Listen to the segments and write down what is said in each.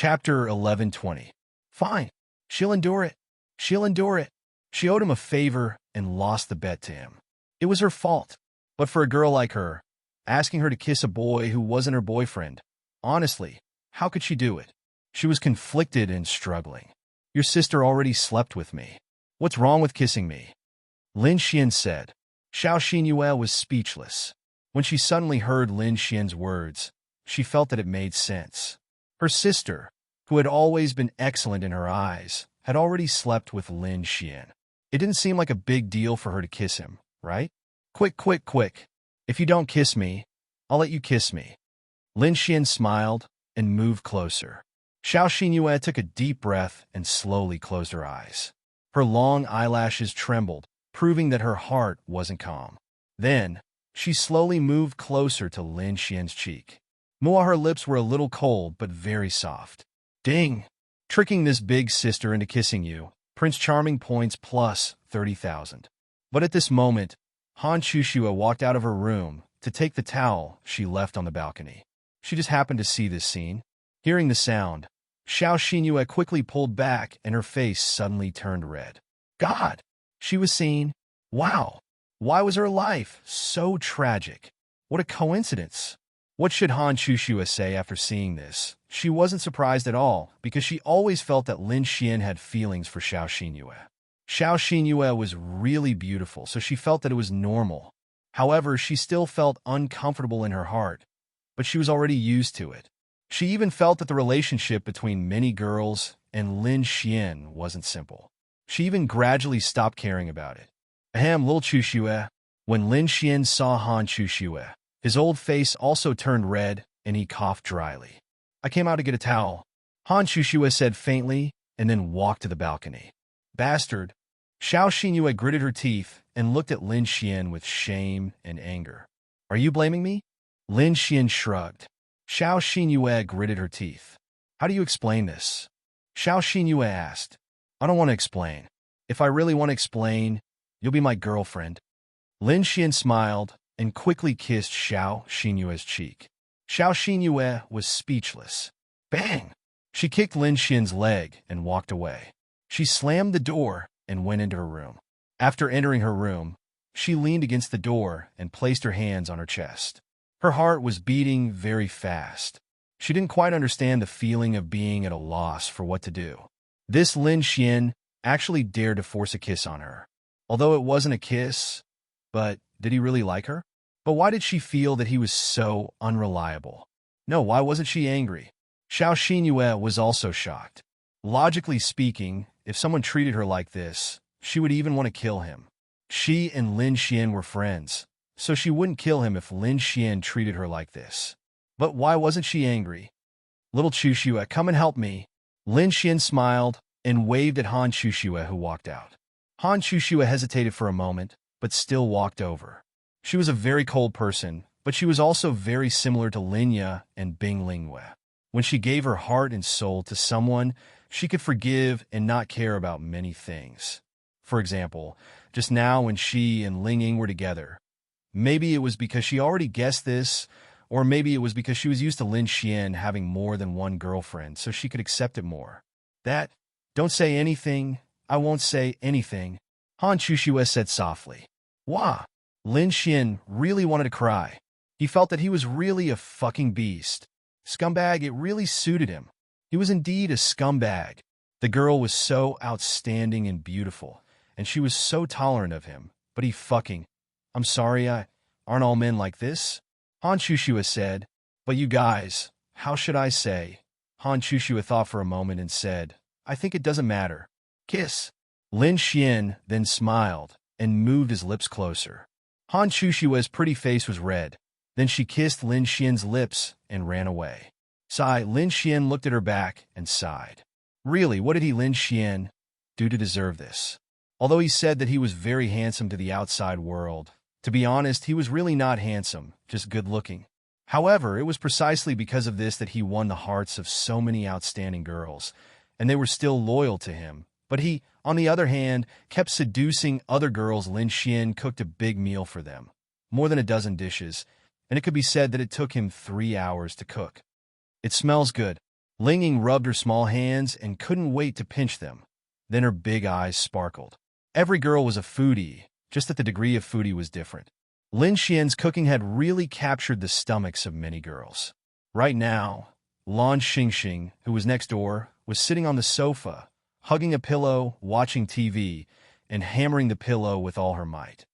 Chapter 11:20. Fine. She'll endure it. She'll endure it. She owed him a favor and lost the bet to him. It was her fault. But for a girl like her, asking her to kiss a boy who wasn't her boyfriend, honestly, how could she do it? She was conflicted and struggling. Your sister already slept with me. What's wrong with kissing me? Lin Xian said. Xiao Xinyue was speechless. When she suddenly heard Lin Xian's words, she felt that it made sense. Her sister, who had always been excellent in her eyes, had already slept with Lin Xian. It didn't seem like a big deal for her to kiss him, right? Quick, quick, quick. If you don't kiss me, I'll let you kiss me. Lin Xian smiled and moved closer. Xiao Xinyue took a deep breath and slowly closed her eyes. Her long eyelashes trembled, proving that her heart wasn't calm. Then, she slowly moved closer to Lin Xian's cheek. Her lips were a little cold but very soft. Ding! Tricking this big sister into kissing you. Prince Charming points plus 30,000. But at this moment, Han Chushua walked out of her room to take the towel she left on the balcony. She just happened to see this scene. Hearing the sound, Xiao Xinyue quickly pulled back and her face suddenly turned red. God! She was seen. Wow! Why was her life so tragic? What a coincidence! What should Han Chushua say after seeing this? She wasn't surprised at all, because she always felt that Lin Xian had feelings for Xiao Xinyue. Xiao Xinyue was really beautiful, so she felt that it was normal. However, she still felt uncomfortable in her heart, but she was already used to it. She even felt that the relationship between many girls and Lin Xian wasn't simple. She even gradually stopped caring about it. Ahem, Lil Chushue. When Lin Xian saw Han Chushue, his old face also turned red, and he coughed dryly. I came out to get a towel, Han Chushue said faintly, and then walked to the balcony. Bastard! Xiao Xinyue gritted her teeth and looked at Lin Xian with shame and anger. Are you blaming me? Lin Xian shrugged. Xiao Xinyue gritted her teeth. How do you explain this? Xiao Xinyue asked. I don't want to explain. If I really want to explain, you'll be my girlfriend. Lin Xian smiled and quickly kissed Xiao Xinyue's cheek. Xiao Xinyue was speechless. Bang! She kicked Lin Xian's leg and walked away. She slammed the door and went into her room. After entering her room, she leaned against the door and placed her hands on her chest. Her heart was beating very fast. She didn't quite understand the feeling of being at a loss for what to do. This Lin Xian actually dared to force a kiss on her. Although it wasn't a kiss, but did he really like her? But why did she feel that he was so unreliable? No, why wasn't she angry? Xiao Xinyue was also shocked. Logically speaking, if someone treated her like this, she would even want to kill him. She and Lin Xian were friends, so she wouldn't kill him if Lin Xian treated her like this. But why wasn't she angry? Little Chushue, come and help me. Lin Xian smiled and waved at Han Chushue, who walked out. Han Chushue hesitated for a moment, but still walked over. She was a very cold person, but she was also very similar to Linya and Bing Lingwe. When she gave her heart and soul to someone, she could forgive and not care about many things. For example, just now when she and Ling Ying were together, maybe it was because she already guessed this, or maybe it was because she was used to Lin Xian having more than one girlfriend, so she could accept it more. That, don't say anything, I won't say anything, Han Chushue said softly. Wah! Lin Xian really wanted to cry. He felt that he was really a fucking beast. Scumbag, it really suited him. He was indeed a scumbag. The girl was so outstanding and beautiful, and she was so tolerant of him, but he fucking... I'm sorry, aren't all men like this? Han Chushue said. But you guys, how should I say? Han Chushue thought for a moment and said, I think it doesn't matter. Kiss. Lin Xian then smiled and moved his lips closer. Han Chushue's pretty face was red. Then she kissed Lin Xian's lips and ran away. Sigh, Lin Xian looked at her back and sighed. Really, what did Lin Xian do to deserve this? Although he said that he was very handsome to the outside world, to be honest, he was really not handsome, just good-looking. However, it was precisely because of this that he won the hearts of so many outstanding girls, and they were still loyal to him. But he, on the other hand, kept seducing other girls. Lin Xian cooked a big meal for them, more than a dozen dishes, and it could be said that it took him 3 hours to cook. It smells good. Ling Ying rubbed her small hands and couldn't wait to pinch them. Then her big eyes sparkled. Every girl was a foodie, just that the degree of foodie was different. Lin Xian's cooking had really captured the stomachs of many girls. Right now, Lan Xingxing, who was next door, was sitting on the sofa, hugging a pillow, watching TV, and hammering the pillow with all her might.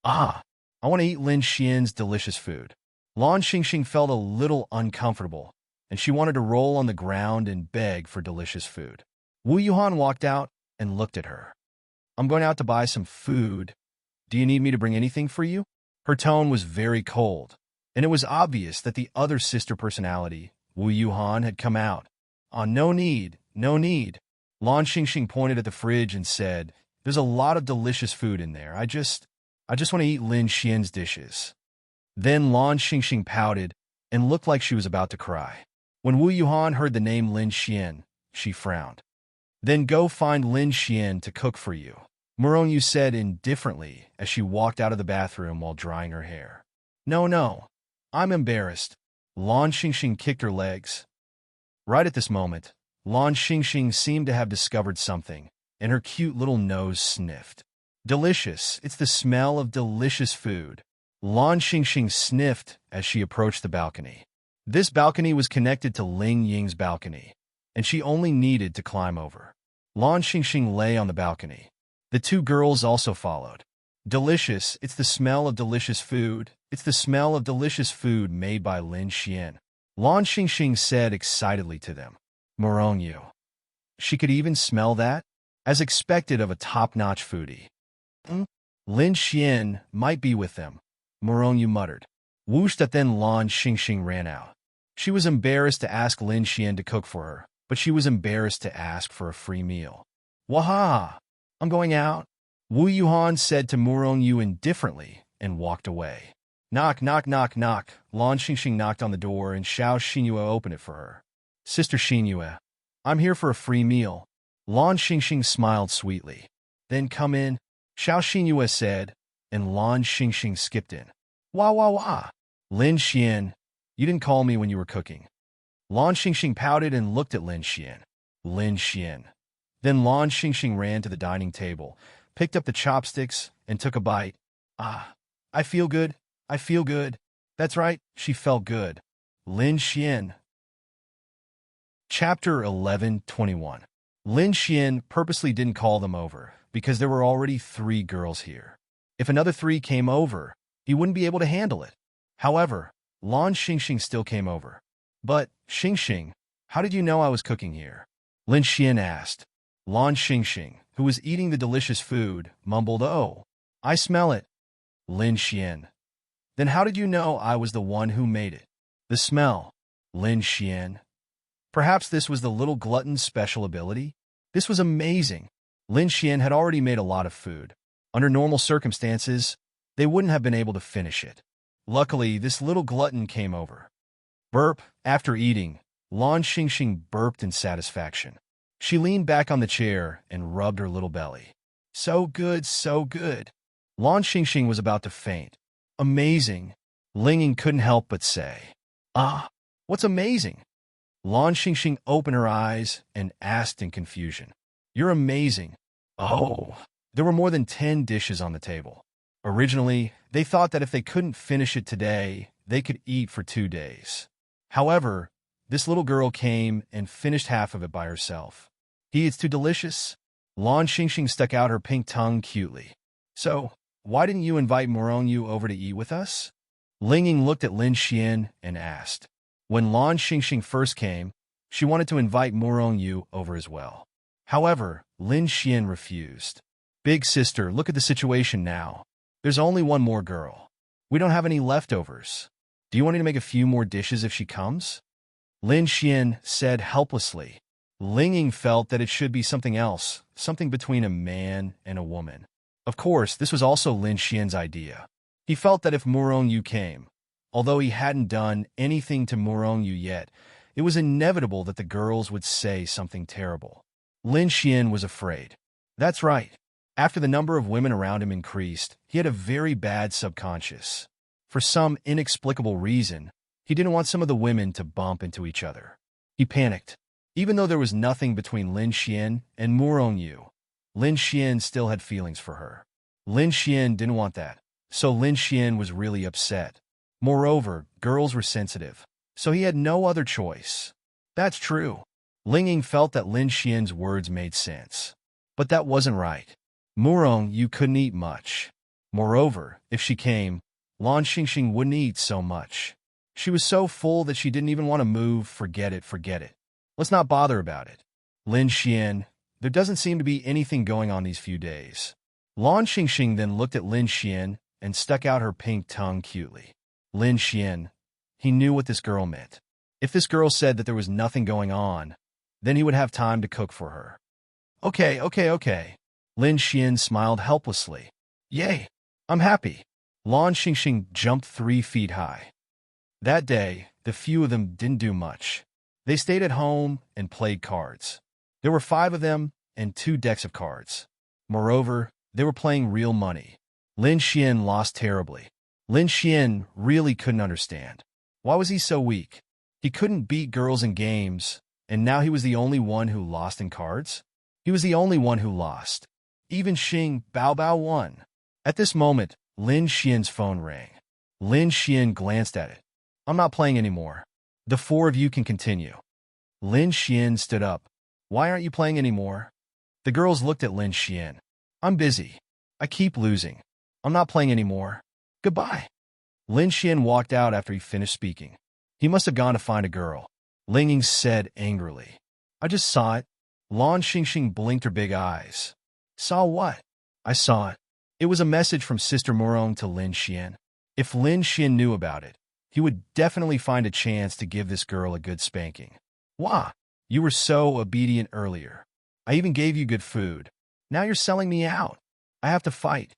Ah, I want to eat Lin Xian's delicious food. Lan Xingxing felt a little uncomfortable, and she wanted to roll on the ground and beg for delicious food. Wu Yuhan walked out and looked at her. I'm going out to buy some food. Do you need me to bring anything for you? Her tone was very cold, and it was obvious that the other sister personality, Wu Yuhan, had come out. No need, no need. Lan Xingxing pointed at the fridge and said, there's a lot of delicious food in there. I just want to eat Lin Xian's dishes. Then Lan Xingxing pouted and looked like she was about to cry. When Wu Yuhan heard the name Lin Xian, she frowned. Then go find Lin Xian to cook for you, Morongyu said indifferently as she walked out of the bathroom while drying her hair. No, I'm embarrassed. Lan Xingxing kicked her legs. Right at this moment, Lan Xingxing seemed to have discovered something, and her cute little nose sniffed. Delicious, it's the smell of delicious food. Lan Xingxing sniffed as she approached the balcony. This balcony was connected to Ling Ying's balcony, and she only needed to climb over. Lan Xingxing lay on the balcony. The two girls also followed. Delicious, it's the smell of delicious food. It's the smell of delicious food made by Lin Xian. Lan Xingxing said excitedly to them. Morongyu. She could even smell that? As expected of a top-notch foodie. Lin Xian might be with them, Morongyu muttered. Whoosh, that then Lan Xingxing ran out. She was embarrassed to ask Lin Xian to cook for her, but she was embarrassed to ask for a free meal. Waha! I'm going out, Wu Yuhan said to Morongyu indifferently and walked away. Knock, knock, knock, knock. Lan Xingxing knocked on the door and Xiao Xinyue opened it for her. Sister Xinyue, I'm here for a free meal. Lan Xingxing smiled sweetly. Then come in, Xiao Xinyue said, and Lan Xingxing skipped in. Wah, wah, wah. Lin Xian, you didn't call me when you were cooking. Lan Xingxing pouted and looked at Lin Xian. Lin Xian. Then Lan Xingxing ran to the dining table, picked up the chopsticks, and took a bite. I feel good. I feel good. That's right, she felt good. Lin Xian. Chapter 11:21. Lin Xian purposely didn't call them over, because there were already 3 girls here. If another 3 came over, he wouldn't be able to handle it. However, Lan Xingxing still came over. But, Xingxing, how did you know I was cooking here? Lin Xian asked. Lan Xingxing, who was eating the delicious food, mumbled, Oh, I smell it. Lin Xian. Then how did you know I was the one who made it? The smell. Lin Xian. Perhaps this was the little glutton's special ability? This was amazing. Lin Xian had already made a lot of food. Under normal circumstances, they wouldn't have been able to finish it. Luckily, this little glutton came over. Burp. After eating, Lan Xingxing burped in satisfaction. She leaned back on the chair and rubbed her little belly. So good, so good. Lan Xingxing was about to faint. Amazing. Ling Ying couldn't help but say. What's amazing? Lan Xingxing opened her eyes and asked in confusion. You're amazing. Oh. There were more than 10 dishes on the table. Originally, they thought that if they couldn't finish it today, they could eat for 2 days. However, this little girl came and finished half of it by herself. It's too delicious. Lan Xingxing stuck out her pink tongue cutely. So, why didn't you invite Morongyu over to eat with us? Ling Ying looked at Lin Xian and asked. When Lan Xingxing first came, she wanted to invite Morongyu over as well. However, Lin Xian refused. Big sister, look at the situation now. There's only one more girl. We don't have any leftovers. Do you want me to make a few more dishes if she comes? Lin Xian said helplessly. Ling Ying felt that it should be something else, something between a man and a woman. Of course, this was also Lin Xian's idea. He felt that if Morongyu came, although he hadn't done anything to Morongyu yet, it was inevitable that the girls would say something terrible. Lin Xian was afraid. That's right. After the number of women around him increased, he had a very bad subconscious. For some inexplicable reason, he didn't want some of the women to bump into each other. He panicked. Even though there was nothing between Lin Xian and Murong Yu, Lin Xian still had feelings for her. Lin Xian didn't want that, so Lin Xian was really upset. Moreover, girls were sensitive, so he had no other choice. That's true. Ling Ying felt that Lin Xian's words made sense. But that wasn't right. Murong Yu couldn't eat much. Moreover, if she came, Lan Xingxing wouldn't eat so much. She was so full that she didn't even want to move. Forget it, forget it. Let's not bother about it. Lin Xian, there doesn't seem to be anything going on these few days. Lan Xingxing then looked at Lin Xian and stuck out her pink tongue cutely. Lin Xian, he knew what this girl meant. If this girl said that there was nothing going on, then he would have time to cook for her. Okay. Lin Xian smiled helplessly. Yay, I'm happy. Lan Xingxing jumped 3 feet high. That day, the few of them didn't do much. They stayed at home and played cards. There were 5 of them and 2 decks of cards. Moreover, they were playing real money. Lin Xian lost terribly. Lin Xian really couldn't understand. Why was he so weak? He couldn't beat girls in games, and now he was the only one who lost in cards? He was the only one who lost. Even Xing Baobao won. At this moment, Lin Xian's phone rang. Lin Xian glanced at it. I'm not playing anymore. The 4 of you can continue. Lin Xian stood up. Why aren't you playing anymore? The girls looked at Lin Xian. I'm busy. I keep losing. I'm not playing anymore. Goodbye. Lin Xian walked out after he finished speaking. He must have gone to find a girl. Ling Ying said angrily. I just saw it. Lan Xingxing blinked her big eyes. Saw what? I saw it. It was a message from Sister Murong to Lin Xian. If Lin Xian knew about it, he would definitely find a chance to give this girl a good spanking. Wah! You were so obedient earlier. I even gave you good food. Now you're selling me out. I have to fight.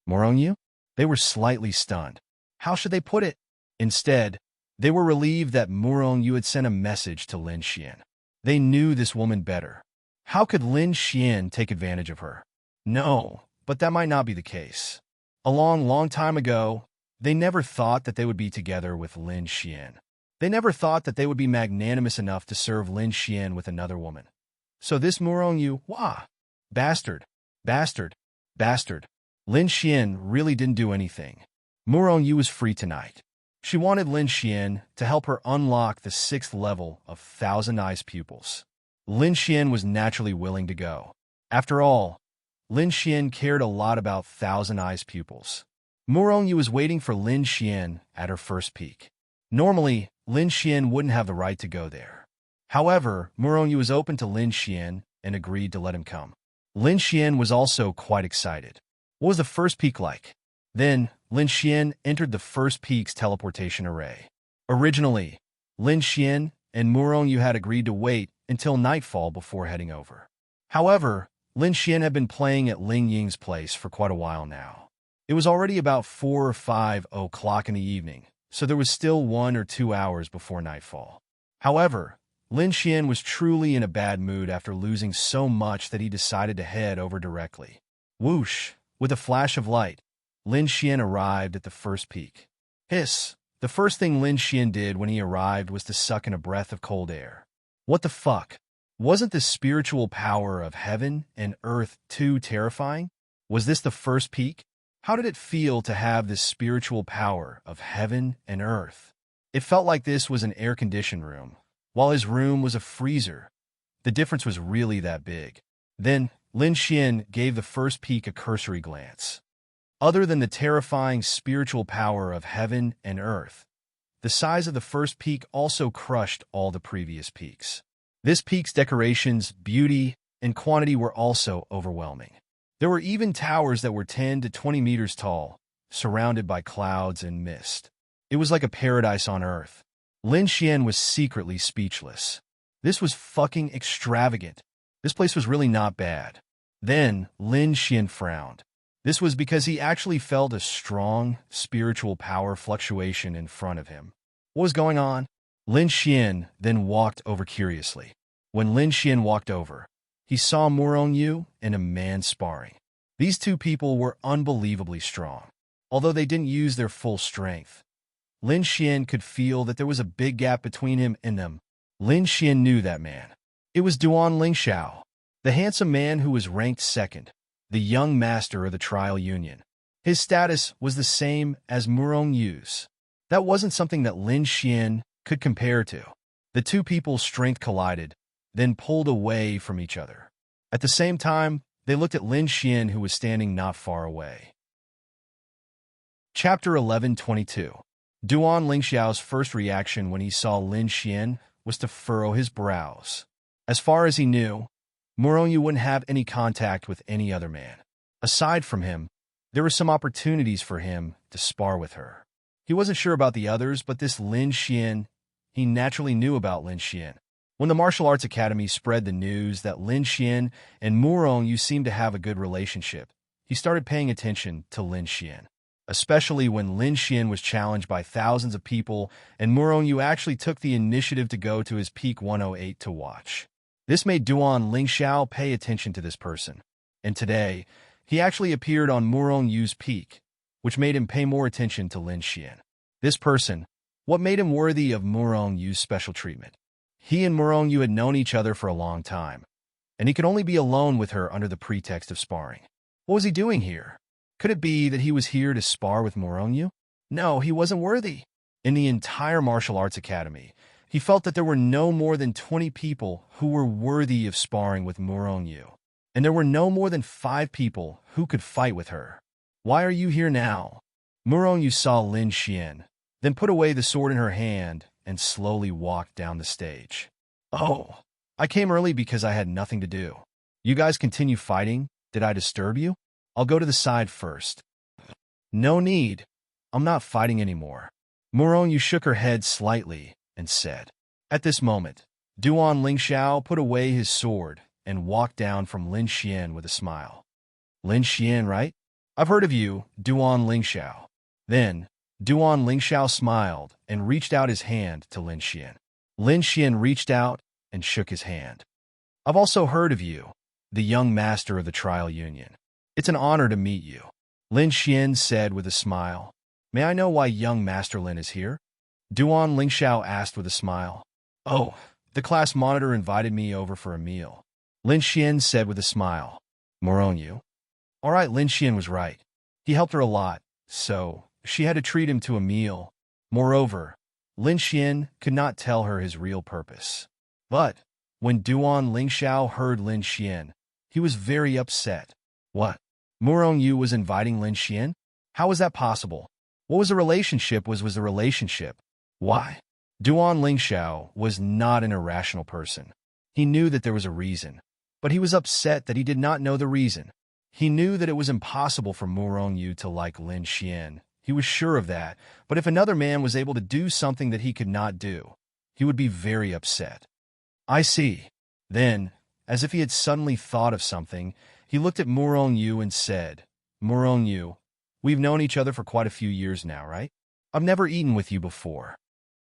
Murong Yu? They were slightly stunned. How should they put it? Instead, they were relieved that Murong Yu had sent a message to Lin Xian. They knew this woman better. How could Lin Xian take advantage of her? No, but that might not be the case. A long time ago, they never thought that they would be together with Lin Xian. They never thought that they would be magnanimous enough to serve Lin Xian with another woman. So this Murong Yu, wah! Bastard. Lin Xian really didn't do anything. Murong Yu was free tonight. She wanted Lin Xian to help her unlock the 6th level of Thousand Eyes pupils. Lin Xian was naturally willing to go. After all, Lin Xian cared a lot about Thousand Eyes pupils. Murong Yu was waiting for Lin Xian at her first peak. Normally, Lin Xian wouldn't have the right to go there. However, Murong Yu was open to Lin Xian and agreed to let him come. Lin Xian was also quite excited. What was the first peak like? Then, Lin Xian entered the first peak's teleportation array. Originally, Lin Xian and Murong Yu had agreed to wait until nightfall before heading over. However, Lin Xian had been playing at Ling Ying's place for quite a while now. It was already about 4 or 5 o'clock in the evening, so there was still 1 or 2 hours before nightfall. However, Lin Xian was truly in a bad mood after losing so much that he decided to head over directly. Whoosh! With a flash of light, Lin Xian arrived at the first peak. Hiss! The first thing Lin Xian did when he arrived was to suck in a breath of cold air. What the fuck? Wasn't the spiritual power of heaven and earth too terrifying? Was this the first peak? How did it feel to have this spiritual power of heaven and earth? It felt like this was an air-conditioned room, while his room was a freezer. The difference was really that big. Then, Lin Xian gave the first peak a cursory glance. Other than the terrifying spiritual power of heaven and earth, the size of the first peak also crushed all the previous peaks. This peak's decorations, beauty, and quantity were also overwhelming. There were even towers that were 10 to 20 meters tall, surrounded by clouds and mist. It was like a paradise on earth. Lin Xian was secretly speechless. This was fucking extravagant. This place was really not bad. Then, Lin Xian frowned. This was because he actually felt a strong spiritual power fluctuation in front of him. What was going on? Lin Xian then walked over curiously. When Lin Xian walked over, he saw Murong Yu and a man sparring. These two people were unbelievably strong. Although they didn't use their full strength, Lin Xian could feel that there was a big gap between him and them. Lin Xian knew that man. It was Duan Lingxiao, the handsome man who was ranked second, the young master of the trial union. His status was the same as Murong Yu's. That wasn't something that Lin Xian could compare to. The two people's strength collided, then pulled away from each other. At the same time, they looked at Lin Xian, who was standing not far away. Chapter 11:22. Duan Lingxiao's first reaction when he saw Lin Xian was to furrow his brows. As far as he knew, Murong Yu wouldn't have any contact with any other man. Aside from him, there were some opportunities for him to spar with her. He wasn't sure about the others, but this Lin Xian, he naturally knew about Lin Xian. When the Martial Arts Academy spread the news that Lin Xian and Murong Yu seemed to have a good relationship, he started paying attention to Lin Xian. Especially when Lin Xian was challenged by thousands of people and Murong Yu actually took the initiative to go to his peak 108 to watch. This made Duan Lingxiao pay attention to this person. And today, he actually appeared on Murong Yu's peak, which made him pay more attention to Lin Xian. This person, what made him worthy of Murong Yu's special treatment? He and Murong Yu had known each other for a long time, and he could only be alone with her under the pretext of sparring. What was he doing here? Could it be that he was here to spar with Murong Yu? No, he wasn't worthy. In the entire martial arts academy, he felt that there were no more than 20 people who were worthy of sparring with Murong Yu, and there were no more than 5 people who could fight with her. Why are you here now? Murong Yu saw Lin Xian, then put away the sword in her hand and slowly walked down the stage. Oh, I came early because I had nothing to do. You guys continue fighting? Did I disturb you? I'll go to the side first. No need. I'm not fighting anymore. Murong Yu shook her head slightly and said. At this moment, Duan Lingxiao put away his sword and walked down from Lin Xian with a smile. Lin Xian, right? I've heard of you, Duan Lingxiao. Then, Duan Lingxiao smiled and reached out his hand to Lin Xian. Lin Xian reached out and shook his hand. I've also heard of you, the young master of the trial union. It's an honor to meet you, Lin Xian said with a smile. May I know why young Master Lin is here? Duan Lingxiao asked with a smile. Oh, the class monitor invited me over for a meal, Lin Xian said with a smile. Murong Yu? All right, Lin Xian was right. He helped her a lot, so she had to treat him to a meal. Moreover, Lin Xian could not tell her his real purpose. But when Duan Lingxiao heard Lin Xian, he was very upset. What? Murong Yu was inviting Lin Xian? How was that possible? What was a relationship was a relationship. Why? Duan Lingxiao was not an irrational person. He knew that there was a reason, but he was upset that he did not know the reason. He knew that it was impossible for Murong Yu to like Lin Xian. He was sure of that, but if another man was able to do something that he could not do, he would be very upset. I see. Then, as if he had suddenly thought of something, he looked at Murong Yu and said, Murong Yu, we've known each other for quite a few years now, right? I've never eaten with you before.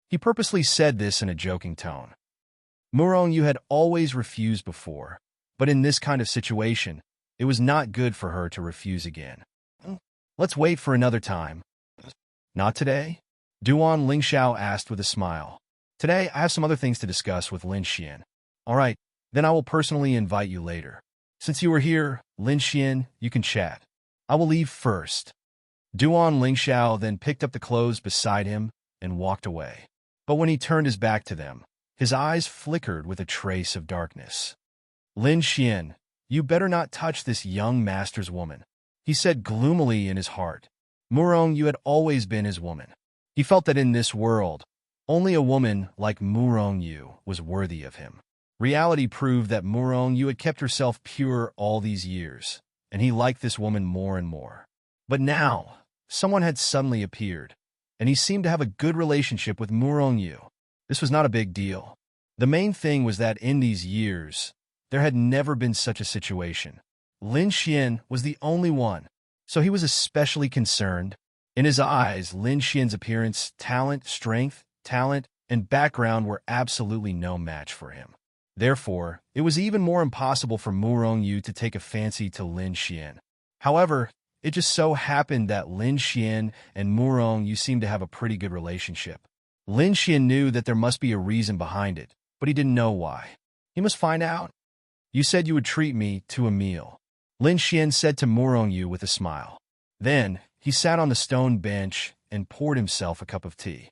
He purposely said this in a joking tone. Murong Yu had always refused before, but in this kind of situation, it was not good for her to refuse again. Let's wait for another time. Not today? Duan Lingxiao asked with a smile. Today, I have some other things to discuss with Lin Xian. All right, then I will personally invite you later. Since you are here, Lin Xian, you can chat. I will leave first. Duan Lingxiao then picked up the clothes beside him and walked away. But when he turned his back to them, his eyes flickered with a trace of darkness. Lin Xian, you better not touch this young master's woman, he said gloomily in his heart. Murong Yu had always been his woman. He felt that in this world, only a woman like Murong Yu was worthy of him. Reality proved that Murong Yu had kept herself pure all these years, and he liked this woman more and more. But now, someone had suddenly appeared, and he seemed to have a good relationship with Murong Yu. This was not a big deal. The main thing was that in these years, there had never been such a situation. Lin Xian was the only one, so he was especially concerned. In his eyes, Lin Xian's appearance, strength, talent, and background were absolutely no match for him. Therefore, it was even more impossible for Murong Yu to take a fancy to Lin Xian. However, it just so happened that Lin Xian and Murong Yu seemed to have a pretty good relationship. Lin Xian knew that there must be a reason behind it, but he didn't know why. He must find out. You said you would treat me to a meal, Lin Xian said to Murongyu with a smile. Then, he sat on the stone bench and poured himself a cup of tea.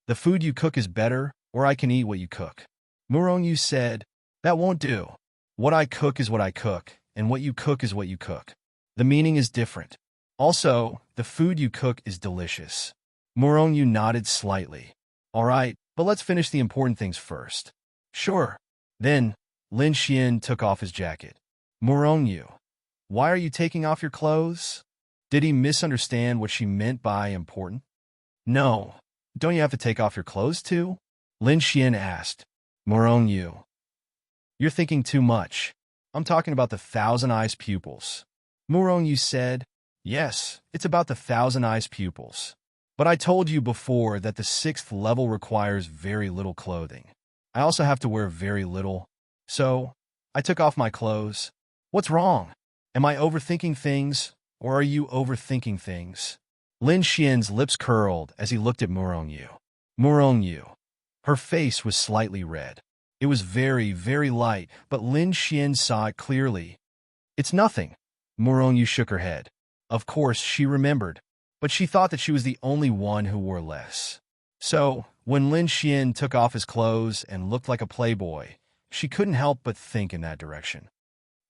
The food you cook is better, or I can eat what you cook. Murongyu said, that won't do. What I cook is what I cook, and what you cook is what you cook. The meaning is different. Also, the food you cook is delicious. Murongyu nodded slightly. All right, but let's finish the important things first. Sure. Then, Lin Xian took off his jacket. Murongyu, why are you taking off your clothes? Did he misunderstand what she meant by important? No. Don't you have to take off your clothes too? Lin Xian asked. Murongyu, you're thinking too much. I'm talking about the Thousand Eyes pupils. Murongyu said, yes, it's about the Thousand Eyes pupils. But I told you before that the 6th level requires very little clothing. I also have to wear very little. So, I took off my clothes. What's wrong? Am I overthinking things, or are you overthinking things? Lin Xian's lips curled as he looked at Murongyu. Murongyu. Her face was slightly red. It was very, very light, but Lin Xian saw it clearly. It's nothing. Murongyu shook her head. Of course, she remembered, but she thought that she was the only one who wore less. So, when Lin Xian took off his clothes and looked like a playboy, she couldn't help but think in that direction.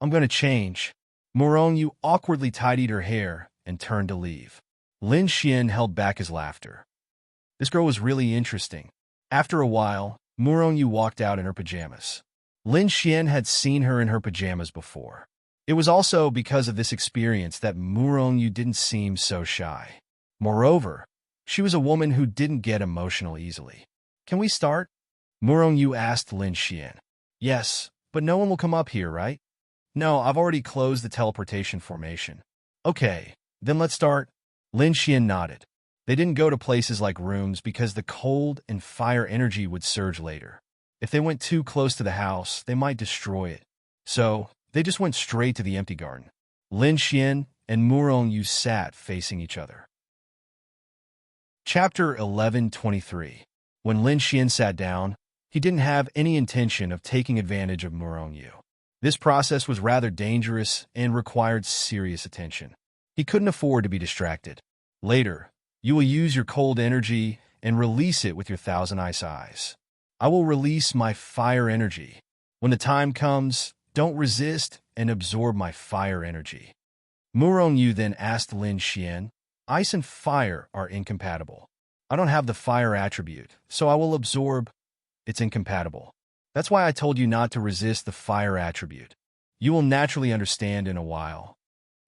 I'm going to change. Murongyu awkwardly tidied her hair and turned to leave. Lin Xian held back his laughter. This girl was really interesting. After a while, Murongyu walked out in her pajamas. Lin Xian had seen her in her pajamas before. It was also because of this experience that Murongyu didn't seem so shy. Moreover, she was a woman who didn't get emotional easily. Can we start? Murongyu asked Lin Xian. Yes, but no one will come up here, right? No, I've already closed the teleportation formation. Okay, then let's start. Lin Xian nodded. They didn't go to places like rooms because the cold and fire energy would surge later. If they went too close to the house, they might destroy it. So, they just went straight to the empty garden. Lin Xian and Murongyu sat facing each other. Chapter 11:23. When Lin Xian sat down, he didn't have any intention of taking advantage of Murongyu. This process was rather dangerous and required serious attention. He couldn't afford to be distracted. Later, you will use your cold energy and release it with your Thousand Eyes. I will release my fire energy. When the time comes, don't resist and absorb my fire energy. Murongyu then asked Lin Xian, ice and fire are incompatible. I don't have the fire attribute, so I will absorb. It's incompatible. That's why I told you not to resist the fire attribute. You will naturally understand in a while.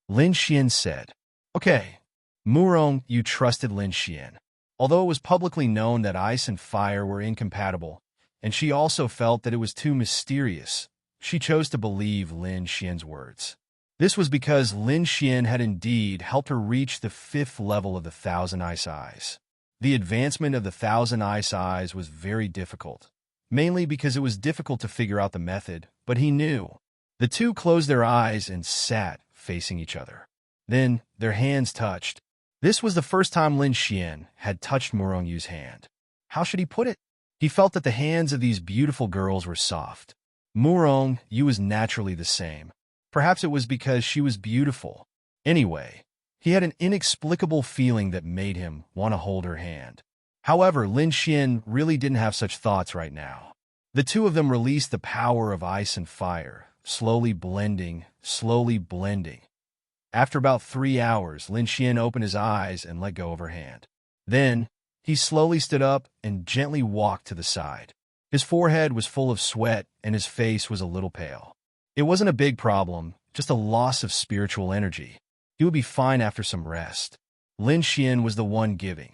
Lin Xian said. Okay. Murongyu trusted Lin Xian. Although it was publicly known that ice and fire were incompatible, and she also felt that it was too mysterious, she chose to believe Lin Xian's words. This was because Lin Xian had indeed helped her reach the 5th level of the Thousand Eyes. The advancement of the Thousand Eyes was very difficult, mainly because it was difficult to figure out the method, but he knew. The two closed their eyes and sat facing each other. Then, their hands touched. This was the first time Lin Xian had touched Murongyu's hand. How should he put it? He felt that the hands of these beautiful girls were soft. Murongyu was naturally the same. Perhaps it was because she was beautiful. Anyway, he had an inexplicable feeling that made him want to hold her hand. However, Lin Xian really didn't have such thoughts right now. The two of them released the power of ice and fire, slowly blending. After about 3 hours, Lin Xian opened his eyes and let go of her hand. Then, he slowly stood up and gently walked to the side. His forehead was full of sweat and his face was a little pale. It wasn't a big problem, just a loss of spiritual energy. He would be fine after some rest. Lin Xian was the one giving,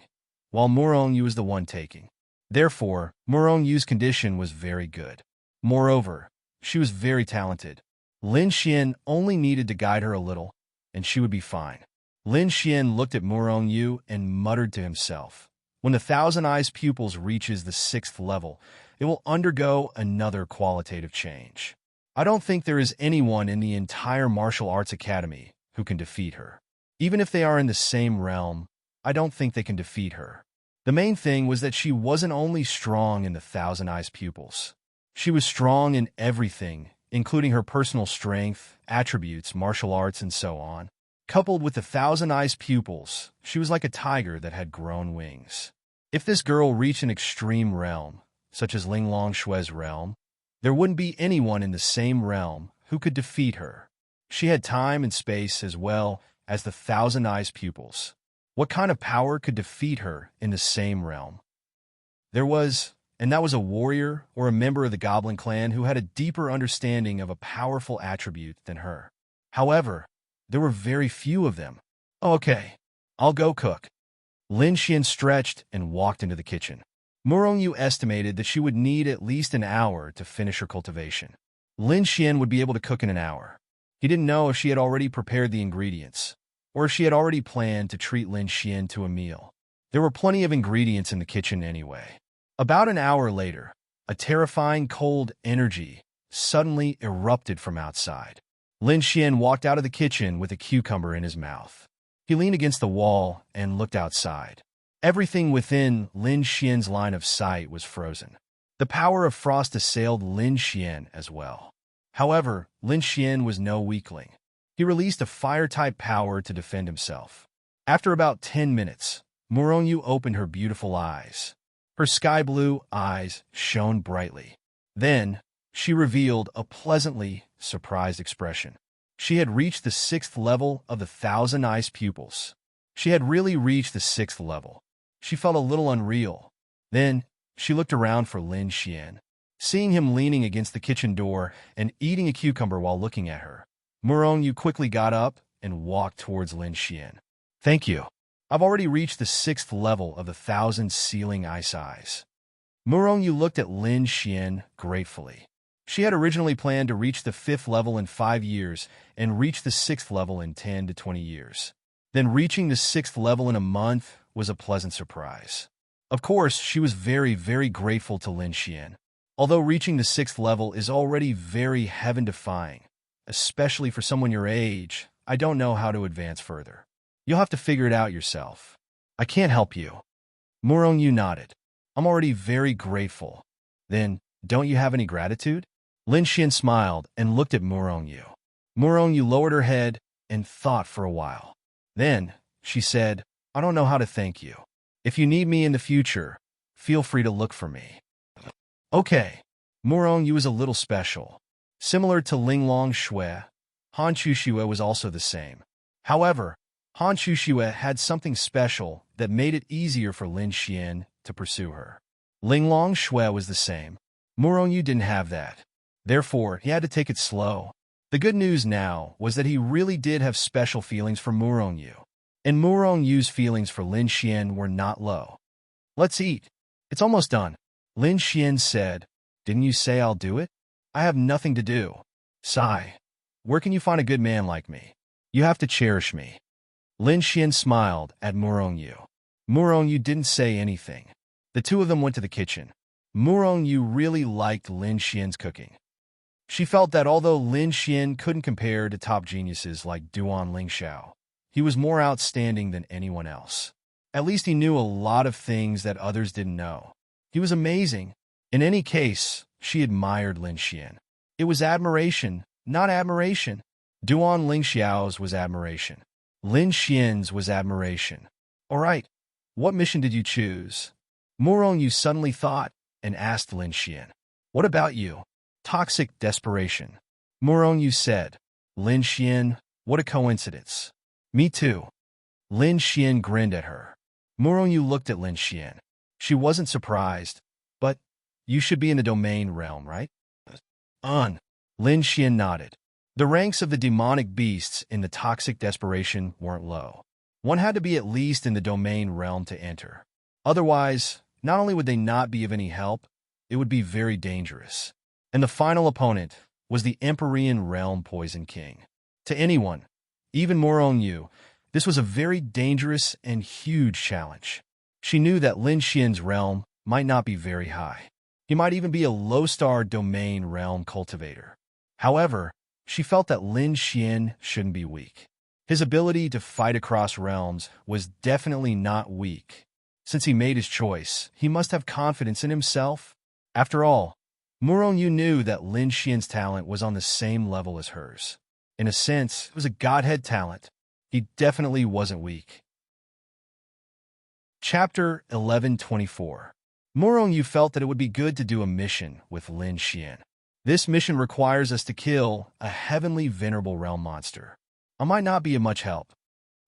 while Murongyu was the one taking. Therefore, Murongyu's condition was very good. Moreover, she was very talented. Lin Xian only needed to guide her a little, and she would be fine. Lin Xian looked at Murongyu and muttered to himself, when the Thousand Eyes pupils reaches the 6th level, it will undergo another qualitative change. I don't think there is anyone in the entire martial arts academy who can defeat her. Even if they are in the same realm, I don't think they can defeat her. The main thing was that she wasn't only strong in the Thousand Eyes pupils. She was strong in everything, including her personal strength, attributes, martial arts, and so on. Coupled with the thousand-eyes pupils, she was like a tiger that had grown wings. If this girl reached an extreme realm, such as Ling Longshue's realm, there wouldn't be anyone in the same realm who could defeat her. She had time and space as well as the thousand-eyes pupils. What kind of power could defeat her in the same realm? There was, and that was a warrior or a member of the Goblin clan who had a deeper understanding of a powerful attribute than her. However, there were very few of them. Okay, I'll go cook. Lin Xian stretched and walked into the kitchen. Murongyu estimated that she would need at least an hour to finish her cultivation. Lin Xian would be able to cook in an hour. He didn't know if she had already prepared the ingredients, or if she had already planned to treat Lin Xian to a meal. There were plenty of ingredients in the kitchen anyway. About an hour later, a terrifying cold energy suddenly erupted from outside. Lin Xian walked out of the kitchen with a cucumber in his mouth. He leaned against the wall and looked outside. Everything within Lin Xian's line of sight was frozen. The power of frost assailed Lin Xian as well. However, Lin Xian was no weakling. He released a fire-type power to defend himself. After about 10 minutes, Murongyu opened her beautiful eyes. Her sky-blue eyes shone brightly. Then, she revealed a pleasantly surprised expression. She had reached the 6th level of the thousand-eyes pupils. She had really reached the 6th level. She felt a little unreal. Then, she looked around for Lin Xian. Seeing him leaning against the kitchen door and eating a cucumber while looking at her, Murongyu quickly got up and walked towards Lin Xian. Thank you. I've already reached the 6th level of the thousand sealing ice eyes. Murongyu looked at Lin Xian gratefully. She had originally planned to reach the 5th level in 5 years and reach the 6th level in 10 to 20 years. Then reaching the 6th level in a month was a pleasant surprise. Of course, she was very, very grateful to Lin Xian. Although reaching the 6th level is already very heaven-defying, especially for someone your age, I don't know how to advance further. You'll have to figure it out yourself. I can't help you. Murongyu nodded. I'm already very grateful. Then, don't you have any gratitude? Lin Xian smiled and looked at Murongyu. Murongyu lowered her head and thought for a while. Then, she said, I don't know how to thank you. If you need me in the future, feel free to look for me. Okay. Murongyu was a little special. Similar to Ling Longshui, Han Chushue was also the same. However, Han Chushue had something special that made it easier for Lin Xian to pursue her. Ling Longshui was the same. Murongyu didn't have that. Therefore, he had to take it slow. The good news now was that he really did have special feelings for Murongyu. And Murongyu's feelings for Lin Xian were not low. Let's eat. It's almost done. Lin Xian said, Didn't you say I'll do it? I have nothing to do. Sigh. Where can you find a good man like me? You have to cherish me. Lin Xian smiled at Murongyu. Murongyu didn't say anything. The two of them went to the kitchen. Murongyu really liked Lin Xian's cooking. She felt that although Lin Xian couldn't compare to top geniuses like Duan Lingxiao, he was more outstanding than anyone else. At least he knew a lot of things that others didn't know. He was amazing. In any case, she admired Lin Xian. It was admiration, not admiration. Duan Lingxiao's was admiration. Lin Xian's was admiration. All right, what mission did you choose? Murongyu suddenly thought and asked Lin Xian. What about you? Toxic desperation. Murongyu said. Lin Xian, what a coincidence. Me too. Lin Xian grinned at her. Murongyu looked at Lin Xian. She wasn't surprised, but you should be in the domain realm, right? Lin Xian nodded. The ranks of the demonic beasts in the toxic desperation weren't low. One had to be at least in the domain realm to enter. Otherwise, not only would they not be of any help, it would be very dangerous. And the final opponent was the Empyrean Realm Poison King. To anyone, even Murongyu, this was a very dangerous and huge challenge. She knew that Lin Xian's realm might not be very high. He might even be a low-star domain realm cultivator. However, she felt that Lin Xian shouldn't be weak. His ability to fight across realms was definitely not weak. Since he made his choice, he must have confidence in himself. After all, Murong knew that Lin Xian's talent was on the same level as hers. In a sense, it was a godhead talent. He definitely wasn't weak. Chapter 1124. Murong felt that it would be good to do a mission with Lin Xian. This mission requires us to kill a heavenly venerable realm monster. I might not be of much help,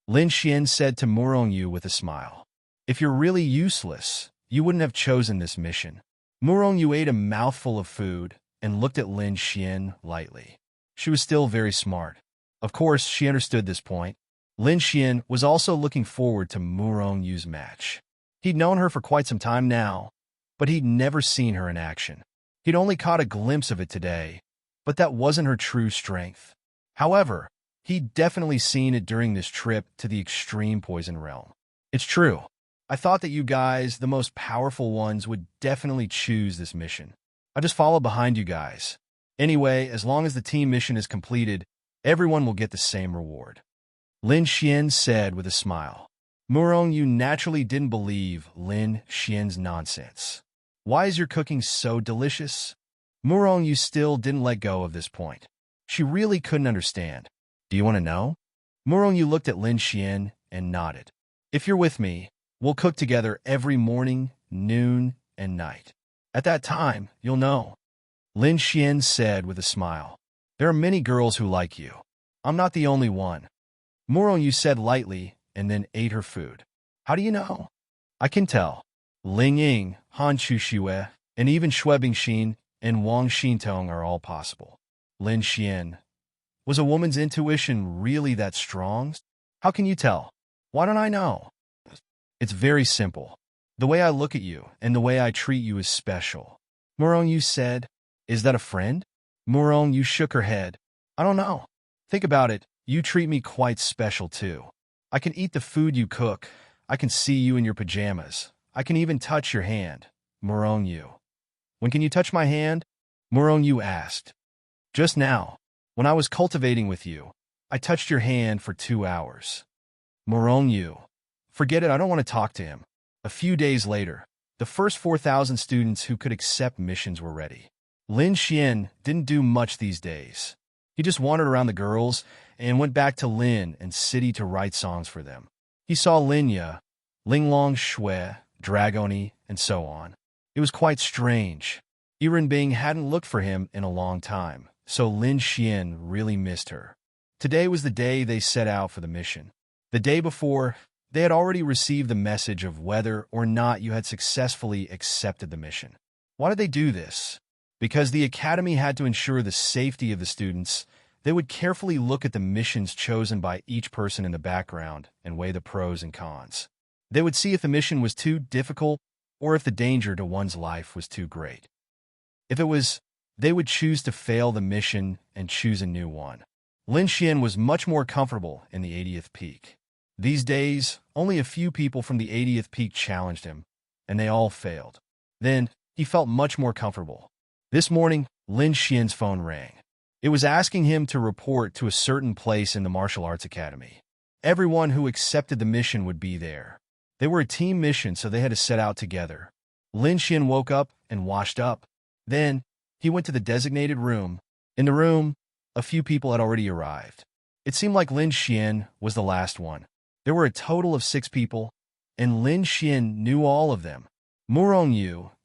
Lin Xian said to Murong with a smile. If you're really useless, you wouldn't have chosen this mission. Murong ate a mouthful of food and looked at Lin Xian lightly. She was still very smart. Of course, she understood this point. Lin Xian was also looking forward to Murong's match. He'd known her for quite some time now, but he'd never seen her in action. He'd only caught a glimpse of it today, but that wasn't her true strength. However, he'd definitely seen it during this trip to the extreme poison realm. It's true. I thought that you guys, the most powerful ones, would definitely choose this mission. I just followed behind you guys. Anyway, as long as the team mission is completed, everyone will get the same reward. Lin Xian said with a smile. Murong naturally didn't believe Lin Xian's nonsense. Why is your cooking so delicious? Murong still didn't let go of this point. She really couldn't understand. Do you want to know? Murong looked at Lin Xian and nodded. If you're with me, we'll cook together every morning, noon, and night. At that time, you'll know. Lin Xian said with a smile. There are many girls who like you. I'm not the only one. Murong said lightly and then ate her food. How do you know? I can tell. Ling Ying, Han Chuxue, and even Xue Bingxin and Wang Xintong are all possible. Lin Xian. Was a woman's intuition really that strong? How can you tell? Why don't I know? It's very simple. The way I look at you and the way I treat you is special. Murong said. Is that a friend? Murong shook her head. I don't know. Think about it. You treat me quite special too. I can eat the food you cook. I can see you in your pajamas. I can even touch your hand. Murong. When can you touch my hand? Murong asked. Just now. When I was cultivating with you, I touched your hand for 2 hours. Murong. Forget it, I don't want to talk to him. A few days later, the first 4,000 students who could accept missions were ready. Lin Xian didn't do much these days. He just wandered around the girls and went back to Lin and City to write songs for them. He saw Linya, Linglong Shui, Dragoni, and so on. It was quite strange. Bing hadn't looked for him in a long time, so Lin Xian really missed her. Today was the day they set out for the mission. The day before, they had already received the message of whether or not you had successfully accepted the mission. Why did they do this? Because the academy had to ensure the safety of the students. They would carefully look at the missions chosen by each person in the background and weigh the pros and cons. They would see if the mission was too difficult or if the danger to one's life was too great. If it was, they would choose to fail the mission and choose a new one. Lin Xian was much more comfortable in the 80th peak. These days, only a few people from the 80th peak challenged him, and they all failed. Then, he felt much more comfortable. This morning, Lin Xian's phone rang. It was asking him to report to a certain place in the martial arts academy. Everyone who accepted the mission would be there. They were a team mission, so they had to set out together. Lin Xian woke up and washed up. Then, he went to the designated room. In the room, a few people had already arrived. It seemed like Lin Xian was the last one. There were a total of 6 people, and Lin Xian knew all of them. Murong,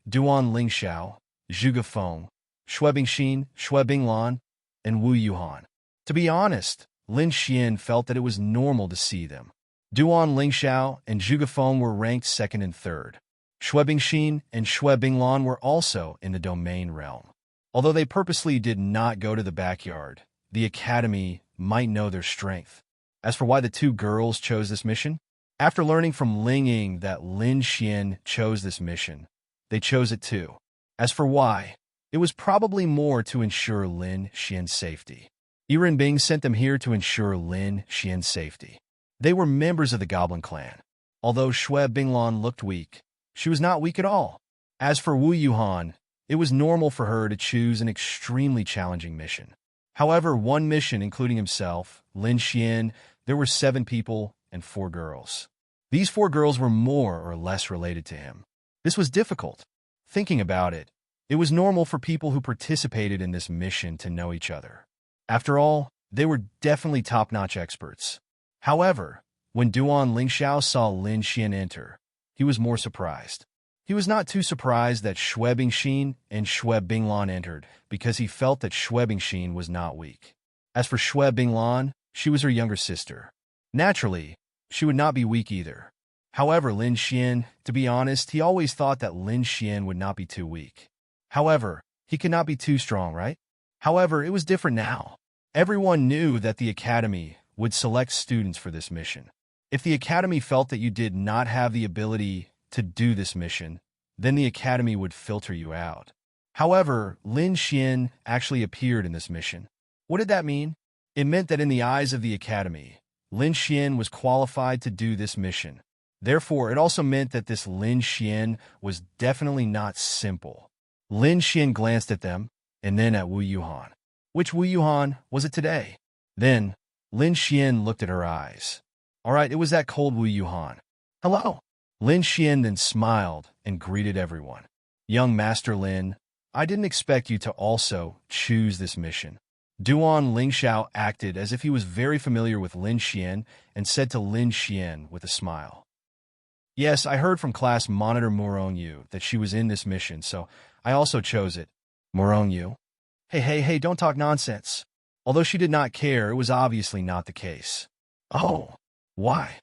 Duan Lingxiao, Zhuge Feng, Xue Bingxin, Xue Binglan, and Wu Yuhan. To be honest, Lin Xian felt that it was normal to see them. Duan Lingxiao and Zhuge Feng were ranked 2nd and 3rd. Xue Bingxin and Xue Binglan were also in the domain realm. Although they purposely did not go to the backyard, the academy might know their strength. As for why the 2 girls chose this mission, after learning from Ling Ying that Lin Xian chose this mission, they chose it too. As for why, it was probably more to ensure Lin Xian's safety. Bing sent them here to ensure Lin Xian's safety. They were members of the Goblin clan. Although Xue Binglan looked weak, she was not weak at all. As for Wu Yuhan, it was normal for her to choose an extremely challenging mission. However, one mission, including himself, Lin Xian, there were 7 people and 4 girls. These 4 girls were more or less related to him. This was difficult. Thinking about it, It was normal for people who participated in this mission to know each other. After all, they were definitely top-notch experts. However, when Duan Lingxiao saw Lin Xian enter, he was more surprised. He was not too surprised that Xue Bingxin and Xue Binglan entered, because he felt that Xue Bingxin was not weak. As for Xue Binglan, she was her younger sister. Naturally, she would not be weak either. However, Lin Xian, to be honest, he always thought that Lin Xian would not be too weak. However, he could not be too strong, right? However, it was different now. Everyone knew that the academy would select students for this mission. If the academy felt that you did not have the ability to do this mission, then the academy would filter you out. However, Lin Xian actually appeared in this mission. What did that mean? It meant that in the eyes of the academy, Lin Xian was qualified to do this mission. Therefore, it also meant that this Lin Xian was definitely not simple. Lin Xian glanced at them, and then at Wu Yuhan. Which Wu Yuhan was it today? Then, Lin Xian looked at her eyes. All right, it was that cold Wu Yuhan. Hello. Lin Xian then smiled and greeted everyone. Young Master Lin, I didn't expect you to also choose this mission. Duan Lingxiao acted as if he was very familiar with Lin Xian and said to Lin Xian with a smile. Yes, I heard from class monitor Murong Yu that she was in this mission, so I also chose it. Murong Yu? Hey, don't talk nonsense. Although she did not care, it was obviously not the case. Oh, why?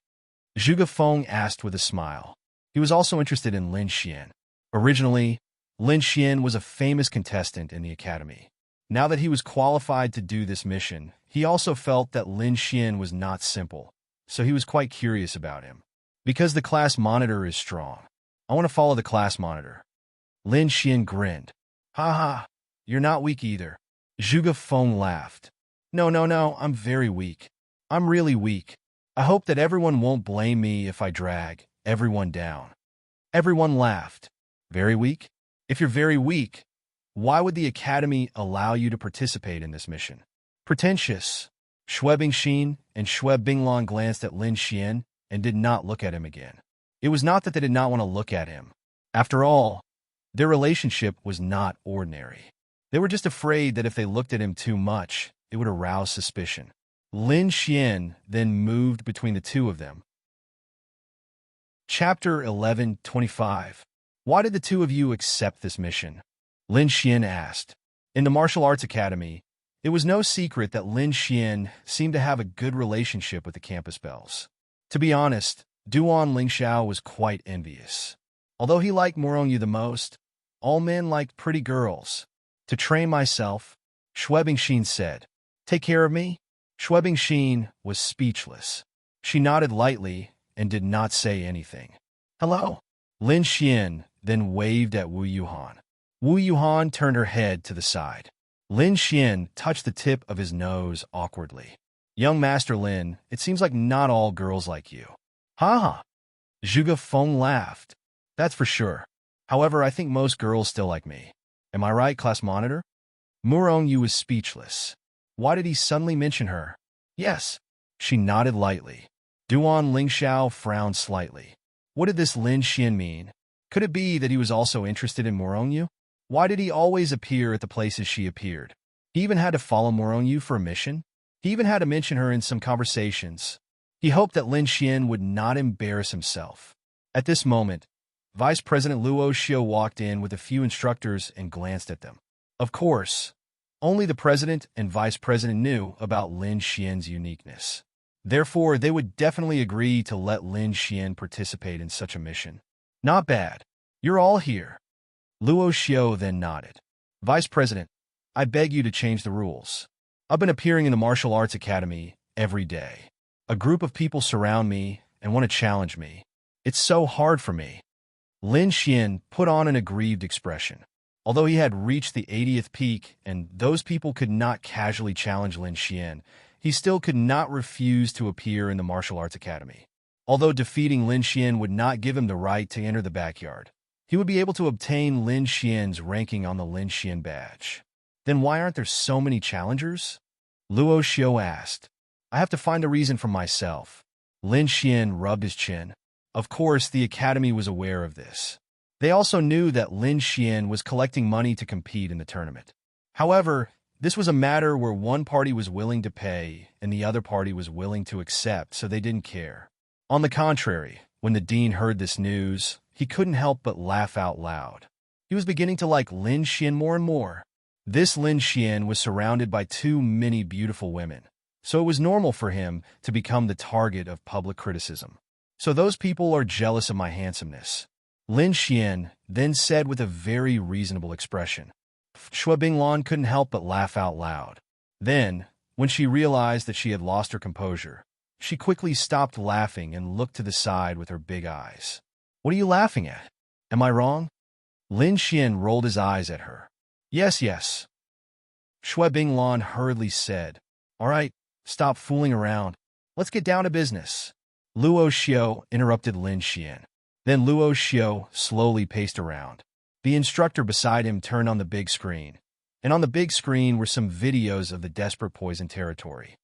Zhuge Feng asked with a smile. He was also interested in Lin Xian. Originally, Lin Xian was a famous contestant in the academy. Now that he was qualified to do this mission, he also felt that Lin Xian was not simple, so he was quite curious about him. Because the class monitor is strong, I want to follow the class monitor. Lin Xian grinned. Ha, you're not weak either. Zhuge Feng laughed. No, I'm very weak. I'm really weak. I hope that everyone won't blame me if I drag everyone down. Everyone laughed. Very weak? If you're very weak, why would the academy allow you to participate in this mission? Pretentious. Xue Bingxin and Xue Binglan glanced at Lin Xian and did not look at him again. It was not that they did not want to look at him. After all, their relationship was not ordinary. They were just afraid that if they looked at him too much, it would arouse suspicion. Lin Xian then moved between the two of them. Chapter 11:25. Why did the two of you accept this mission? Lin Xian asked. In the martial arts academy, it was no secret that Lin Xian seemed to have a good relationship with the campus belles. To be honest, Duan Lingxiao was quite envious. Although he liked Murong Yu the most, all men liked pretty girls. To train myself, Xue Bingxin said. Take care of me? Xue Bingxin was speechless. She nodded lightly and did not say anything. Hello. Lin Xian then waved at Wu Yuhan. Wu Yuhan turned her head to the side. Lin Xian touched the tip of his nose awkwardly. Young Master Lin, it seems like not all girls like you. Ha! Zhuge Feng laughed. That's for sure. However, I think most girls still like me. Am I right, class monitor? Murong Yu was speechless. Why did he suddenly mention her? Yes. She nodded lightly. Duan Lingxiao frowned slightly. What did this Lin Xian mean? Could it be that he was also interested in Murong Yu? Why did he always appear at the places she appeared? He even had to follow Murong Yu for a mission? He even had to mention her in some conversations. He hoped that Lin Xian would not embarrass himself. At this moment, Vice President Luo Xiu walked in with a few instructors and glanced at them. Of course, only the president and vice president knew about Lin Xian's uniqueness. Therefore, they would definitely agree to let Lin Xian participate in such a mission. Not bad. You're all here. Luo Xiu then nodded. Vice President, I beg you to change the rules. I've been appearing in the martial arts academy every day. A group of people surround me and want to challenge me. It's so hard for me. Lin Xian put on an aggrieved expression. Although he had reached the 80th peak and those people could not casually challenge Lin Xian, he still could not refuse to appear in the martial arts academy. Although defeating Lin Xian would not give him the right to enter the backyard, he would be able to obtain Lin Xian's ranking on the Lin Xian badge. Then why aren't there so many challengers? Luo Xiu asked. I have to find a reason for myself. Lin Xian rubbed his chin. Of course, the academy was aware of this. They also knew that Lin Xian was collecting money to compete in the tournament. However, this was a matter where one party was willing to pay and the other party was willing to accept, so they didn't care. On the contrary, when the dean heard this news, he couldn't help but laugh out loud. He was beginning to like Lin Xian more and more. This Lin Xian was surrounded by too many beautiful women, so it was normal for him to become the target of public criticism. So those people are jealous of my handsomeness. Lin Xian then said with a very reasonable expression. Shui Binglan couldn't help but laugh out loud. Then, when she realized that she had lost her composure, she quickly stopped laughing and looked to the side with her big eyes. What are you laughing at? Am I wrong? Lin Xian rolled his eyes at her. Yes, yes. Shui Binglan hurriedly said, All right, stop fooling around. Let's get down to business. Luo Xiao interrupted Lin Xian. Then Luo Xiao slowly paced around. The instructor beside him turned on the big screen, and on the big screen were some videos of the Desperate Poison Territory.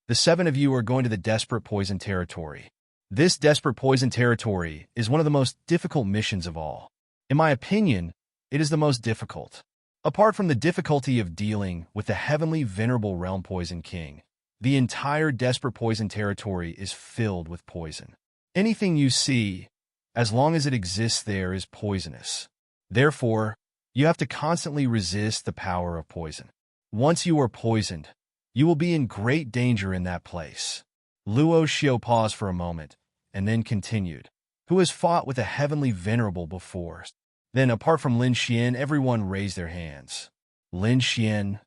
The 7 of you are going to the Desperate Poison Territory. This Desperate Poison Territory is one of the most difficult missions of all. In my opinion, it is the most difficult. Apart from the difficulty of dealing with the heavenly venerable realm Poison King, the entire Desperate Poison Territory is filled with poison. Anything you see, as long as it exists there, is poisonous. Therefore, you have to constantly resist the power of poison. Once you are poisoned, you will be in great danger in that place. Luo Xiao paused for a moment, and then continued. Who has fought with a heavenly venerable before? Then, apart from Lin Xian, everyone raised their hands. Lin Xian,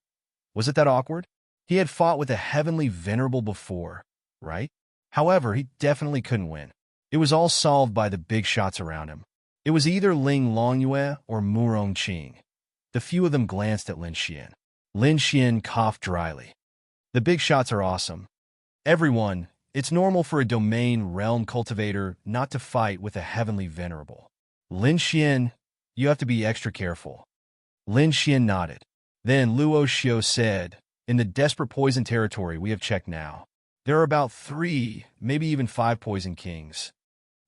was it that awkward? He had fought with a heavenly venerable before, right? However, he definitely couldn't win. It was all solved by the big shots around him. It was either Ling Longyue or Mu Rongqing. The few of them glanced at Lin Xian. Lin Xian coughed dryly. The big shots are awesome. Everyone, it's normal for a domain realm cultivator not to fight with a heavenly venerable. Lin Xian, you have to be extra careful. Lin Xian nodded. Then Luo Xiao said, In the Desperate Poison Territory we have checked now. There are about 3, maybe even 5 Poison Kings.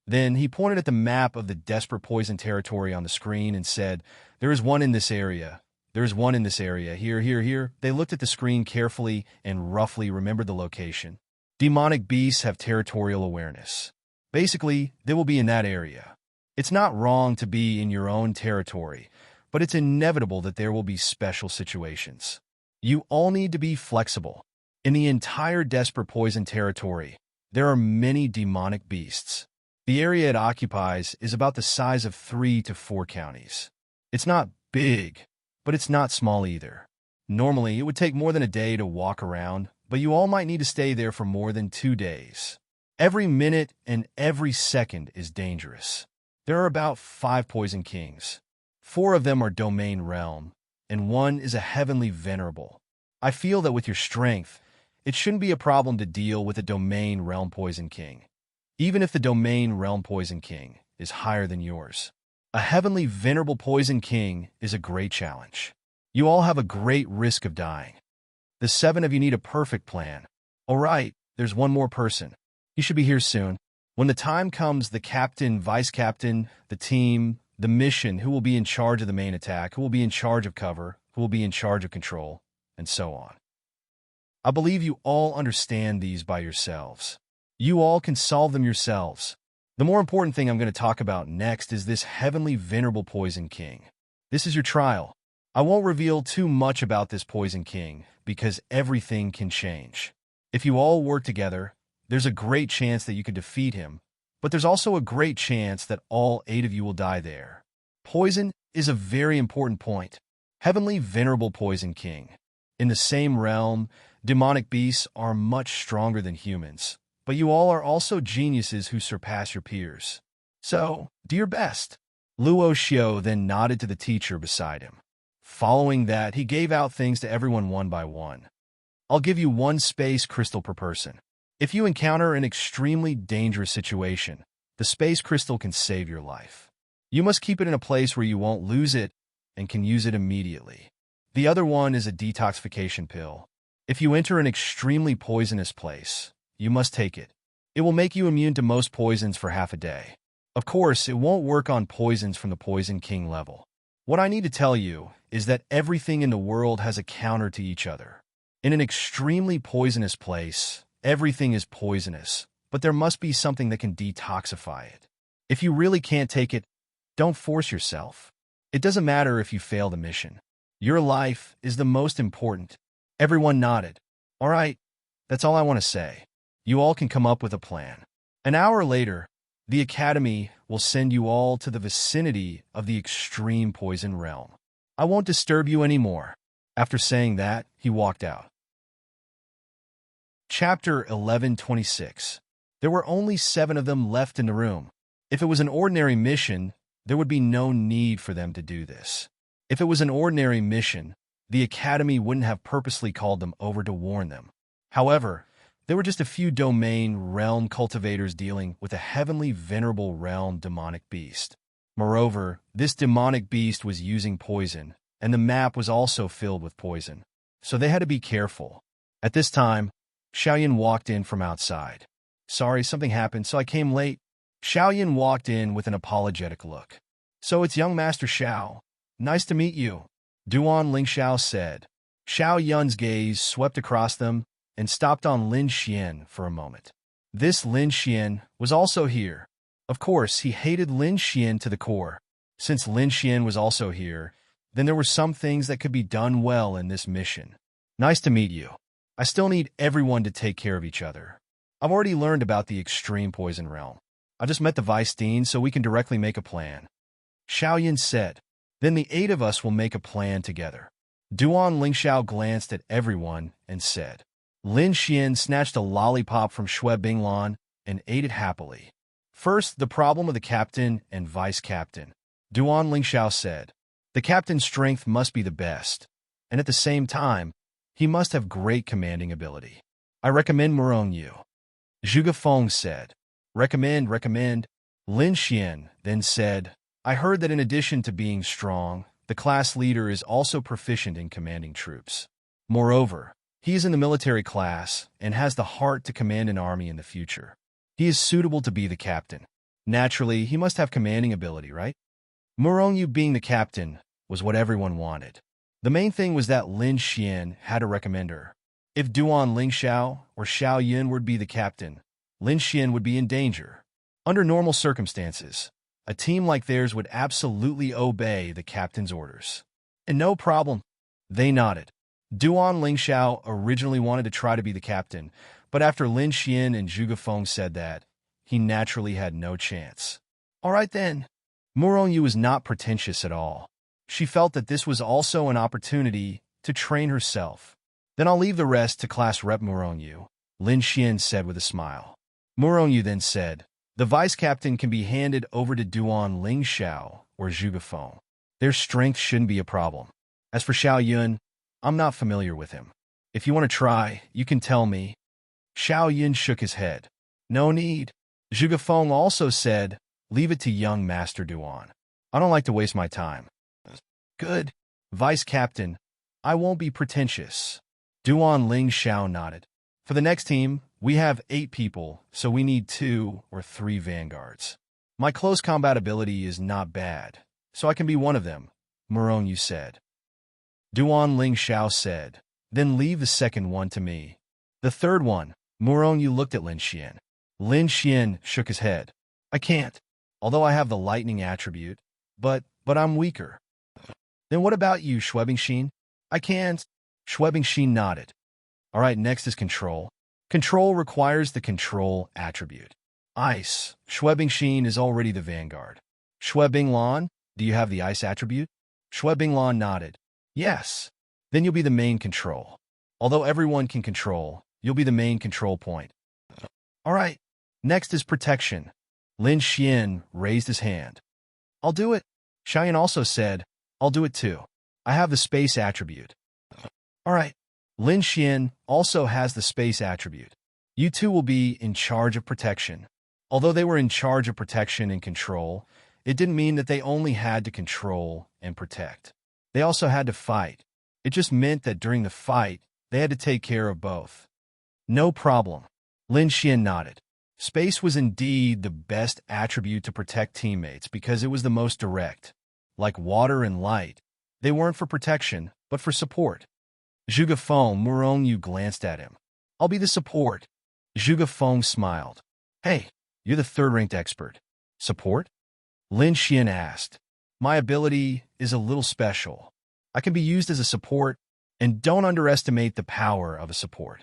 Then he pointed at the map of the Desperate Poison Territory on the screen and said, There is one in this area. There is one in this area. Here, here, here. They looked at the screen carefully and roughly remembered the location. Demonic beasts have territorial awareness. Basically, they will be in that area. It's not wrong to be in your own territory, but it's inevitable that there will be special situations. You all need to be flexible. In the entire Desperate Poison Territory, there are many demonic beasts. The area it occupies is about the size of 3 to 4 counties. It's not big, but it's not small either. Normally, it would take more than a day to walk around, but you all might need to stay there for more than 2 days. Every minute and every second is dangerous. There are about 5 Poison Kings. 4 of them are Domain Realm, and 1 is a Heavenly Venerable. I feel that with your strength, it shouldn't be a problem to deal with a Domain Realm Poison King, even if the Domain Realm Poison King is higher than yours. A Heavenly Venerable Poison King is a great challenge. You all have a great risk of dying. The 7 of you need a perfect plan. All right, there's one more person. He should be here soon. When the time comes, the captain, vice captain, the team, the mission, who will be in charge of the main attack, who will be in charge of cover, who will be in charge of control, and so on. I believe you all understand these by yourselves. You all can solve them yourselves. The more important thing I'm going to talk about next is this Heavenly Venerable Poison King. This is your trial. I won't reveal too much about this Poison King because everything can change. If you all work together, there's a great chance that you can defeat him, but there's also a great chance that all 8 of you will die there. Poison is a very important point. Heavenly Venerable Poison King. In the same realm, demonic beasts are much stronger than humans, but you all are also geniuses who surpass your peers. So, do your best. Luo Xiao then nodded to the teacher beside him. Following that, he gave out things to everyone one by one. I'll give you 1 space crystal per person. If you encounter an extremely dangerous situation, the space crystal can save your life. You must keep it in a place where you won't lose it and can use it immediately. The other one is a detoxification pill. If you enter an extremely poisonous place, you must take it. It will make you immune to most poisons for half a day. Of course, it won't work on poisons from the Poison King level. What I need to tell you is that everything in the world has a counter to each other. In an extremely poisonous place, everything is poisonous, but there must be something that can detoxify it. If you really can't take it, don't force yourself. It doesn't matter if you fail the mission. Your life is the most important. Everyone nodded. All right, that's all I want to say. You all can come up with a plan. An hour later, the Academy will send you all to the vicinity of the extreme poison realm. I won't disturb you anymore. After saying that, he walked out. Chapter 1126. There were only 7 of them left in the room. If it was an ordinary mission, there would be no need for them to do this. If it was an ordinary mission, the Academy wouldn't have purposely called them over to warn them. However, there were just a few domain realm cultivators dealing with a heavenly venerable realm demonic beast. Moreover, this demonic beast was using poison, and the map was also filled with poison. So they had to be careful. At this time, Xiaoyan walked in from outside. Sorry, something happened, so I came late. Xiaoyan walked in with an apologetic look. So it's young Master Xiao. Nice to meet you, Duan Lingxiao said. Xiao Yun's gaze swept across them and stopped on Lin Xian for a moment. This Lin Xian was also here. Of course, he hated Lin Xian to the core. Since Lin Xian was also here, then there were some things that could be done well in this mission. Nice to meet you. I still need everyone to take care of each other. I've already learned about the extreme poison realm. I just met the Vice Dean so we can directly make a plan. Xiaoyan said. Then the 8 of us will make a plan together. Duan Lingxiao glanced at everyone and said. Lin Xian snatched a lollipop from Xue Binglan and ate it happily. First, the problem of the captain and vice captain. Duan Lingxiao said. The captain's strength must be the best, and at the same time, he must have great commanding ability. I recommend Murong Yu. Zhuge Feng said. Recommend. Lin Xian then said, I heard that in addition to being strong, the class leader is also proficient in commanding troops. Moreover, he is in the military class and has the heart to command an army in the future. He is suitable to be the captain. Naturally, he must have commanding ability, right? Murong Yu being the captain was what everyone wanted. The main thing was that Lin Xian had a recommender. If Duan Lingxiao or Xiao Yun would be the captain, Lin Xian would be in danger. Under normal circumstances, a team like theirs would absolutely obey the captain's orders. And no problem. They nodded. Duan Lingxiao originally wanted to try to be the captain, but after Lin Xian and Zhuge Feng said that, he naturally had no chance. All right then. Murong Yu was not pretentious at all. She felt that this was also an opportunity to train herself. Then I'll leave the rest to class rep Murong Yu, Lin Xian said with a smile. Murong Yu then said, the vice captain can be handed over to Duan Lingxiao or Zhuge Feng. Their strength shouldn't be a problem. As for Xiao Yun, I'm not familiar with him. If you want to try, you can tell me. Xiao Yun shook his head. No need. Zhuge Feng also said, leave it to young Master Duan. I don't like to waste my time. Good. Vice Captain, I won't be pretentious. Duan Lingxiao nodded. For the next team, we have 8 people, so we need 2 or 3 vanguards. My close combat ability is not bad, so I can be one of them, Murong Yu said. Duan Lingxiao said, then leave the second one to me. The third one, Murong Yu looked at Lin Xian. Lin Xian shook his head. I can't, although I have the lightning attribute, but I'm weaker. Then what about you, Xue Bingxin? I can't. Xue Bingxin nodded. All right, next is control. Control requires the control attribute. Ice. Xue Bingxin is already the vanguard. Xue Binglan, do you have the ice attribute? Xue Binglan nodded. Yes. Then you'll be the main control. Although everyone can control, you'll be the main control point. All right. Next is protection. Lin Xian raised his hand. I'll do it. Xiaoyan also said, I'll do it too. I have the space attribute. All right. Lin Xian also has the space attribute. You two will be in charge of protection. Although they were in charge of protection and control, it didn't mean that they only had to control and protect. They also had to fight. It just meant that during the fight, they had to take care of both. No problem. Lin Xian nodded. Space was indeed the best attribute to protect teammates because it was the most direct. Like water and light, they weren't for protection, but for support. Zhuge Feng Murong glanced at him. I'll be the support. Zhuge Feng smiled. Hey, you're the third-ranked expert. Support? Lin Xian asked. My ability is a little special. I can be used as a support, and don't underestimate the power of a support.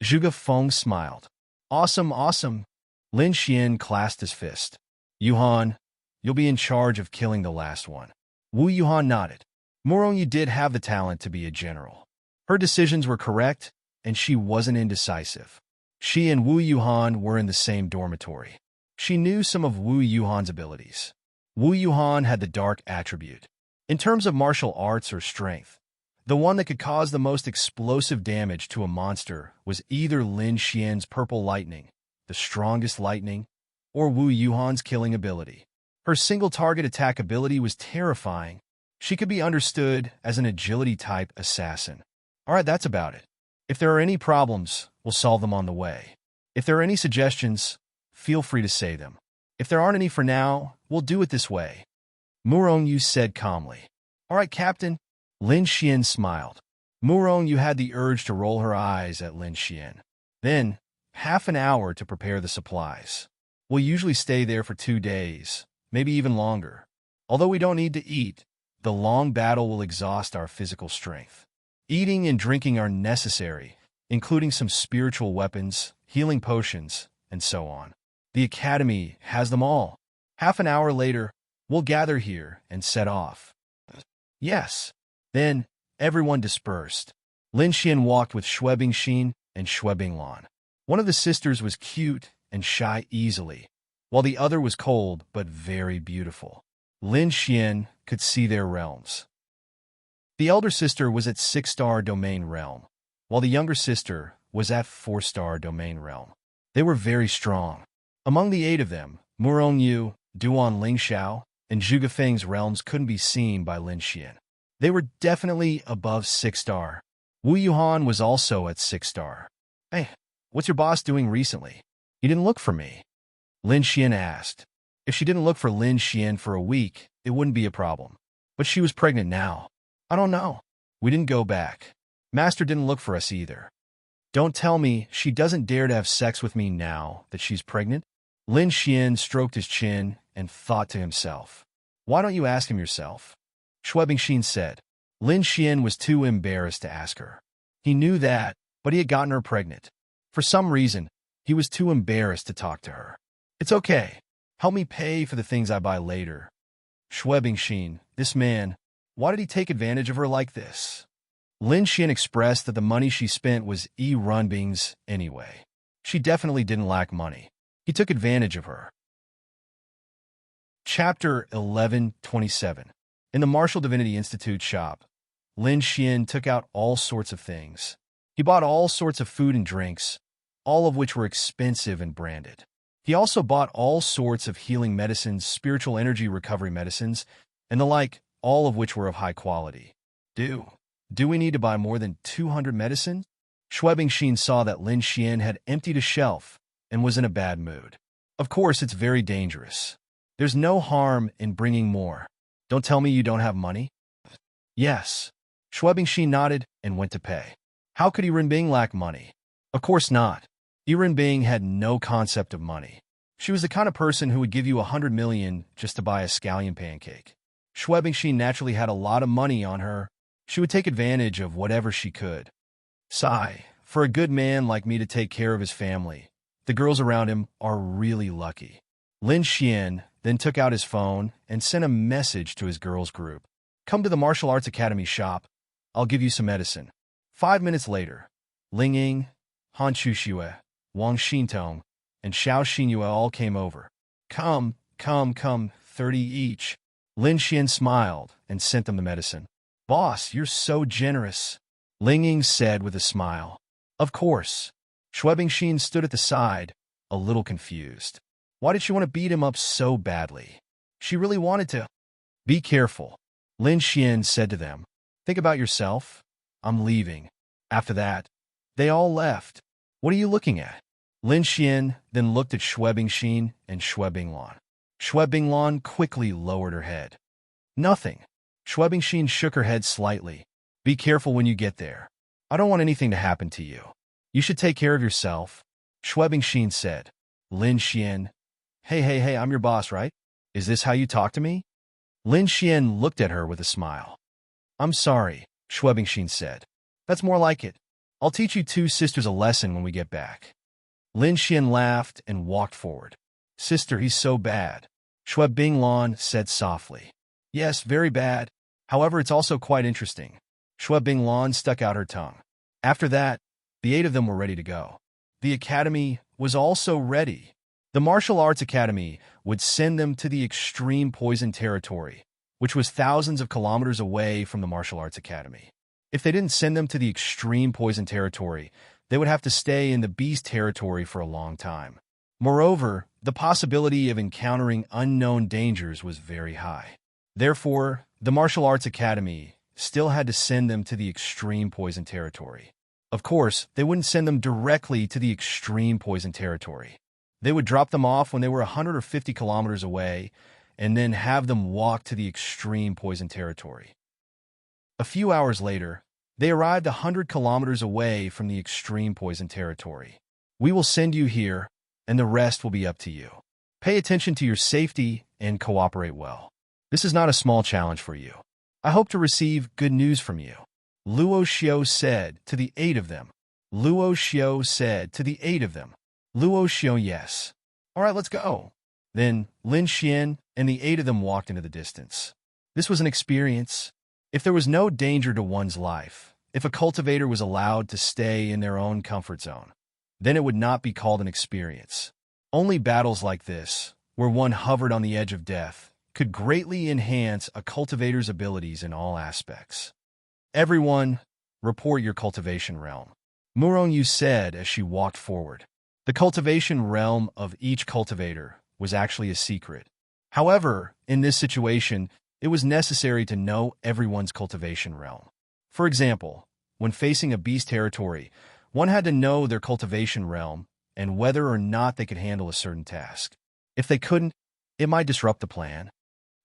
Zhuge Feng smiled. Awesome, awesome. Lin Xian clasped his fist. Yuhan, you'll be in charge of killing the last one. Wu Yuhan nodded. Murong did have the talent to be a general. Her decisions were correct, and she wasn't indecisive. She and Wu Yuhan were in the same dormitory. She knew some of Wu Yuhan's abilities. Wu Yuhan had the dark attribute. In terms of martial arts or strength, the one that could cause the most explosive damage to a monster was either Lin Xian's purple lightning, the strongest lightning, or Wu Yuhan's killing ability. Her single-target attack ability was terrifying. She could be understood as an agility-type assassin. All right, that's about it. If there are any problems, we'll solve them on the way. If there are any suggestions, feel free to say them. If there aren't any for now, we'll do it this way. Murong said calmly. All right, Captain. Lin Xian smiled. Murong had the urge to roll her eyes at Lin Xian. Then, half an hour to prepare the supplies. We'll usually stay there for 2 days, maybe even longer. Although we don't need to eat, the long battle will exhaust our physical strength. Eating and drinking are necessary, including some spiritual weapons, healing potions, and so on. The Academy has them all. Half an hour later, we'll gather here and set off. Yes. Then, everyone dispersed. Lin Xian walked with Xue Bingxin and Xue Binglan. One of the sisters was cute and shy easily, while the other was cold but very beautiful. Lin Xian could see their realms. The elder sister was at 6-star domain realm, while the younger sister was at 4-star domain realm. They were very strong. Among the 8 of them, Murong Yu, Duan Lingxiao, and Zhuge Feng's realms couldn't be seen by Lin Xian. They were definitely above 6-star. Wu Yuhan was also at 6-star. Hey, what's your boss doing recently? He didn't look for me. Lin Xian asked. If she didn't look for Lin Xian for a week, it wouldn't be a problem. But she was pregnant now. I don't know. We didn't go back. Master didn't look for us either. Don't tell me she doesn't dare to have sex with me now that she's pregnant? Lin Xian stroked his chin and thought to himself. Why don't you ask him yourself? Xue Bingxin said. Lin Xian was too embarrassed to ask her. He knew that, but he had gotten her pregnant. For some reason, he was too embarrassed to talk to her. It's okay. Help me pay for the things I buy later. Xue Bingxin, this man, why did he take advantage of her like this? Lin Xian expressed that the money she spent was Runbing's anyway. She definitely didn't lack money. He took advantage of her. Chapter 11:27. In the Martial Divinity Institute shop, Lin Xian took out all sorts of things. He bought all sorts of food and drinks, all of which were expensive and branded. He also bought all sorts of healing medicines, spiritual energy recovery medicines, and the like, all of which were of high quality. Do we need to buy more than 200 medicines? Xue Bingxin saw that Lin Xian had emptied a shelf and was in a bad mood. Of course, it's very dangerous. There's no harm in bringing more. Don't tell me you don't have money? Yes. Xue Bingxin nodded and went to pay. How could Renbing lack money? Of course not. Renbing had no concept of money. She was the kind of person who would give you 100 million just to buy a scallion pancake. Xue Bingxin naturally had a lot of money on her. She would take advantage of whatever she could. Sigh, for a good man like me to take care of his family, the girls around him are really lucky. Lin Xian then took out his phone and sent a message to his girls' group. Come to the Martial Arts Academy shop. I'll give you some medicine. 5 minutes later, Ling Ying, Han Chuxue, Wang Xintong, and Xiao Xinyue all came over. Come, 30 each. Lin Xian smiled and sent them the medicine. Boss, you're so generous, Ling Ying said with a smile. Of course. Xue Bingxin stood at the side, a little confused. Why did she want to beat him up so badly? She really wanted to. Be careful, Lin Xian said to them. Think about yourself. I'm leaving. After that, they all left. What are you looking at? Lin Xian then looked at Xue Bingxin and Xue Binglan. Xue Binglan quickly lowered her head. Nothing. Xue Bingxin shook her head slightly. Be careful when you get there. I don't want anything to happen to you. You should take care of yourself, Xue Bingxin said. Lin Xian. Hey, I'm your boss, right? Is this how you talk to me? Lin Xian looked at her with a smile. I'm sorry, Xue Bingxin said. That's more like it. I'll teach you two sisters a lesson when we get back. Lin Xian laughed and walked forward. Sister, he's so bad, Xue Binglan said softly. Yes, very bad. However, it's also quite interesting. Xue Binglan stuck out her tongue. After that, the 8 of them were ready to go. The academy was also ready. The martial arts academy would send them to the extreme poison territory, which was thousands of kilometers away from the martial arts academy. If they didn't send them to the extreme poison territory, they would have to stay in the beast territory for a long time. Moreover, the possibility of encountering unknown dangers was very high. Therefore, the martial arts academy still had to send them to the extreme poison territory. Of course, they wouldn't send them directly to the extreme poison territory. They would drop them off when they were 100 or 50 kilometers away, and then have them walk to the extreme poison territory. A few hours later, they arrived 100 kilometers away from the extreme poison territory. We will send you here, and the rest will be up to you. Pay attention to your safety and cooperate well. This is not a small challenge for you. I hope to receive good news from you. Luo Xiao said to the 8 of them. Luo Xiao said to the 8 of them. Luo Xiao, yes. All right, let's go. Then Lin Xian and the 8 of them walked into the distance. This was an experience. If there was no danger to one's life, if a cultivator was allowed to stay in their own comfort zone, then it would not be called an experience. Only battles like this, where one hovered on the edge of death, could greatly enhance a cultivator's abilities in all aspects. Everyone, report your cultivation realm, Murong said as she walked forward. The cultivation realm of each cultivator was actually a secret. However, in this situation, it was necessary to know everyone's cultivation realm. For example, when facing a beast territory, one had to know their cultivation realm and whether or not they could handle a certain task. If they couldn't, it might disrupt the plan.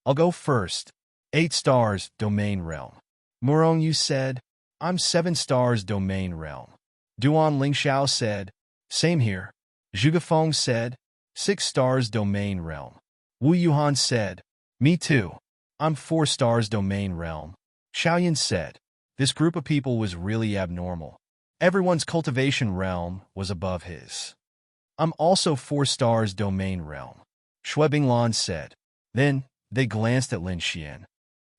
I'll go first. 8 stars, domain realm. Murong said, I'm 7 stars, domain realm. Duan Lingxiao said, same here. Zhugafeng said, 6 stars, domain realm. Wu Yuhan said, me too. I'm 4 stars, domain realm. Xiaoyan said, this group of people was really abnormal. Everyone's cultivation realm was above his. I'm also 4 stars, domain realm. Xue Binglan said. Then, they glanced at Lin Xian.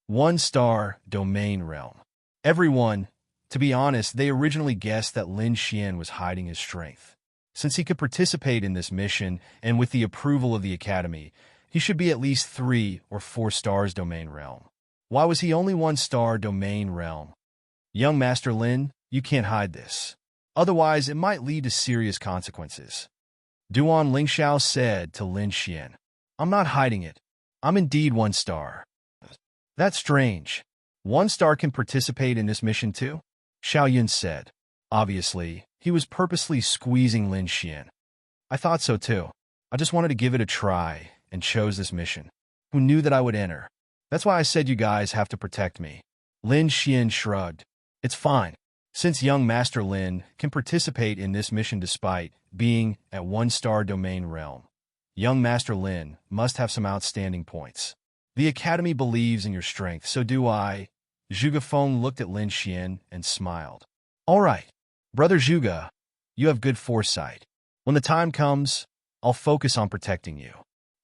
1 star, domain realm. Everyone, to be honest, they originally guessed that Lin Xian was hiding his strength. Since he could participate in this mission, and with the approval of the Academy, he should be at least 3 or 4 stars domain realm. Why was he only 1 star domain realm? Young Master Lin, you can't hide this. Otherwise, it might lead to serious consequences. Duan Lingxiao said to Lin Xian. I'm not hiding it. I'm indeed 1 star. That's strange. 1 star can participate in this mission too? Xiaoyun said. Obviously, he was purposely squeezing Lin Xian. I thought so too. I just wanted to give it a try and chose this mission. Who knew that I would enter? That's why I said you guys have to protect me. Lin Xian shrugged. It's fine. Since young Master Lin can participate in this mission despite being at 1 star domain realm, young Master Lin must have some outstanding points. The Academy believes in your strength, so do I. Zhugafeng looked at Lin Xian and smiled. All right, Brother Zhuge, you have good foresight. When the time comes, I'll focus on protecting you.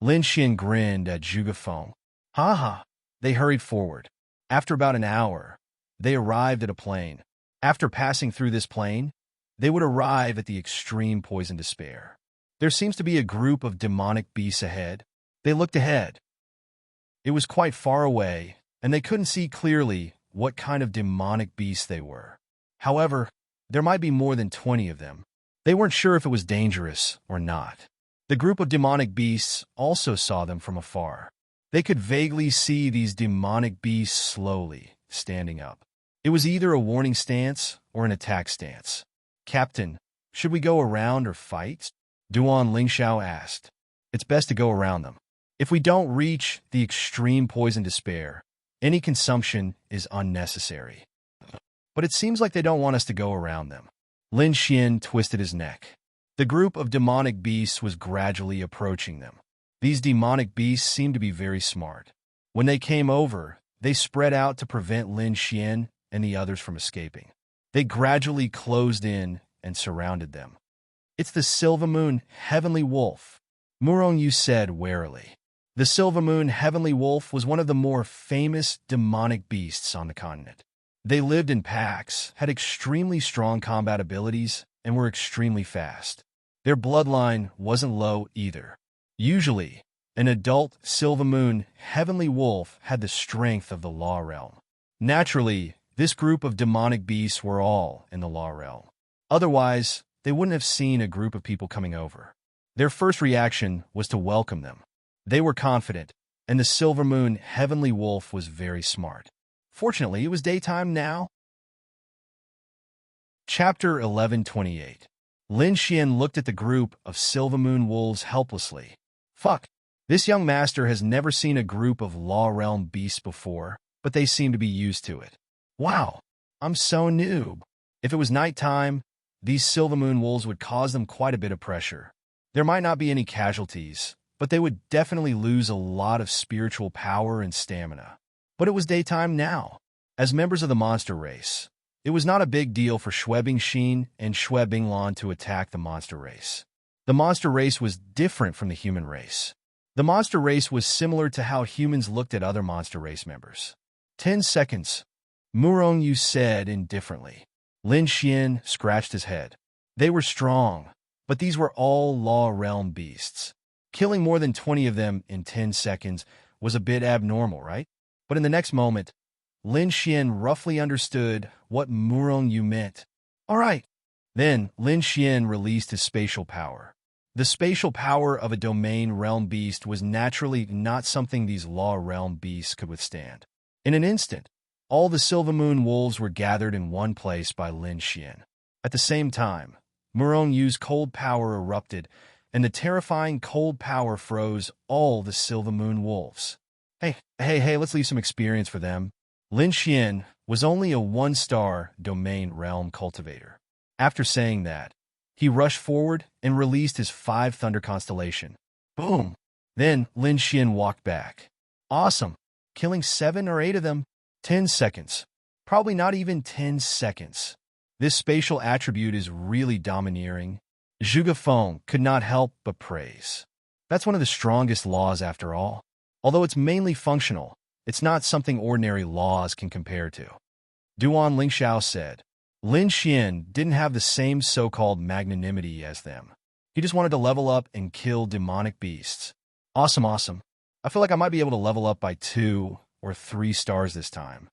Lin Xian grinned at Zhugafeng. Ha ha. They hurried forward. After about an hour, they arrived at a plain. After passing through this plain, they would arrive at the extreme poison despair. There seems to be a group of demonic beasts ahead. They looked ahead. It was quite far away, and they couldn't see clearly what kind of demonic beasts they were. However, there might be more than 20 of them. They weren't sure if it was dangerous or not. The group of demonic beasts also saw them from afar. They could vaguely see these demonic beasts slowly standing up. It was either a warning stance or an attack stance. Captain, should we go around or fight? Duan Lingxiao asked. It's best to go around them. If we don't reach the extreme poison despair, any consumption is unnecessary. But it seems like they don't want us to go around them. Lin Xian twisted his neck. The group of demonic beasts was gradually approaching them. These demonic beasts seemed to be very smart. When they came over, they spread out to prevent Lin Xian and the others from escaping. They gradually closed in and surrounded them. It's the Silver Moon Heavenly Wolf, Murong Yu said warily. The Silver Moon Heavenly Wolf was one of the more famous demonic beasts on the continent. They lived in packs, had extremely strong combat abilities, and were extremely fast. Their bloodline wasn't low either. Usually, an adult Silver Moon Heavenly Wolf had the strength of the Law Realm. Naturally, this group of demonic beasts were all in the Law Realm. Otherwise, they wouldn't have seen a group of people coming over. Their first reaction was to welcome them. They were confident, and the Silver Moon Heavenly Wolf was very smart. Fortunately, it was daytime now. Chapter 1128. Lin Xian looked at the group of Silver Moon Wolves helplessly. Fuck. This young master has never seen a group of Law Realm beasts before, but they seem to be used to it. Wow, I'm so noob. If it was nighttime, these Silver Moon Wolves would cause them quite a bit of pressure. There might not be any casualties, but they would definitely lose a lot of spiritual power and stamina. But it was daytime now. As members of the monster race, it was not a big deal for Xue Bingxin and Xue Binglan to attack the monster race. The monster race was different from the human race. The monster race was similar to how humans looked at other monster race members. 10 seconds, Murong Yu said indifferently. Lin Xian scratched his head. They were strong, but these were all Law Realm beasts. Killing more than 20 of them in 10 seconds was a bit abnormal, right? But in the next moment, Lin Xian roughly understood what Murong Yu meant. All right. Then Lin Xian released his spatial power. The spatial power of a domain realm beast was naturally not something these Law Realm beasts could withstand. In an instant, all the Silver Moon Wolves were gathered in one place by Lin Xian. At the same time, Murong Yu's cold power erupted, and the terrifying cold power froze all the Silver Moon Wolves. Hey, let's leave some experience for them. Lin Xian was only a 1-star domain realm cultivator. After saying that, he rushed forward and released his 5 Thunder Constellation. Boom! Then Lin Xian walked back. Awesome! Killing 7 or 8 of them. 10 seconds. Probably not even 10 seconds. This spatial attribute is really domineering. Zhuge Feng could not help but praise. That's one of the strongest laws after all. Although it's mainly functional, it's not something ordinary laws can compare to. Duan Lingxiao said. Lin Xian didn't have the same so-called magnanimity as them. He just wanted to level up and kill demonic beasts. Awesome. I feel like I might be able to level up by 2 or 3 stars this time.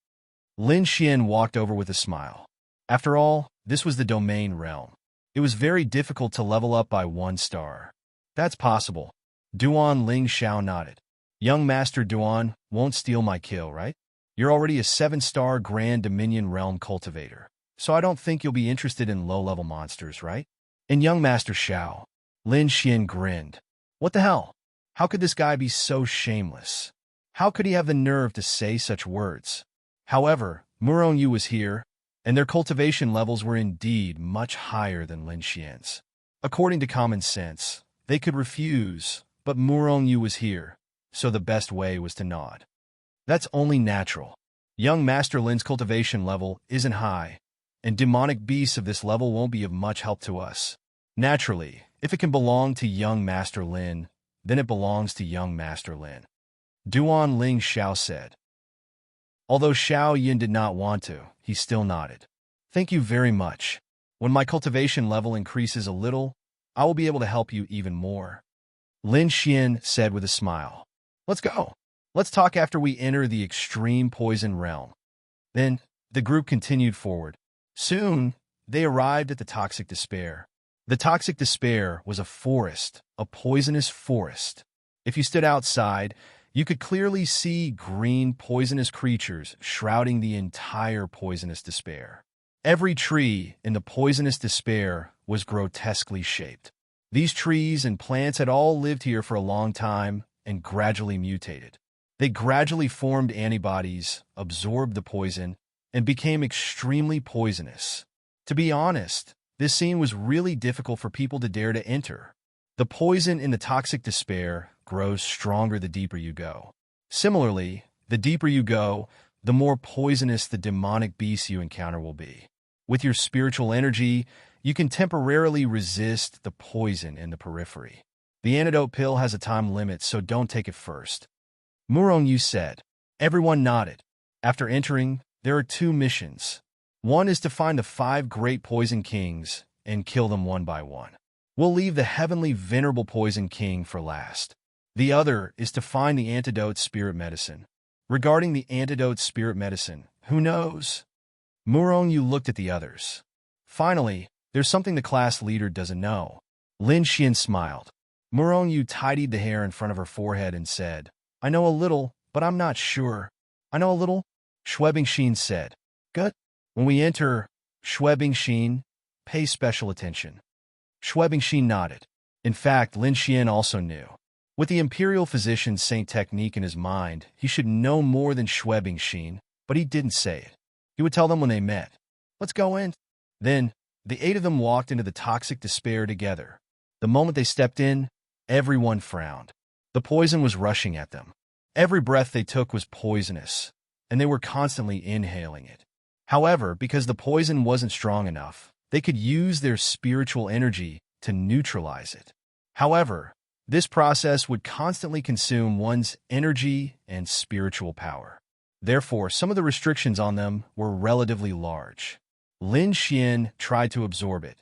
Lin Xian walked over with a smile. After all, this was the domain realm. It was very difficult to level up by 1 star. That's possible. Duan Lingxiao nodded. Young Master Duan won't steal my kill, right? You're already a 7-star Grand Dominion Realm cultivator, so I don't think you'll be interested in low-level monsters, right? And young Master Xiao. Lin Xian grinned. What the hell? How could this guy be so shameless? How could he have the nerve to say such words? However, Murong Yu was here, and their cultivation levels were indeed much higher than Lin Xian's. According to common sense, they could refuse, but Murong Yu was here, so the best way was to nod. That's only natural. Young Master Lin's cultivation level isn't high, and demonic beasts of this level won't be of much help to us. Naturally, if it can belong to young Master Lin, then it belongs to young Master Lin. Duan Lingxiao said. Although Xiao Yin did not want to, he still nodded. Thank you very much. When my cultivation level increases a little, I will be able to help you even more. Lin Xian said with a smile. Let's go. Let's talk after we enter the extreme poison realm. Then, the group continued forward. Soon, they arrived at the Toxic Despair. The Toxic Despair was a forest, a poisonous forest. If you stood outside, you could clearly see green poisonous creatures shrouding the entire poisonous despair. Every tree in the poisonous despair was grotesquely shaped. These trees and plants had all lived here for a long time and gradually mutated. They gradually formed antibodies, absorbed the poison, and became extremely poisonous. To be honest, this scene was really difficult for people to dare to enter. The poison in the toxic despair grows stronger the deeper you go. Similarly, the deeper you go, the more poisonous the demonic beasts you encounter will be. With your spiritual energy, you can temporarily resist the poison in the periphery. The antidote pill has a time limit, so don't take it first. Muronyu said. Everyone nodded. After entering, there are 2 missions. One is to find the 5 great poison kings and kill them one by one. We'll leave the heavenly venerable poison king for last. The other is to find the antidote spirit medicine. Regarding the antidote spirit medicine, who knows? Muronyu looked at the others. Finally, there's something the class leader doesn't know. Lin Xian smiled. Muronyu tidied the hair in front of her forehead and said, I know a little, but I'm not sure. I know a little, Shui Bingxin said. Good. When we enter, Shui Bingxin, pay special attention. Shui Bingxin nodded. In fact, Lin Xian also knew. With the imperial physician's saint technique in his mind, he should know more than Shui Bingxin, but he didn't say it. He would tell them when they met. Let's go in. Then, the 8 of them walked into the toxic despair together. The moment they stepped in, everyone frowned. The poison was rushing at them. Every breath they took was poisonous, and they were constantly inhaling it. However, because the poison wasn't strong enough, they could use their spiritual energy to neutralize it. However, this process would constantly consume one's energy and spiritual power. Therefore, some of the restrictions on them were relatively large. Lin Xian tried to absorb it,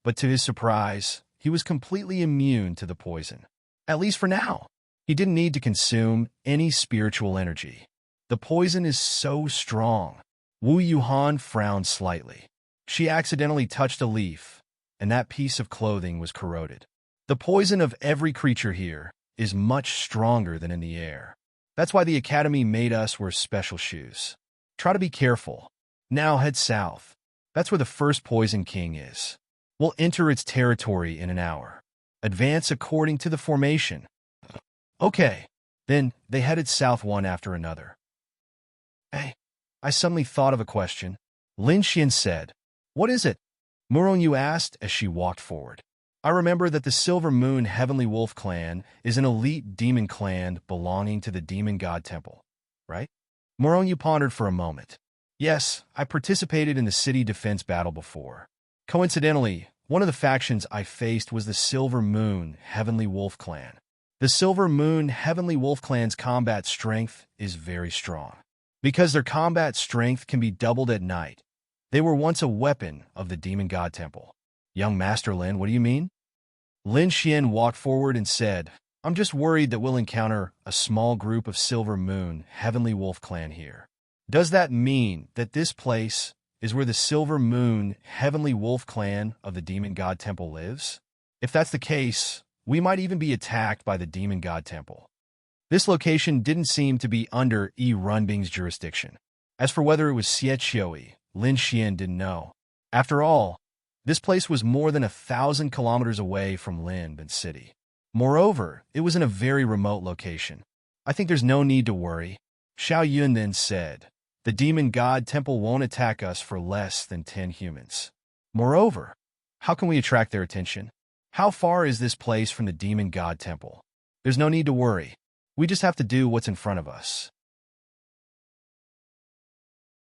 but to his surprise, he was completely immune to the poison. At least for now. He didn't need to consume any spiritual energy. The poison is so strong. Wu Yuhan frowned slightly. She accidentally touched a leaf, and that piece of clothing was corroded. The poison of every creature here is much stronger than in the air. That's why the Academy made us wear special shoes. Try to be careful. Now head south. That's where the first Poison King is. We'll enter its territory in an hour. Advance according to the formation. Okay. Then they headed south one after another. Hey, I suddenly thought of a question. Lin Xian said. What is it? Muronyu asked as she walked forward. I remember that the Silver Moon Heavenly Wolf clan is an elite demon clan belonging to the Demon God Temple, right? Muronyu pondered for a moment. Yes, I participated in the city defense battle before. Coincidentally, one of the factions I faced was the Silver Moon Heavenly Wolf clan. The Silver Moon Heavenly Wolf clan's combat strength is very strong. Because their combat strength can be doubled at night, they were once a weapon of the Demon God Temple. Young Master Lin, what do you mean? Lin Xian walked forward and said, I'm just worried that we'll encounter a small group of Silver Moon Heavenly Wolf clan here. Does that mean that this place is where the Silver Moon Heavenly Wolf clan of the Demon God Temple lives? If that's the case, we might even be attacked by the Demon God Temple. This location didn't seem to be under Yi Runbing's jurisdiction. As for whether it was Xieqiui, Lin Xian didn't know. After all, this place was more than 1,000 kilometers away from Linbin City. Moreover, it was in a very remote location. I think there's no need to worry. Xiao Yun then said, the Demon God Temple won't attack us for less than 10 humans. Moreover, how can we attract their attention? How far is this place from the Demon God Temple? There's no need to worry. We just have to do what's in front of us.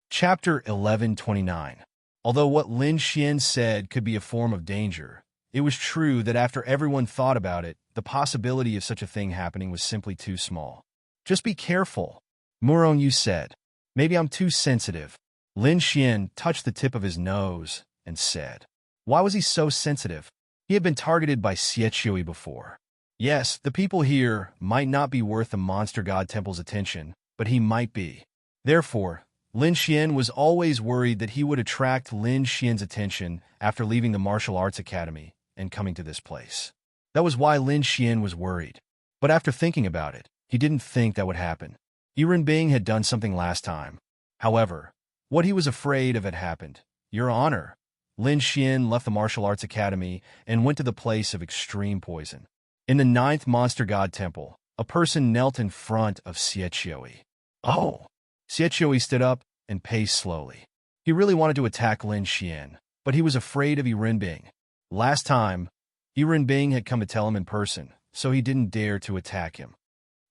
Chapter 1129. Although what Lin Xian said could be a form of danger, it was true that after everyone thought about it, the possibility of such a thing happening was simply too small. Just be careful, Muronyu said. Maybe I'm too sensitive. Lin Xian touched the tip of his nose and said. Why was he so sensitive? He had been targeted by Xieqiui before. Yes, the people here might not be worth the Monster God Temple's attention, but he might be. Therefore, Lin Xian was always worried that he would attract Lin Xian's attention after leaving the Martial Arts Academy and coming to this place. That was why Lin Xian was worried. But after thinking about it, he didn't think that would happen. Yi Runbing had done something last time. However, what he was afraid of had happened. Your Honor, Lin Xian left the martial arts academy and went to the place of extreme poison. In the 9th monster god temple, a person knelt in front of Xiaqiui. Oh! Xiaqiui stood up and paced slowly. He really wanted to attack Lin Xian, but he was afraid of Yirenbing. Last time, Yirenbing had come to tell him in person, so he didn't dare to attack him.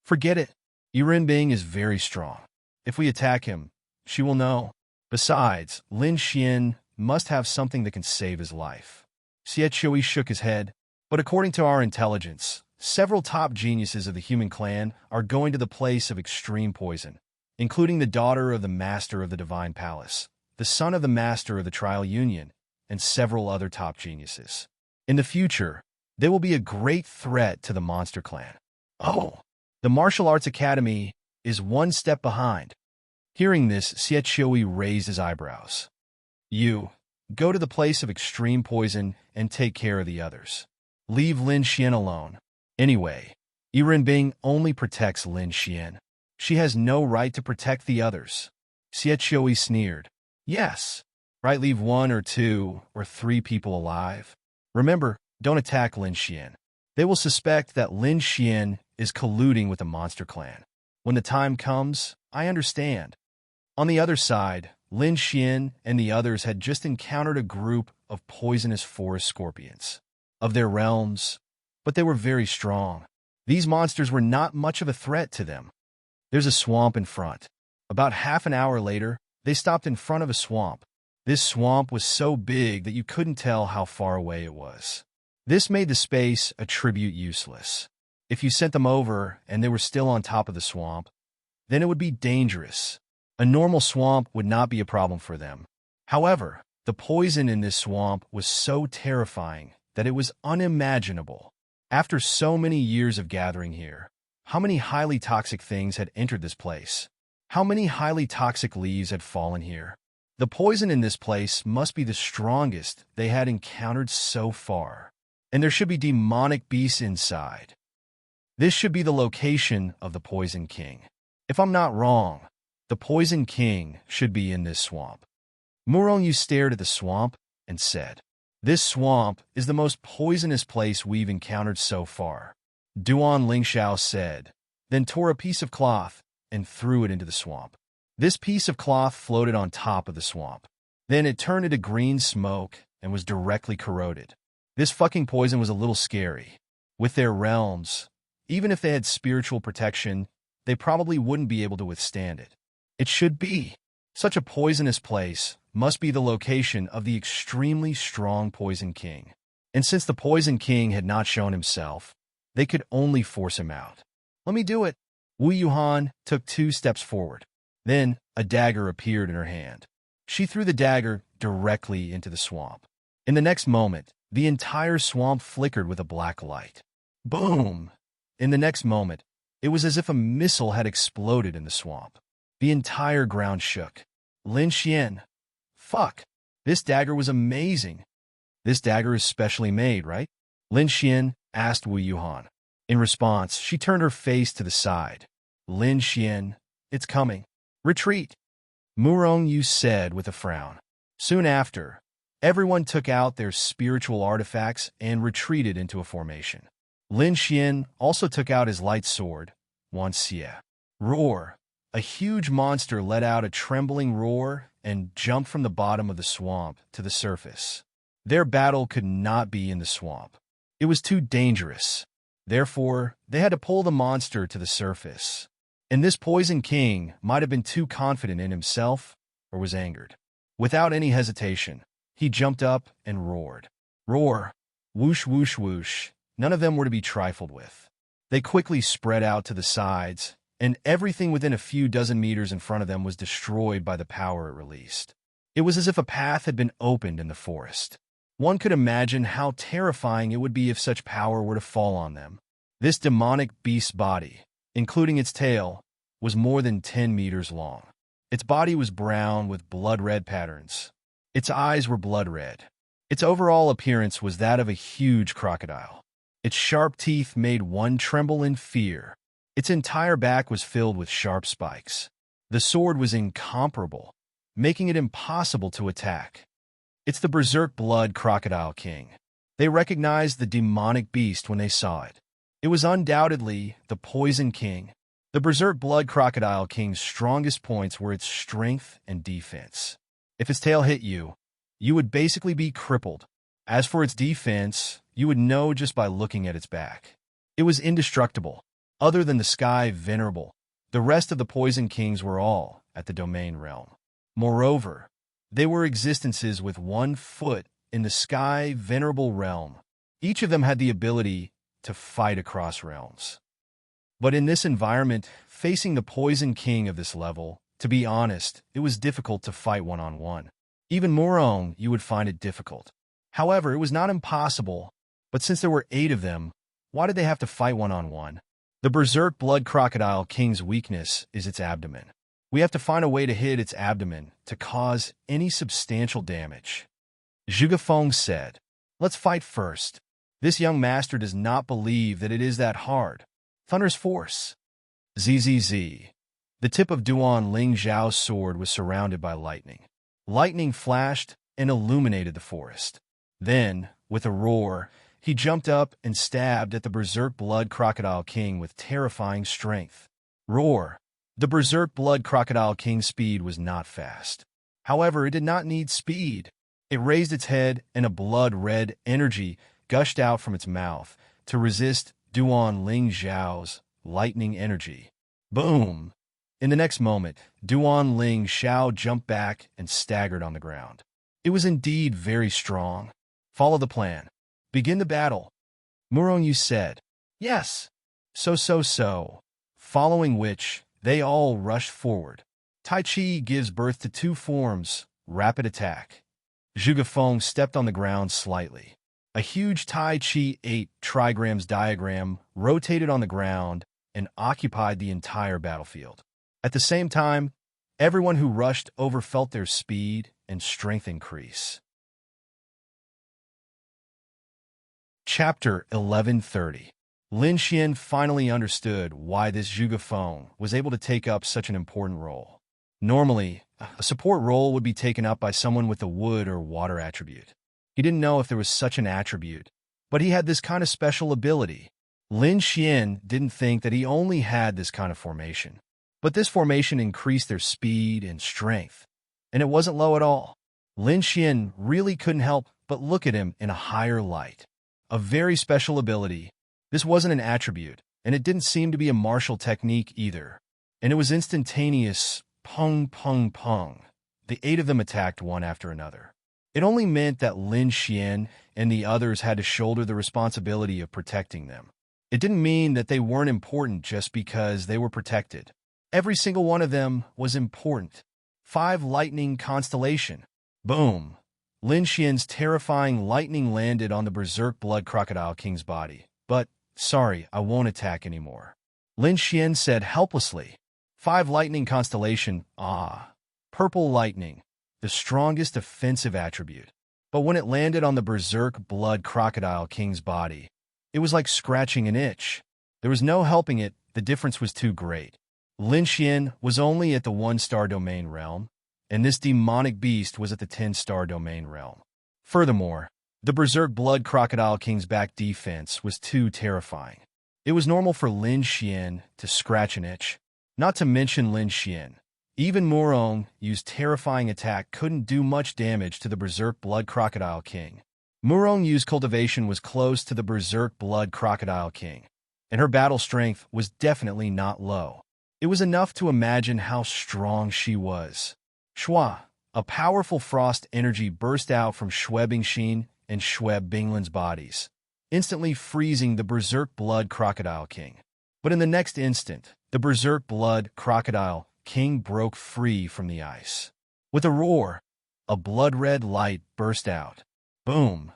Forget it. Yirenbing is very strong. If we attack him, she will know. Besides, Lin Xian must have something that can save his life. Xiaqiui shook his head. But according to our intelligence, several top geniuses of the human clan are going to the place of extreme poison, including the daughter of the master of the Divine Palace, the son of the master of the Trial Union, and several other top geniuses. In the future, they will be a great threat to the monster clan. Oh, the martial arts academy is one step behind. Hearing this, Xiaqiui raised his eyebrows. You, go to the place of extreme poison and take care of the others. Leave Lin Xian alone. Anyway, Yirenbing only protects Lin Xian. She has no right to protect the others. Xiaqiui sneered. Yes, right, leave 1 or 2 or 3 people alive. Remember, don't attack Lin Xian. They will suspect that Lin Xian is colluding with the monster clan. When the time comes, I understand. On the other side, Lin Xian and the others had just encountered a group of poisonous forest scorpions of their realms, but they were very strong. These monsters were not much of a threat to them. There's a swamp in front. About half an hour later, they stopped in front of a swamp. This swamp was so big that you couldn't tell how far away it was. This made the space attribute useless. If you sent them over and they were still on top of the swamp, then it would be dangerous. A normal swamp would not be a problem for them. However, the poison in this swamp was so terrifying that it was unimaginable. After so many years of gathering here, how many highly toxic things had entered this place? How many highly toxic leaves had fallen here? The poison in this place must be the strongest they had encountered so far. And there should be demonic beasts inside. This should be the location of the Poison King. If I'm not wrong, the Poison King should be in this swamp. Murong stared at the swamp and said, This swamp is the most poisonous place we've encountered so far. Duan Lingxiao said, then tore a piece of cloth and threw it into the swamp. This piece of cloth floated on top of the swamp. Then it turned into green smoke and was directly corroded. This fucking poison was a little scary. With their realms, even if they had spiritual protection, they probably wouldn't be able to withstand it. It should be. Such a poisonous place must be the location of the extremely strong Poison King. And since the Poison King had not shown himself, they could only force him out. Let me do it. Wu Yuhan took 2 steps forward. Then a dagger appeared in her hand. She threw the dagger directly into the swamp. In the next moment, the entire swamp flickered with a black light. Boom! In the next moment, it was as if a missile had exploded in the swamp. The entire ground shook. Lin Xian. Fuck! This dagger was amazing. This dagger is specially made, right? Lin Xian asked Wu Yuhan. In response, she turned her face to the side. Lin Xian, it's coming. Retreat. Murong Yu said with a frown. Soon after, everyone took out their spiritual artifacts and retreated into a formation. Lin Xian also took out his light sword, Wan Xie. Roar! A huge monster let out a trembling roar and jumped from the bottom of the swamp to the surface. Their battle could not be in the swamp. It was too dangerous. Therefore, they had to pull the monster to the surface. And this Poison King might have been too confident in himself or was angered. Without any hesitation, he jumped up and roared. Roar! Whoosh, whoosh, whoosh. None of them were to be trifled with. They quickly spread out to the sides, and everything within a few dozen meters in front of them was destroyed by the power it released. It was as if a path had been opened in the forest. One could imagine how terrifying it would be if such power were to fall on them. This demonic beast's body, including its tail, was more than 10 meters long. Its body was brown with blood-red patterns. Its eyes were blood-red. Its overall appearance was that of a huge crocodile. Its sharp teeth made one tremble in fear. Its entire back was filled with sharp spikes. The sword was incomparable, making it impossible to attack. It's the Berserk Blood Crocodile King. They recognized the demonic beast when they saw it. It was undoubtedly the Poison King. The Berserk Blood Crocodile King's strongest points were its strength and defense. If its tail hit you, you would basically be crippled. As for its defense, you would know just by looking at its back. It was indestructible. Other than the Sky Venerable, the rest of the Poison Kings were all at the Domain Realm. Moreover, they were existences with 1 foot in the Sky Venerable Realm. Each of them had the ability to fight across realms. But in this environment, facing the Poison King of this level, to be honest, it was difficult to fight one-on-one. Even Morong, you would find it difficult. However, it was not impossible, but since there were 8 of them, why did they have to fight one-on-one? The Berserk Blood Crocodile King's weakness is its abdomen. We have to find a way to hit its abdomen to cause any substantial damage. Zhuge Feng said, "Let's fight first." This young master does not believe that it is that hard. Thunder's force. ZZZ. The tip of Duan Ling Zhao's sword was surrounded by lightning. Lightning flashed and illuminated the forest. Then, with a roar, he jumped up and stabbed at the Berserk Blood Crocodile King with terrifying strength. Roar. The Berserk Blood Crocodile King's speed was not fast. However, it did not need speed. It raised its head and a blood-red energy gushed out from its mouth to resist Duan Ling Zhao's lightning energy. Boom! In the next moment, Duan Ling Zhao jumped back and staggered on the ground. It was indeed very strong. Follow the plan. Begin the battle. Murong Yu said, "Yes." So. Following which, they all rushed forward. Tai Chi gives birth to 2 forms, rapid attack. Zhuge Feng stepped on the ground slightly. A huge Tai Chi 8 trigrams diagram rotated on the ground and occupied the entire battlefield. At the same time, everyone who rushed over felt their speed and strength increase. Chapter 1130. Lin Xian finally understood why this Zhuge Feng was able to take up such an important role. Normally, a support role would be taken up by someone with a wood or water attribute. He didn't know if there was such an attribute, but he had this kind of special ability. Lin Xian didn't think that he only had this kind of formation, but this formation increased their speed and strength, and it wasn't low at all. Lin Xian really couldn't help but look at him in a higher light. A very special ability. This wasn't an attribute, and it didn't seem to be a martial technique either. And it was instantaneous, pung, pung, pung. The 8 of them attacked one after another. It only meant that Lin Xian and the others had to shoulder the responsibility of protecting them. It didn't mean that they weren't important just because they were protected. Every single one of them was important. 5 lightning constellation. Boom. Lin Xian's terrifying lightning landed on the Berserk Blood Crocodile King's body. But, sorry, I won't attack anymore. Lin Xian said helplessly. 5 lightning constellation. Purple lightning. The strongest offensive attribute. But when it landed on the Berserk Blood Crocodile King's body, it was like scratching an itch. There was no helping it, the difference was too great. Lin Xian was only at the 1-star domain realm, and this demonic beast was at the 10-star domain realm. Furthermore, the Berserk Blood Crocodile King's back defense was too terrifying. It was normal for Lin Xian to scratch an itch, not to mention Lin Xian. Even Morong Yu's terrifying attack couldn't do much damage to the Berserk Blood Crocodile King. Morong Yu's cultivation was close to the Berserk Blood Crocodile King, and her battle strength was definitely not low. It was enough to imagine how strong she was. Shua, a powerful frost energy burst out from Xue Bingxin and Xue Binglin's bodies, instantly freezing the Berserk Blood Crocodile King. But in the next instant, the Berserk Blood Crocodile King broke free from the ice. With a roar, a blood-red light burst out. Boom!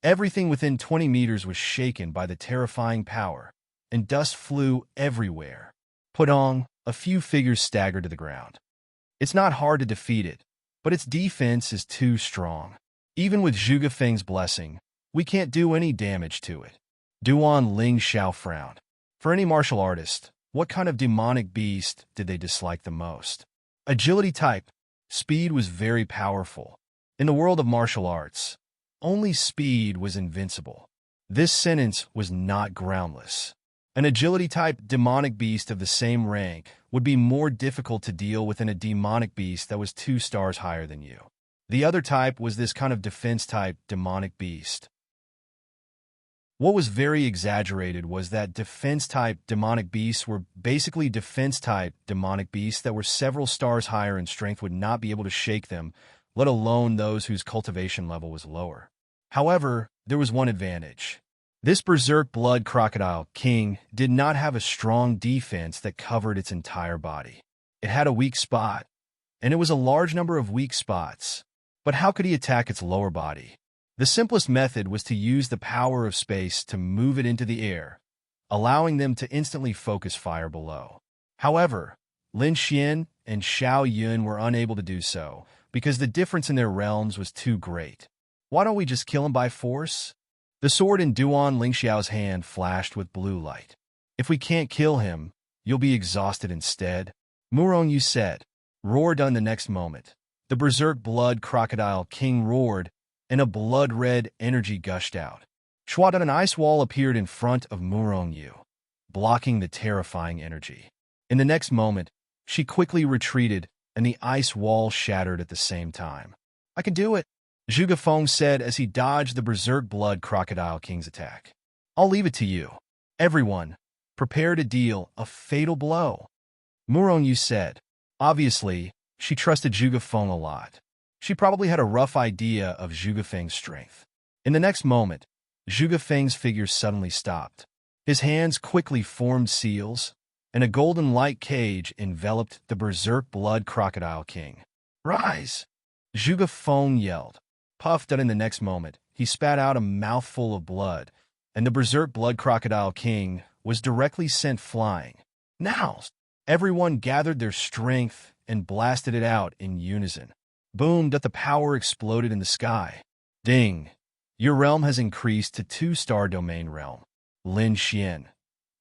Everything within 20 meters was shaken by the terrifying power, and dust flew everywhere. Pudong, a few figures staggered to the ground. It's not hard to defeat it, but its defense is too strong. Even with Zhuge Feng's blessing, we can't do any damage to it. Duan Ling Xiao frowned. For any martial artist, what kind of demonic beast did they dislike the most? Agility type. Speed was very powerful. In the world of martial arts, only speed was invincible. This sentence was not groundless. An agility-type demonic beast of the same rank would be more difficult to deal with than a demonic beast that was 2 stars higher than you. The other type was this kind of defense-type demonic beast. What was very exaggerated was that defense-type demonic beasts were basically defense-type demonic beasts that were several stars higher in strength would not be able to shake them, let alone those whose cultivation level was lower. However, there was one advantage. This berserk blood crocodile king did not have a strong defense that covered its entire body. It had a weak spot, and it was a large number of weak spots. But how could he attack its lower body? The simplest method was to use the power of space to move it into the air, allowing them to instantly focus fire below. However, Lin Xian and Xiao Yun were unable to do so because the difference in their realms was too great. Why don't we just kill him by force? The sword in Duan Lingxiao's hand flashed with blue light. If we can't kill him, you'll be exhausted instead, Murong Yu said. Roared on the next moment. The berserk blood crocodile king roared, and a blood-red energy gushed out. An ice wall appeared in front of Murong Yu, blocking the terrifying energy. In the next moment, she quickly retreated, and the ice wall shattered at the same time. I can do it, Zhuge Feng said as he dodged the berserk blood crocodile king's attack. I'll leave it to you. Everyone, prepare to deal a fatal blow, Murong Yu said. Obviously, she trusted Zhuge Feng a lot. She probably had a rough idea of Zhuge Feng's strength. In the next moment, Zhuge Feng's figure suddenly stopped. His hands quickly formed seals, and a golden light cage enveloped the berserk blood crocodile king. Rise! Zhuge Feng yelled. Puffed out in the next moment, he spat out a mouthful of blood, and the berserk blood crocodile king was directly sent flying. Now! Everyone gathered their strength and blasted it out in unison. Boom! The power exploded in the sky. Ding! Your realm has increased to 2-star domain realm. Lin Xian.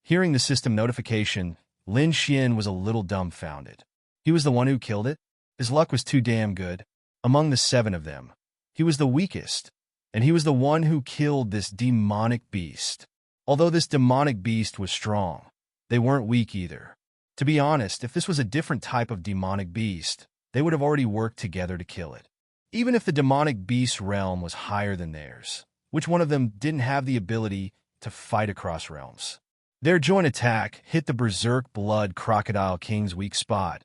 Hearing the system notification, Lin Xian was a little dumbfounded. He was the one who killed it? His luck was too damn good. Among the 7 of them, he was the weakest, and he was the one who killed this demonic beast. Although this demonic beast was strong, they weren't weak either. To be honest, if this was a different type of demonic beast, they would have already worked together to kill it. Even if the demonic beast's realm was higher than theirs, which one of them didn't have the ability to fight across realms? Their joint attack hit the berserk blood crocodile king's weak spot,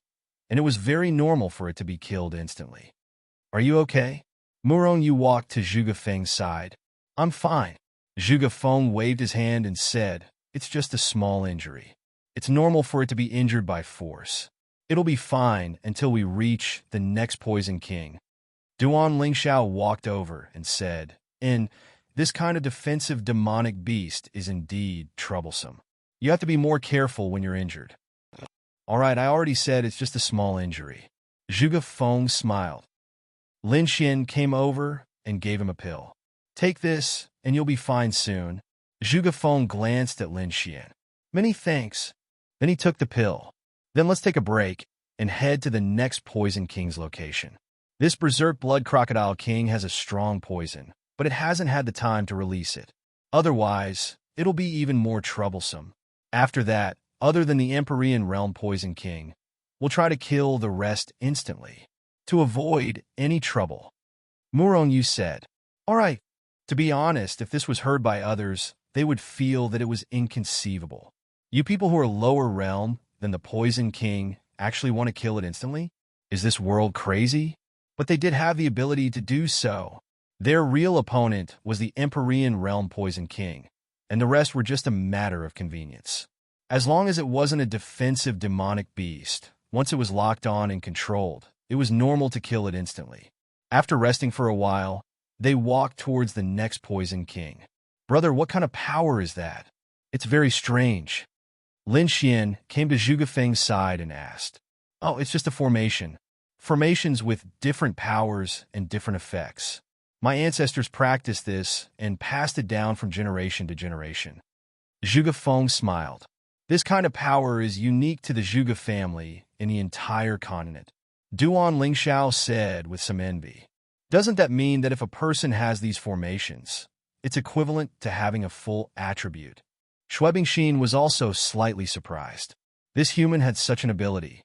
and it was very normal for it to be killed instantly. Are you okay? Murong Yu walked to Zhuge Feng's side. I'm fine. Zhuge Feng waved his hand and said, it's just a small injury. It's normal for it to be injured by force. It'll be fine until we reach the next Poison King. Duan Lingxiao walked over and said, this kind of defensive demonic beast is indeed troublesome. You have to be more careful when you're injured. All right, I already said it's just a small injury. Zhuge Feng smiled. Lin Xian came over and gave him a pill. Take this, and you'll be fine soon. Zhuge Feng glanced at Lin Xian. Many thanks. Then he took the pill. Then let's take a break and head to the next Poison King's location. This berserk blood crocodile king has a strong poison, but it hasn't had the time to release it. Otherwise, it'll be even more troublesome. After that, other than the Empyrean Realm Poison King, we'll try to kill the rest instantly, to avoid any trouble. Murong Yu said, all right. To be honest, if this was heard by others, they would feel that it was inconceivable. You people who are lower realm than the Poison King actually want to kill it instantly? Is this world crazy? But they did have the ability to do so. Their real opponent was the Empyrean Realm Poison King, and the rest were just a matter of convenience. As long as it wasn't a defensive demonic beast, once it was locked on and controlled, it was normal to kill it instantly. After resting for a while, they walked towards the next Poison King. Brother, what kind of power is that? It's very strange. Lin Xian came to Zhuge Feng's side and asked. Oh, it's just a formation. Formations with different powers and different effects. My ancestors practiced this and passed it down from generation to generation. Zhuge Feng smiled. This kind of power is unique to the Zhuge family in the entire continent. Duan Lingxiao said with some envy. Doesn't that mean that if a person has these formations, it's equivalent to having a full attribute? Schwebingsheen was also slightly surprised. This human had such an ability.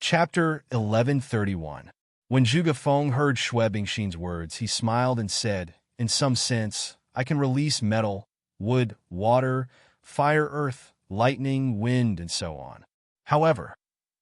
Chapter 1131. When Zhuge Feng heard Schwebingsheen's words, he smiled and said, "In some sense, I can release metal, wood, water, fire, earth, lightning, wind, and so on. However,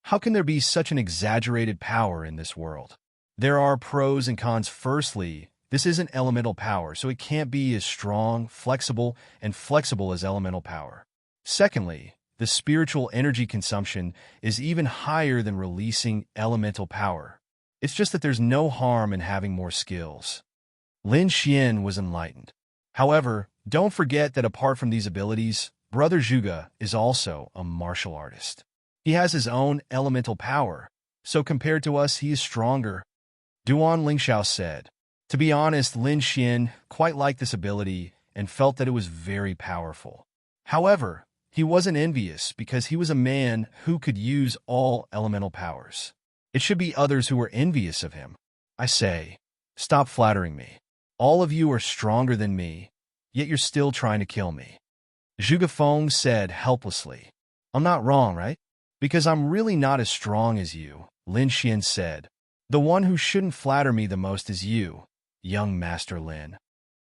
how can there be such an exaggerated power in this world? There are pros and cons. Firstly, this isn't elemental power, so it can't be as strong, flexible, and flexible as elemental power. Secondly, the spiritual energy consumption is even higher than releasing elemental power. It's just that there's no harm in having more skills." Lin Xian was enlightened. However, don't forget that apart from these abilities, Brother Zhuge is also a martial artist. He has his own elemental power, so compared to us, he is stronger. Duan Lingxiao said. To be honest, Lin Xian quite liked this ability and felt that it was very powerful. However, he wasn't envious because he was a man who could use all elemental powers. It should be others who were envious of him. I say, stop flattering me. All of you are stronger than me, yet you're still trying to kill me. Zhuge Feng said helplessly. I'm not wrong, right? Because I'm really not as strong as you, Lin Xian said. The one who shouldn't flatter me the most is you, young Master Lin.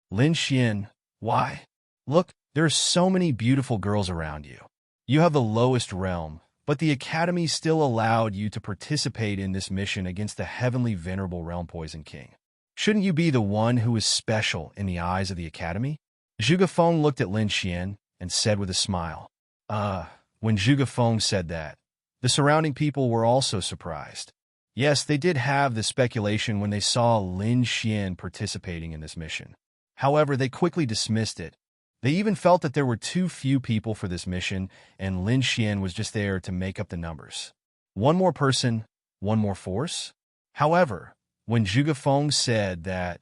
Lin Xian, why? Look, there are so many beautiful girls around you. You have the lowest realm, but the Academy still allowed you to participate in this mission against the heavenly venerable Realm Poison King. Shouldn't you be the one who is special in the eyes of the Academy? Zhuge Feng looked at Lin Xian and said with a smile. When Zhuge Feng said that, the surrounding people were also surprised. Yes, they did have the speculation when they saw Lin Xian participating in this mission. However, they quickly dismissed it. They even felt that there were too few people for this mission, and Lin Xian was just there to make up the numbers. One more person, one more force? However, when Zhuge Feng said that,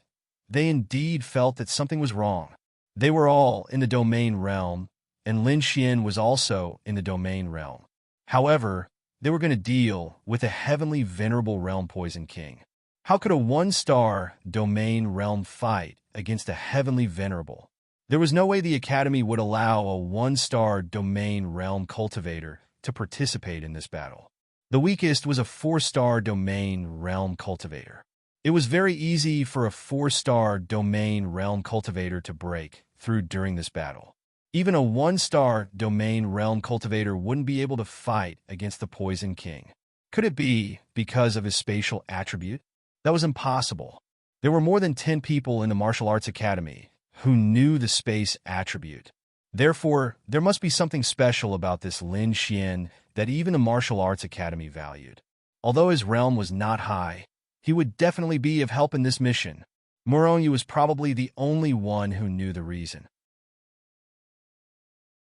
they indeed felt that something was wrong. They were all in the domain realm, and Lin Xian was also in the domain realm. However, they were going to deal with a heavenly venerable Realm Poison King. How could a one-star domain realm fight against a heavenly venerable? There was no way the Academy would allow a one-star domain realm cultivator to participate in this battle. The weakest was a 4-star domain realm cultivator. It was very easy for a 4-star domain realm cultivator to break through during this battle. Even a 1-star domain realm cultivator wouldn't be able to fight against the Poison King. Could it be because of his spatial attribute? That was impossible. There were more than 10 people in the Martial Arts Academy who knew the space attribute. Therefore, there must be something special about this Lin Xian that even the Martial Arts Academy valued. Although his realm was not high, he would definitely be of help in this mission. Moroni was probably the only one who knew the reason.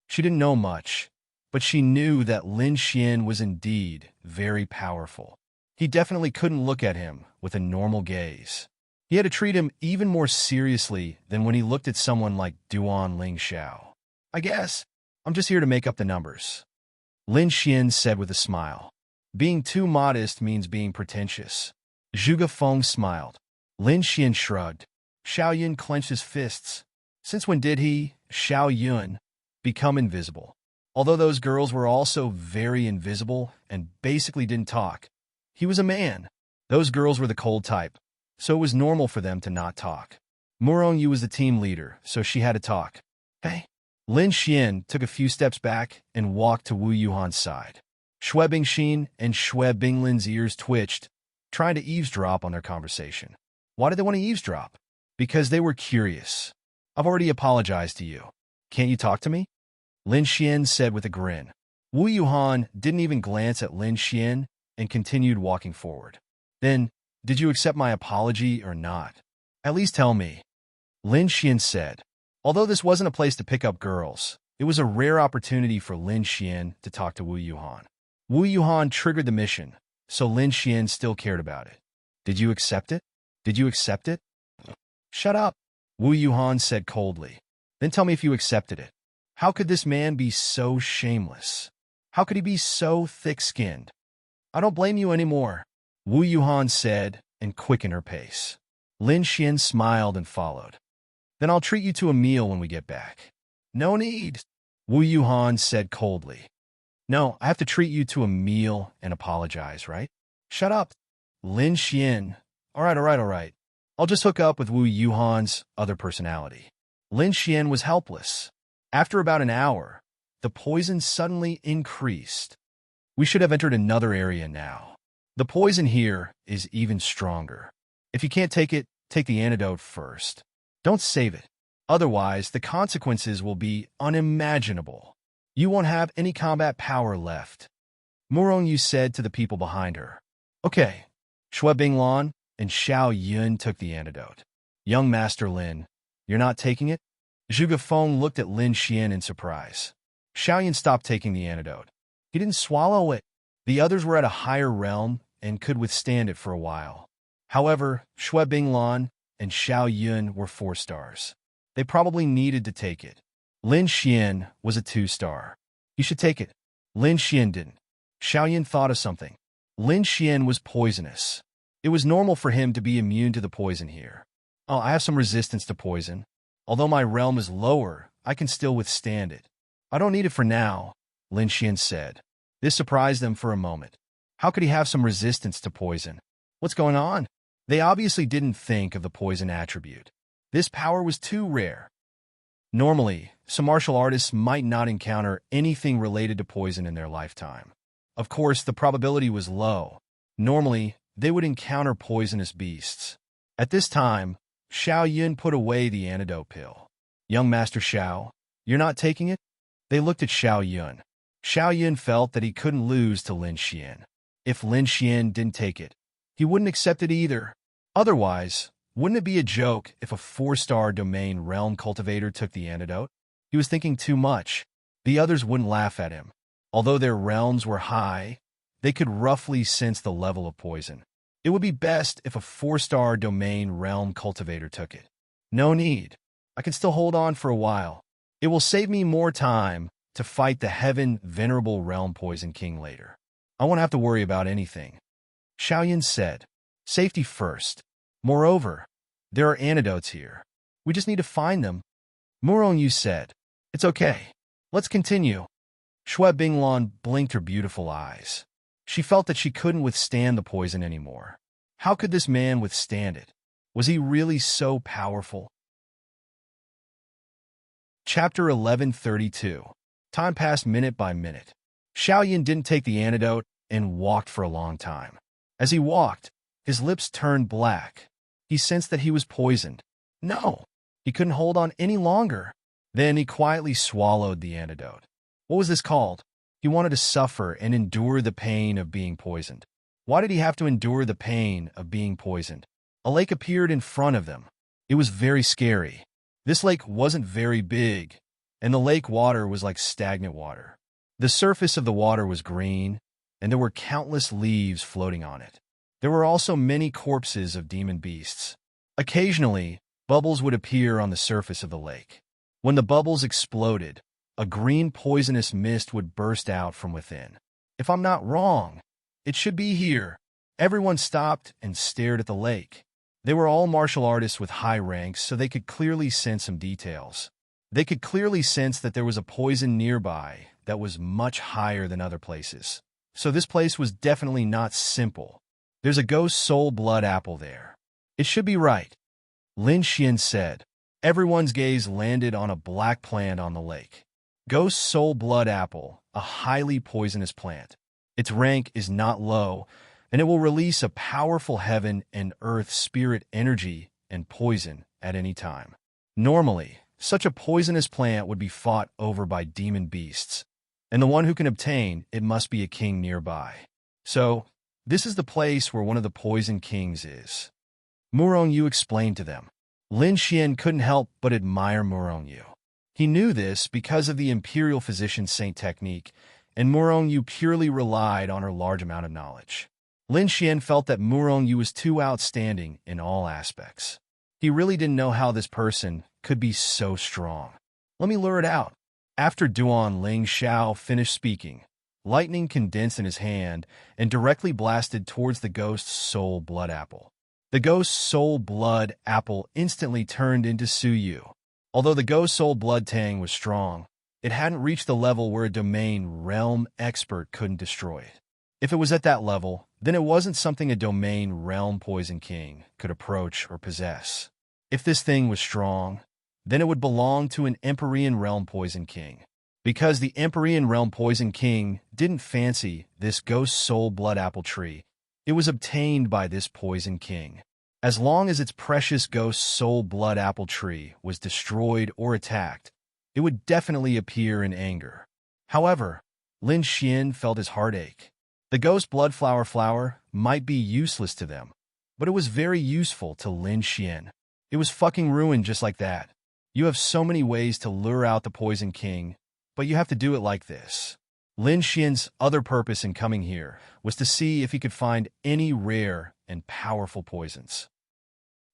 She didn't know much, but she knew that Lin Xian was indeed very powerful. He definitely couldn't look at him with a normal gaze. He had to treat him even more seriously than when he looked at someone like Duan Lingxiao. I guess I'm just here to make up the numbers, Lin Xian said with a smile. Being too modest means being pretentious. Zhuge Feng smiled. Lin Xian shrugged. Xiao Yun clenched his fists. Since when did he, Xiao Yun, become invisible? Although those girls were also very invisible and basically didn't talk, he was a man. Those girls were the cold type, so it was normal for them to not talk. Morongyu was the team leader, so she had to talk. Hey. Lin Xian took a few steps back and walked to Wu Yuhan's side. Schwebingsheen and Schwebinglin's ears twitched, trying to eavesdrop on their conversation. Why did they want to eavesdrop? Because they were curious. I've already apologized to you. Can't you talk to me? Lin Xian said with a grin. Wu Yuhan didn't even glance at Lin Xian and continued walking forward. Then, did you accept my apology or not? At least tell me. Lin Xian said. Although this wasn't a place to pick up girls, it was a rare opportunity for Lin Xian to talk to Wu Yuhan. Wu Yuhan triggered the mission, so Lin Xian still cared about it. Did you accept it? Did you accept it? Shut up, Wu Yuhan said coldly. Then tell me if you accepted it. How could this man be so shameless? How could he be so thick-skinned? I don't blame you anymore. Wu Yuhan said, and quickened her pace. Lin Xian smiled and followed. Then I'll treat you to a meal when we get back. No need, Wu Yuhan said coldly. No, I have to treat you to a meal and apologize, right? Shut up, Lin Xian. All right. I'll just hook up with Wu Yuhan's other personality. Lin Xian was helpless. After about an hour, the poison suddenly increased. We should have entered another area now. The poison here is even stronger. If you can't take it, take the antidote first. Don't save it. Otherwise, the consequences will be unimaginable. You won't have any combat power left. Murong said to the people behind her. Okay. Shui Binglan and Xiao Yun took the antidote. Young Master Lin, you're not taking it? Zhuge Feng looked at Lin Xian in surprise. Xiao Yun stopped taking the antidote. He didn't swallow it. The others were at a higher realm and could withstand it for a while. However, Shui Binglan and Xiao Yun were 4 stars. They probably needed to take it. Lin Xian was a 2-star. He should take it. Lin Xian didn't. Xiao Yun thought of something. Lin Xian was poisonous. It was normal for him to be immune to the poison here. Oh, I have some resistance to poison. Although my realm is lower, I can still withstand it. I don't need it for now, Lin Xian said. This surprised them for a moment. How could he have some resistance to poison? What's going on? They obviously didn't think of the poison attribute. This power was too rare. Normally, some martial artists might not encounter anything related to poison in their lifetime. Of course, the probability was low. Normally, they would encounter poisonous beasts. At this time, Xiao Yun put away the antidote pill. Young Master Xiao, you're not taking it? They looked at Xiao Yun. Xiao Yun felt that he couldn't lose to Lin Xian. If Lin Xian didn't take it, he wouldn't accept it either. Otherwise, wouldn't it be a joke if a 4-star domain realm cultivator took the antidote? He was thinking too much. The others wouldn't laugh at him. Although their realms were high, they could roughly sense the level of poison. It would be best if a 4-star domain realm cultivator took it. No need. I can still hold on for a while. It will save me more time to fight the Heaven Venerable Realm Poison King later. I won't have to worry about anything. Xiao Yun said, safety first. Moreover, there are antidotes here. We just need to find them. Murong said, it's okay. Let's continue. Shui Binglan blinked her beautiful eyes. She felt that she couldn't withstand the poison anymore. How could this man withstand it? Was he really so powerful? Chapter 1132. Time passed minute by minute. Xiao Yun didn't take the antidote and walked for a long time. As he walked, his lips turned black. He sensed that he was poisoned. No, he couldn't hold on any longer. Then he quietly swallowed the antidote. What was this called? He wanted to suffer and endure the pain of being poisoned. Why did he have to endure the pain of being poisoned? A lake appeared in front of them. It was very scary. This lake wasn't very big, and the lake water was like stagnant water. The surface of the water was green, and there were countless leaves floating on it. There were also many corpses of demon beasts. Occasionally, bubbles would appear on the surface of the lake. When the bubbles exploded, a green poisonous mist would burst out from within. If I'm not wrong, it should be here. Everyone stopped and stared at the lake. They were all martial artists with high ranks, so they could clearly sense some details. They could clearly sense that there was a poison nearby that was much higher than other places. So this place was definitely not simple. There's a ghost soul blood apple there. It should be right, Lin Xian said. Everyone's gaze landed on a black plant on the lake. Ghost soul blood apple, a highly poisonous plant. Its rank is not low, and it will release a powerful heaven and earth spirit energy and poison at any time. Normally, such a poisonous plant would be fought over by demon beasts, and the one who can obtain it must be a king nearby. So, this is the place where one of the poison kings is. Murong explained to them. Lin Xian couldn't help but admire Murong. He knew this because of the Imperial Physician Saint technique, and Murong purely relied on her large amount of knowledge. Lin Xian felt that Murong was too outstanding in all aspects. He really didn't know how this person could be so strong. Let me lure it out. After Duan Ling Xiao finished speaking, Lightning condensed in his hand and directly blasted towards the ghost's soul blood apple. The ghost's soul blood apple instantly turned into Suyu. Although the ghost's soul blood tang was strong, it hadn't reached the level where a domain realm expert couldn't destroy it. If it was at that level, then it wasn't something a domain realm poison king could approach or possess. If this thing was strong, then it would belong to an Empyrean realm poison king. Because the Empyrean realm poison king didn't fancy this ghost soul blood apple tree, it was obtained by this poison king. As long as its precious ghost soul blood apple tree was destroyed or attacked, it would definitely appear in anger. However, Lin Xian felt his heartache. The ghost blood flower might be useless to them, but it was very useful to Lin Xian. It was fucking ruined just like that. You have so many ways to lure out the poison king, but you have to do it like this. Lin Xian's other purpose in coming here was to see if he could find any rare and powerful poisons.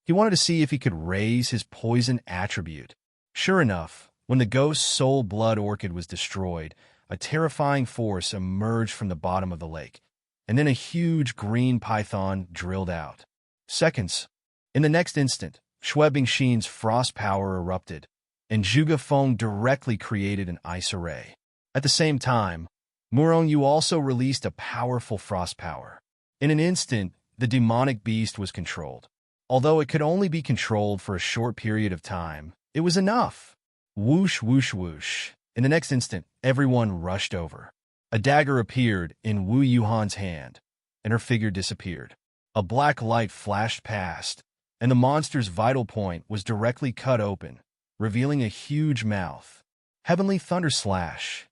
He wanted to see if he could raise his poison attribute. Sure enough, when the ghost soul blood orchid was destroyed, a terrifying force emerged from the bottom of the lake, and then a huge green python drilled out. Seconds. In the next instant, Xue Bingxin's frost power erupted, and Zhuge Feng directly created an ice array. At the same time, Murong Yu also released a powerful frost power. In an instant, the demonic beast was controlled. Although it could only be controlled for a short period of time, it was enough. Whoosh, whoosh, whoosh. In the next instant, everyone rushed over. A dagger appeared in Wu Yuhan's hand, and her figure disappeared. A black light flashed past, and the monster's vital point was directly cut open, revealing a huge mouth. Heavenly thunder slash.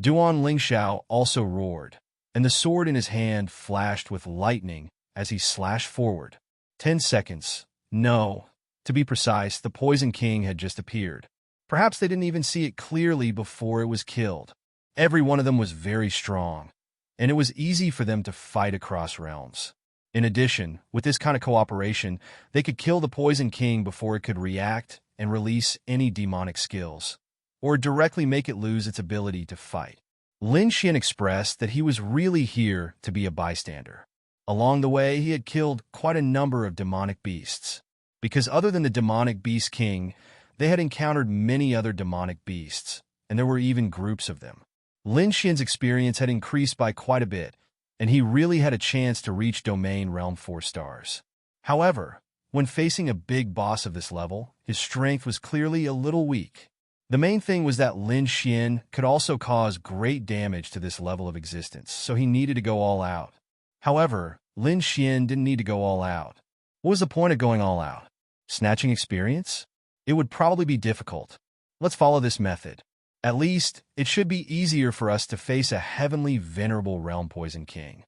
Duan Lingxiao also roared, and the sword in his hand flashed with lightning as he slashed forward. 10 seconds. No. To be precise, the Poison King had just appeared. Perhaps they didn't even see it clearly before it was killed. Every one of them was very strong, and it was easy for them to fight across realms. In addition, with this kind of cooperation, they could kill the Poison King before it could react and release any demonic skills, or directly make it lose its ability to fight. Lin Xian expressed that he was really here to be a bystander. Along the way, he had killed quite a number of demonic beasts, because other than the demonic beast king, they had encountered many other demonic beasts, and there were even groups of them. Lin Xian's experience had increased by quite a bit, and he really had a chance to reach Domain Realm 4 stars. However, when facing a big boss of this level, his strength was clearly a little weak. The main thing was that Lin Xian could also cause great damage to this level of existence, so he needed to go all out. However, Lin Xian didn't need to go all out. What was the point of going all out? Snatching experience? It would probably be difficult. Let's follow this method. At least, it should be easier for us to face a heavenly venerable realm poison king.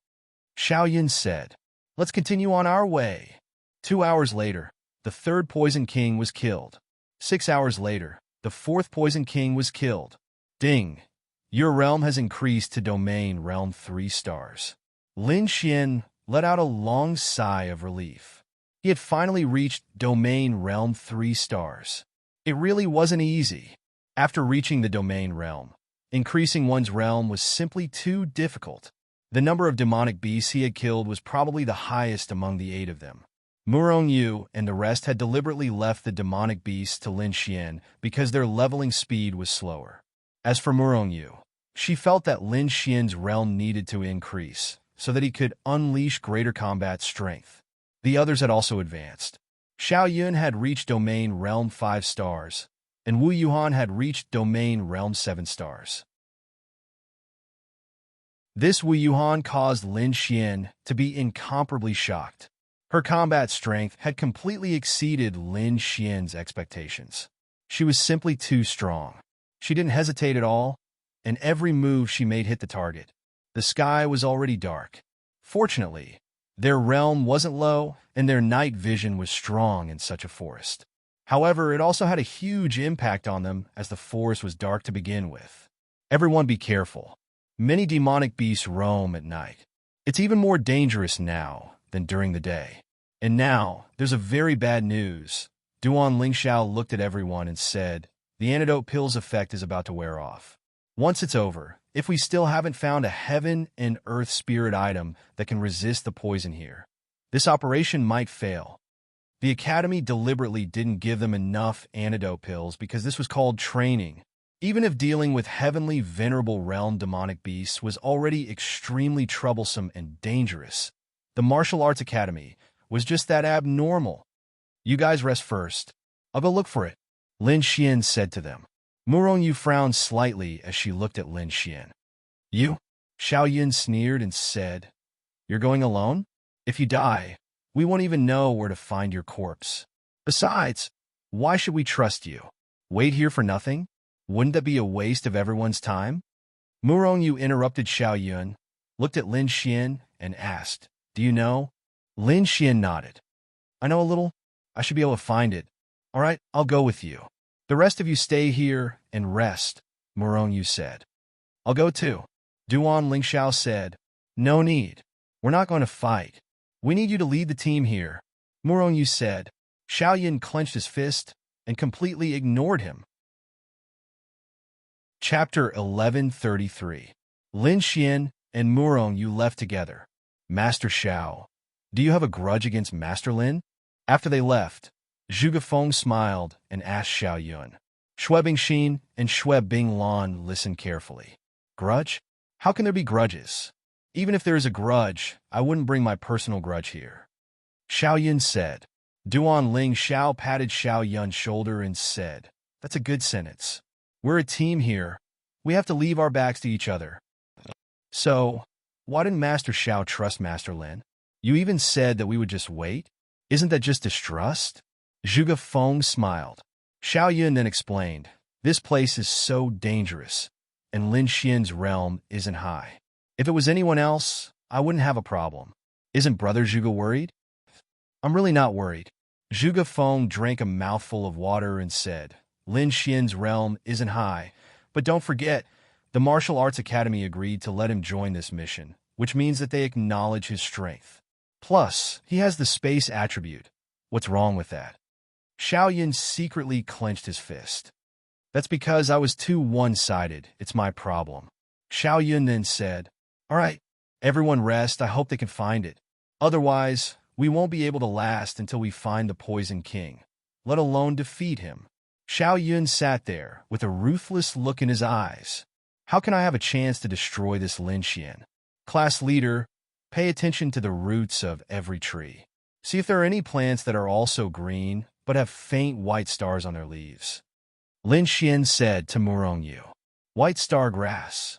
Xiaoyun said. Let's continue on our way. 2 hours later, the third poison king was killed. 6 hours later, the fourth poison king was killed. Ding! Your realm has increased to Domain Realm 3 stars. Lin Xian let out a long sigh of relief. He had finally reached Domain Realm 3 stars. It really wasn't easy. After reaching the Domain Realm, increasing one's realm was simply too difficult. The number of demonic beasts he had killed was probably the highest among the 8 of them. Murong Yu and the rest had deliberately left the demonic beasts to Lin Xian because their leveling speed was slower. As for Murong Yu, she felt that Lin Xian's realm needed to increase so that he could unleash greater combat strength. The others had also advanced. Xiaoyun had reached Domain Realm 5 stars, and Wu Yuhan had reached Domain Realm 7 stars. This Wu Yuhan caused Lin Xian to be incomparably shocked. Her combat strength had completely exceeded Lin Xian's expectations. She was simply too strong. She didn't hesitate at all, and every move she made hit the target. The sky was already dark. Fortunately, their realm wasn't low, and their night vision was strong in such a forest. However, it also had a huge impact on them as the forest was dark to begin with. Everyone be careful. Many demonic beasts roam at night. It's even more dangerous now than during the day. And now, there's a very bad news. Duan Lingxiao looked at everyone and said, the antidote pill's effect is about to wear off. Once it's over, if we still haven't found a heaven and earth spirit item that can resist the poison here, this operation might fail. The Academy deliberately didn't give them enough antidote pills because this was called training. Even if dealing with heavenly venerable realm demonic beasts was already extremely troublesome and dangerous, the Martial Arts Academy was just that abnormal. You guys rest first. I'll go look for it, Lin Xian said to them. Murong frowned slightly as she looked at Lin Xian. You? Xiao Yun sneered and said, You're going alone? If you die, we won't even know where to find your corpse. Besides, why should we trust you? Wait here for nothing? Wouldn't that be a waste of everyone's time? Murong interrupted Xiao Yun, looked at Lin Xian, and asked, Do you know? Lin Xian nodded. I know a little. I should be able to find it. All right, I'll go with you. The rest of you stay here and rest, Murong said. I'll go too. Duan Lingxiao said. No need. We're not going to fight. We need you to lead the team here, Murong said. Xiao Yun clenched his fist and completely ignored him. Chapter 1133. Lin Xian and Murong left together. Master Xiao, do you have a grudge against Master Lin? After they left, Zhuge Feng smiled and asked Xiao Yun. Xue Bingxin and Xue Binglan listened carefully. Grudge? How can there be grudges? Even if there is a grudge, I wouldn't bring my personal grudge here. Xiao Yun said. Duan Ling Xiao patted Xiao Yun's shoulder and said, That's a good sentence. We're a team here. We have to leave our backs to each other. So, why didn't Master Xiao trust Master Lin? You even said that we would just wait? Isn't that just distrust? Zhuge Feng smiled. Xiao Yun then explained, This place is so dangerous, and Lin Xian's realm isn't high. If it was anyone else, I wouldn't have a problem. Isn't Brother Zhuge worried? I'm really not worried. Zhuge Feng drank a mouthful of water and said, Lin Xian's realm isn't high, but don't forget, the Martial Arts Academy agreed to let him join this mission, which means that they acknowledge his strength. Plus, he has the space attribute. What's wrong with that? Xiao Yun secretly clenched his fist. That's because I was too one-sided. It's my problem. Xiao Yun then said, All right, everyone rest. I hope they can find it. Otherwise, we won't be able to last until we find the Poison King, let alone defeat him. Xiao Yun sat there with a ruthless look in his eyes. How can I have a chance to destroy this Lin Xian? Class leader, pay attention to the roots of every tree. See if there are any plants that are also green but have faint white stars on their leaves. Lin Xian said to Murong Yu. White star grass.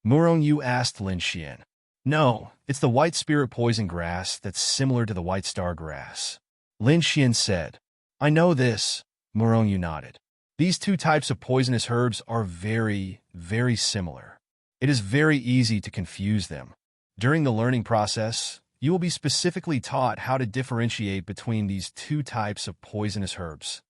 Murong Yu asked Lin Xian. No, it's the white spirit poison grass that's similar to the white star grass. Lin Xian said. I know this. Murong Yu nodded. These two types of poisonous herbs are very, very similar. It is very easy to confuse them. During the learning process, you will be specifically taught how to differentiate between these two types of poisonous herbs.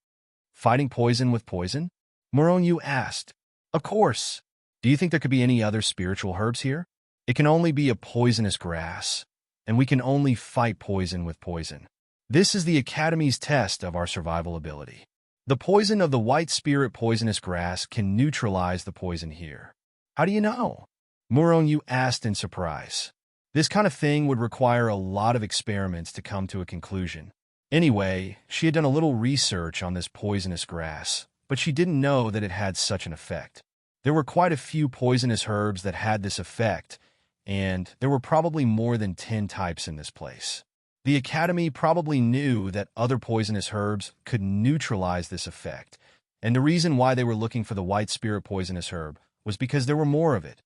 Fighting poison with poison? Murong Yu asked. Of course. Do you think there could be any other spiritual herbs here? It can only be a poisonous grass, and we can only fight poison with poison. This is the Academy's test of our survival ability. The poison of the white spirit poisonous grass can neutralize the poison here. How do you know? Murong Yu asked in surprise. This kind of thing would require a lot of experiments to come to a conclusion. Anyway, she had done a little research on this poisonous grass, but she didn't know that it had such an effect. There were quite a few poisonous herbs that had this effect, and there were probably more than 10 types in this place. The Academy probably knew that other poisonous herbs could neutralize this effect, and the reason why they were looking for the white spirit poisonous herb was because there were more of it.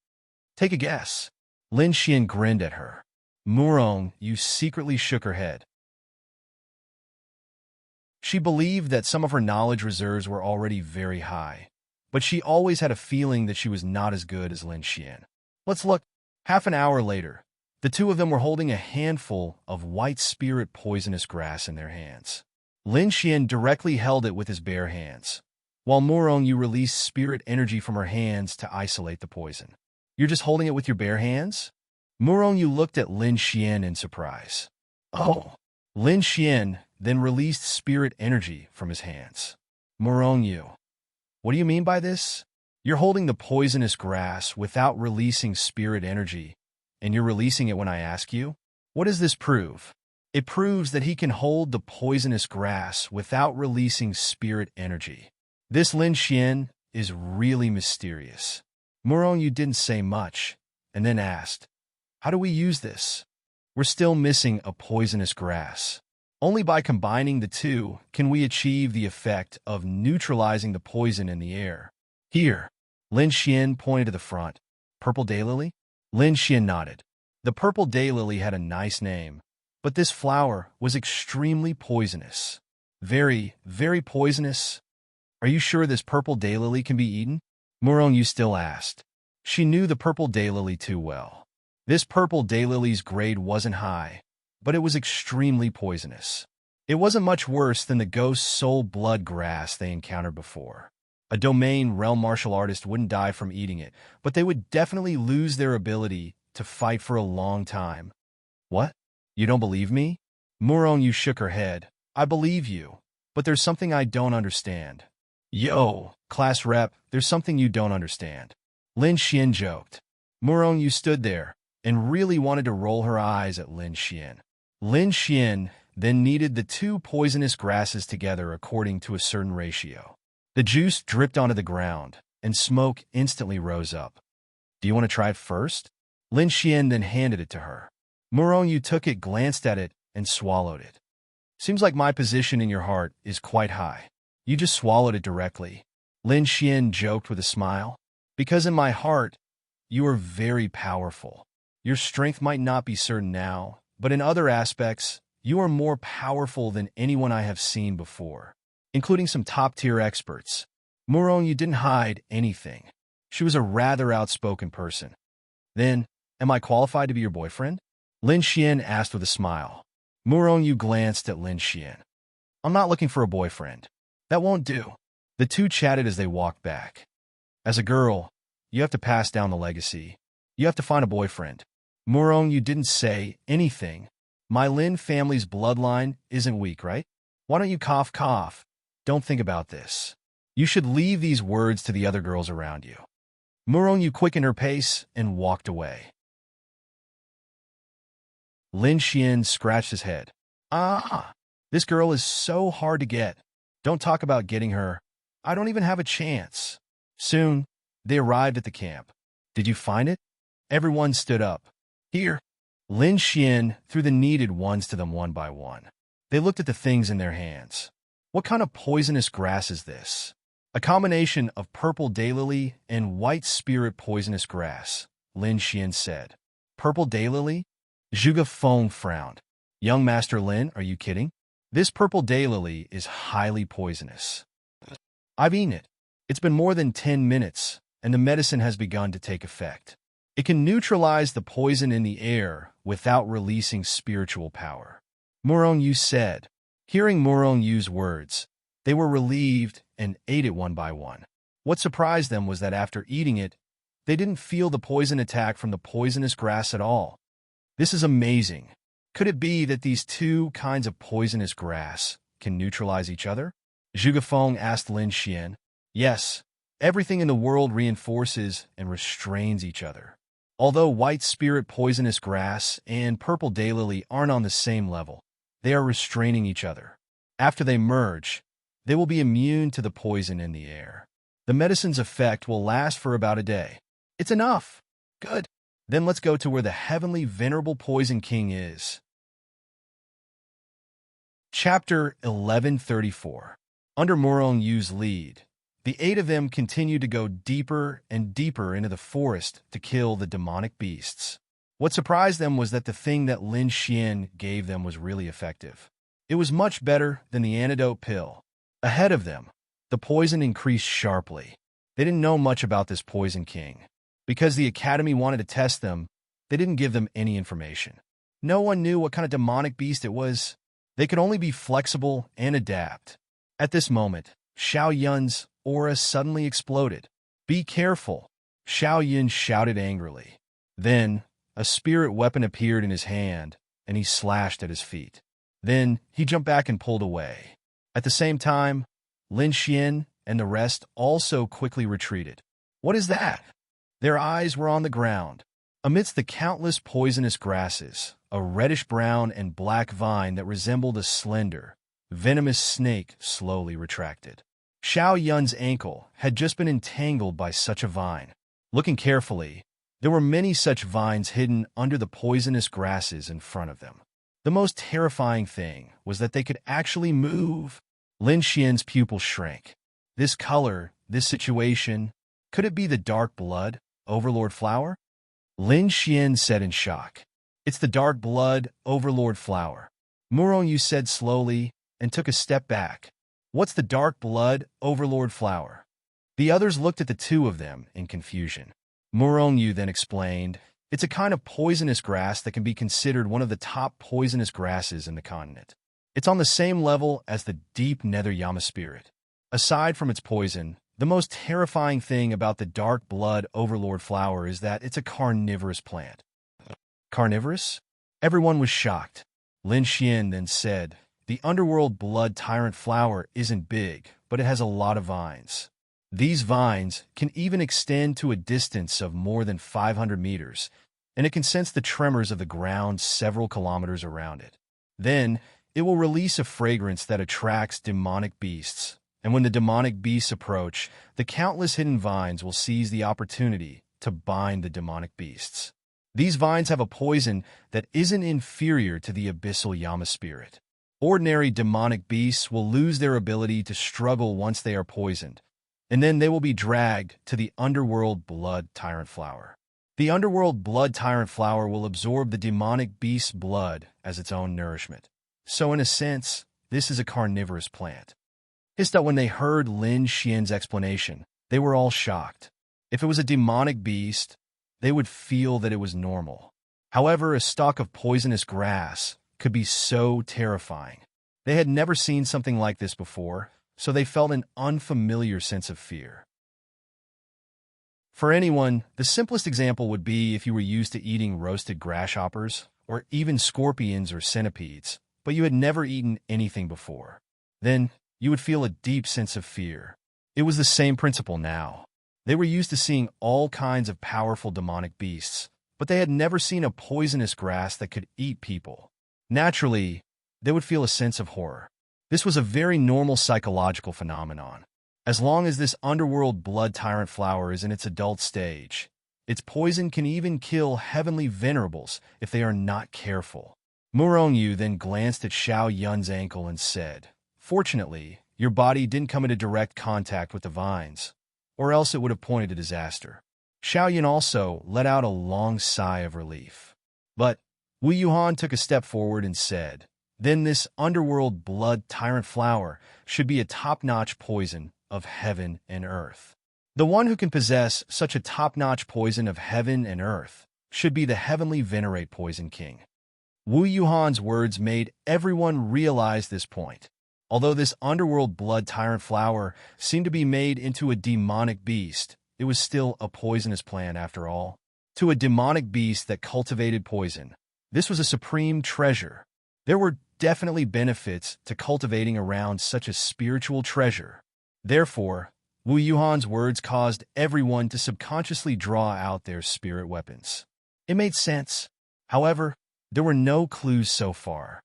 Take a guess. Lin Xian grinned at her. Murong Yu secretly shook her head. She believed that some of her knowledge reserves were already very high, but she always had a feeling that she was not as good as Lin Xian. Let's look. Half an hour later, the two of them were holding a handful of white spirit poisonous grass in their hands. Lin Xian directly held it with his bare hands, while Murong Yu released spirit energy from her hands to isolate the poison. You're just holding it with your bare hands? Murong Yu looked at Lin Xian in surprise. Oh. Lin Xian then released spirit energy from his hands. Murong Yu. What do you mean by this? You're holding the poisonous grass without releasing spirit energy, and you're releasing it when I ask you? What does this prove? It proves that he can hold the poisonous grass without releasing spirit energy. This Lin Xian is really mysterious. Yu didn't say much, and then asked, how do we use this? We're still missing a poisonous grass. Only by combining the two can we achieve the effect of neutralizing the poison in the air. Here, Lin Xian pointed to the front. Purple daylily? Lin Xian nodded. The purple daylily had a nice name, but this flower was extremely poisonous. Very, very poisonous. Are you sure this purple daylily can be eaten? Yu still asked. She knew the purple daylily too well. This purple daylily's grade wasn't high, but it was extremely poisonous. It wasn't much worse than the ghost soul blood grass they encountered before. A domain realm martial artist wouldn't die from eating it, but they would definitely lose their ability to fight for a long time. What? You don't believe me? Yu shook her head. I believe you, but there's something I don't understand. Yo, class rep, there's something you don't understand. Lin Xian joked. Yu stood there and really wanted to roll her eyes at Lin Xian. Lin Xian then kneaded the two poisonous grasses together according to a certain ratio. The juice dripped onto the ground, and smoke instantly rose up. Do you want to try it first? Lin Xian then handed it to her. Yu took it, glanced at it, and swallowed it. Seems like my position in your heart is quite high. You just swallowed it directly. Lin Xian joked with a smile. Because in my heart, you are very powerful. Your strength might not be certain now, but in other aspects, you are more powerful than anyone I have seen before, including some top-tier experts. You didn't hide anything. She was a rather outspoken person. Then, am I qualified to be your boyfriend? Lin Xian asked with a smile. Yu glanced at Lin Xian. I'm not looking for a boyfriend. That won't do. The two chatted as they walked back. As a girl, you have to pass down the legacy. You have to find a boyfriend. You didn't say anything. My Lin family's bloodline isn't weak, right? Why don't you cough? Don't think about this. You should leave these words to the other girls around you. Yu quickened her pace and walked away. Lin Xian scratched his head. This girl is so hard to get. Don't talk about getting her. I don't even have a chance. Soon, they arrived at the camp. Did you find it? Everyone stood up. Here. Lin Xian threw the needed ones to them one by one. They looked at the things in their hands. What kind of poisonous grass is this? A combination of purple daylily and white spirit poisonous grass, Lin Xian said. Purple daylily? Zhuge Feng frowned. Young Master Lin, are you kidding? This purple daylily is highly poisonous. I've eaten it. It's been more than 10 minutes, and the medicine has begun to take effect. It can neutralize the poison in the air without releasing spiritual power. Yu said. Hearing Yu's words, they were relieved and ate it one by one. What surprised them was that after eating it, they didn't feel the poison attack from the poisonous grass at all. This is amazing. Could it be that these two kinds of poisonous grass can neutralize each other? Zhuge Feng asked Lin Xian. Yes, everything in the world reinforces and restrains each other. Although white spirit poisonous grass and purple daylily aren't on the same level, they are restraining each other. After they merge, they will be immune to the poison in the air. The medicine's effect will last for about a day. It's enough. Good. Then let's go to where the heavenly venerable Poison King is. Chapter 1134. Under Yu's lead, the 8 of them continued to go deeper and deeper into the forest to kill the demonic beasts. What surprised them was that the thing that Lin Xian gave them was really effective. It was much better than the antidote pill. Ahead of them, the poison increased sharply. They didn't know much about this Poison King. Because the Academy wanted to test them, they didn't give them any information. No one knew what kind of demonic beast it was. They could only be flexible and adapt. At this moment, Xiao Yun's aura suddenly exploded. Be careful, Xiao Yun shouted angrily. Then, a spirit weapon appeared in his hand, and he slashed at his feet. Then, he jumped back and pulled away. At the same time, Lin Xian and the rest also quickly retreated. What is that? Their eyes were on the ground. Amidst the countless poisonous grasses, a reddish-brown and black vine that resembled a slender, venomous snake slowly retracted. Xiao Yun's ankle had just been entangled by such a vine. Looking carefully, there were many such vines hidden under the poisonous grasses in front of them. The most terrifying thing was that they could actually move. Lin Xian's pupil shrank. This color, this situation, could it be the dark blood, Overlord Flower? Lin Xian said in shock. It's the dark blood, Overlord Flower. Murongyu said slowly and took a step back. What's the dark blood, Overlord Flower? The others looked at the two of them in confusion. Murongyu then explained, it's a kind of poisonous grass that can be considered one of the top poisonous grasses in the continent. It's on the same level as the deep nether Yama spirit. Aside from its poison, the most terrifying thing about the dark blood Overlord Flower is that it's a carnivorous plant. Carnivorous? Everyone was shocked. Lin Xian then said, the underworld blood tyrant flower isn't big, but it has a lot of vines. These vines can even extend to a distance of more than 500 meters, and it can sense the tremors of the ground several kilometers around it. Then, it will release a fragrance that attracts demonic beasts, and when the demonic beasts approach, the countless hidden vines will seize the opportunity to bind the demonic beasts. These vines have a poison that isn't inferior to the abyssal Yama spirit. Ordinary demonic beasts will lose their ability to struggle once they are poisoned, and then they will be dragged to the underworld blood tyrant flower. The underworld blood tyrant flower will absorb the demonic beast's blood as its own nourishment. So in a sense, this is a carnivorous plant. Hista, when they heard Lin Xian's explanation, they were all shocked. If it was a demonic beast, they would feel that it was normal. However, a stalk of poisonous grass could be so terrifying. They had never seen something like this before, so they felt an unfamiliar sense of fear. For anyone, the simplest example would be if you were used to eating roasted grasshoppers, or even scorpions or centipedes, but you had never eaten anything before. Then, you would feel a deep sense of fear. It was the same principle now. They were used to seeing all kinds of powerful demonic beasts, but they had never seen a poisonous grass that could eat people. Naturally, they would feel a sense of horror. This was a very normal psychological phenomenon. As long as this underworld blood tyrant flower is in its adult stage, its poison can even kill heavenly venerables if they are not careful. Murongyu then glanced at Xiao Yun's ankle and said, fortunately, your body didn't come into direct contact with the vines, or else it would have pointed to disaster. Xiao Yun also let out a long sigh of relief. But Wu Yuhan took a step forward and said, then this underworld blood tyrant flower should be a top-notch poison of heaven and earth. The one who can possess such a top-notch poison of heaven and earth should be the heavenly venerate poison king. Wu Yuhan's words made everyone realize this point. Although this underworld blood tyrant flower seemed to be made into a demonic beast, it was still a poisonous plant after all. To a demonic beast that cultivated poison, this was a supreme treasure. There were definitely benefits to cultivating around such a spiritual treasure. Therefore, Wu Yuhan's words caused everyone to subconsciously draw out their spirit weapons. It made sense. However, there were no clues so far.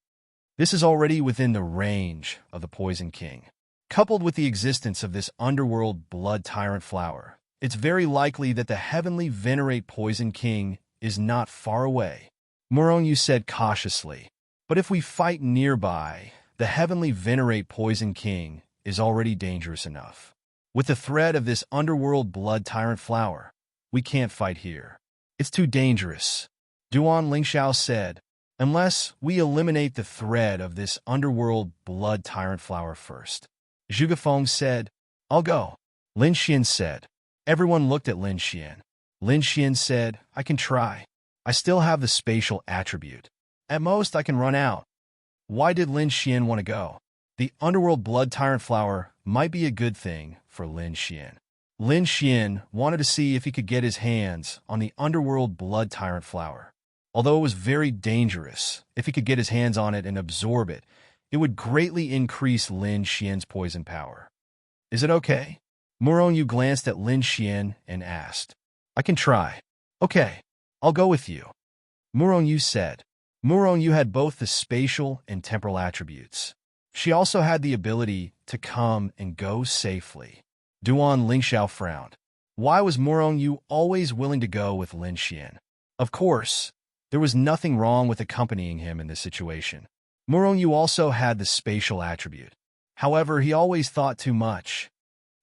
This is already within the range of the Poison King. Coupled with the existence of this underworld blood tyrant flower, it's very likely that the heavenly venerate Poison King is not far away. Murongyu said cautiously, but if we fight nearby, the heavenly venerate Poison King is already dangerous enough. With the threat of this underworld blood tyrant flower, we can't fight here. It's too dangerous. Duan Lingxiao said, unless we eliminate the threat of this underworld blood tyrant flower first. Zhuge Feng said, I'll go. Lin Xian said. Everyone looked at Lin Xian. Lin Xian said, I can try. I still have the spatial attribute. At most, I can run out. Why did Lin Xian want to go? The underworld blood tyrant flower might be a good thing for Lin Xian. Lin Xian wanted to see if he could get his hands on the underworld blood tyrant flower. Although it was very dangerous, if he could get his hands on it and absorb it, it would greatly increase Lin Xian's poison power. Is it okay? Yu glanced at Lin Xian and asked, I can try. Okay, I'll go with you. Yu said. Yu had both the spatial and temporal attributes. She also had the ability to come and go safely. Duan Lingxiao frowned. Why was Yu always willing to go with Lin Xian? Of course, there was nothing wrong with accompanying him in this situation. Yu also had the spatial attribute. However, he always thought too much.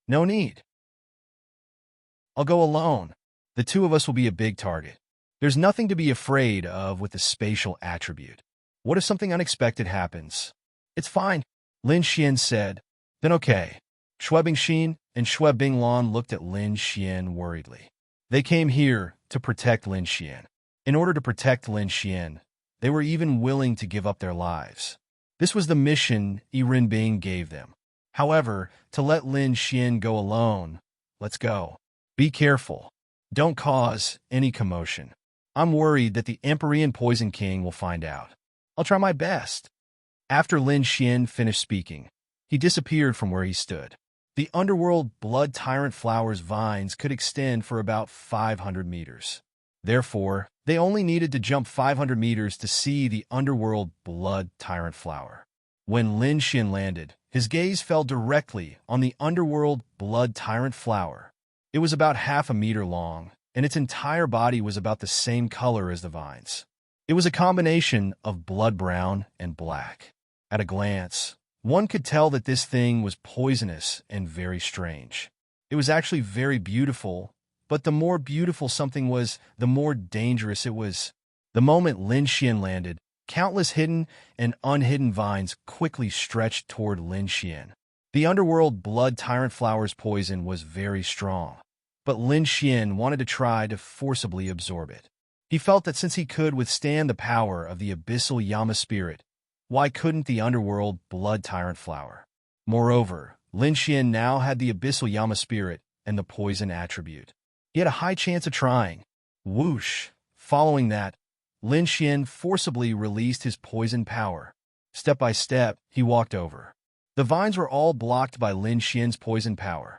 No need. I'll go alone. The two of us will be a big target. There's nothing to be afraid of with the spatial attribute. What if something unexpected happens? It's fine, Lin Xian said. Then okay. Xue Bingxin and Xue Binglan looked at Lin Xian worriedly. They came here to protect Lin Xian. In order to protect Lin Xian, they were even willing to give up their lives. This was the mission Yiren Bing gave them. However, to let Lin Xian go alone, let's go. Be careful. Don't cause any commotion. I'm worried that the Empyrean Poison King will find out. I'll try my best. After Lin Xian finished speaking, he disappeared from where he stood. The underworld blood tyrant flower's vines could extend for about 500 meters. Therefore, they only needed to jump 500 meters to see the underworld blood tyrant flower. When Lin Xian landed, his gaze fell directly on the underworld blood tyrant flower. It was about half a meter long, and its entire body was about the same color as the vines. It was a combination of blood brown and black. At a glance, one could tell that this thing was poisonous and very strange. It was actually very beautiful, but the more beautiful something was, the more dangerous it was. The moment Lin Xian landed, countless hidden and unhidden vines quickly stretched toward Lin Xian. The underworld blood tyrant flower's poison was very strong, but Lin Xian wanted to try to forcibly absorb it. He felt that since he could withstand the power of the abyssal Yama spirit, why couldn't the underworld blood tyrant flower? Moreover, Lin Xian now had the abyssal Yama spirit and the poison attribute. He had a high chance of trying. Whoosh! Following that, Lin Xian forcibly released his poison power. Step by step, he walked over. The vines were all blocked by Lin Xian's poison power.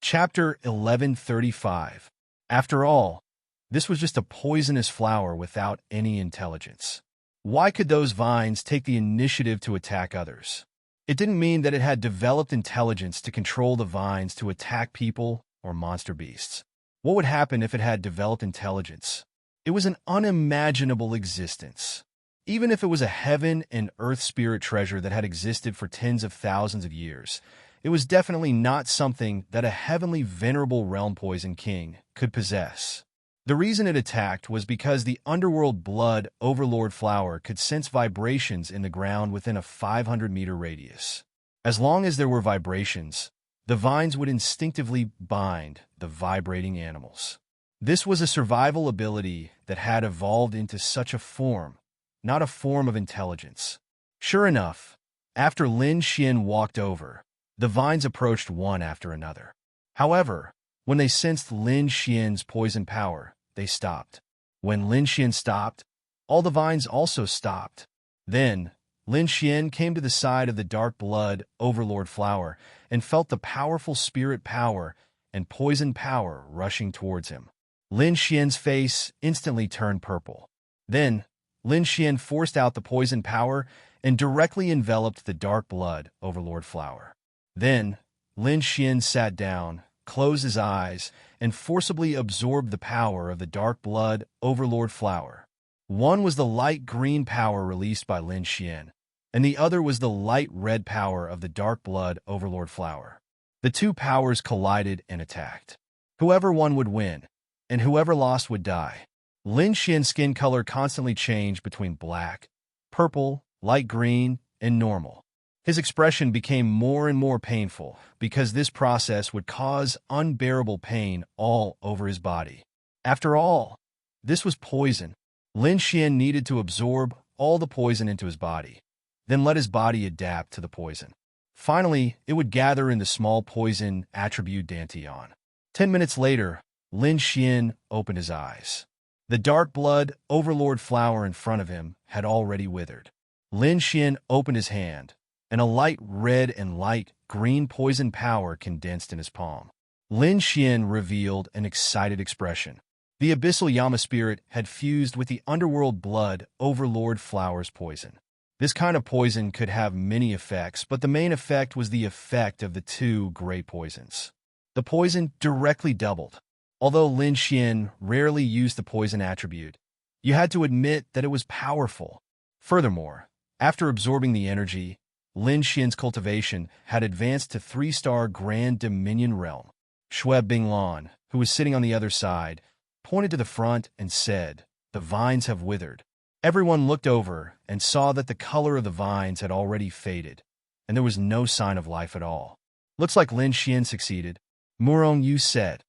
Chapter 1135. After all, this was just a poisonous flower without any intelligence. Why could those vines take the initiative to attack others? It didn't mean that it had developed intelligence to control the vines to attack people or monster beasts. What would happen if it had developed intelligence? It was an unimaginable existence. Even if it was a heaven and earth spirit treasure that had existed for tens of thousands of years, it was definitely not something that a heavenly venerable realm poison king could possess. The reason it attacked was because the underworld blood overlord flower could sense vibrations in the ground within a 500-meter radius. As long as there were vibrations, the vines would instinctively bind the vibrating animals. This was a survival ability that had evolved into such a form, not a form of intelligence. Sure enough, after Lin Xian walked over, the vines approached one after another. However, when they sensed Lin Xian's poison power, they stopped. When Lin Xian stopped, all the vines also stopped. Then, Lin Xian came to the side of the dark blood overlord flower and felt the powerful spirit power and poison power rushing towards him. Lin Xian's face instantly turned purple. Then, Lin Xian forced out the poison power and directly enveloped the dark blood overlord flower. Then, Lin Xian sat down, closed his eyes, and forcibly absorbed the power of the dark blood overlord flower. One was the light green power released by Lin Xian, and the other was the light red power of the dark blood overlord flower. The two powers collided and attacked. Whoever won would win, and whoever lost would die. Lin Xian's skin color constantly changed between black, purple, light green, and normal. His expression became more and more painful because this process would cause unbearable pain all over his body. After all, this was poison. Lin Xian needed to absorb all the poison into his body, then let his body adapt to the poison. Finally, it would gather in the small poison attribute Dantian. 10 minutes later, Lin Xian opened his eyes. The dark blood overlord flower in front of him had already withered. Lin Xian opened his hand, and a light red and light green poison power condensed in his palm. Lin Xian revealed an excited expression. The abyssal Yama spirit had fused with the underworld blood overlord flower's poison. This kind of poison could have many effects, but the main effect was the effect of the two great poisons. The poison directly doubled. Although Lin Xian rarely used the poison attribute, you had to admit that it was powerful. Furthermore, after absorbing the energy, Lin Xian's cultivation had advanced to 3-star Grand Dominion Realm. Shui Binglan, who was sitting on the other side, pointed to the front and said, "The vines have withered." Everyone looked over and saw that the color of the vines had already faded, and there was no sign of life at all. "Looks like Lin Xian succeeded," Murong Yu said.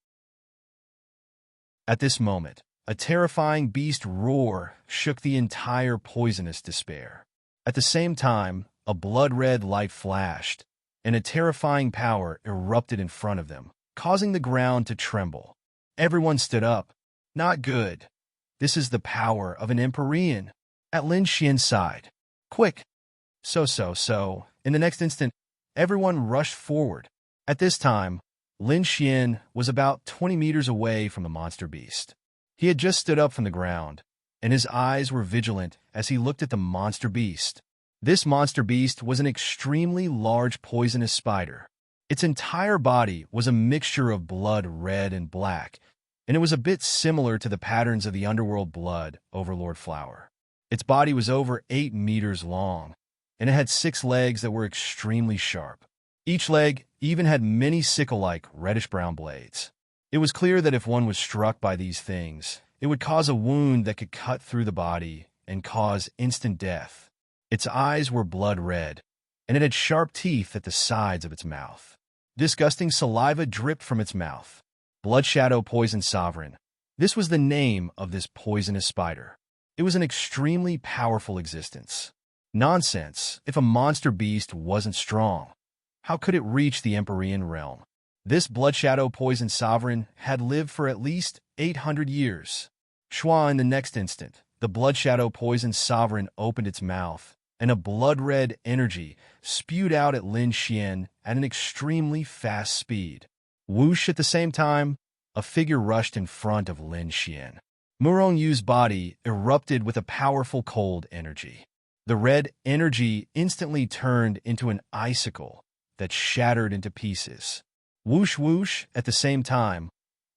At this moment, a terrifying beast roar shook the entire poisonous despair. At the same time, a blood-red light flashed, and a terrifying power erupted in front of them, causing the ground to tremble. Everyone stood up. Not good. This is the power of an Empyrean. At Lin Xian's side. Quick! So. In the next instant, everyone rushed forward. At this time, Lin Xian was about 20 meters away from the monster beast. He had just stood up from the ground, and his eyes were vigilant as he looked at the monster beast. This monster beast was an extremely large poisonous spider. Its entire body was a mixture of blood red and black, and it was a bit similar to the patterns of the underworld blood overlord flower. Its body was over 8 meters long, and it had 6 legs that were extremely sharp. Each leg even had many sickle-like reddish-brown blades. It was clear that if one was struck by these things, it would cause a wound that could cut through the body and cause instant death. Its eyes were blood red, and it had sharp teeth at the sides of its mouth. Disgusting saliva dripped from its mouth. Blood Shadow Poison Sovereign. This was the name of this poisonous spider. It was an extremely powerful existence. Nonsense, if a monster beast wasn't strong. How could it reach the Empyrean realm? This Blood Shadow Poison Sovereign had lived for at least 800 years. Shua, in the next instant, the Blood Shadow Poison Sovereign opened its mouth, and a blood-red energy spewed out at Lin Xian at an extremely fast speed. Whoosh! At the same time, a figure rushed in front of Lin Xian. Murong Yu's body erupted with a powerful cold energy. The red energy instantly turned into an icicle that shattered into pieces. Whoosh whoosh! At the same time,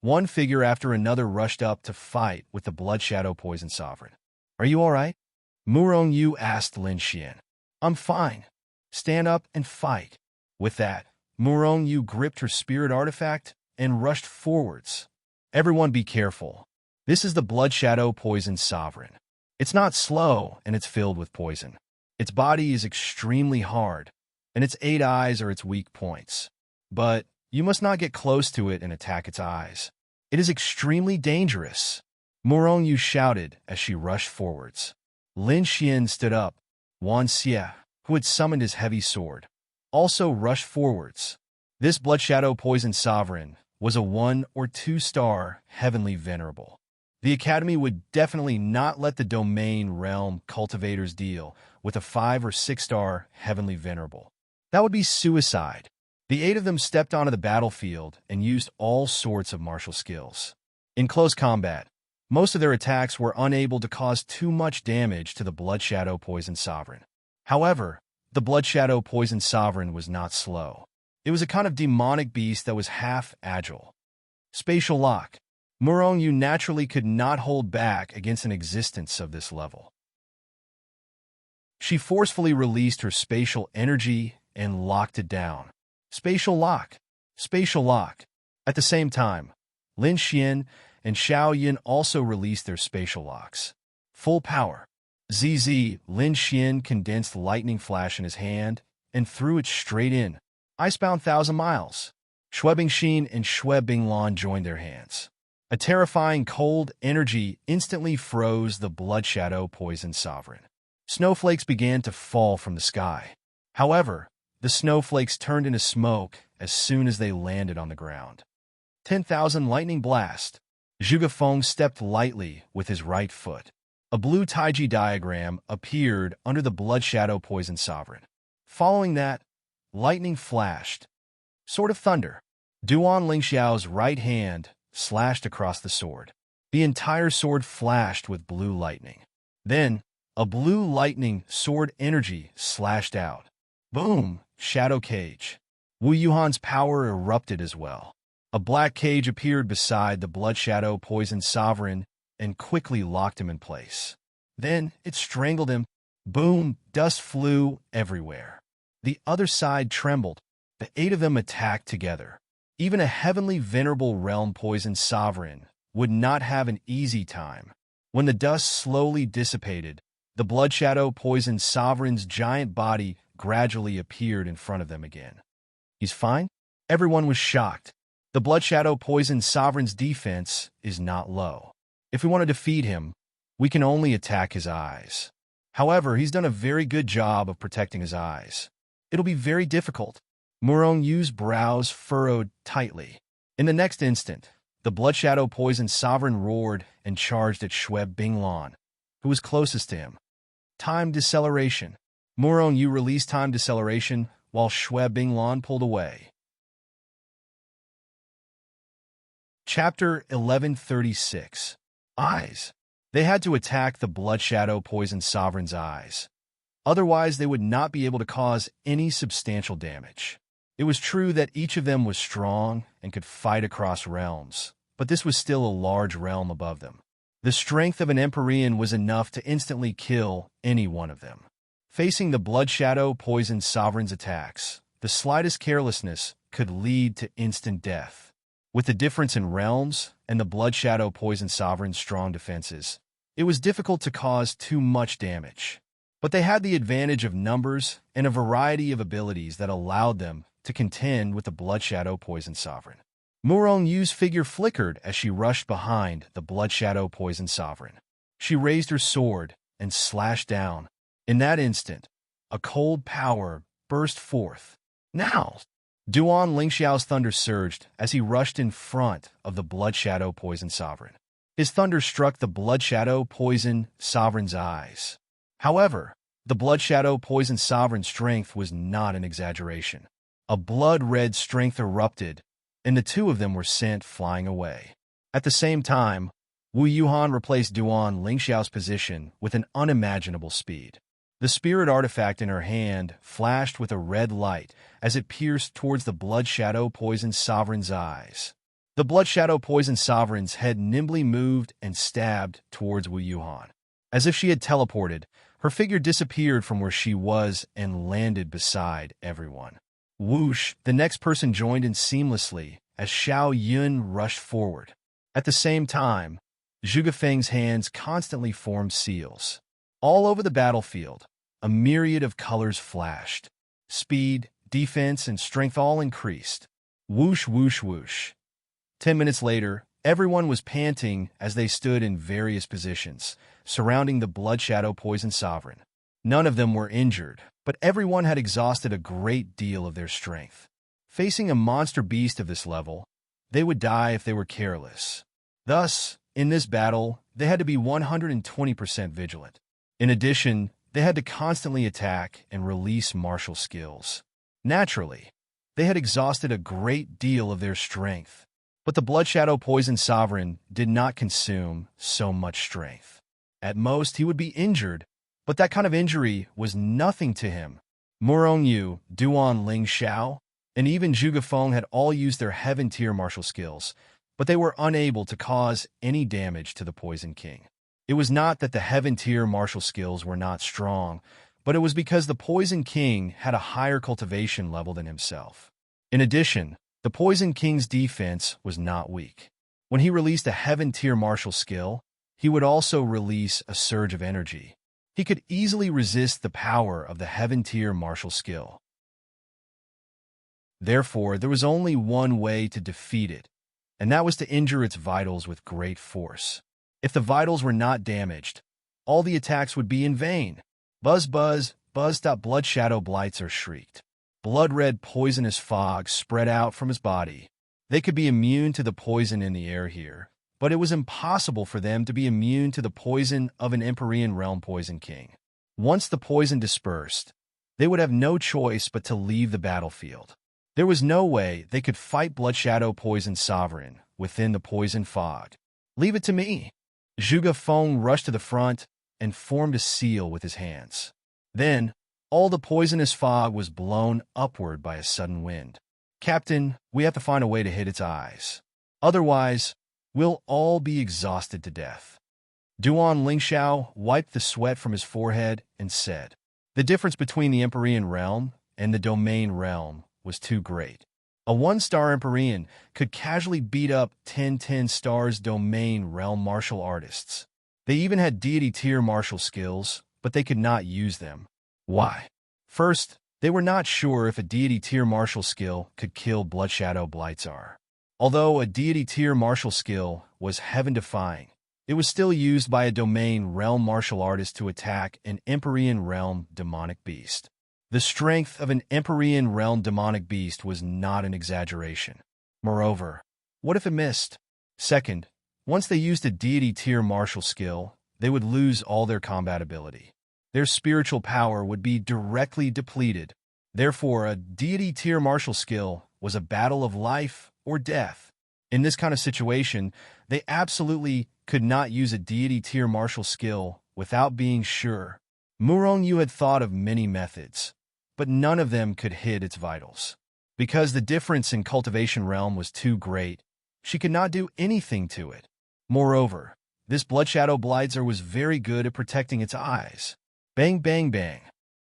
one figure after another rushed up to fight with the Blood Shadow Poison Sovereign. "Are you all right?" Murong Yu asked Lin Xian. "I'm fine. Stand up and fight." With that, Murong Yu gripped her spirit artifact and rushed forwards. "Everyone be careful. This is the Blood Shadow Poison Sovereign. It's not slow, and it's filled with poison. Its body is extremely hard, and its 8 eyes are its weak points. But you must not get close to it and attack its eyes. It is extremely dangerous." Murong Yu shouted as she rushed forwards. Lin Xian stood up. Wan Xie, who had summoned his heavy sword, also rushed forwards. This Blood Shadow Poison Sovereign was a 1 or 2-star heavenly venerable. The Academy would definitely not let the Domain Realm cultivators deal with a 5 or 6-star heavenly venerable. That would be suicide. The 8 of them stepped onto the battlefield and used all sorts of martial skills. In close combat, most of their attacks were unable to cause too much damage to the Blood Shadow Poison Sovereign. However, the Blood Shadow Poison Sovereign was not slow. It was a kind of demonic beast that was half agile. Spatial Lock. Murong Yu naturally could not hold back against an existence of this level. She forcefully released her spatial energy and locked it down. Spatial Lock. Spatial Lock. At the same time, Lin Xian and Xiao Yin also released their spatial locks. Full power. ZZ, Lin Xian condensed lightning flash in his hand and threw it straight in. Icebound 1,000 miles. Shui Bingxin and Shui Binglan joined their hands. A terrifying cold energy instantly froze the Blood Shadow Poison Sovereign. Snowflakes began to fall from the sky. However, the snowflakes turned into smoke as soon as they landed on the ground. 10,000 lightning blast. Zhuge Feng stepped lightly with his right foot. A blue Taiji diagram appeared under the Blood Shadow Poison Sovereign. Following that, lightning flashed, sort of thunder. Duan Lingxiao's right hand slashed across the sword. The entire sword flashed with blue lightning. Then, a blue lightning sword energy slashed out. Boom! Shadow cage. Wu Yuhan's power erupted as well. A black cage appeared beside the Blood Shadow Poison Sovereign and quickly locked him in place. Then it strangled him. Boom! Dust flew everywhere. The other side trembled. The 8 of them attacked together. Even a heavenly venerable realm poison sovereign would not have an easy time. When the dust slowly dissipated, the Blood Shadow Poison Sovereign's giant body gradually appeared in front of them again. He's fine? Everyone was shocked. The Blood Shadow Poison Sovereign's defense is not low. If we want to defeat him, we can only attack his eyes. However, he's done a very good job of protecting his eyes. It'll be very difficult. Murong Yu's brows furrowed tightly. In the next instant, the Blood Shadow Poison Sovereign roared and charged at Xue Binglan, who was closest to him. Time deceleration. Murong Yu released time deceleration while Xue Binglan pulled away. Chapter 1136. Eyes. They had to attack the Blood Shadow Poison Sovereign's eyes. Otherwise, they would not be able to cause any substantial damage. It was true that each of them was strong and could fight across realms, but this was still a large realm above them. The strength of an Empyrean was enough to instantly kill any one of them. Facing the Blood Shadow Poison Sovereign's attacks, the slightest carelessness could lead to instant death. With the difference in realms and the Blood Shadow Poison Sovereign's strong defenses, it was difficult to cause too much damage. But they had the advantage of numbers and a variety of abilities that allowed them to contend with the Blood Shadow Poison Sovereign. Murong Yu's figure flickered as she rushed behind the Blood Shadow Poison Sovereign. She raised her sword and slashed down. In that instant, a cold power burst forth. Now! Duan Lingxiao's thunder surged as he rushed in front of the Blood Shadow Poison Sovereign. His thunder struck the Blood Shadow Poison Sovereign's eyes. However, the Blood Shadow Poison Sovereign's strength was not an exaggeration. A blood-red strength erupted, and the 2 of them were sent flying away. At the same time, Wu Yuhan replaced Duan Lingxiao's position with an unimaginable speed. The spirit artifact in her hand flashed with a red light as it pierced towards the Blood Shadow Poison Sovereign's eyes. The Blood Shadow Poison Sovereign's head nimbly moved and stabbed towards Wu Yuhan. As if she had teleported, her figure disappeared from where she was and landed beside everyone. Whoosh! The next person joined in seamlessly as Xiao Yun rushed forward. At the same time, Zhuge Feng's hands constantly formed seals. All over the battlefield, a myriad of colors flashed. Speed, defense, and strength all increased. Whoosh, whoosh, whoosh. 10 minutes later, everyone was panting as they stood in various positions, surrounding the Blood Shadow Poison Sovereign. None of them were injured, but everyone had exhausted a great deal of their strength. Facing a monster beast of this level, they would die if they were careless. Thus, in this battle, they had to be 120% vigilant. In addition, they had to constantly attack and release martial skills. Naturally, they had exhausted a great deal of their strength, but the Blood Shadow Poison Sovereign did not consume so much strength. At most, he would be injured, but that kind of injury was nothing to him. Murong Yu, Duan Lingxiao, and even Zhuge Feng had all used their heaven-tier martial skills, but they were unable to cause any damage to the Poison King. It was not that the heaven-tier martial skills were not strong, but it was because the Poison King had a higher cultivation level than himself. In addition, the Poison King's defense was not weak. When he released a heaven-tier martial skill, he would also release a surge of energy. He could easily resist the power of the heaven-tier martial skill. Therefore, there was only one way to defeat it, and that was to injure its vitals with great force. If the vitals were not damaged, all the attacks would be in vain. Buzz, buzz, buzz. Blood Shadow Blitzer shrieked. Blood-red poisonous fog spread out from his body. They could be immune to the poison in the air here, but it was impossible for them to be immune to the poison of an Empyrean Realm Poison King. Once the poison dispersed, they would have no choice but to leave the battlefield. There was no way they could fight Blood Shadow Poison Sovereign within the poison fog. "Leave it to me." Zhuge Feng rushed to the front and formed a seal with his hands. Then, all the poisonous fog was blown upward by a sudden wind. "Captain, we have to find a way to hit its eyes. Otherwise, we'll all be exhausted to death." Duan Lingxiao wiped the sweat from his forehead and said, "The difference between the Empyrean realm and the Domain realm was too great. A 1-star Empyrean could casually beat up 10 stars Domain realm martial artists. They even had deity-tier martial skills, but they could not use them. Why? First, they were not sure if a deity-tier martial skill could kill Blood Shadow Blightzar. Although a deity-tier martial skill was heaven-defying, it was still used by a Domain realm martial artist to attack an Empyrean realm demonic beast. The strength of an Empyrean realm demonic beast was not an exaggeration. Moreover, what if it missed? Second, once they used a deity-tier martial skill, they would lose all their combat ability. Their spiritual power would be directly depleted. Therefore, a deity-tier martial skill was a battle of life or death. In this kind of situation, they absolutely could not use a deity-tier martial skill without being sure. Murong Yu had thought of many methods, but none of them could hit its vitals. Because the difference in cultivation realm was too great, she could not do anything to it. Moreover, this Blood Shadow Blightzar was very good at protecting its eyes. Bang, bang, bang.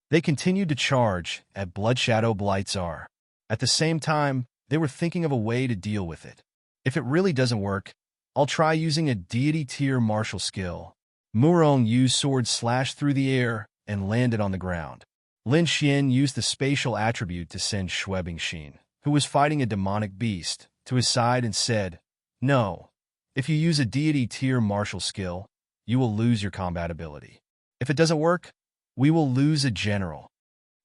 They continued to charge at Blood Shadow Blightzar. At the same time, they were thinking of a way to deal with it. If it really doesn't work, I'll try using a deity-tier martial skill. Murong Yu's sword slashed through the air and landed on the ground. Lin Xian used the spatial attribute to send Xuebingxin, who was fighting a demonic beast, to his side and said, "No, if you use a deity-tier martial skill, you will lose your combat ability. If it doesn't work, we will lose a general.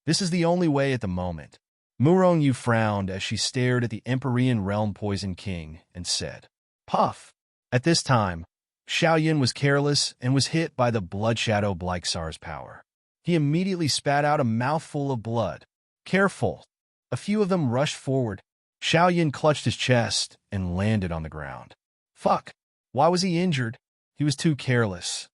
This is the only way at the moment." Murong Yu frowned as she stared at the Empyrean Realm Poison King and said, "Puff." At this time, Xiaoyan was careless and was hit by the Blood Shadow Blightzar's power. He immediately spat out a mouthful of blood. "Careful!" A few of them rushed forward. Xiaoyan clutched his chest and landed on the ground. Fuck! Why was he injured? He was too careless.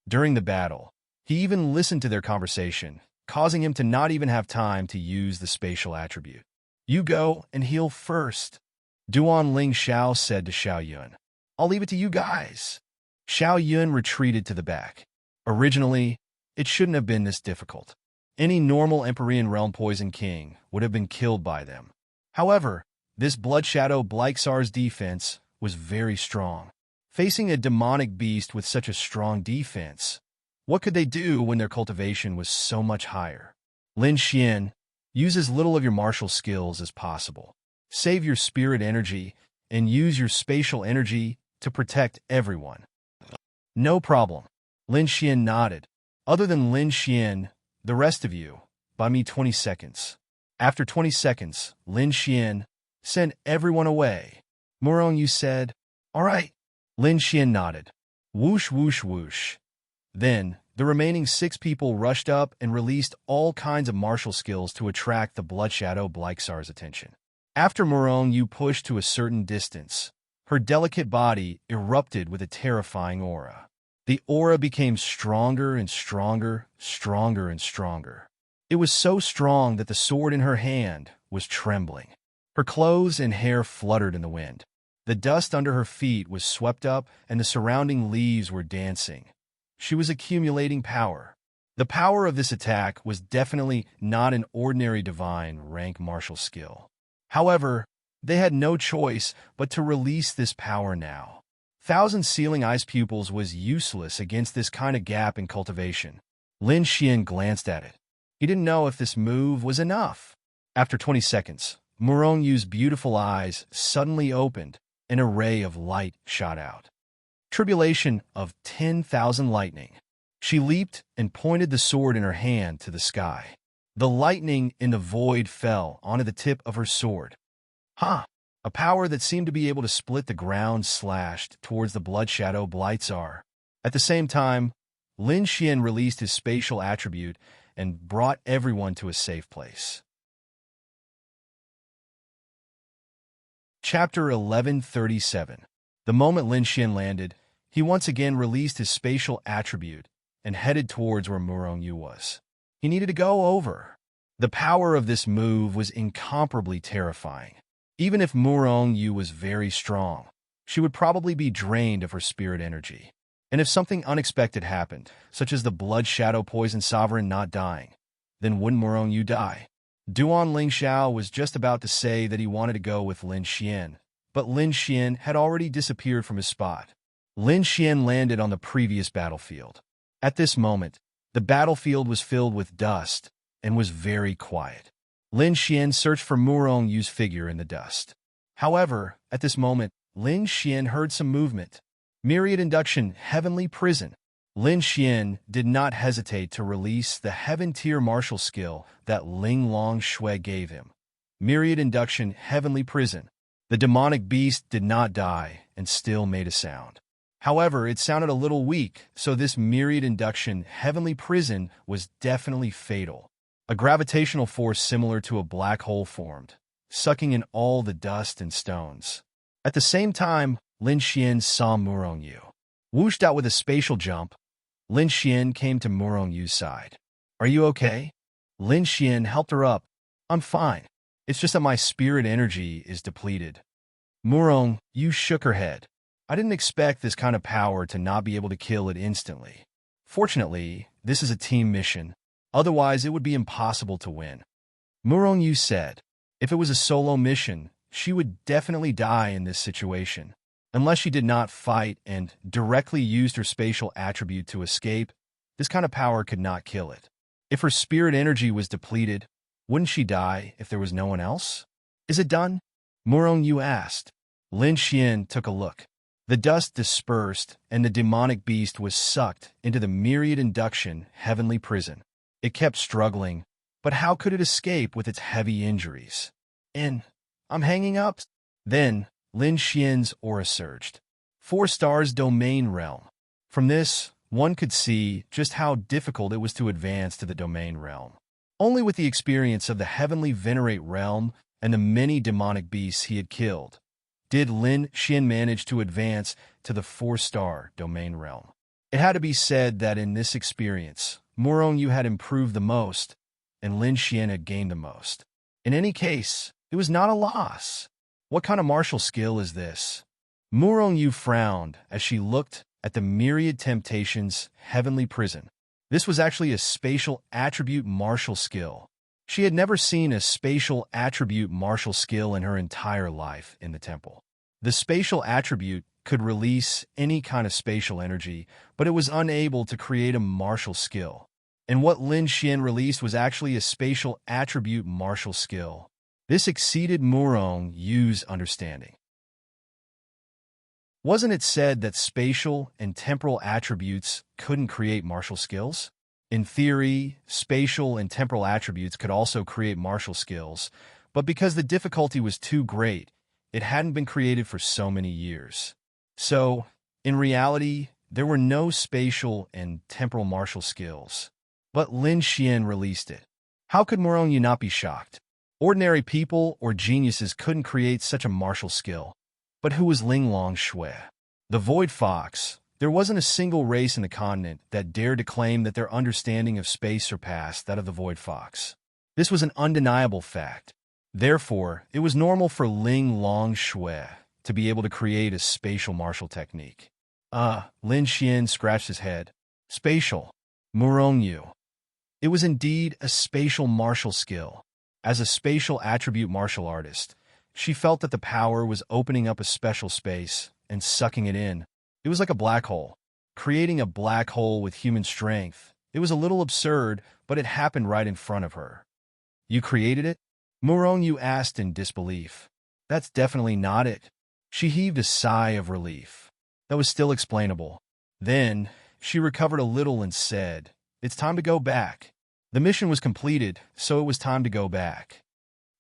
During the battle, he even listened to their conversation, causing him to not even have time to use the spatial attribute. "You go and heal first," Duan Lingxiao said to Xiaoyun. "I'll leave it to you guys." Xiaoyun retreated to the back. Originally, it shouldn't have been this difficult. Any normal Empyrean Realm Poison King would have been killed by them. However, this Blood Shadow Blightzar's defense was very strong. Facing a demonic beast with such a strong defense, what could they do when their cultivation was so much higher? Lin Xian, use as little of your martial skills as possible. Save your spirit energy and use your spatial energy to protect everyone. No problem. Lin Xian nodded. Other than Lin Xian, the rest of you, buy me 20 seconds. After 20 seconds, Lin Xian, send everyone away. Murong Yu said, "All right." Lin Xian nodded. Whoosh, whoosh, whoosh. Then, the remaining 6 people rushed up and released all kinds of martial skills to attract the Blood Shadow Blightzar's attention. After Murong Yu pushed to a certain distance, her delicate body erupted with a terrifying aura. The aura became stronger and stronger, stronger and stronger. It was so strong that the sword in her hand was trembling. Her clothes and hair fluttered in the wind. The dust under her feet was swept up and the surrounding leaves were dancing. She was accumulating power. The power of this attack was definitely not an ordinary divine rank martial skill. However, they had no choice but to release this power now. Thousand Sealing Ice Pupils was useless against this kind of gap in cultivation. Lin Xian glanced at it. He didn't know if this move was enough. After 20 seconds, Murong Yu's beautiful eyes suddenly opened. An array of light shot out. Tribulation of 10,000 lightning. She leaped and pointed the sword in her hand to the sky. The lightning in the void fell onto the tip of her sword. Ha! A power that seemed to be able to split the ground slashed towards the Blood Shadow Blightzar. At the same time, Lin Xian released his spatial attribute and brought everyone to a safe place. Chapter 1137. The moment Lin Xin landed, he once again released his spatial attribute and headed towards where Murong Yu was. He needed to go over. The power of this move was incomparably terrifying. Even if Murong Yu was very strong, she would probably be drained of her spirit energy. And if something unexpected happened, such as the blood shadow poison sovereign not dying, then wouldn't Murong Yu die? Duan Lingxiao was just about to say that he wanted to go with Lin Xian, but Lin Xian had already disappeared from his spot. Lin Xian landed on the previous battlefield. At this moment, the battlefield was filled with dust and was very quiet. Lin Xian searched for Murong Yu's figure in the dust. However, at this moment, Lin Xian heard some movement. Myriad Induction, Heavenly Prison. Lin Xian did not hesitate to release the Heaven Tier martial skill that Ling Long Shui gave him. Myriad Induction, Heavenly Prison. The demonic beast did not die and still made a sound. However, it sounded a little weak, so this Myriad Induction, Heavenly Prison was definitely fatal. A gravitational force similar to a black hole formed, sucking in all the dust and stones. At the same time, Lin Xian saw Murong Yu. Whooshed out with a spatial jump, Lin Xian came to Murong Yu's side. "Are you okay?" Lin Xian helped her up. "I'm fine. It's just that my spirit energy is depleted." Murong Yu shook her head. "I didn't expect this kind of power to not be able to kill it instantly. Fortunately, this is a team mission. Otherwise, it would be impossible to win." Murong Yu said, if it was a solo mission, she would definitely die in this situation. Unless she did not fight and directly used her spatial attribute to escape, this kind of power could not kill it. If her spirit energy was depleted, wouldn't she die if there was no one else? "Is it done?" Murong Yu asked. Lin Xian took a look. The dust dispersed, and the demonic beast was sucked into the Myriad Induction Heavenly Prison. It kept struggling, but how could it escape with its heavy injuries? I'm hanging up." Then, Lin Xian's aura surged. 4 stars Domain Realm. From this, one could see just how difficult it was to advance to the Domain Realm. Only with the experience of the Heavenly Venerate Realm and the many demonic beasts he had killed did Lin Xian manage to advance to the 4-star Domain Realm. It had to be said that in this experience, Murong Yu had improved the most, and Lin Xian had gained the most. In any case, it was not a loss. What kind of martial skill is this? Murong Yu frowned as she looked at the Myriad Temptations Heavenly Prison. This was actually a spatial attribute martial skill. She had never seen a spatial attribute martial skill in her entire life in the temple. The spatial attribute could release any kind of spatial energy, but it was unable to create a martial skill. And what Lin Xian released was actually a spatial attribute martial skill. This exceeded Murong Yu's understanding. Wasn't it said that spatial and temporal attributes couldn't create martial skills? In theory, spatial and temporal attributes could also create martial skills, but because the difficulty was too great, it hadn't been created for so many years. So, in reality, there were no spatial and temporal martial skills. But Lin Xian released it. How could Murong Yu not be shocked? Ordinary people or geniuses couldn't create such a martial skill. But who was Ling Long Shui? The Void Fox. There wasn't a single race in the continent that dared to claim that their understanding of space surpassed that of the Void Fox. This was an undeniable fact. Therefore, it was normal for Ling Long Shui to be able to create a spatial martial technique. Lin Xian scratched his head. Spatial. Murong Yu. It was indeed a spatial martial skill. As a spatial attribute martial artist, she felt that the power was opening up a special space and sucking it in. It was like a black hole. Creating a black hole with human strength. It was a little absurd, but it happened right in front of her. You created it? Murong Yu asked in disbelief. That's definitely not it. She heaved a sigh of relief. That was still explainable. Then, she recovered a little and said, "It's time to go back." The mission was completed, so it was time to go back.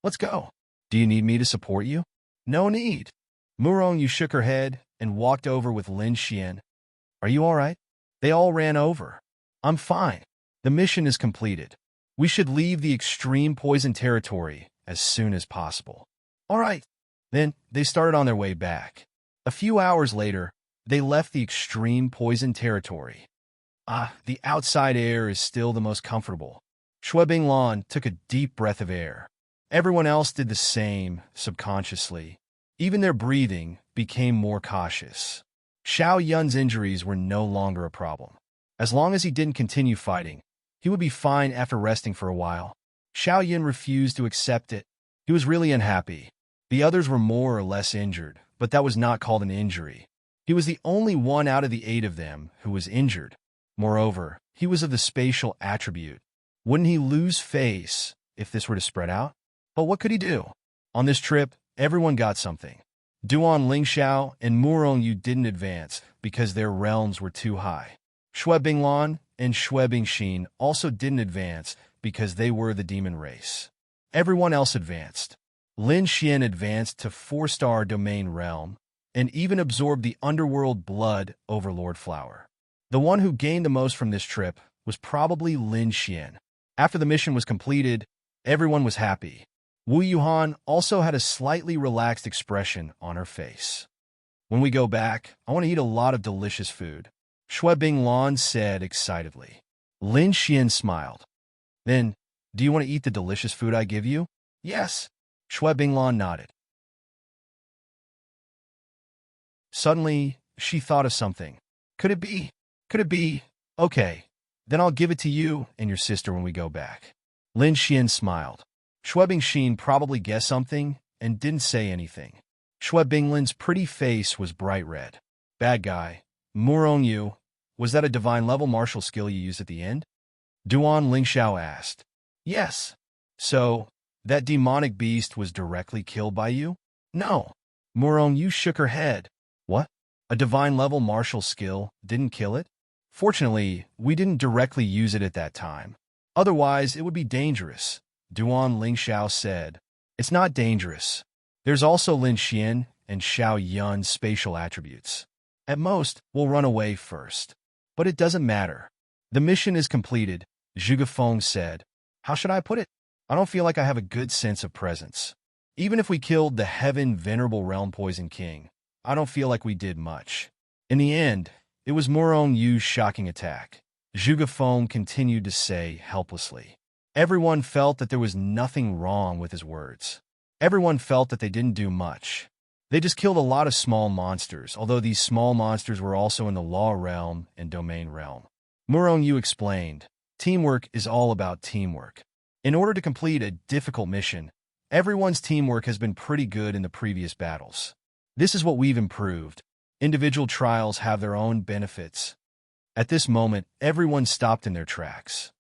"Let's go." "Do you need me to support you?" "No need." Murong Yu shook her head and walked over with Lin Xian. "Are you all right?" They all ran over. "I'm fine. The mission is completed." We should leave the extreme poison territory as soon as possible. All right. Then they started on their way back. A few hours later, they left the extreme poison territory. The outside air is still the most comfortable. Shui Binglan took a deep breath of air. Everyone else did the same, subconsciously. Even their breathing became more cautious. Xiao Yun's injuries were no longer a problem. As long as he didn't continue fighting, he would be fine after resting for a while. Xiao Yun refused to accept it. He was really unhappy. The others were more or less injured, but that was not called an injury. He was the only one out of the 8 of them who was injured. Moreover, he was of the spatial attribute. Wouldn't he lose face if this were to spread out? But what could he do? On this trip, everyone got something. Duan Lingxiao and Murong Yu didn't advance because their realms were too high. Shui Binglan and Shui Bingxin also didn't advance because they were the demon race. Everyone else advanced. Lin Xian advanced to 4-star domain realm and even absorbed the underworld blood overlord flower. The one who gained the most from this trip was probably Lin Xian. After the mission was completed, everyone was happy. Wu Yuhan also had a slightly relaxed expression on her face. When we go back, I want to eat a lot of delicious food, Shui Binglan said excitedly. Lin Xian smiled. Then, do you want to eat the delicious food I give you? Yes. Shui Binglan nodded. Suddenly, she thought of something. Could it be? Okay, then I'll give it to you and your sister when we go back. Lin Xian smiled. Shui Bingxin probably guessed something and didn't say anything. Shui Binglin's pretty face was bright red. Bad guy. Murong Yu, was that a divine-level martial skill you used at the end? Duan Lingxiao asked. Yes. So, that demonic beast was directly killed by you? No. Murong Yu shook her head. What? A divine-level martial skill didn't kill it? Fortunately, we didn't directly use it at that time. Otherwise, it would be dangerous, Duan Lingxiao said. It's not dangerous. There's also Lin Xian and Xiao Yun's spatial attributes. At most, we'll run away first. But it doesn't matter. The mission is completed, Zhuge Feng said. How should I put it? I don't feel like I have a good sense of presence. Even if we killed the Heaven Venerable Realm Poison King, I don't feel like we did much. In the end, it was Murong Yu's shocking attack, Zhuge Feng continued to say helplessly. Everyone felt that there was nothing wrong with his words. Everyone felt that they didn't do much. They just killed a lot of small monsters, although these small monsters were also in the law realm and domain realm. Murong Yu explained, teamwork is all about teamwork. In order to complete a difficult mission, everyone's teamwork has been pretty good in the previous battles. This is what we've improved. Individual trials have their own benefits. At this moment, everyone stopped in their tracks.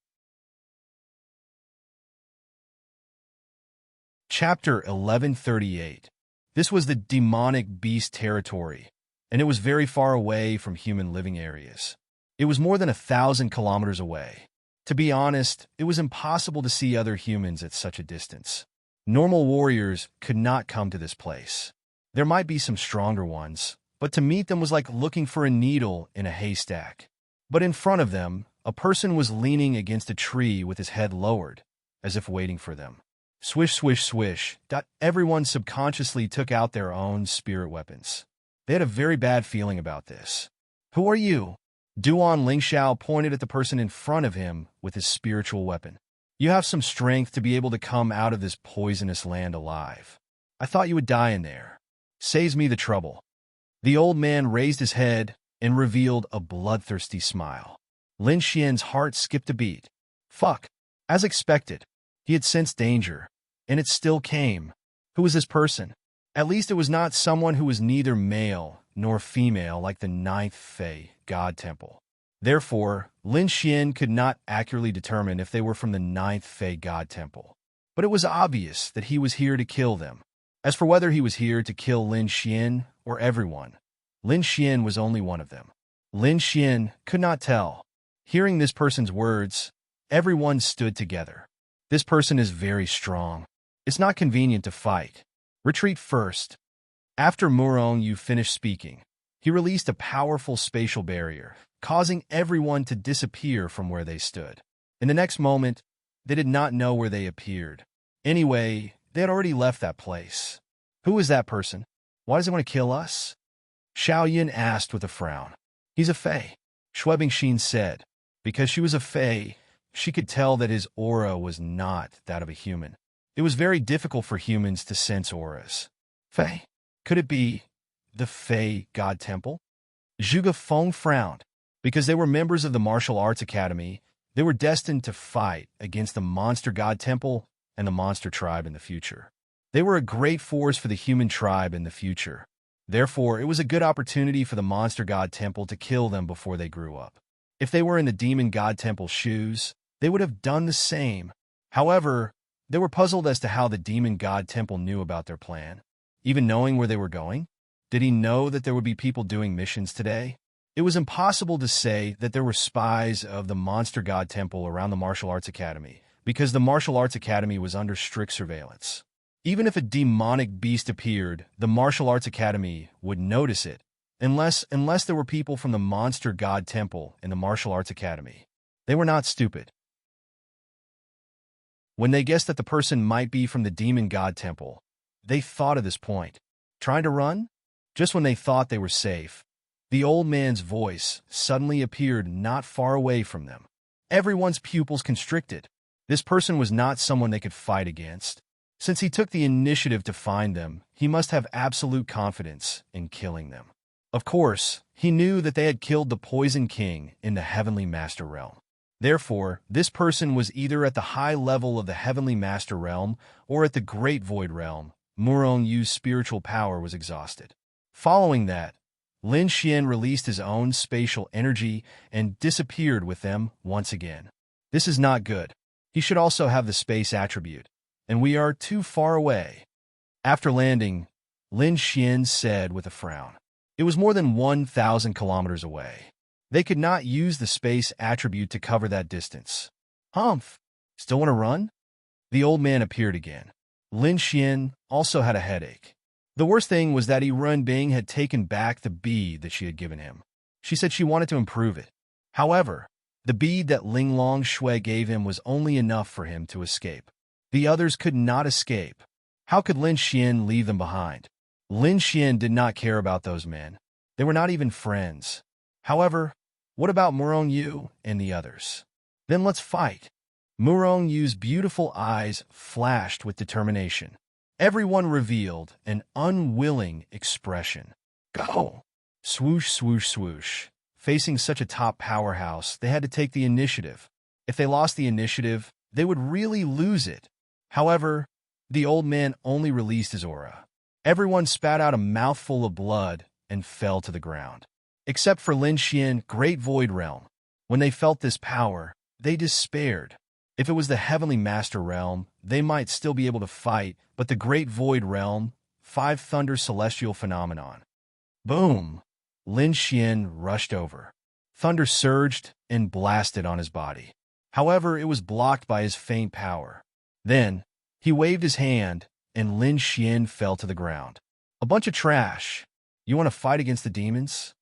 Chapter 1138. This was the demonic beast territory, and it was very far away from human living areas. It was more than 1,000 kilometers away. To be honest, it was impossible to see other humans at such a distance. Normal warriors could not come to this place. There might be some stronger ones, but to meet them was like looking for a needle in a haystack. But in front of them, a person was leaning against a tree with his head lowered, as if waiting for them. Swish, swish, swish. Everyone subconsciously took out their own spirit weapons. They had a very bad feeling about this. Who are you? Duan Lingxiao pointed at the person in front of him with his spiritual weapon. You have some strength to be able to come out of this poisonous land alive. I thought you would die in there. Saves me the trouble. The old man raised his head and revealed a bloodthirsty smile. Lin Xian's heart skipped a beat. Fuck. As expected, he had sensed danger, and it still came. Who was this person? At least it was not someone who was neither male nor female like the 9th Fei God Temple. Therefore, Lin Xian could not accurately determine if they were from the 9th Fei God Temple. But it was obvious that he was here to kill them. As for whether he was here to kill Lin Xian or everyone, Lin Xian was only one of them. Lin Xian could not tell. Hearing this person's words, everyone stood together. This person is very strong. It's not convenient to fight. Retreat first. After Murong Yu finished speaking, he released a powerful spatial barrier, causing everyone to disappear from where they stood. In the next moment, they did not know where they appeared. Anyway, they had already left that place. Who is that person? Why does he want to kill us? Xiao Yin asked with a frown. He's a fae, Shui Bingxin said. Because she was a fae, she could tell that his aura was not that of a human. It was very difficult for humans to sense auras. Fae? Could it be the Fae God Temple? Zhuge Feng frowned. Because they were members of the Martial Arts Academy, they were destined to fight against the Monster God Temple and the Monster Tribe in the future. They were a great force for the human tribe in the future. Therefore, it was a good opportunity for the Monster God Temple to kill them before they grew up. If they were in the Demon God Temple's shoes, they would have done the same. However, they were puzzled as to how the Demon God Temple knew about their plan. Even knowing where they were going? Did he know that there would be people doing missions today? It was impossible to say that there were spies of the Monster God Temple around the Martial Arts Academy, because the Martial Arts Academy was under strict surveillance. Even if a demonic beast appeared, the Martial Arts Academy would notice it, unless there were people from the Monster God Temple in the Martial Arts Academy. They were not stupid. When they guessed that the person might be from the Demon God Temple, they thought of this point. Trying to run? Just when they thought they were safe, the old man's voice suddenly appeared not far away from them. Everyone's pupils constricted. This person was not someone they could fight against. Since he took the initiative to find them, he must have absolute confidence in killing them. Of course, he knew that they had killed the Poison King in the Heavenly Master Realm. Therefore, this person was either at the high level of the Heavenly Master Realm or at the Great Void Realm. Murong Yu's spiritual power was exhausted. Following that, Lin Xian released his own spatial energy and disappeared with them once again. This is not good. He should also have the space attribute, and we are too far away. After landing, Lin Xian said with a frown. It was more than 1,000 kilometers away. They could not use the space attribute to cover that distance. Humph! Still want to run? The old man appeared again. Lin Xian also had a headache. The worst thing was that Yuan Bing had taken back the bead that she had given him. She said she wanted to improve it. However, the bead that Ling Long Shui gave him was only enough for him to escape. The others could not escape. How could Lin Xian leave them behind? Lin Xian did not care about those men. They were not even friends. However, what about Murong Yu and the others? Then let's fight. Murong Yu's beautiful eyes flashed with determination. Everyone revealed an unwilling expression. Go! Swoosh, swoosh, swoosh. Facing such a top powerhouse, they had to take the initiative. If they lost the initiative, they would really lose it. However, the old man only released his aura. Everyone spat out a mouthful of blood and fell to the ground. Except for Lin Xian, Great Void Realm. When they felt this power, they despaired. If it was the Heavenly Master Realm, they might still be able to fight, but the Great Void Realm, 5 Thunder Celestial Phenomenon. Boom! Lin Xian rushed over. Thunder surged and blasted on his body. However, it was blocked by his faint power. Then, he waved his hand, and Lin Xian fell to the ground. A bunch of trash. You want to fight against the demons?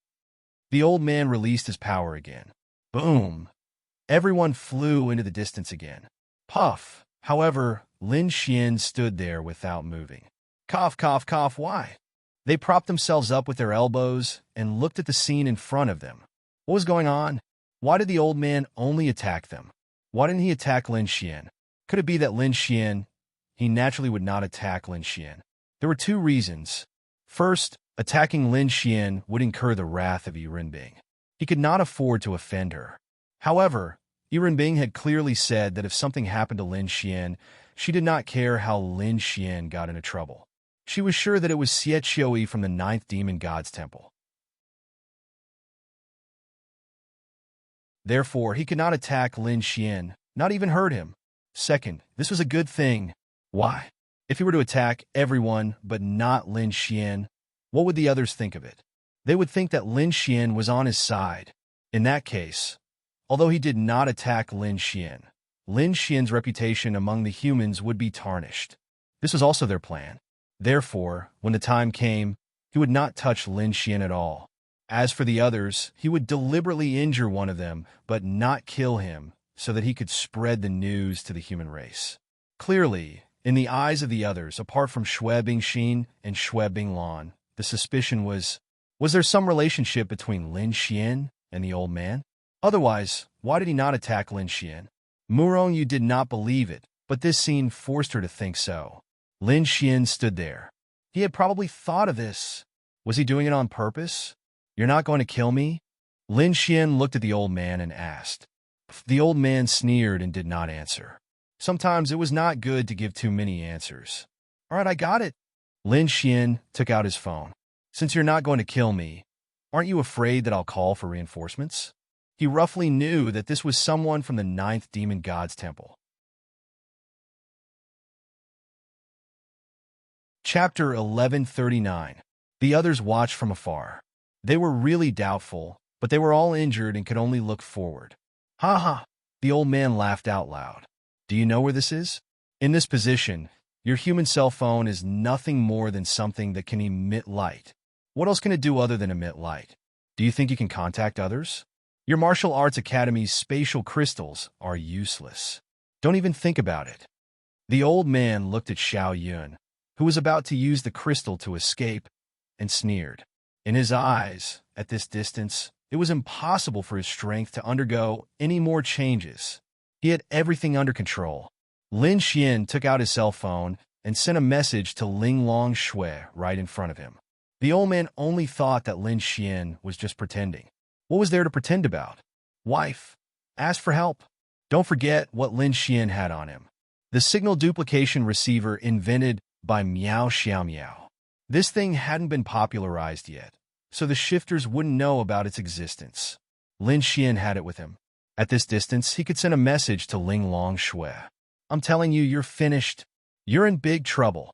The old man released his power again. Boom! Everyone flew into the distance again. Puff! However, Lin Xian stood there without moving. Cough, cough, cough, why? They propped themselves up with their elbows and looked at the scene in front of them. What was going on? Why did the old man only attack them? Why didn't he attack Lin Xian? Could it be that Lin Xian... He naturally would not attack Lin Xian. There were 2 reasons. First, attacking Lin Xian would incur the wrath of Yuan Bing. He could not afford to offend her. However, Yuan Bing had clearly said that if something happened to Lin Xian, she did not care how Lin Xian got into trouble. She was sure that it was Xie Qiui from the 9th Demon God's Temple. Therefore, he could not attack Lin Xian, not even hurt him. Second, this was a good thing. Why? If he were to attack everyone but not Lin Xian, what would the others think of it? They would think that Lin Xian was on his side. In that case, although he did not attack Lin Xian's reputation among the humans would be tarnished. This was also their plan. Therefore, when the time came, he would not touch Lin Xian at all. As for the others, he would deliberately injure one of them, but not kill him, so that he could spread the news to the human race. Clearly, in the eyes of the others, apart from Xue Bingxin and Xue Binglan, the suspicion was there some relationship between Lin Xian and the old man? Otherwise, why did he not attack Lin Xian? Murongyu did not believe it, but this scene forced her to think so. Lin Xian stood there. He had probably thought of this. Was he doing it on purpose? You're not going to kill me? Lin Xian looked at the old man and asked. The old man sneered and did not answer. Sometimes it was not good to give too many answers. All right, I got it. Lin Xian took out his phone. Since you're not going to kill me, aren't you afraid that I'll call for reinforcements? He roughly knew that this was someone from the 9th Demon God's Temple. Chapter 1139. The others watched from afar. They were really doubtful, but they were all injured and could only look forward. Ha ha! The old man laughed out loud. Do you know where this is? In this position, your human cell phone is nothing more than something that can emit light. What else can it do other than emit light? Do you think you can contact others? Your martial arts academy's spatial crystals are useless. Don't even think about it. The old man looked at Xiao Yun, who was about to use the crystal to escape, and sneered. In his eyes, at this distance, it was impossible for his strength to undergo any more changes. He had everything under control. Lin Xian took out his cell phone and sent a message to Linglong Shui right in front of him. The old man only thought that Lin Xian was just pretending. What was there to pretend about? Wife, ask for help. Don't forget what Lin Xian had on him. The signal duplication receiver invented by Miao Xiaomiao. This thing hadn't been popularized yet, so the shifters wouldn't know about its existence. Lin Xian had it with him. At this distance, he could send a message to Linglong Shui. I'm telling you, you're finished. You're in big trouble.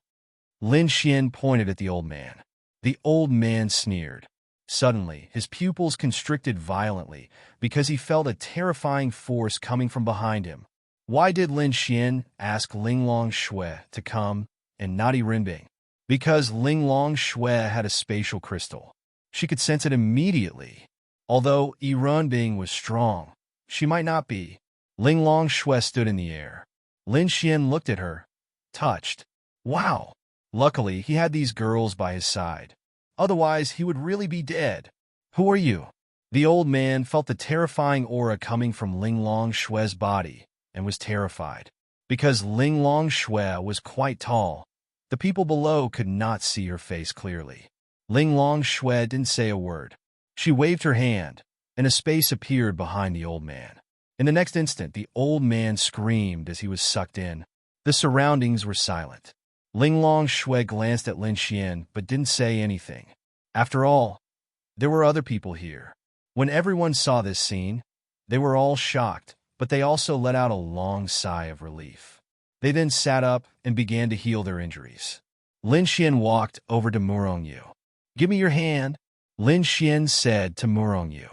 Lin Xian pointed at the old man. The old man sneered. Suddenly, his pupils constricted violently because he felt a terrifying force coming from behind him. Why did Lin Xian ask Linglong Shui to come and not Rinbing? Because Linglong Shui had a spatial crystal. She could sense it immediately. Although Rinbing was strong, she might not be. Linglong Shui stood in the air. Lin Xian looked at her, touched. Wow! Luckily, he had these girls by his side. Otherwise, he would really be dead. Who are you? The old man felt the terrifying aura coming from Linglong Shui's body and was terrified. Because Linglong Shui was quite tall, the people below could not see her face clearly. Linglong Shui didn't say a word. She waved her hand, and a space appeared behind the old man. In the next instant, the old man screamed as he was sucked in. The surroundings were silent. Linglong Shui glanced at Lin Xian but didn't say anything. After all, there were other people here. When everyone saw this scene, they were all shocked, but they also let out a long sigh of relief. They then sat up and began to heal their injuries. Lin Xian walked over to Murongyu. Give me your hand, Lin Xian said to Murongyu.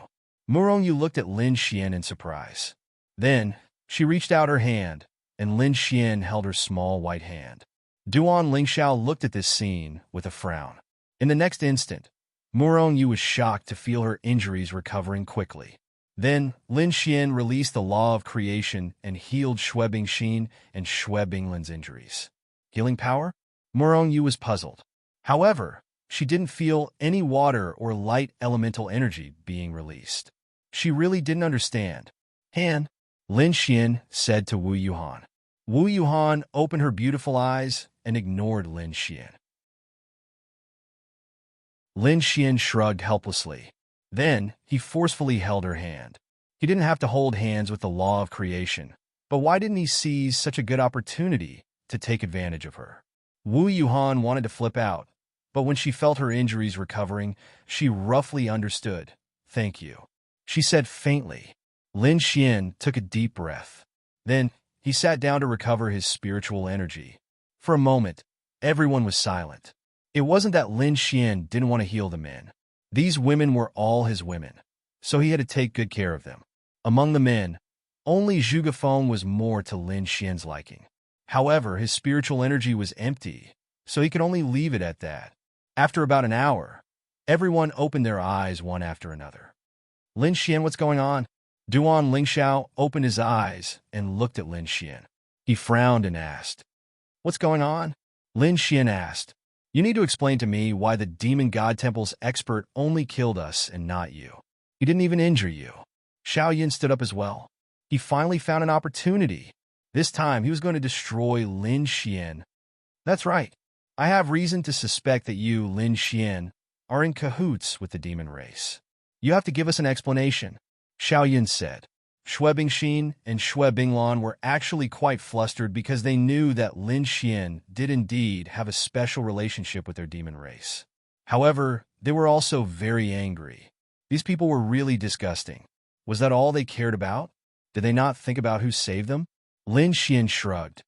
Murongyu looked at Lin Xian in surprise. Then, she reached out her hand, and Lin Xian held her small white hand. Duan Lingxiao looked at this scene with a frown. In the next instant, Murongyu was shocked to feel her injuries recovering quickly. Then, Lin Xian released the law of creation and healed Xue Bingxin and Xue Binglan's injuries. Healing power? Murongyu was puzzled. However, she didn't feel any water or light elemental energy being released. She really didn't understand. Han, Lin Xian said to Wu Yuhan. Wu Yuhan opened her beautiful eyes and ignored Lin Xian. Lin Xian shrugged helplessly. Then, he forcefully held her hand. He didn't have to hold hands with the law of creation, but why didn't he seize such a good opportunity to take advantage of her? Wu Yuhan wanted to flip out, but when she felt her injuries recovering, she roughly understood. Thank you, she said faintly. Lin Xian took a deep breath. Then, he sat down to recover his spiritual energy. For a moment, everyone was silent. It wasn't that Lin Xian didn't want to heal the men. These women were all his women, so he had to take good care of them. Among the men, only Zhuge Feng was more to Lin Xian's liking. However, his spiritual energy was empty, so he could only leave it at that. After about an hour, everyone opened their eyes one after another. Lin Xian, what's going on? Duan Lingxiao opened his eyes and looked at Lin Xian. He frowned and asked, "What's going on?" Lin Xian asked, "You need to explain to me why the Demon God Temple's expert only killed us and not you. He didn't even injure you." Xiao Yin stood up as well. He finally found an opportunity. This time, he was going to destroy Lin Xian. "That's right. I have reason to suspect that you, Lin Xian, are in cahoots with the demon race. You have to give us an explanation," Xiao Yin said. Xue Bingxin and Xue Binglan were actually quite flustered because they knew that Lin Xian did indeed have a special relationship with their demon race. However, they were also very angry. These people were really disgusting. Was that all they cared about? Did they not think about who saved them? Lin Xian shrugged.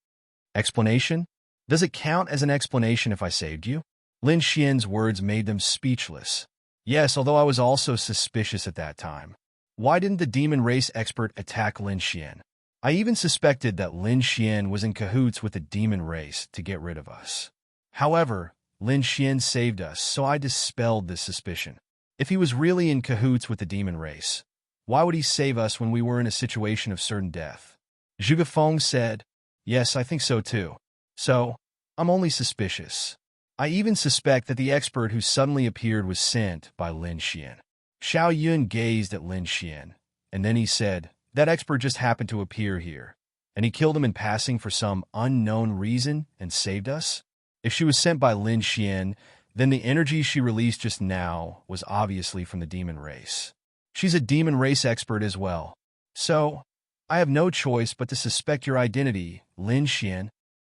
"Explanation? Does it count as an explanation if I saved you?" Lin Xian's words made them speechless. "Yes, although I was also suspicious at that time. Why didn't the demon race expert attack Lin Xian? I even suspected that Lin Xian was in cahoots with the demon race to get rid of us. However, Lin Xian saved us, so I dispelled this suspicion. If he was really in cahoots with the demon race, why would he save us when we were in a situation of certain death?" Zhuge Feng said, "Yes, I think so too. So, I'm only suspicious. I even suspect that the expert who suddenly appeared was sent by Lin Xian." Xiao Yun gazed at Lin Xian, and then he said, "That expert just happened to appear here, and he killed him in passing for some unknown reason and saved us? If she was sent by Lin Xian, then the energy she released just now was obviously from the demon race. She's a demon race expert as well. So, I have no choice but to suspect your identity, Lin Xian."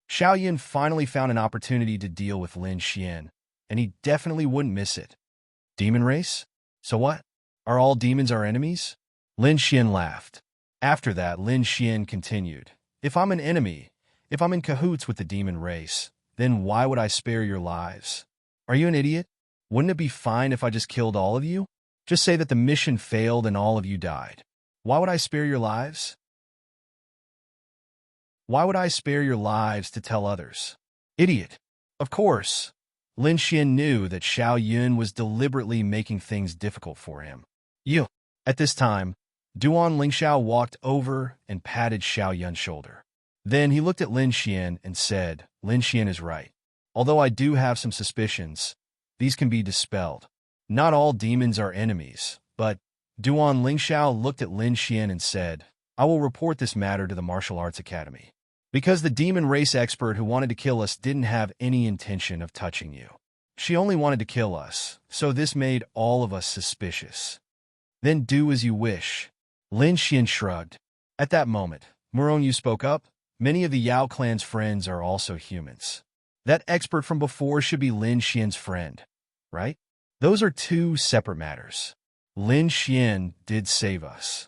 Xiao Yin finally found an opportunity to deal with Lin Xian, and he definitely wouldn't miss it. "Demon race? So what? Are all demons our enemies?" Lin Xian laughed. After that, Lin Xian continued, "If I'm an enemy, if I'm in cahoots with the demon race, then why would I spare your lives? Are you an idiot? Wouldn't it be fine if I just killed all of you? Just say that the mission failed and all of you died. Why would I spare your lives? Why would I spare your lives to tell others? Idiot." Of course, Lin Xian knew that Xiao Yun was deliberately making things difficult for him. "You." At this time, Duan Lingxiao walked over and patted Xiao Yun's shoulder. Then he looked at Lin Xian and said, "Lin Xian is right. Although I do have some suspicions, these can be dispelled. Not all demons are enemies, but..." Duan Lingxiao looked at Lin Xian and said, "I will report this matter to the Martial Arts Academy. Because the demon race expert who wanted to kill us didn't have any intention of touching you. She only wanted to kill us, so this made all of us suspicious." "Then do as you wish." Lin Xian shrugged. At that moment, Muronyu spoke up. "Many of the Yao clan's friends are also humans. That expert from before should be Lin Xian's friend, right? Those are two separate matters. Lin Xian did save us."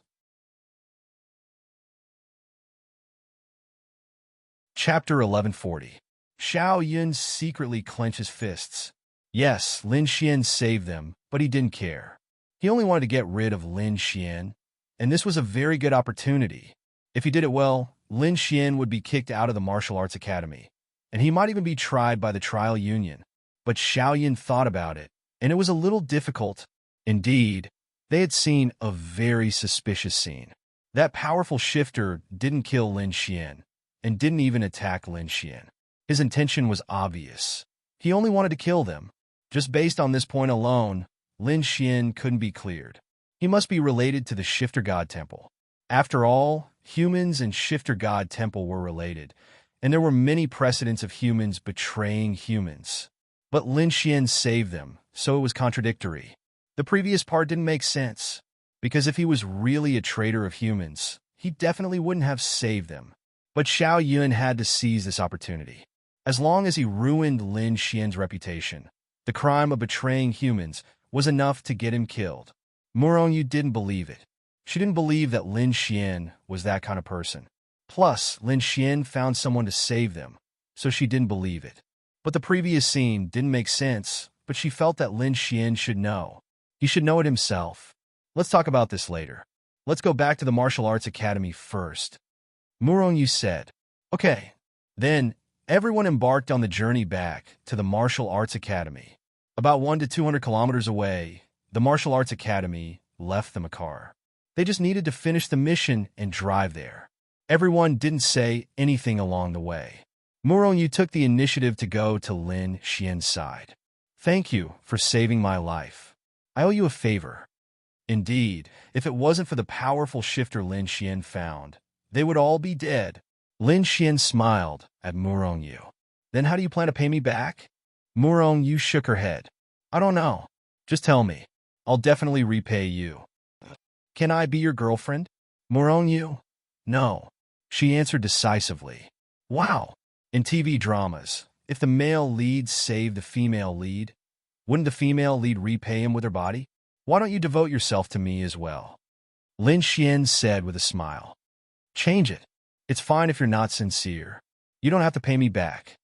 Chapter 1140. Xiao Yun secretly clenched his fists. Yes, Lin Xian saved them, but he didn't care. He only wanted to get rid of Lin Xian, and this was a very good opportunity. If he did it well, Lin Xian would be kicked out of the Martial Arts Academy, and he might even be tried by the trial union. But Xiao Yun thought about it, and it was a little difficult. Indeed, they had seen a very suspicious scene. That powerful shifter didn't kill Lin Xian, and didn't even attack Lin Xian. His intention was obvious. He only wanted to kill them. Just based on this point alone, Lin Xian couldn't be cleared. He must be related to the Shifter God Temple. After all, humans and Shifter God Temple were related, and there were many precedents of humans betraying humans. But Lin Xian saved them, so it was contradictory. The previous part didn't make sense, because if he was really a traitor of humans, he definitely wouldn't have saved them. But Xiao Yun had to seize this opportunity. As long as he ruined Lin Xian's reputation, the crime of betraying humans was enough to get him killed. Muronyu didn't believe it. She didn't believe that Lin Xian was that kind of person. Plus, Lin Xian found someone to save them, so she didn't believe it. But the previous scene didn't make sense, but she felt that Lin Xian should know. He should know it himself. Let's talk about this later. Let's go back to the Martial Arts Academy first. Muronyu said. Okay. Then, everyone embarked on the journey back to the Martial Arts Academy. About 100 to 200 kilometers away, the Martial Arts Academy left them a car. They just needed to finish the mission and drive there. Everyone didn't say anything along the way. Murong took the initiative to go to Lin Xian's side. Thank you for saving my life. I owe you a favor. Indeed, if it wasn't for the powerful shifter Lin Xian found, they would all be dead. Lin Xian smiled at Murong. Then how do you plan to pay me back? Murong shook her head. I don't know. Just tell me. I'll definitely repay you. Can I be your girlfriend? Murong? No. She answered decisively. Wow. In TV dramas, if the male lead saved the female lead, wouldn't the female lead repay him with her body? Why don't you devote yourself to me as well? Lin Xian said with a smile. Change it. It's fine if you're not sincere. You don't have to pay me back.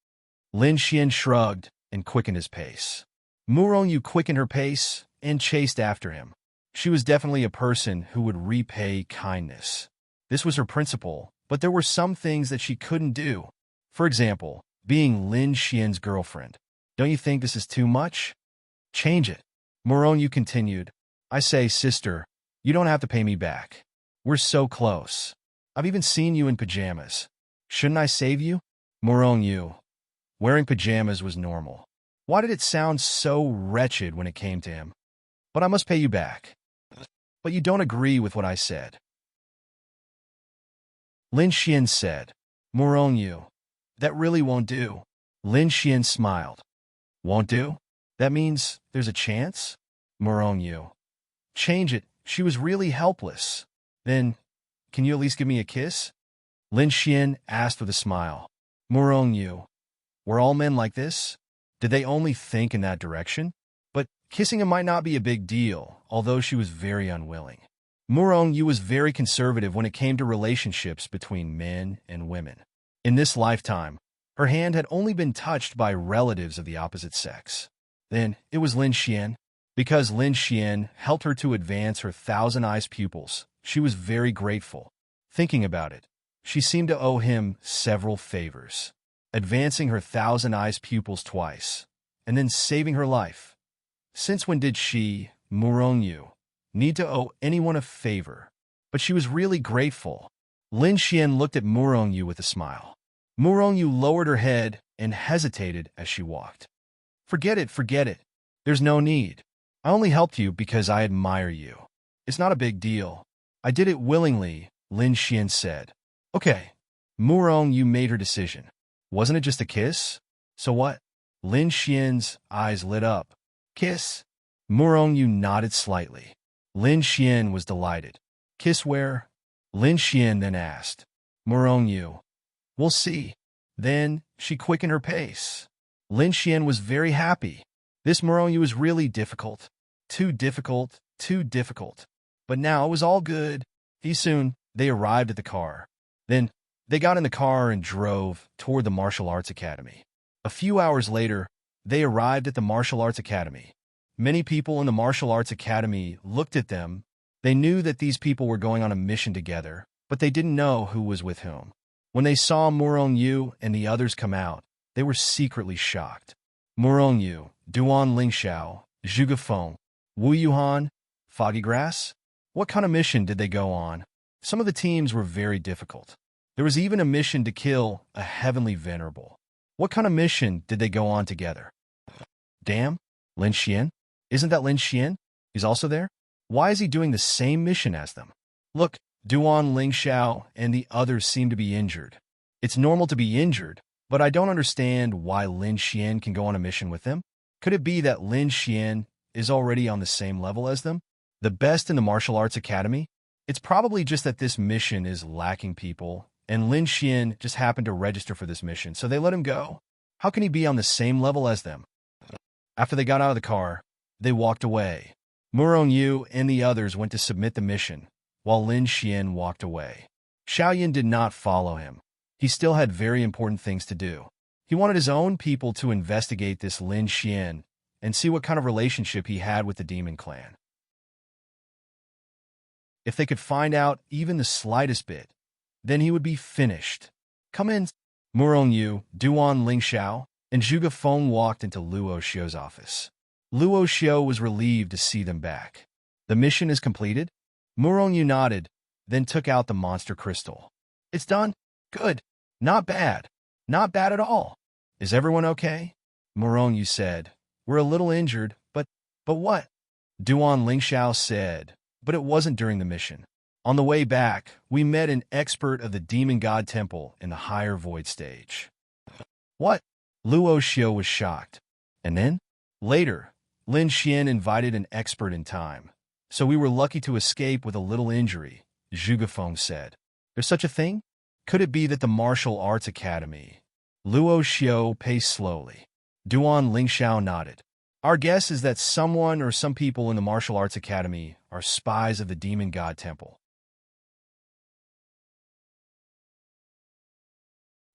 Lin Xian shrugged and quickened his pace. Murong quickened her pace and chased after him. She was definitely a person who would repay kindness. This was her principle, but there were some things that she couldn't do. For example, being Lin Xian's girlfriend. Don't you think this is too much? Change it. Murong continued. I say, sister, you don't have to pay me back. We're so close. I've even seen you in pajamas. Shouldn't I save you? Murong. Wearing pajamas was normal. Why did it sound so wretched when it came to him? But I must pay you back. But you don't agree with what I said. Lin Xian said. Murong, that really won't do. Lin Xian smiled. Won't do? That means there's a chance? Murong. Change it. She was really helpless. Then, can you at least give me a kiss? Lin Xian asked with a smile. Murong, were all men like this? Did they only think in that direction? But kissing him might not be a big deal, although she was very unwilling. Murong was very conservative when it came to relationships between men and women. In this lifetime, her hand had only been touched by relatives of the opposite sex. Then it was Lin Xian. Because Lin Xian helped her to advance her 1,000 pupils, she was very grateful. Thinking about it, she seemed to owe him several favors. Advancing her 1,000 pupils twice, and then saving her life. Since when did she, Murong, need to owe anyone a favor? But she was really grateful. Lin Xian looked at Murong with a smile. Murong lowered her head and hesitated as she walked. Forget it. There's no need. I only helped you because I admire you. It's not a big deal. I did it willingly, Lin Xian said. Okay. Murong made her decision. Wasn't it just a kiss? So what? Lin Xian's eyes lit up. Kiss? Murong nodded slightly. Lin Xian was delighted. Kiss where? Lin Xian then asked. Murong, we'll see. Then she quickened her pace. Lin Xian was very happy. This Murong was really difficult. Too difficult. But now it was all good. Soon, they arrived at the car. Then, they got in the car and drove toward the martial arts academy. A few hours later, they arrived at the martial arts academy. Many people in the martial arts academy looked at them. They knew that these people were going on a mission together, but they didn't know who was with whom. When they saw Murong and the others come out, they were secretly shocked. Murong, Duan Lingxiao, Zhuge Feng, Wu Yuhan, Foggy Grass? What kind of mission did they go on? Some of the teams were very difficult. There was even a mission to kill a heavenly venerable. What kind of mission did they go on together? Damn, Lin Xian? Isn't that Lin Xian? He's also there? Why is he doing the same mission as them? Look, Duan Lingxiao and the others seem to be injured. It's normal to be injured, but I don't understand why Lin Xian can go on a mission with them. Could it be that Lin Xian is already on the same level as them? The best in the martial arts academy? It's probably just that this mission is lacking people, and Lin Xian just happened to register for this mission, so they let him go. How can he be on the same level as them? After they got out of the car, they walked away. Murong and the others went to submit the mission, while Lin Xian walked away. Xiaoyan did not follow him. He still had very important things to do. He wanted his own people to investigate this Lin Xian and see what kind of relationship he had with the demon clan. If they could find out even the slightest bit, then he would be finished. Come in. Murong, Duan Lingxiao, and Zhuge Feng walked into Luo Xiu's office. Luo Xiu was relieved to see them back. The mission is completed? Muronyu nodded, then took out the monster crystal. It's done? Good. Not bad. Not bad at all. Is everyone okay? Muronyu said. We're a little injured, but what? Duan Lingxiao said, but it wasn't during the mission. On the way back, we met an expert of the Demon God Temple in the higher void stage. What? Luo Xiao was shocked. And then? Later, Lin Xian invited an expert in time. So we were lucky to escape with a little injury, Zhugafeng said. There's such a thing? Could it be that the Martial Arts Academy? Luo Xiao paced slowly. Duan Lingxiao nodded. Our guess is that someone or some people in the Martial Arts Academy are spies of the Demon God Temple.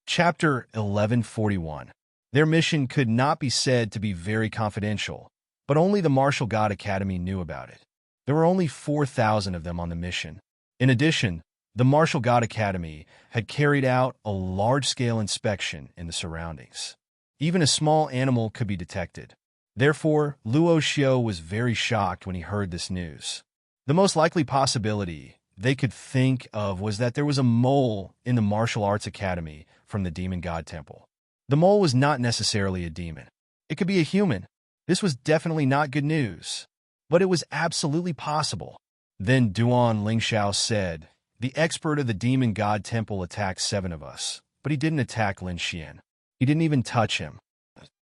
Chapter 1141. Their mission could not be said to be very confidential, but only the Martial God Academy knew about it. There were only 4,000 of them on the mission. In addition, the Martial God Academy had carried out a large-scale inspection in the surroundings. Even a small animal could be detected. Therefore, Luo Xiao was very shocked when he heard this news. The most likely possibility they could think of was that there was a mole in the Martial Arts Academy from the Demon God Temple. The mole was not necessarily a demon. It could be a human. This was definitely not good news. But it was absolutely possible. Then Duan Lingxiao said, the expert of the Demon God Temple attacked 7 of us, but he didn't attack Lin Xian. He didn't even touch him.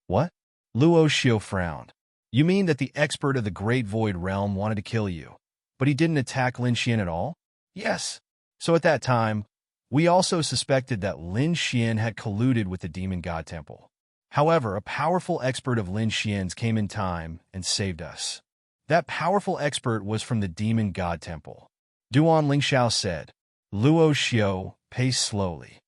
What? Luo Xiao frowned. You mean that the expert of the Great Void Realm wanted to kill you, but he didn't attack Lin Xian at all? Yes. So at that time, we also suspected that Lin Xian had colluded with the Demon God Temple. However, a powerful expert of Lin Xian's came in time and saved us. That powerful expert was from the Demon God Temple. Duan Lingxiao said. Luo Xiao paced slowly.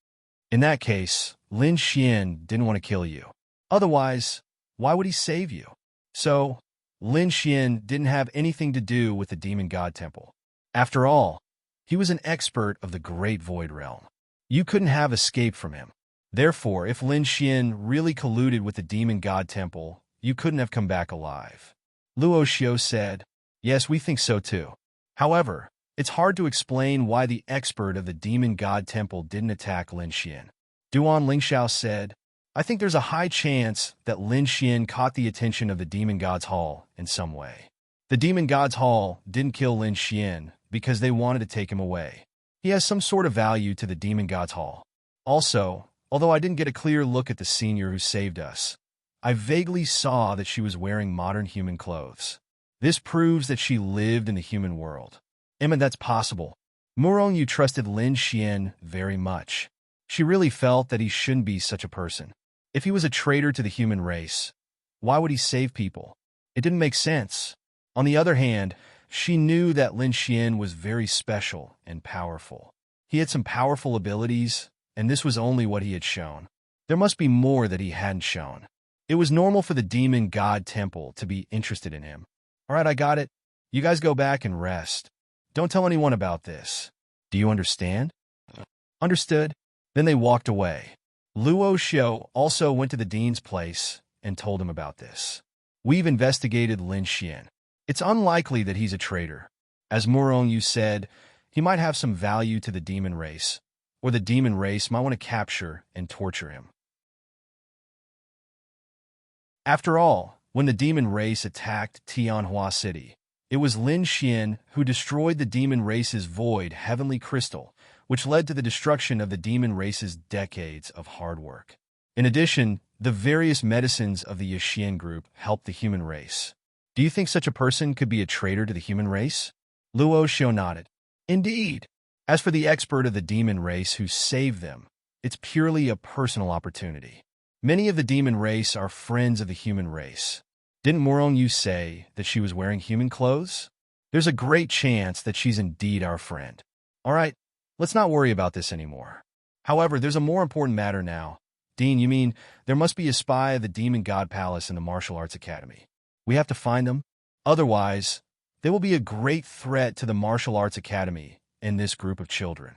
In that case, Lin Xian didn't want to kill you. Otherwise, why would he save you? So, Lin Xian didn't have anything to do with the Demon God Temple. After all, he was an expert of the Great Void Realm. You couldn't have escaped from him. Therefore, if Lin Xian really colluded with the Demon God Temple, you couldn't have come back alive. Luo Xiao said, yes, we think so too. However, it's hard to explain why the expert of the Demon God Temple didn't attack Lin Xian. Duan Lingxiao said, I think there's a high chance that Lin Xian caught the attention of the Demon God's Hall in some way. The Demon God's Hall didn't kill Lin Xian because they wanted to take him away. He has some sort of value to the Demon God's Hall. Also, although I didn't get a clear look at the senior who saved us, I vaguely saw that she was wearing modern human clothes. This proves that she lived in the human world. Emma, that's possible. Muronyu trusted Lin Xian very much. She really felt that he shouldn't be such a person. If he was a traitor to the human race, why would he save people? It didn't make sense. On the other hand, she knew that Lin Xian was very special and powerful. He had some powerful abilities, and this was only what he had shown. There must be more that he hadn't shown. It was normal for the Demon God Temple to be interested in him. All right, I got it. You guys go back and rest. Don't tell anyone about this. Do you understand? Understood. Then they walked away. Luo Xiao also went to the dean's place and told him about this. We've investigated Lin Xian. It's unlikely that he's a traitor. As Muronyu said, he might have some value to the demon race, or the demon race might want to capture and torture him. After all, when the demon race attacked Tianhua City, it was Lin Xian who destroyed the demon race's void heavenly crystal, which led to the destruction of the demon race's decades of hard work. In addition, the various medicines of the Yixian group helped the human race. Do you think such a person could be a traitor to the human race? Luo Xiao nodded. Indeed. As for the expert of the demon race who saved them, it's purely a personal opportunity. Many of the demon race are friends of the human race. Didn't Muronyu say that she was wearing human clothes? There's a great chance that she's indeed our friend. All right, let's not worry about this anymore. However, there's a more important matter now. Dean, you mean there must be a spy of the Demon God Palace in the Martial Arts Academy. We have to find them. Otherwise, they will be a great threat to the Martial Arts Academy and this group of children.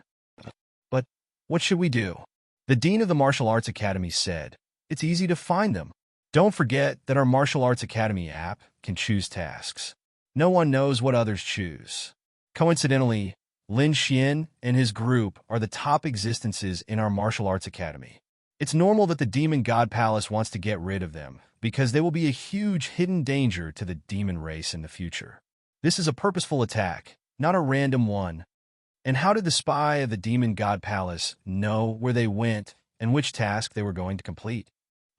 But what should we do? The Dean of the Martial Arts Academy said, it's easy to find them. Don't forget that our Martial Arts Academy app can choose tasks. No one knows what others choose. Coincidentally, Lin Xian and his group are the top existences in our martial arts academy. It's normal that the Demon God Palace wants to get rid of them, because they will be a huge hidden danger to the demon race in the future. This is a purposeful attack, not a random one. And how did the spy of the Demon God Palace know where they went and which task they were going to complete?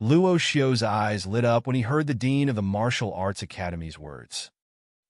Luo Xiu's eyes lit up when he heard the Dean of the Martial Arts Academy's words.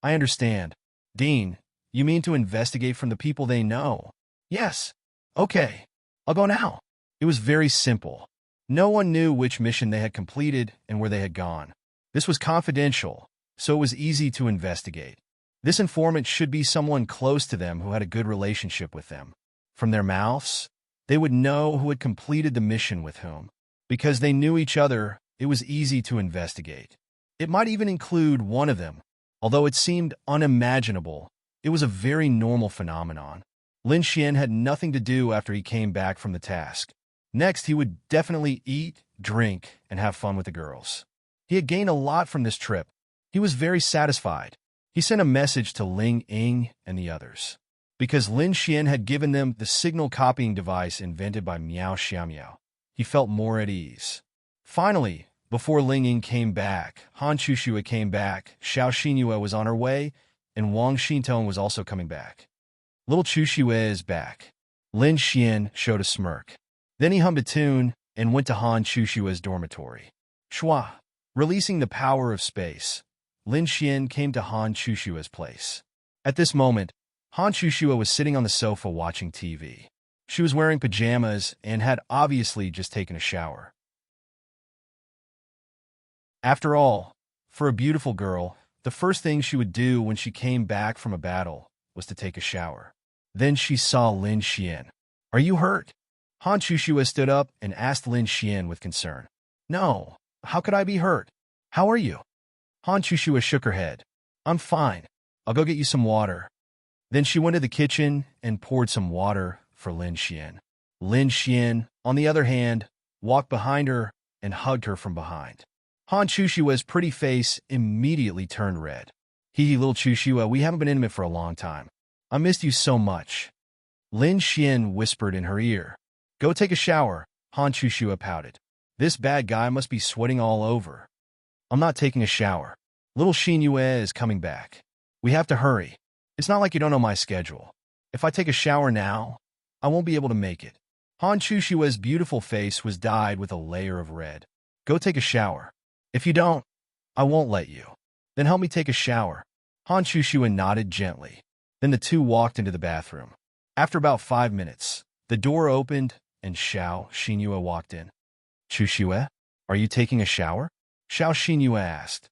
I understand. Dean, you mean to investigate from the people they know? Yes. Okay. I'll go now. It was very simple. No one knew which mission they had completed and where they had gone. This was confidential, so it was easy to investigate. This informant should be someone close to them who had a good relationship with them. From their mouths, they would know who had completed the mission with whom. Because they knew each other, it was easy to investigate. It might even include one of them. Although it seemed unimaginable, it was a very normal phenomenon. Lin Xian had nothing to do after he came back from the task. Next, he would definitely eat, drink, and have fun with the girls. He had gained a lot from this trip. He was very satisfied. He sent a message to Ling Ying and the others. Because Lin Xian had given them the signal copying device invented by Miao Xiaomiao, he felt more at ease. Finally, before Ling Ying came back, Han Chuxue came back, Xiao Xinyue was on her way, and Wang Xintong was also coming back. Little Chuxue is back. Lin Xian showed a smirk. Then he hummed a tune and went to Han Chuxue's dormitory. Shua, releasing the power of space, Lin Xian came to Han Chuxue's place. At this moment, Han Chuxue was sitting on the sofa watching TV. She was wearing pajamas and had obviously just taken a shower. After all, for a beautiful girl, the first thing she would do when she came back from a battle was to take a shower. Then she saw Lin Xian. Are you hurt? Han Chuxue stood up and asked Lin Xian with concern. No, how could I be hurt? How are you? Han Chuxue shook her head. I'm fine. I'll go get you some water. Then she went to the kitchen and poured some water for Lin Xian. Lin Xian, on the other hand, walked behind her and hugged her from behind. Han Chuxue's pretty face immediately turned red. Hee little Chuxue, we haven't been intimate for a long time. I missed you so much. Lin Xian whispered in her ear. Go take a shower, Han Chuxue pouted. This bad guy must be sweating all over. I'm not taking a shower. Little Xinyue is coming back. We have to hurry. It's not like you don't know my schedule. If I take a shower now, I won't be able to make it. Han Chuxue's beautiful face was dyed with a layer of red. Go take a shower. If you don't, I won't let you. Then help me take a shower. Han Chuxue nodded gently. Then the two walked into the bathroom. After about 5 minutes, the door opened and Xiao Xinyue walked in. Chuxue, are you taking a shower? Xiao Xinyue asked.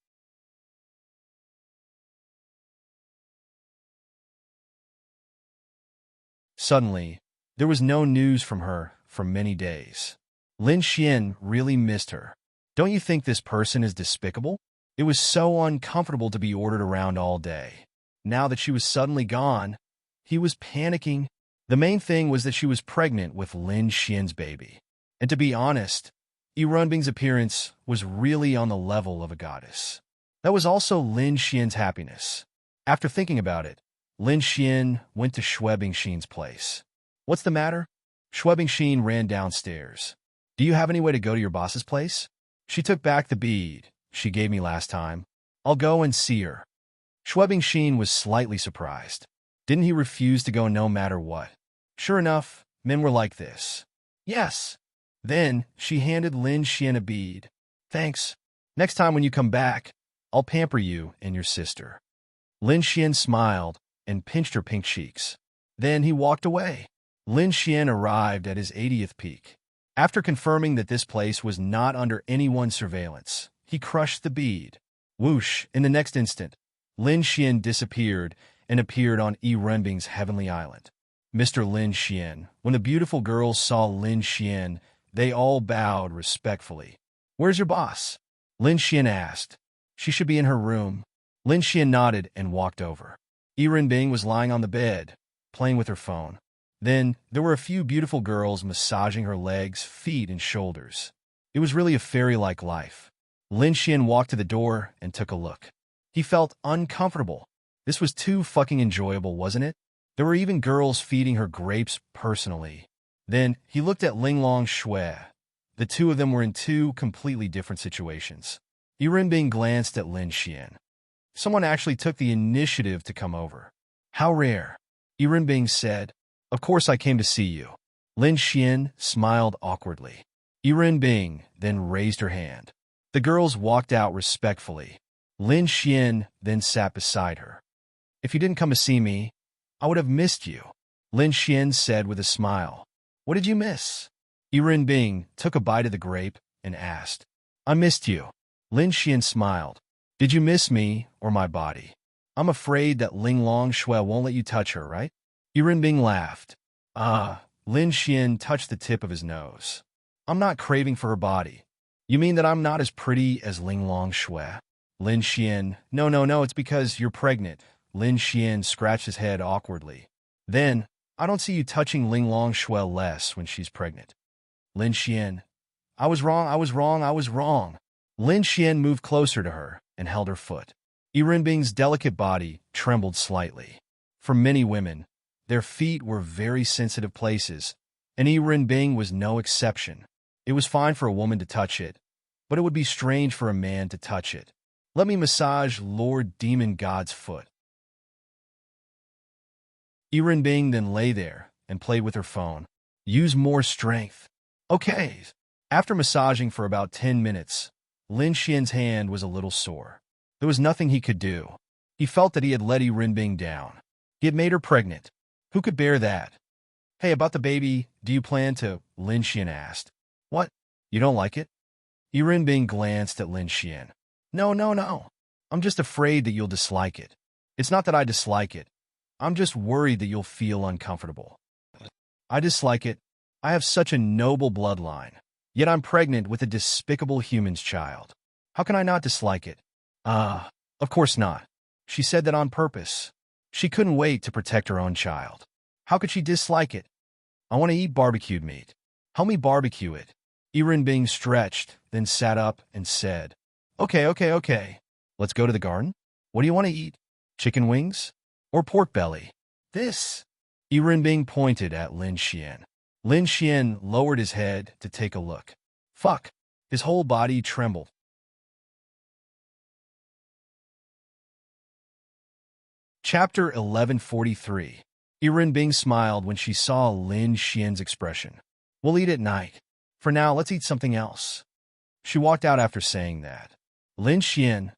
Suddenly, there was no news from her for many days. Lin Xian really missed her. Don't you think this person is despicable? It was so uncomfortable to be ordered around all day. Now that she was suddenly gone, he was panicking. The main thing was that she was pregnant with Lin Xian's baby. And to be honest, Runbing's appearance was really on the level of a goddess. That was also Lin Xian's happiness. After thinking about it, Lin Xian went to Shui Bingxin's place. What's the matter? Shui Bingxin ran downstairs. Do you have any way to go to your boss's place? She took back the bead she gave me last time. I'll go and see her. Shui Bingxin was slightly surprised. Didn't he refuse to go no matter what? Sure enough, men were like this. Yes. Then she handed Lin Xian a bead. Thanks. Next time when you come back, I'll pamper you and your sister. Lin Xian smiled and pinched her pink cheeks. Then he walked away. Lin Xian arrived at his 80th peak. After confirming that this place was not under anyone's surveillance, he crushed the bead. Whoosh! In the next instant, Lin Xian disappeared and appeared on Renbing's heavenly island. Mr. Lin Xian. When the beautiful girls saw Lin Xian, they all bowed respectfully. Where's your boss? Lin Xian asked. She should be in her room. Lin Xian nodded and walked over. Renbing was lying on the bed, playing with her phone. Then, there were a few beautiful girls massaging her legs, feet, and shoulders. It was really a fairy-like life. Lin Xian walked to the door and took a look. He felt uncomfortable. This was too fucking enjoyable, wasn't it? There were even girls feeding her grapes personally. Then he looked at Linglong Shui. The two of them were in two completely different situations. Yurinbing glanced at Lin Xian. Someone actually took the initiative to come over. How rare. Yurinbing said, Of course I came to see you. Lin Xian smiled awkwardly. Yurinbing then raised her hand. The girls walked out respectfully. Lin Xian then sat beside her. If you didn't come to see me, I would have missed you, Lin Xian said with a smile. What did you miss? Yurinbing took a bite of the grape and asked. I missed you. Lin Xian smiled. Did you miss me or my body? I'm afraid that Linglong Shui won't let you touch her, right? Yurinbing laughed. Lin Xian touched the tip of his nose. I'm not craving for her body. You mean that I'm not as pretty as Linglong Shui? Lin Xian, no, it's because you're pregnant. Lin Xian scratched his head awkwardly. Then, I don't see you touching Linglong Shui less when she's pregnant. Lin Xian, I was wrong. Lin Xian moved closer to her and held her foot. Yurinbing's delicate body trembled slightly. For many women, their feet were very sensitive places, and Yurinbing was no exception. It was fine for a woman to touch it, but it would be strange for a man to touch it. Let me massage Lord Demon God's foot. Yurinbing then lay there and played with her phone. Use more strength. Okay. After massaging for about 10 minutes, Lin Xian's hand was a little sore. There was nothing he could do. He felt that he had let Yurinbing down. He had made her pregnant. Who could bear that? Hey, about the baby, do you plan to? Lin Xian asked. What? You don't like it? Yurinbing glanced at Lin Xian. No. I'm just afraid that you'll dislike it. It's not that I dislike it. I'm just worried that you'll feel uncomfortable. I dislike it. I have such a noble bloodline. Yet I'm pregnant with a despicable human's child. How can I not dislike it? Of course not. She said that on purpose. She couldn't wait to protect her own child. How could she dislike it? I want to eat barbecued meat. Help me barbecue it. Yurinbing stretched, then sat up and said, Okay. Let's go to the garden. What do you want to eat? Chicken wings? Or pork belly? This. Yurinbing pointed at Lin Xian. Lin Xian lowered his head to take a look. Fuck. His whole body trembled. Chapter 1143. Yurinbing smiled when she saw Lin Xian's expression. We'll eat at night. For now, let's eat something else. She walked out after saying that. Lin Xian.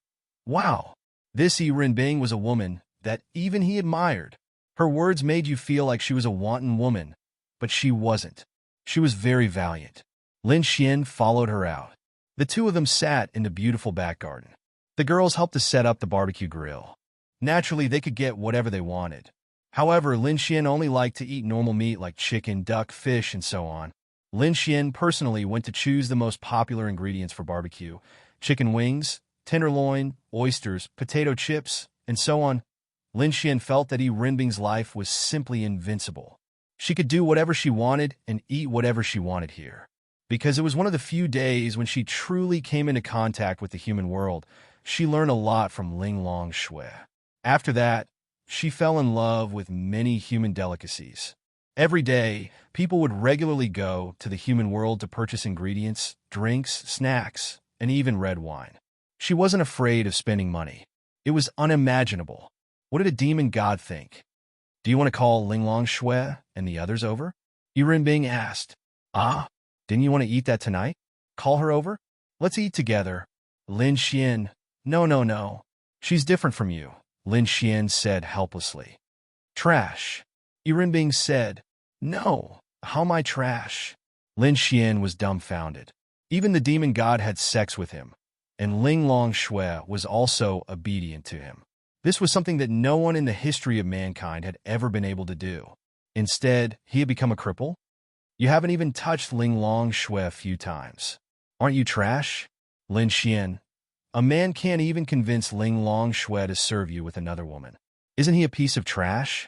Wow. This Yurinbing was a woman that even he admired. Her words made you feel like she was a wanton woman, but she wasn't. She was very valiant. Lin Xian followed her out. The two of them sat in the beautiful back garden. The girls helped to set up the barbecue grill. Naturally, they could get whatever they wanted. However, Lin Xian only liked to eat normal meat like chicken, duck, fish, and so on. Lin Xian personally went to choose the most popular ingredients for barbecue: chicken wings, tenderloin, oysters, potato chips, and so on. Lin Xian felt that Yurinbing's life was simply invincible. She could do whatever she wanted and eat whatever she wanted here. Because it was one of the few days when she truly came into contact with the human world, she learned a lot from Linglong Shui. After that, she fell in love with many human delicacies. Every day, people would regularly go to the human world to purchase ingredients, drinks, snacks, and even red wine. She wasn't afraid of spending money. It was unimaginable. What did a demon god think? Do you want to call Linglong Shui and the others over? Yurinbing asked. Didn't you want to eat that tonight? Call her over? Let's eat together. Lin Xian. No. She's different from you, Lin Xian said helplessly. Trash. Yurinbing said. No, how am I trash? Lin Xian was dumbfounded. Even the demon god had sex with him, and Linglong Shui was also obedient to him. This was something that no one in the history of mankind had ever been able to do. Instead, he had become a cripple. You haven't even touched Linglong Shui a few times. Aren't you trash? Lin Xian. A man can't even convince Linglong Shui to serve you with another woman. Isn't he a piece of trash?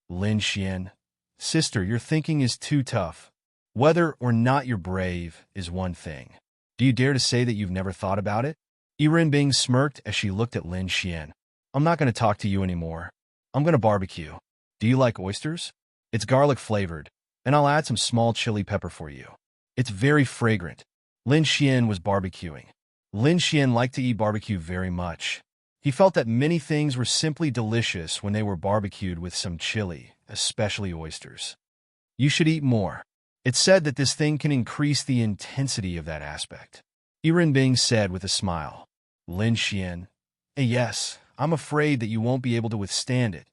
Lin Xian. Sister, your thinking is too tough. Whether or not you're brave is one thing. Do you dare to say that you've never thought about it? Yurinbing smirked as she looked at Lin Xian. I'm not going to talk to you anymore. I'm going to barbecue. Do you like oysters? It's garlic flavored, and I'll add some small chili pepper for you. It's very fragrant. Lin Xian was barbecuing. Lin Xian liked to eat barbecue very much. He felt that many things were simply delicious when they were barbecued with some chili, especially oysters. You should eat more. It's said that this thing can increase the intensity of that aspect. Yiren Bing said with a smile. Lin Xian, yes, I'm afraid that you won't be able to withstand it.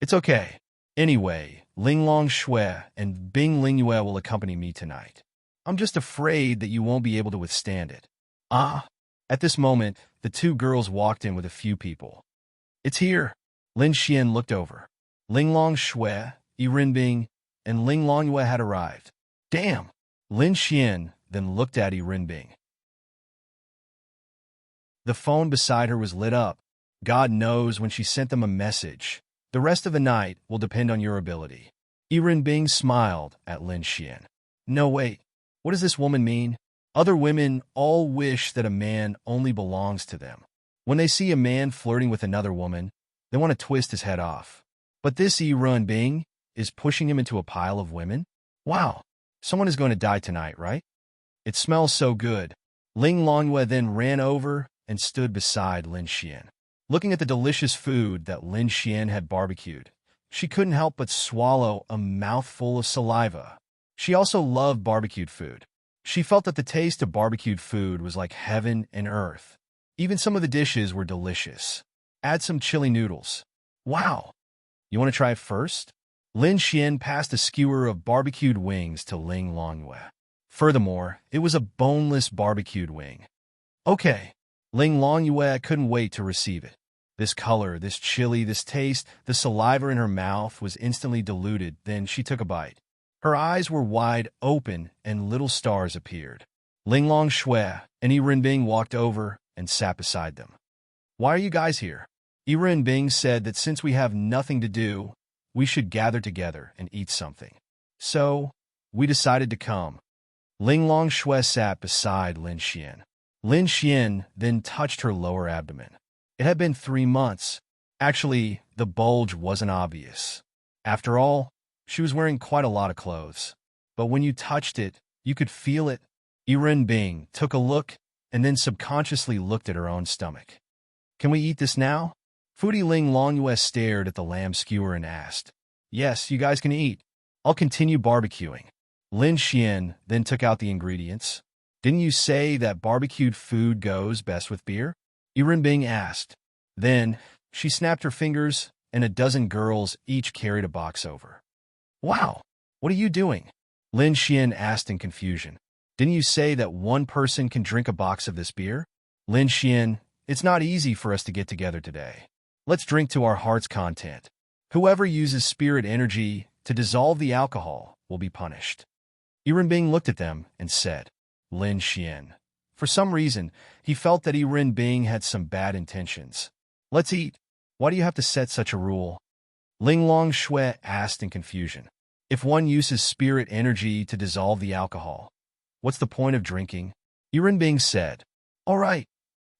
It's okay. Anyway, Ling Long Shui and Bing Lingyue will accompany me tonight. I'm just afraid that you won't be able to withstand it. Ah. At this moment, the two girls walked in with a few people. It's here. Lin Xian looked over. Ling Long Shui, Yiren Bing, and Ling Longyue had arrived. Damn! Lin Xian then looked at Yiren Bing. The phone beside her was lit up. God knows when she sent them a message. The rest of the night will depend on your ability. Yiren Bing smiled at Lin Xian. No, wait. What does this woman mean? Other women all wish that a man only belongs to them. When they see a man flirting with another woman, they want to twist his head off. But this Yiren Bing is pushing him into a pile of women? Wow, someone is going to die tonight, right? It smells so good. Ling Longyue then ran over and stood beside Lin Xian. Looking at the delicious food that Lin Xian had barbecued, she couldn't help but swallow a mouthful of saliva. She also loved barbecued food. She felt that the taste of barbecued food was like heaven and earth. Even some of the dishes were delicious. Add some chili noodles. Wow! You want to try it first? Lin Xian passed a skewer of barbecued wings to Ling Longyue. Furthermore, it was a boneless barbecued wing. Okay. Ling Longyue couldn't wait to receive it. This color, this chili, this taste, the saliva in her mouth was instantly diluted. Then she took a bite. Her eyes were wide open, and little stars appeared. Ling Long Shui and Yiren Bing walked over and sat beside them. Why are you guys here? Yiren Bing said that since we have nothing to do, we should gather together and eat something. So, we decided to come. Ling Long Shui sat beside Lin Xian. Lin Xian then touched her lower abdomen. It had been 3 months. Actually, the bulge wasn't obvious. After all, she was wearing quite a lot of clothes. But when you touched it, you could feel it. Yiren Bing took a look and then subconsciously looked at her own stomach. Can we eat this now? Foodie Ling Longyue stared at the lamb skewer and asked. Yes, you guys can eat. I'll continue barbecuing. Lin Xian then took out the ingredients. Didn't you say that barbecued food goes best with beer? Yiren Bing asked. Then, she snapped her fingers, and a dozen girls each carried a box over. Wow, what are you doing? Lin Xian asked in confusion. Didn't you say that one person can drink a box of this beer? Lin Xian, it's not easy for us to get together today. Let's drink to our heart's content. Whoever uses spirit energy to dissolve the alcohol will be punished. Yiren Bing looked at them and said, Lin Xian. For some reason, he felt that Yiren Bing had some bad intentions. Let's eat. Why do you have to set such a rule? Ling Long Shui asked in confusion. If one uses spirit energy to dissolve the alcohol, what's the point of drinking? Yiren Bing said, All right,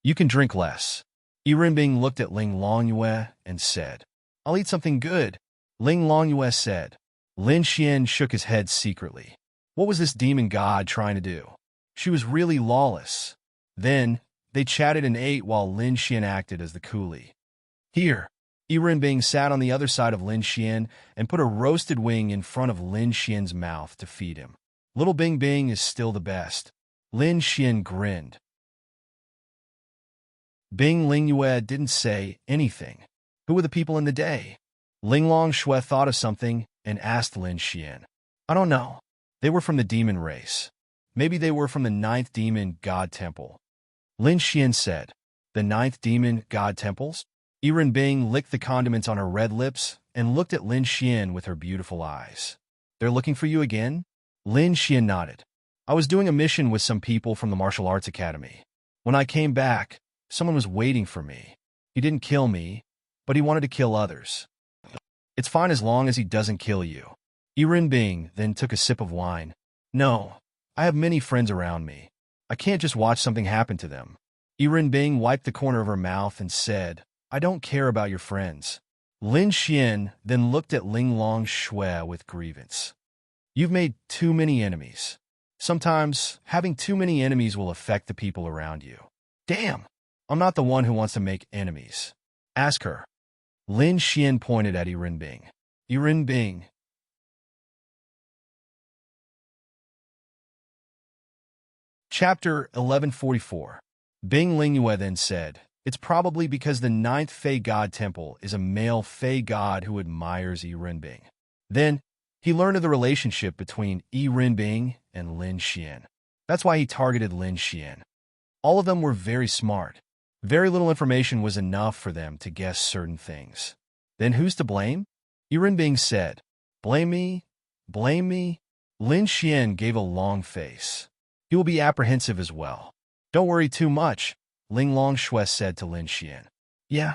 you can drink less. Yiren Bing looked at Ling Longyue and said, I'll eat something good. Ling Longyue said. Lin Xian shook his head secretly. What was this demon god trying to do? She was really lawless. Then, they chatted and ate while Lin Xian acted as the coolie. Here, Yiren Bing sat on the other side of Lin Xian and put a roasted wing in front of Lin Xian's mouth to feed him. Little Bing Bing is still the best. Lin Xian grinned. Bing Lingyue didn't say anything. Who were the people in the day? Ling Long Shui thought of something and asked Lin Xian. I don't know. They were from the demon race. Maybe they were from the 9th demon god temple. Lin Xian said, The 9th demon god temples? Yiren Bing licked the condiments on her red lips and looked at Lin Xian with her beautiful eyes. They're looking for you again? Lin Xian nodded. I was doing a mission with some people from the martial arts academy. When I came back, someone was waiting for me. He didn't kill me, but he wanted to kill others. It's fine as long as he doesn't kill you. Yiren Bing then took a sip of wine. No, I have many friends around me. I can't just watch something happen to them. Yiren Bing wiped the corner of her mouth and said, I don't care about your friends. Lin Xian then looked at Ling Long Shui with grievance. You've made too many enemies. Sometimes, having too many enemies will affect the people around you. Damn, I'm not the one who wants to make enemies. Ask her. Lin Xian pointed at Yiren Bing. Chapter 1144. Bing Lingyue then said, it's probably because the ninth Fey God Temple is a male Fey God who admires Yiren. Then, he learned of the relationship between Yiren and Lin Xian. That's why he targeted Lin Xian. All of them were very smart. Very little information was enough for them to guess certain things. Then who's to blame? Yiren said, Blame me? Blame me? Lin Xian gave a long face. He will be apprehensive as well. Don't worry too much, Ling Long Shui said to Lin Xian. Yeah,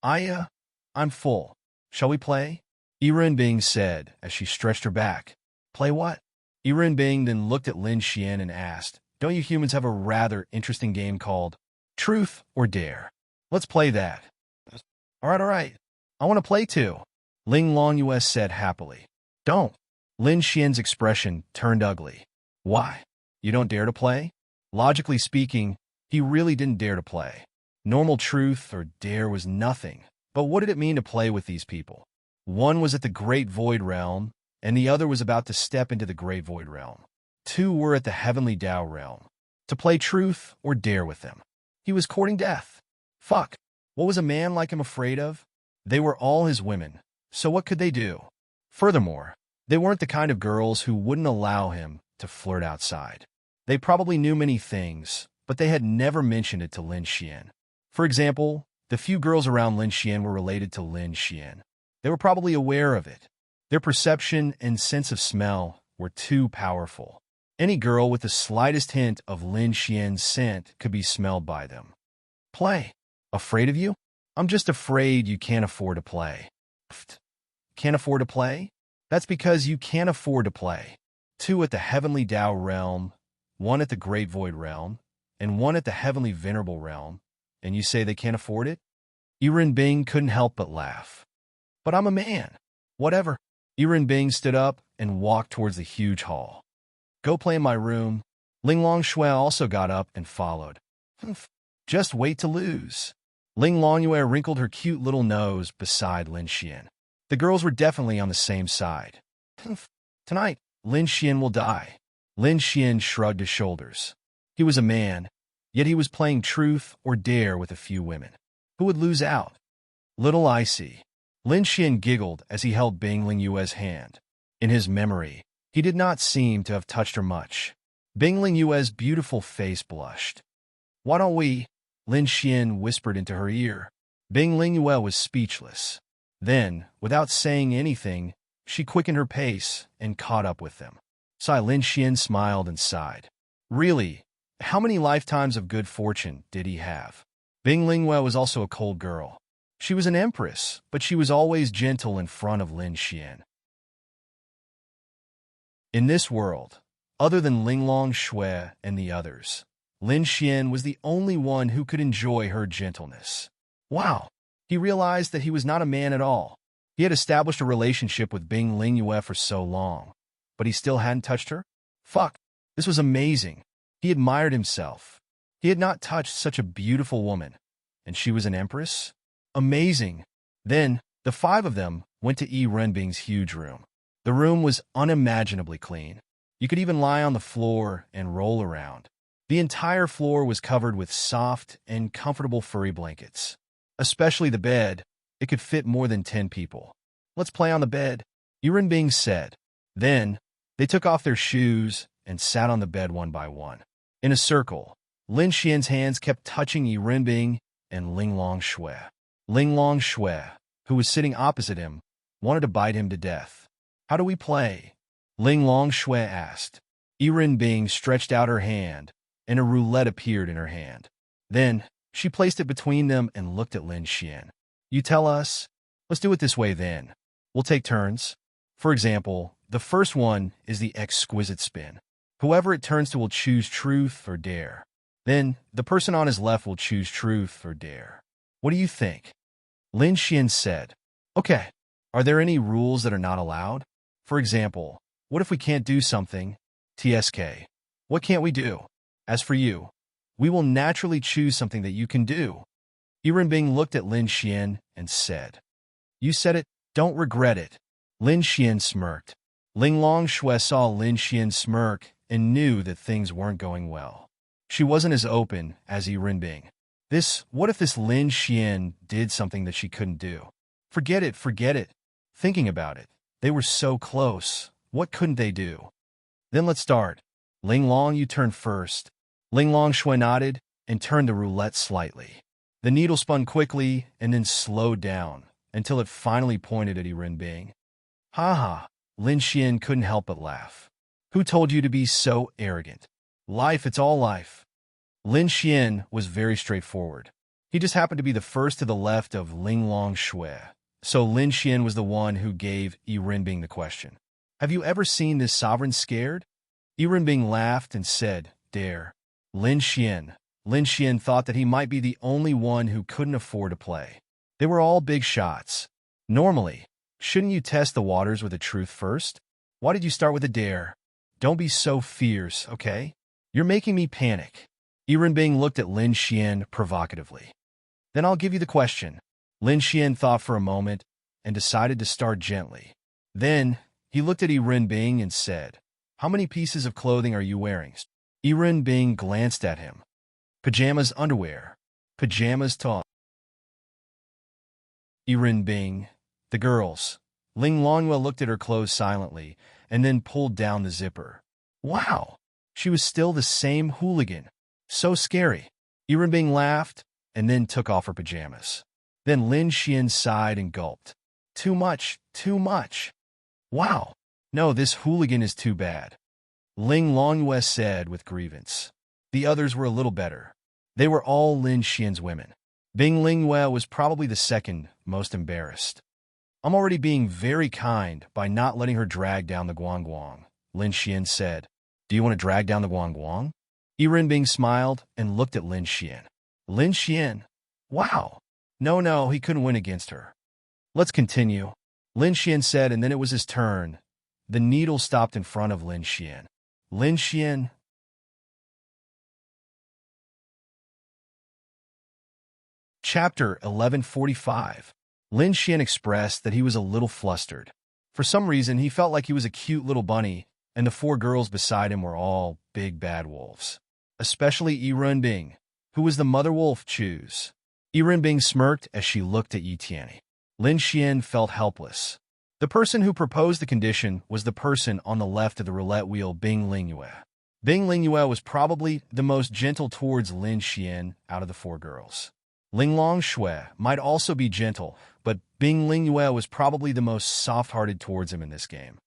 I'm full. Shall we play? Yiren said as she stretched her back. Play what? Yiren then looked at Lin Xian and asked, don't you humans have a rather interesting game called Truth or Dare? Let's play that. All right. I want to play too, Ling Long Yue said happily. Don't. Lin Xian's expression turned ugly. Why? You don't dare to play? Logically speaking, he really didn't dare to play. Normal truth or dare was nothing. But what did it mean to play with these people? One was at the Great Void Realm, and the other was about to step into the Great Void Realm. Two were at the Heavenly Tao Realm. To play truth or dare with them. He was courting death. Fuck. What was a man like him afraid of? They were all his women, so what could they do? Furthermore, they weren't the kind of girls who wouldn't allow him to flirt outside. They probably knew many things, but they had never mentioned it to Lin Xian. For example, the few girls around Lin Xian were related to Lin Xian. They were probably aware of it. Their perception and sense of smell were too powerful. Any girl with the slightest hint of Lin Xian's scent could be smelled by them. Play. Afraid of you? I'm just afraid you can't afford to play. Pfft. Can't afford to play? That's because you can't afford to play. Two at the Heavenly Tao Realm, one at the Great Void Realm, and one at the Heavenly Venerable Realm, and you say they can't afford it? Yiren couldn't help but laugh. But I'm a man. Whatever. Yiren stood up and walked towards the huge hall. Go play in my room. Ling Long Shui also got up and followed. Just wait to lose. Ling Long Yue wrinkled her cute little nose beside Lin Xian. The girls were definitely on the same side. Tonight, Lin Xian will die. Lin Xian shrugged his shoulders. He was a man, yet he was playing truth or dare with a few women. Who would lose out? Little icy. Lin Xian giggled as he held Bing Ling Yue's hand. In his memory, he did not seem to have touched her much. Bing Ling Yue's beautiful face blushed. Why don't we? Lin Xian whispered into her ear. Bing Ling Yue was speechless. Then, without saying anything, she quickened her pace and caught up with them. Lin Xian smiled and sighed. Really, how many lifetimes of good fortune did he have? Bing Lingyue was also a cold girl. She was an empress, but she was always gentle in front of Lin Xian. In this world, other than Ling Long Shui and the others, Lin Xian was the only one who could enjoy her gentleness. Wow! He realized that he was not a man at all. He had established a relationship with Bing Lingyue for so long, but he still hadn't touched her? Fuck! This was amazing. He admired himself. He had not touched such a beautiful woman, and she was an empress? Amazing. Then, the five of them went to Renbing's huge room. The room was unimaginably clean. You could even lie on the floor and roll around. The entire floor was covered with soft and comfortable furry blankets. Especially the bed. It could fit more than 10 people. Let's play on the bed, Renbing said. Then, they took off their shoes and sat on the bed one by one. In a circle, Lin Xian's hands kept touching Renbing and Ling Long Shui. Ling Long Shui, who was sitting opposite him, wanted to bite him to death. How do we play? Ling Long Shui asked. Renbing stretched out her hand, and a roulette appeared in her hand. Then, she placed it between them and looked at Lin Xian. You tell us? Let's do it this way then. We'll take turns. For example, the first one is the exquisite spin. Whoever it turns to will choose truth or dare. Then, the person on his left will choose truth or dare. What do you think? Lin Xian said, Okay, are there any rules that are not allowed? For example, what if we can't do something? TSK. What can't we do? As for you, we will naturally choose something that you can do. Yirenbing looked at Lin Xian and said, You said it, don't regret it. Lin Xian smirked. Ling Longshui saw Lin Xian smirk and knew that things weren't going well. She wasn't as open as Yirenbing. What if this Lin Xian did something that she couldn't do? Forget it, forget it. Thinking about it, they were so close. What couldn't they do? Then let's start. Ling Long, you turn first. Ling Longshui nodded and turned the roulette slightly. The needle spun quickly and then slowed down until it finally pointed at Yirenbing. Ha ha, Lin Xian couldn't help but laugh. Who told you to be so arrogant? Life, it's all life. Lin Xian was very straightforward. He just happened to be the first to the left of Ling Longshui, so Lin Xian was the one who gave Yirenbing the question. Have you ever seen this sovereign scared? Yirenbing laughed and said, Dare. Lin Xian thought that he might be the only one who couldn't afford to play. They were all big shots. Normally, shouldn't you test the waters with a truth first? Why did you start with a dare? Don't be so fierce, okay? You're making me panic. Yirenbing looked at Lin Xian provocatively. Then I'll give you the question. Lin Xian thought for a moment and decided to start gently. Then, he looked at Yirenbing and said, How many pieces of clothing are you wearing? Yirenbing glanced at him. Pajamas, underwear. Pajamas, top. Yirenbing. The girls. Ling Longhua looked at her clothes silently and then pulled down the zipper. Wow! She was still the same hooligan. So scary. Yirenbing laughed and then took off her pajamas. Then Lin Xian sighed and gulped. Too much, too much. Wow. No, this hooligan is too bad. Ling Longhua said with grievance. The others were a little better. They were all Lin Xian's women. Bing Linghua was probably the second most embarrassed. I'm already being very kind by not letting her drag down the guangguang, Lin Xian said. Do you want to drag down the guangguang? Yirenbing smiled and looked at Lin Xian. Lin Xian? Wow. No, he couldn't win against her. Let's continue, Lin Xian said, and then it was his turn. The needle stopped in front of Lin Xian. Lin Xian. Chapter 1145. Lin Xian expressed that he was a little flustered. For some reason, he felt like he was a cute little bunny, and the four girls beside him were all big bad wolves. Especially Yirenbing, who was the mother wolf choose. Yirenbing smirked as she looked at Yi Tianyi. Lin Xian felt helpless. The person who proposed the condition was the person on the left of the roulette wheel, Bing Lingyue. Bing Lingyue was probably the most gentle towards Lin Xian out of the four girls. Ling Longshui might also be gentle, but Bing Lingyue was probably the most soft-hearted towards him in this game.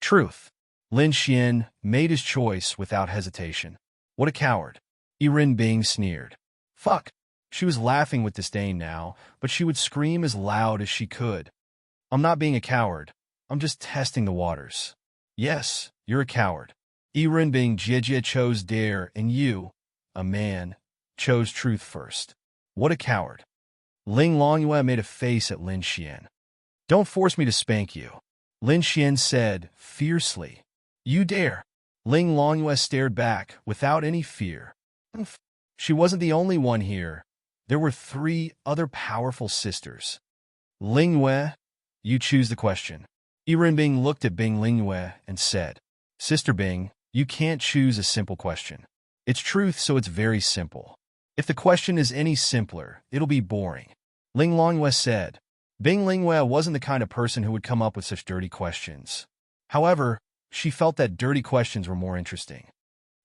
Truth. Lin Xian made his choice without hesitation. What a coward. Yirenbing sneered. Fuck. She was laughing with disdain now, but she would scream as loud as she could. I'm not being a coward. I'm just testing the waters. Yes, you're a coward. Yirenbing Jie chose dare, and you, a man, chose truth first. What a coward. Ling Longyue made a face at Lin Xian. Don't force me to spank you, Lin Xian said fiercely. You dare. Ling Longyue stared back without any fear. She wasn't the only one here. There were 3 other powerful sisters. Lingyue, you choose the question. Yirenbing looked at Bing Lingyue and said, Sister Bing, you can't choose a simple question. It's truth, so it's very simple. If the question is any simpler, it'll be boring. Ling Longyue said. Bing Lingyue wasn't the kind of person who would come up with such dirty questions. However, she felt that dirty questions were more interesting.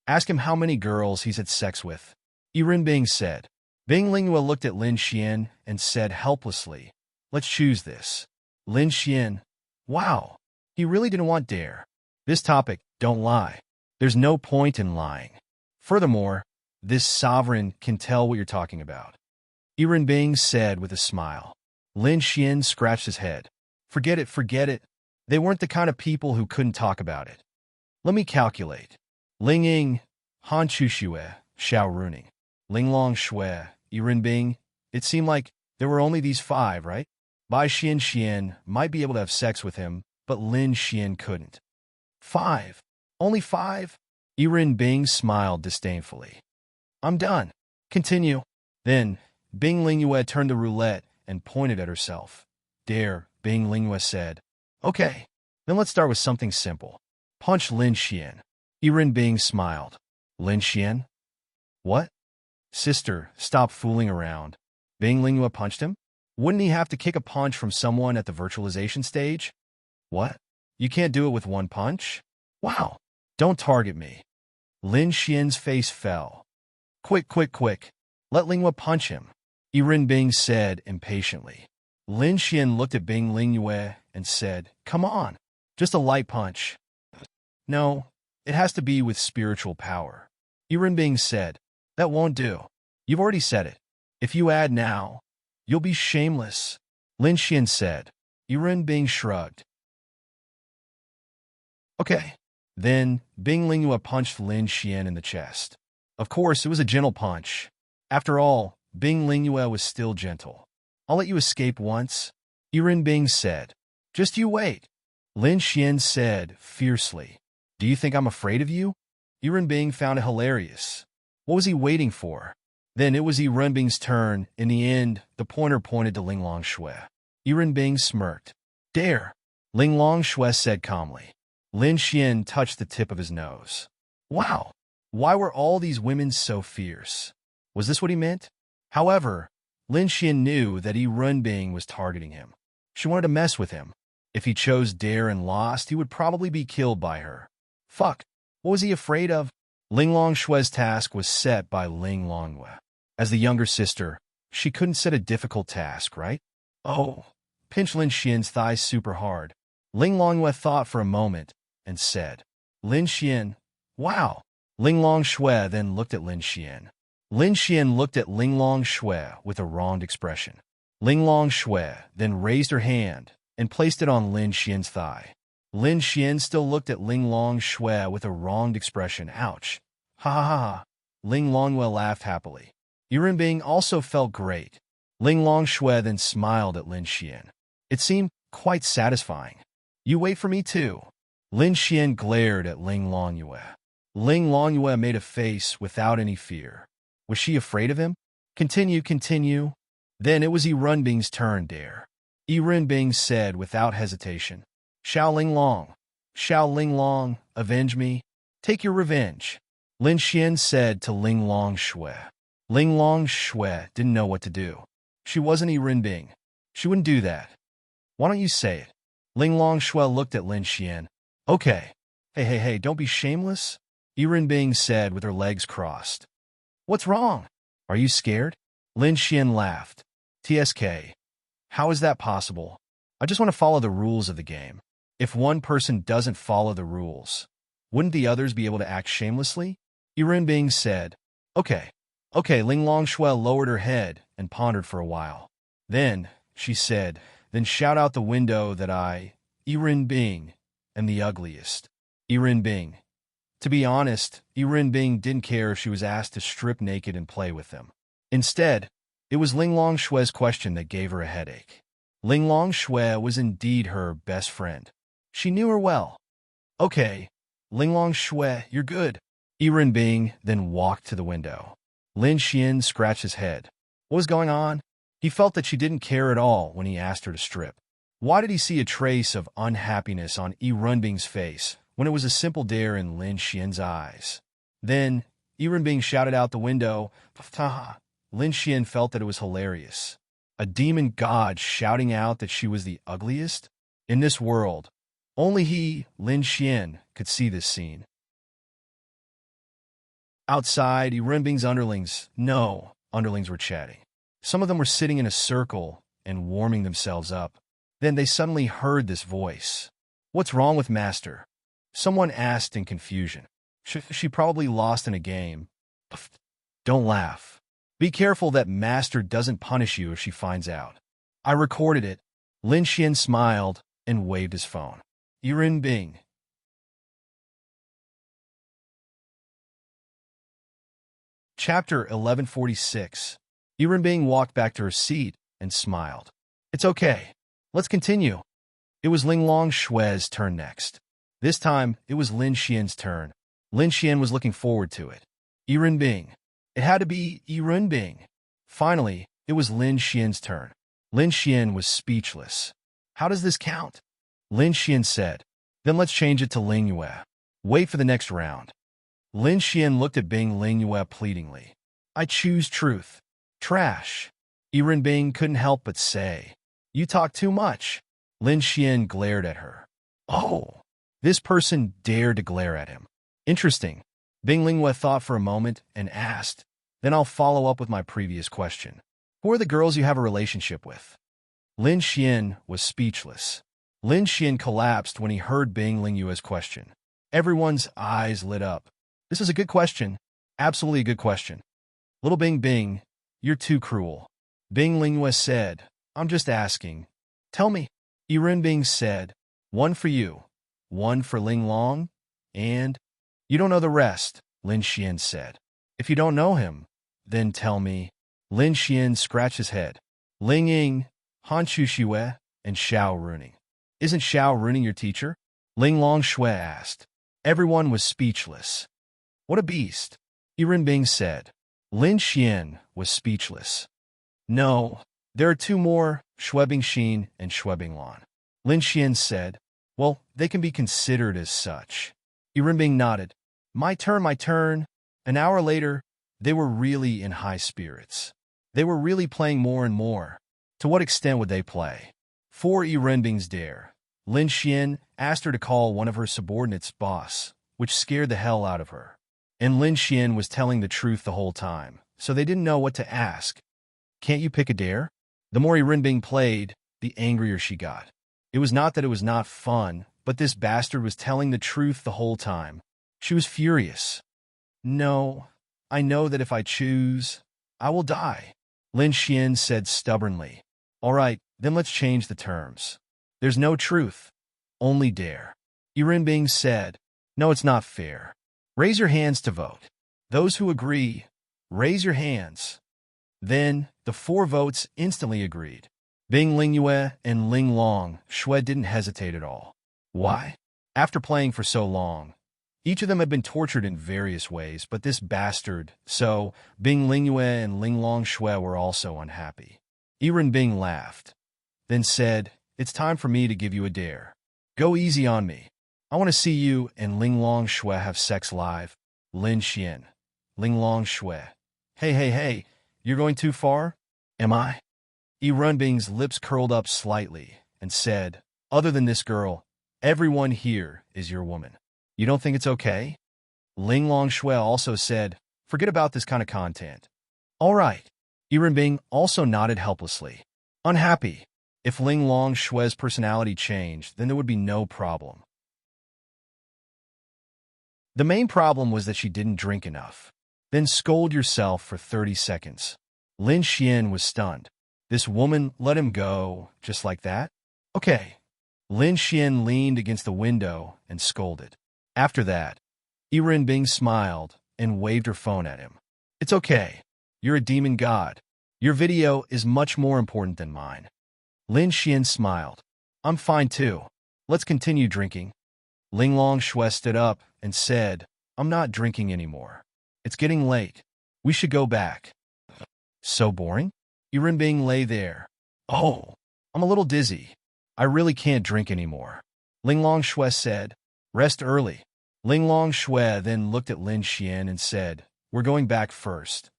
Ask him how many girls he's had sex with. Yirenbing said. Bing Lingyue looked at Lin Xian and said helplessly, Let's choose this. Lin Xian. Wow. He really didn't want dare. This topic, don't lie. There's no point in lying. Furthermore, this sovereign can tell what you're talking about. Yirenbing said with a smile. Lin Xian scratched his head. Forget it, forget it. They weren't the kind of people who couldn't talk about it. Let me calculate. Ling Ying, Han Chuxue, Xiao Runing, Ling Longshui, Yirenbing. It seemed like There were only these 5, right? Bai Xian might be able to have sex with him, but Lin Xian couldn't. 5? Only 5? Yiren Bing smiled disdainfully. I'm done. Continue. Then, Bing Lingyue turned the roulette and pointed at herself. Dare, Bing Lingyue said. Okay, then let's start with something simple. Punch Lin Xian. Yiren Bing smiled. Lin Xian? What? Sister, stop fooling around. Bing Lingyue punched him? Wouldn't he have to kick a punch from someone at the virtualization stage? What? You can't do it with one punch? Wow. Don't target me. Lin Xian's face fell. Quick, quick, quick. Let Lingyue punch him, Yiren Bing said impatiently. Lin Xian looked at Bing Lingyue and said, Come on, just a light punch. No, it has to be with spiritual power. Yiren Bing said, That won't do. You've already said it. If you add now, you'll be shameless, Lin Xian said. Yiren Bing shrugged. Okay. Then, Bing Lingyue punched Lin Xian in the chest. Of course, it was a gentle punch. After all, Bing Lingyue was still gentle. I'll let you escape once, Yiren Bing said. Just you wait, Lin Xian said fiercely. Do you think I'm afraid of you? Yiren Bing found it hilarious. What was he waiting for? Then it was Yiren Bing's turn. In the end, the pointer pointed to Ling Longshui. Yiren Bing smirked. Dare, Ling Longshui said calmly. Lin Xian touched the tip of his nose. Wow, why were all these women so fierce? Was this what he meant? However, Lin Xian knew that Yiren Bing was targeting him. She wanted to mess with him. If he chose dare and lost, he would probably be killed by her. Fuck, what was he afraid of? Ling Longshui's task was set by Ling Longyue. As the younger sister, she couldn't set a difficult task, right? Oh, pinch Lin Xian's thighs super hard. Ling Longyue thought for a moment and said, Lin Xian, wow. Ling Longshui then looked at Lin Xian. Lin Xian looked at Ling Longshui with a wronged expression. Ling Longshui then raised her hand and placed it on Lin Xian's thigh. Lin Xian still looked at Ling Longshui with a wronged expression. Ouch. Ha ha ha ha. Ling Longyue laughed happily. Yiren Bing also felt great. Ling Longshui then smiled at Lin Xian. It seemed quite satisfying. You wait for me too. Lin Xian glared at Ling Longyue. Ling Longyue made a face without any fear. Was she afraid of him? Continue. Then it was Yiren Bing's turn, dare. Yiren Bing said without hesitation. Xiao Ling Long, avenge me. Take your revenge. Lin Xian said to Ling Longshui. Ling Longshui didn't know what to do. She wasn't Yiren Bing. She wouldn't do that. Why don't you say it? Ling Longshui looked at Lin Xian. Okay. Hey, don't be shameless, Yiren Bing said with her legs crossed. What's wrong? Are you scared? Lin Xian laughed. TSK. How is that possible? I just want to follow the rules of the game. If one person doesn't follow the rules, wouldn't the others be able to act shamelessly? Yiren Bing said. Okay. Ling Longshui lowered her head and pondered for a while. Then, she said, then shout out the window that I, Yiren Bing, am the ugliest. Yiren Bing. To be honest, Yiren Bing didn't care if she was asked to strip naked and play with them. Instead, it was Ling Longshui's question that gave her a headache. Ling Longshui was indeed her best friend. She knew her well. Okay, Ling Longshui, you're good. Yiren Bing then walked to the window. Lin Xian scratched his head. What was going on? He felt that she didn't care at all when he asked her to strip. Why did he see a trace of unhappiness on Yiren Bing's face when it was a simple dare in Lin Xian's eyes? Then, Yiren Bing shouted out the window, "Pftaha!" Lin Xian felt that it was hilarious. A demon god shouting out that she was the ugliest? In this world, only he, Lin Xian, could see this scene. Outside, Yiren Bing's underlings were chatting. Some of them were sitting in a circle and warming themselves up. Then they suddenly heard this voice. What's wrong with Master? Someone asked in confusion. She probably lost in a game. Don't laugh. Be careful that Master doesn't punish you if she finds out. I recorded it. Lin Xian smiled and waved his phone. Yiren Bing. Chapter 1146. Yiren Bing walked back to her seat and smiled. It's okay. Let's continue. It was Linglong Shue's turn next. This time, it was Lin Xian's turn. Lin Xian was looking forward to it. Yiren Bing. It had to be Yiren Bing. Finally, it was Lin Xian's turn. Lin Xian was speechless. How does this count? Lin Xian said. Then let's change it to Ling Yue. Wait for the next round. Lin Xian looked at Bing Ling Yue pleadingly. I choose truth. Trash. Yiren Bing couldn't help but say. You talk too much. Lin Xian glared at her. Oh, this person dared to glare at him. Interesting. Bing Ling Yue thought for a moment and asked, then I'll follow up with my previous question. Who are the girls you have a relationship with? Lin Xian was speechless. Lin Xian collapsed when he heard Bing Ling Yue's question. Everyone's eyes lit up. This is a good question. Absolutely a good question. Little Bing Bing, you're too cruel. Bing Ling Yue said, I'm just asking. Tell me. Yiren Bing said, one for you, one for Ling Long, and... You don't know the rest, Lin Xian said. If you don't know him, then tell me. Lin Xian scratched his head. Ling Ying, Han Chu Xue, and Xiao Runing. Isn't Xiao Runing your teacher? Ling Long Shui asked. Everyone was speechless. What a beast, Yiren Bing said. Lin Xian was speechless. No, there are two more, Shuebing Xin and Shuebing Lan. Lin Xian said, well, they can be considered as such. Yiren Bing nodded. My turn, my turn. An hour later, they were really in high spirits. They were really playing more and more. To what extent would they play? For Yiren Bing's dare, Lin Xian asked her to call one of her subordinates boss, which scared the hell out of her. And Lin Xian was telling the truth the whole time, so they didn't know what to ask. Can't you pick a dare? The more Yiren Bing played, the angrier she got. It was not that it was not fun, but this bastard was telling the truth the whole time. She was furious. No, I know that if I choose, I will die, Lin Xian said stubbornly. All right, then let's change the terms. There's no truth, only dare. Yiren Bing said, no, it's not fair. Raise your hands to vote. Those who agree, raise your hands. Then, the 4 votes instantly agreed. Bing Ling Yue and Ling Long Shui didn't hesitate at all. Why? After playing for so long, each of them had been tortured in various ways, but this bastard, so Bing Ling Yue and Ling Long Shui were also unhappy. Yiren Bing laughed, then said, it's time for me to give you a dare. Go easy on me. I want to see you and Ling Long Shui have sex live. Lin Xian. Ling Long Shui. Hey, you're going too far? Am I? Yiren Bing's lips curled up slightly and said, other than this girl, everyone here is your woman. You don't think it's okay? Ling Long Shui also said, forget about this kind of content. All right. Yiren Bing also nodded helplessly. Unhappy. If Ling Long Shui's personality changed, then there would be no problem. The main problem was that she didn't drink enough. Then scold yourself for 30 seconds. Lin Xian was stunned. This woman let him go just like that? Okay. Lin Xian leaned against the window and scolded. After that, Yiren Bing smiled and waved her phone at him. It's okay. You're a demon god. Your video is much more important than mine. Lin Xian smiled. I'm fine too. Let's continue drinking. Ling Long Shui stood up and said, I'm not drinking anymore. It's getting late. We should go back. So boring? Yiren Bing lay there. Oh, I'm a little dizzy. I really can't drink anymore. Ling Long Shui said, rest early. Ling Long Shui then looked at Lin Xian and said, we're going back first.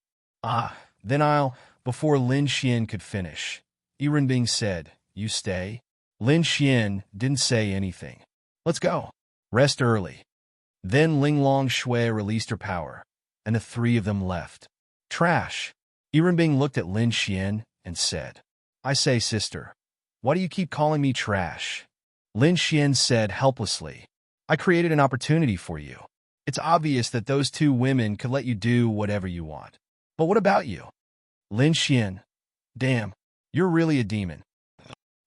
Then I'll, before Lin Xian could finish. Yiren Bing said, you stay? Lin Xian didn't say anything. Let's go. Rest early. Then Ling Long Shui released her power, and the 3 of them left. Trash. Yiren Bing looked at Lin Xian and said, I say, sister, why do you keep calling me trash? Lin Xian said helplessly, I created an opportunity for you. It's obvious that those 2 women could let you do whatever you want. But what about you? Lin Xian, damn, you're really a demon.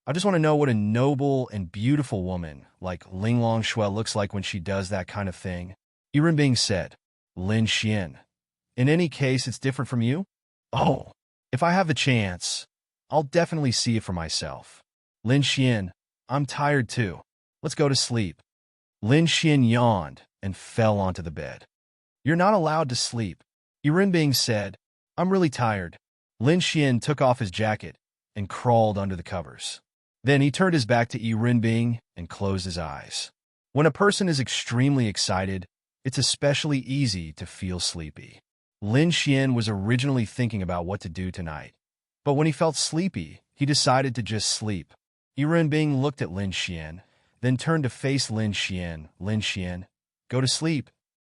I just want to know what a noble and beautiful woman like Ling Long Shui looks like when she does that kind of thing. Yiren Bing said, Lin Xian, in any case, it's different from you? Oh, if I have the chance, I'll definitely see it for myself. Lin Xian, I'm tired too. Let's go to sleep. Lin Xian yawned and fell onto the bed. You're not allowed to sleep. Bing said, I'm really tired. Lin Xian took off his jacket and crawled under the covers. Then he turned his back to Bing and closed his eyes. When a person is extremely excited, it's especially easy to feel sleepy. Lin Xian was originally thinking about what to do tonight, but when he felt sleepy, he decided to just sleep. Bing looked at Lin Xian, then turned to face Lin Xian. Lin Xian, go to sleep.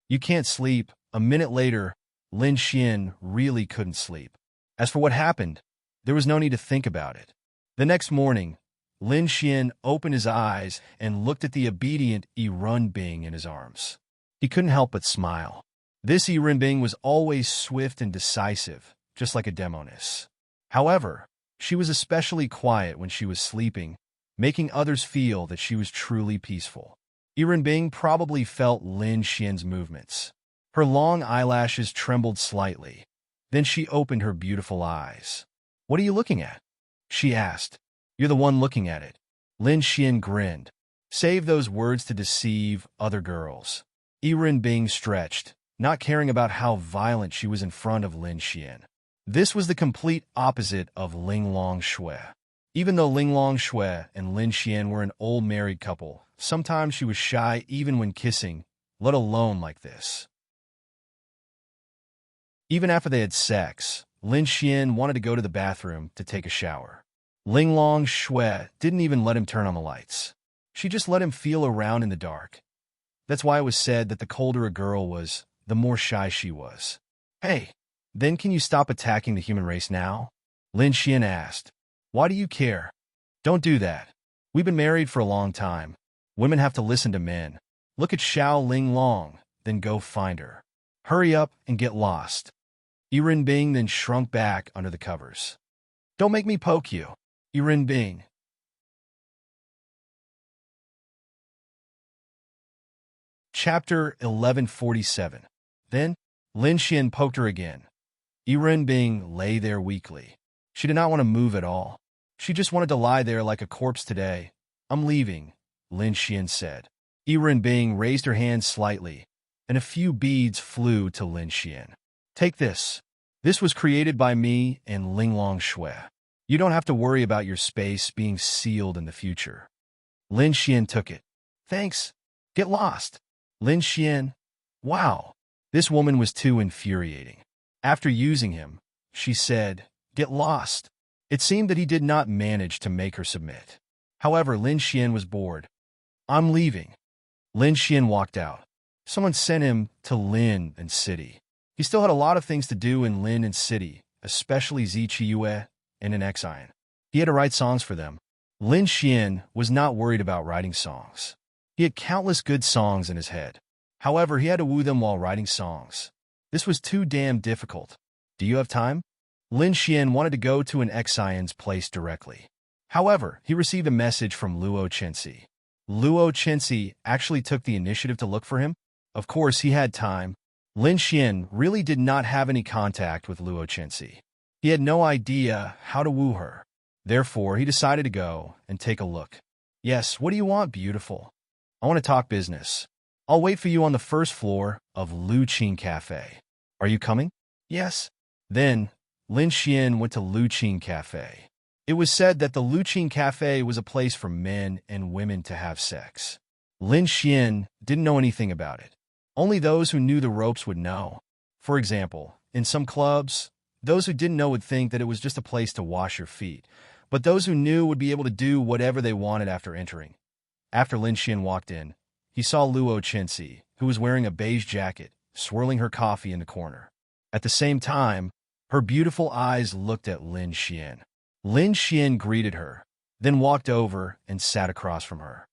You can't sleep. A minute later, Lin Xian really couldn't sleep. As for what happened, there was no need to think about it. The next morning, Lin Xian opened his eyes and looked at the obedient Bing in his arms. He couldn't help but smile. This Bing was always swift and decisive, just like a demoness. However, she was especially quiet when she was sleeping, making others feel that she was truly peaceful. Bing probably felt Lin Xian's movements. Her long eyelashes trembled slightly. Then she opened her beautiful eyes. What are you looking at? She asked. You're the one looking at it. Lin Xian grinned. Save those words to deceive other girls. Bing stretched, not caring about how violent she was in front of Lin Xian. This was the complete opposite of Ling Long Shui. Even though Ling Long Shui and Lin Xian were an old married couple, sometimes she was shy even when kissing, let alone like this. Even after they had sex, Lin Xian wanted to go to the bathroom to take a shower. Ling Long Shui didn't even let him turn on the lights. She just let him feel around in the dark. That's why it was said that the colder a girl was, the more shy she was. Hey, then can you stop attacking the human race now? Lin Xian asked. Why do you care? Don't do that. We've been married for a long time. Women have to listen to men. Look at Xiao Ling Long, then go find her. Hurry up and get lost. Bing then shrunk back under the covers. Don't make me poke you. Bing. Chapter 1147. Then, Lin Xian poked her again. Bing lay there weakly. She did not want to move at all. She just wanted to lie there like a corpse today. I'm leaving, Lin Xian said. Bing raised her hand slightly, and a few beads flew to Lin Xian. Take this. This was created by me and Ling Long Shui. You don't have to worry about your space being sealed in the future. Lin Xian took it. Thanks. Get lost. Lin Xian. Wow. This woman was too infuriating. After using him, she said, get lost. It seemed that he did not manage to make her submit. However, Lin Xian was bored. I'm leaving. Lin Xian walked out. Someone sent him to Lin and City. He still had a lot of things to do in Lin and City, especially Zichiyue and an Xian. He had to write songs for them. Lin Xian was not worried about writing songs. He had countless good songs in his head. However, he had to woo them while writing songs. This was too damn difficult. Do you have time? Lin Xian wanted to go to an Xian's place directly. However, he received a message from Luo Chenxi. Luo Chenxi actually took the initiative to look for him. Of course, he had time. Lin Xian really did not have any contact with Luo Chenxi. He had no idea how to woo her. Therefore, he decided to go and take a look. Yes, what do you want, beautiful? I want to talk business. I'll wait for you on the first floor of Lu Qing Cafe. Are you coming? Yes. Then, Lin Xian went to Lu Qing Cafe. It was said that the Lu Qing Cafe was a place for men and women to have sex. Lin Xian didn't know anything about it. Only those who knew the ropes would know. For example, in some clubs, those who didn't know would think that it was just a place to wash your feet, but those who knew would be able to do whatever they wanted after entering. After Lin Xian walked in, he saw Luo Chenxi, who was wearing a beige jacket, swirling her coffee in the corner. At the same time, her beautiful eyes looked at Lin Xian. Lin Xian greeted her, then walked over and sat across from her.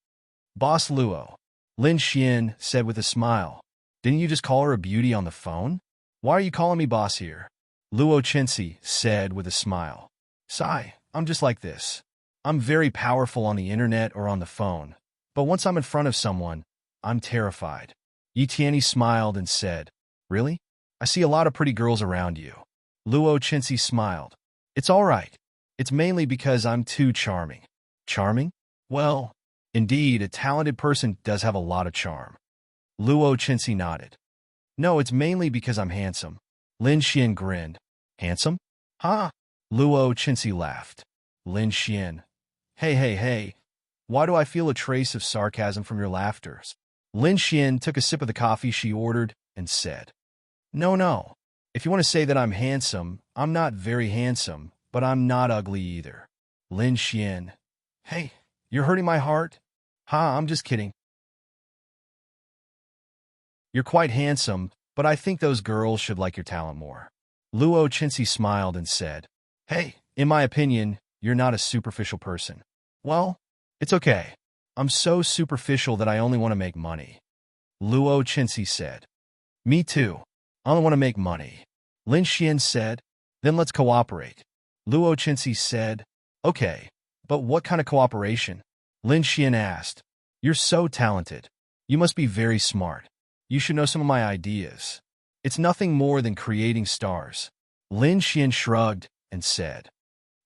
Boss Luo, Lin Xian said with a smile. Didn't you just call her a beauty on the phone? Why are you calling me boss here? Luo Chenxi said with a smile. Sigh, I'm just like this. I'm very powerful on the internet or on the phone, but once I'm in front of someone, I'm terrified. Yi Tianyi smiled and said, Really? I see a lot of pretty girls around you. Luo Chenxi smiled. It's all right. It's mainly because I'm too charming. Charming? Well, indeed, a talented person does have a lot of charm. Luo Chinsi nodded. No, it's mainly because I'm handsome. Lin Xian grinned. Handsome? Ha! Luo Chinsi laughed. Lin Xian. Hey. Why do I feel a trace of sarcasm from your laughter? Lin Xian took a sip of the coffee she ordered and said, No. If you want to say that I'm handsome, I'm not very handsome, but I'm not ugly either. Lin Xian. Hey, you're hurting my heart? Ha, I'm just kidding. You're quite handsome, but I think those girls should like your talent more. Luo Chinsi smiled and said, Hey, in my opinion, you're not a superficial person. Well, it's okay. I'm so superficial that I only want to make money. Luo Chinsi said. Me too. I only want to make money. Lin Xian said. Then let's cooperate. Luo Chinsi said. Okay, but what kind of cooperation? Lin Xian asked. You're so talented. You must be very smart. You should know some of my ideas. It's nothing more than creating stars. Lin Xian shrugged and said.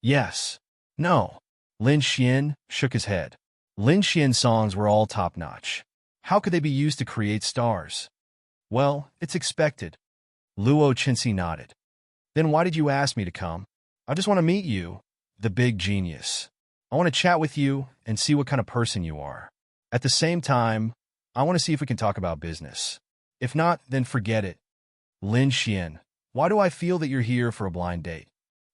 Yes. No. Lin Xian shook his head. Lin Xian's songs were all top-notch. How could they be used to create stars? Well, it's expected. Luo Chinsi nodded. Then why did you ask me to come? I just want to meet you, the big genius. I want to chat with you and see what kind of person you are. At the same time, I want to see if we can talk about business. If not, then forget it. Lin Xian, why do I feel that you're here for a blind date?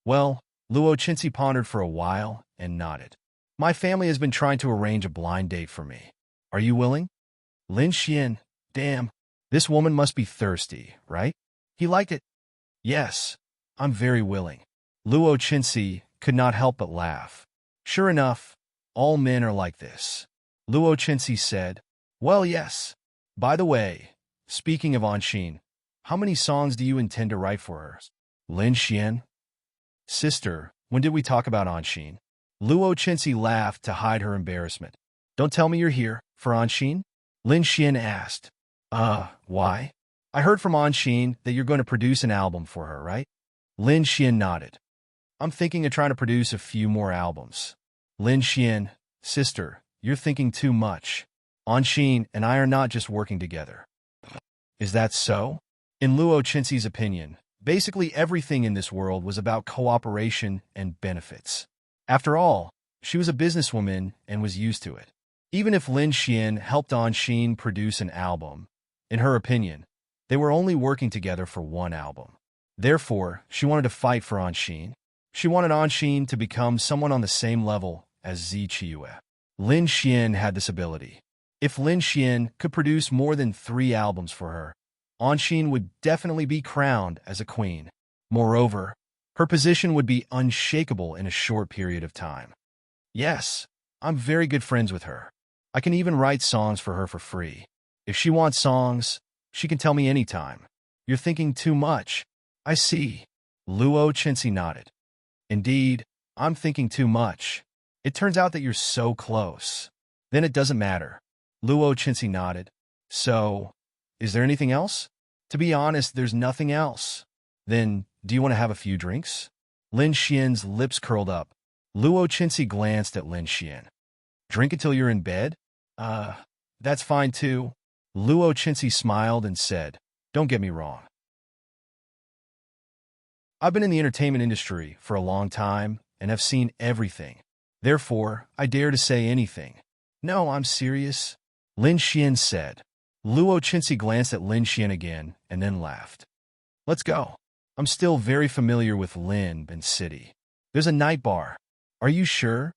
Well, Luo Chinsi pondered for a while and nodded. My family has been trying to arrange a blind date for me. Are you willing? Lin Xian, damn, this woman must be thirsty, right? He liked it. Yes, I'm very willing. Luo Chinsi could not help but laugh. Sure enough, all men are like this. Luo Chinsi said, Well, yes. By the way, speaking of Anshin, how many songs do you intend to write for her? Lin Xian. Sister, when did we talk about Anshin? Luo Chinsi laughed to hide her embarrassment. Don't tell me you're here for Anshin? Lin Xian asked. Why? I heard from Anshin that you're going to produce an album for her, right? Lin Xian nodded. I'm thinking of trying to produce a few more albums. Lin Xian, sister, you're thinking too much. Anshin and I are not just working together. Is that so? In Luo Chinsi's opinion, basically everything in this world was about cooperation and benefits. After all, she was a businesswoman and was used to it. Even if Lin Xian helped Anshin produce an album, in her opinion, they were only working together for one album. Therefore, she wanted to fight for Anshin. She wanted Anshin to become someone on the same level as Zi Qiue. Lin Xian had this ability. If Lin Xian could produce more than 3 albums for her, Anshin would definitely be crowned as a queen. Moreover, her position would be unshakable in a short period of time. Yes, I'm very good friends with her. I can even write songs for her for free. If she wants songs, she can tell me anytime. You're thinking too much. I see. Luo Chinsi nodded. Indeed, I'm thinking too much. It turns out that you're so close. Then it doesn't matter. Luo Chinsi nodded. So, is there anything else? To be honest, there's nothing else. Then, do you want to have a few drinks? Lin Xian's lips curled up. Luo Chinsi glanced at Lin Xian. Drink until you're in bed? That's fine too. Luo Chinsi smiled and said, Don't get me wrong. I've been in the entertainment industry for a long time and have seen everything. Therefore, I dare to say anything. No, I'm serious. Lin Xian said. Luo Chinsi glanced at Lin Xian again and then laughed. Let's go. I'm still very familiar with Lin and City. There's a night bar. Are you sure?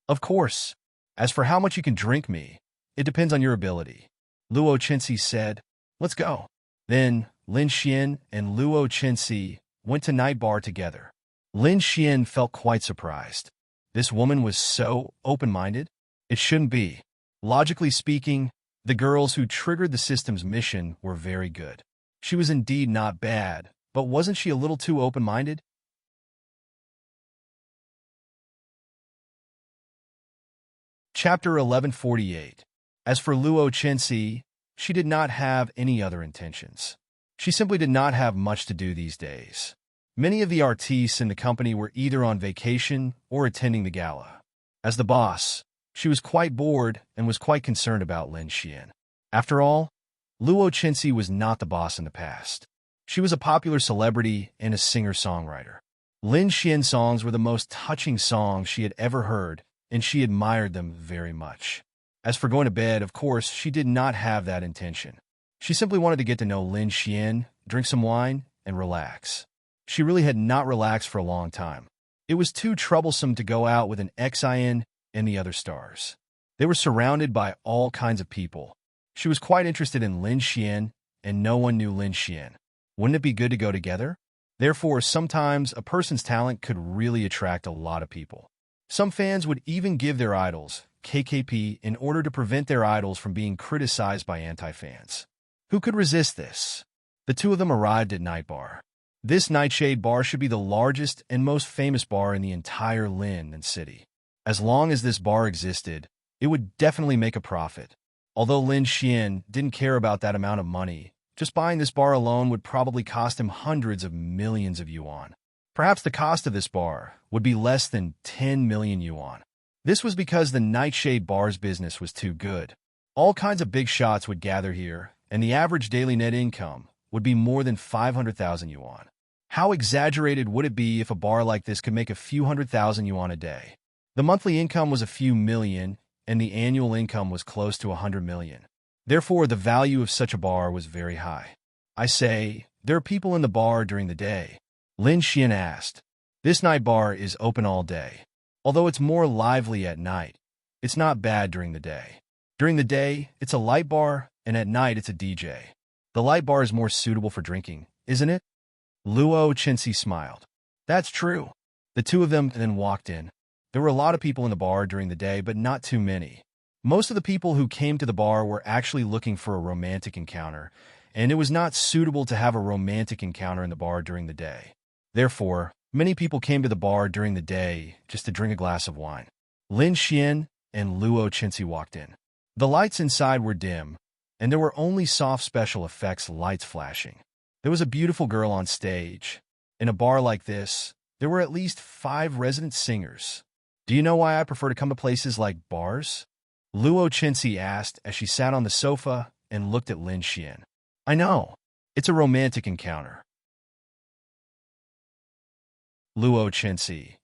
Of course. As for how much you can drink me, it depends on your ability. Luo Chinsi said, Let's go. Then, Lin Xian and Luo Chinsi went to night bar together. Lin Xian felt quite surprised. This woman was so open-minded. It shouldn't be. Logically speaking, the girls who triggered the system's mission were very good. She was indeed not bad, but wasn't she a little too open-minded? Chapter 1148. As for Luo Chinsi, she did not have any other intentions. She simply did not have much to do these days. Many of the artistes in the company were either on vacation or attending the gala. As the boss, she was quite bored and was quite concerned about Lin Xian. After all, Luo Qinzi was not the boss in the past. She was a popular celebrity and a singer-songwriter. Lin Xian's songs were the most touching songs she had ever heard, and she admired them very much. As for going to bed, of course, she did not have that intention. She simply wanted to get to know Lin Xian, drink some wine, and relax. She really had not relaxed for a long time. It was too troublesome to go out with an Xin and the other stars. They were surrounded by all kinds of people. She was quite interested in Lin Xian, and no one knew Lin Xian. Wouldn't it be good to go together? Therefore, sometimes a person's talent could really attract a lot of people. Some fans would even give their idols KKP in order to prevent their idols from being criticized by anti-fans. Who could resist this? The two of them arrived at Night Bar. This Nightshade Bar should be the largest and most famous bar in the entire Lin city. As long as this bar existed, it would definitely make a profit. Although Lin Xian didn't care about that amount of money, just buying this bar alone would probably cost him hundreds of millions of yuan. Perhaps the cost of this bar would be less than 10 million yuan. This was because the Nightshade Bar's business was too good. All kinds of big shots would gather here, and the average daily net income would be more than 500,000 yuan. How exaggerated would it be if a bar like this could make a few 100,000 yuan a day? The monthly income was a few million, and the annual income was close to 100 million. Therefore, the value of such a bar was very high. I say, there are people in the bar during the day. Lin Xian asked. This night bar is open all day. Although it's more lively at night, it's not bad during the day. During the day, it's a light bar, and at night it's a DJ. The light bar is more suitable for drinking, isn't it? Luo Qinzi smiled. That's true. The two of them then walked in. There were a lot of people in the bar during the day, but not too many. Most of the people who came to the bar were actually looking for a romantic encounter, and it was not suitable to have a romantic encounter in the bar during the day. Therefore, many people came to the bar during the day just to drink a glass of wine. Lin Xian and Luo Qinzi walked in. The lights inside were dim, and there were only soft special effects lights flashing. There was a beautiful girl on stage. In a bar like this, there were at least 5 resident singers. Do you know why I prefer to come to places like bars? Luo Qinzi asked as she sat on the sofa and looked at Lin Xian. I know. It's a romantic encounter. Luo Qinzi.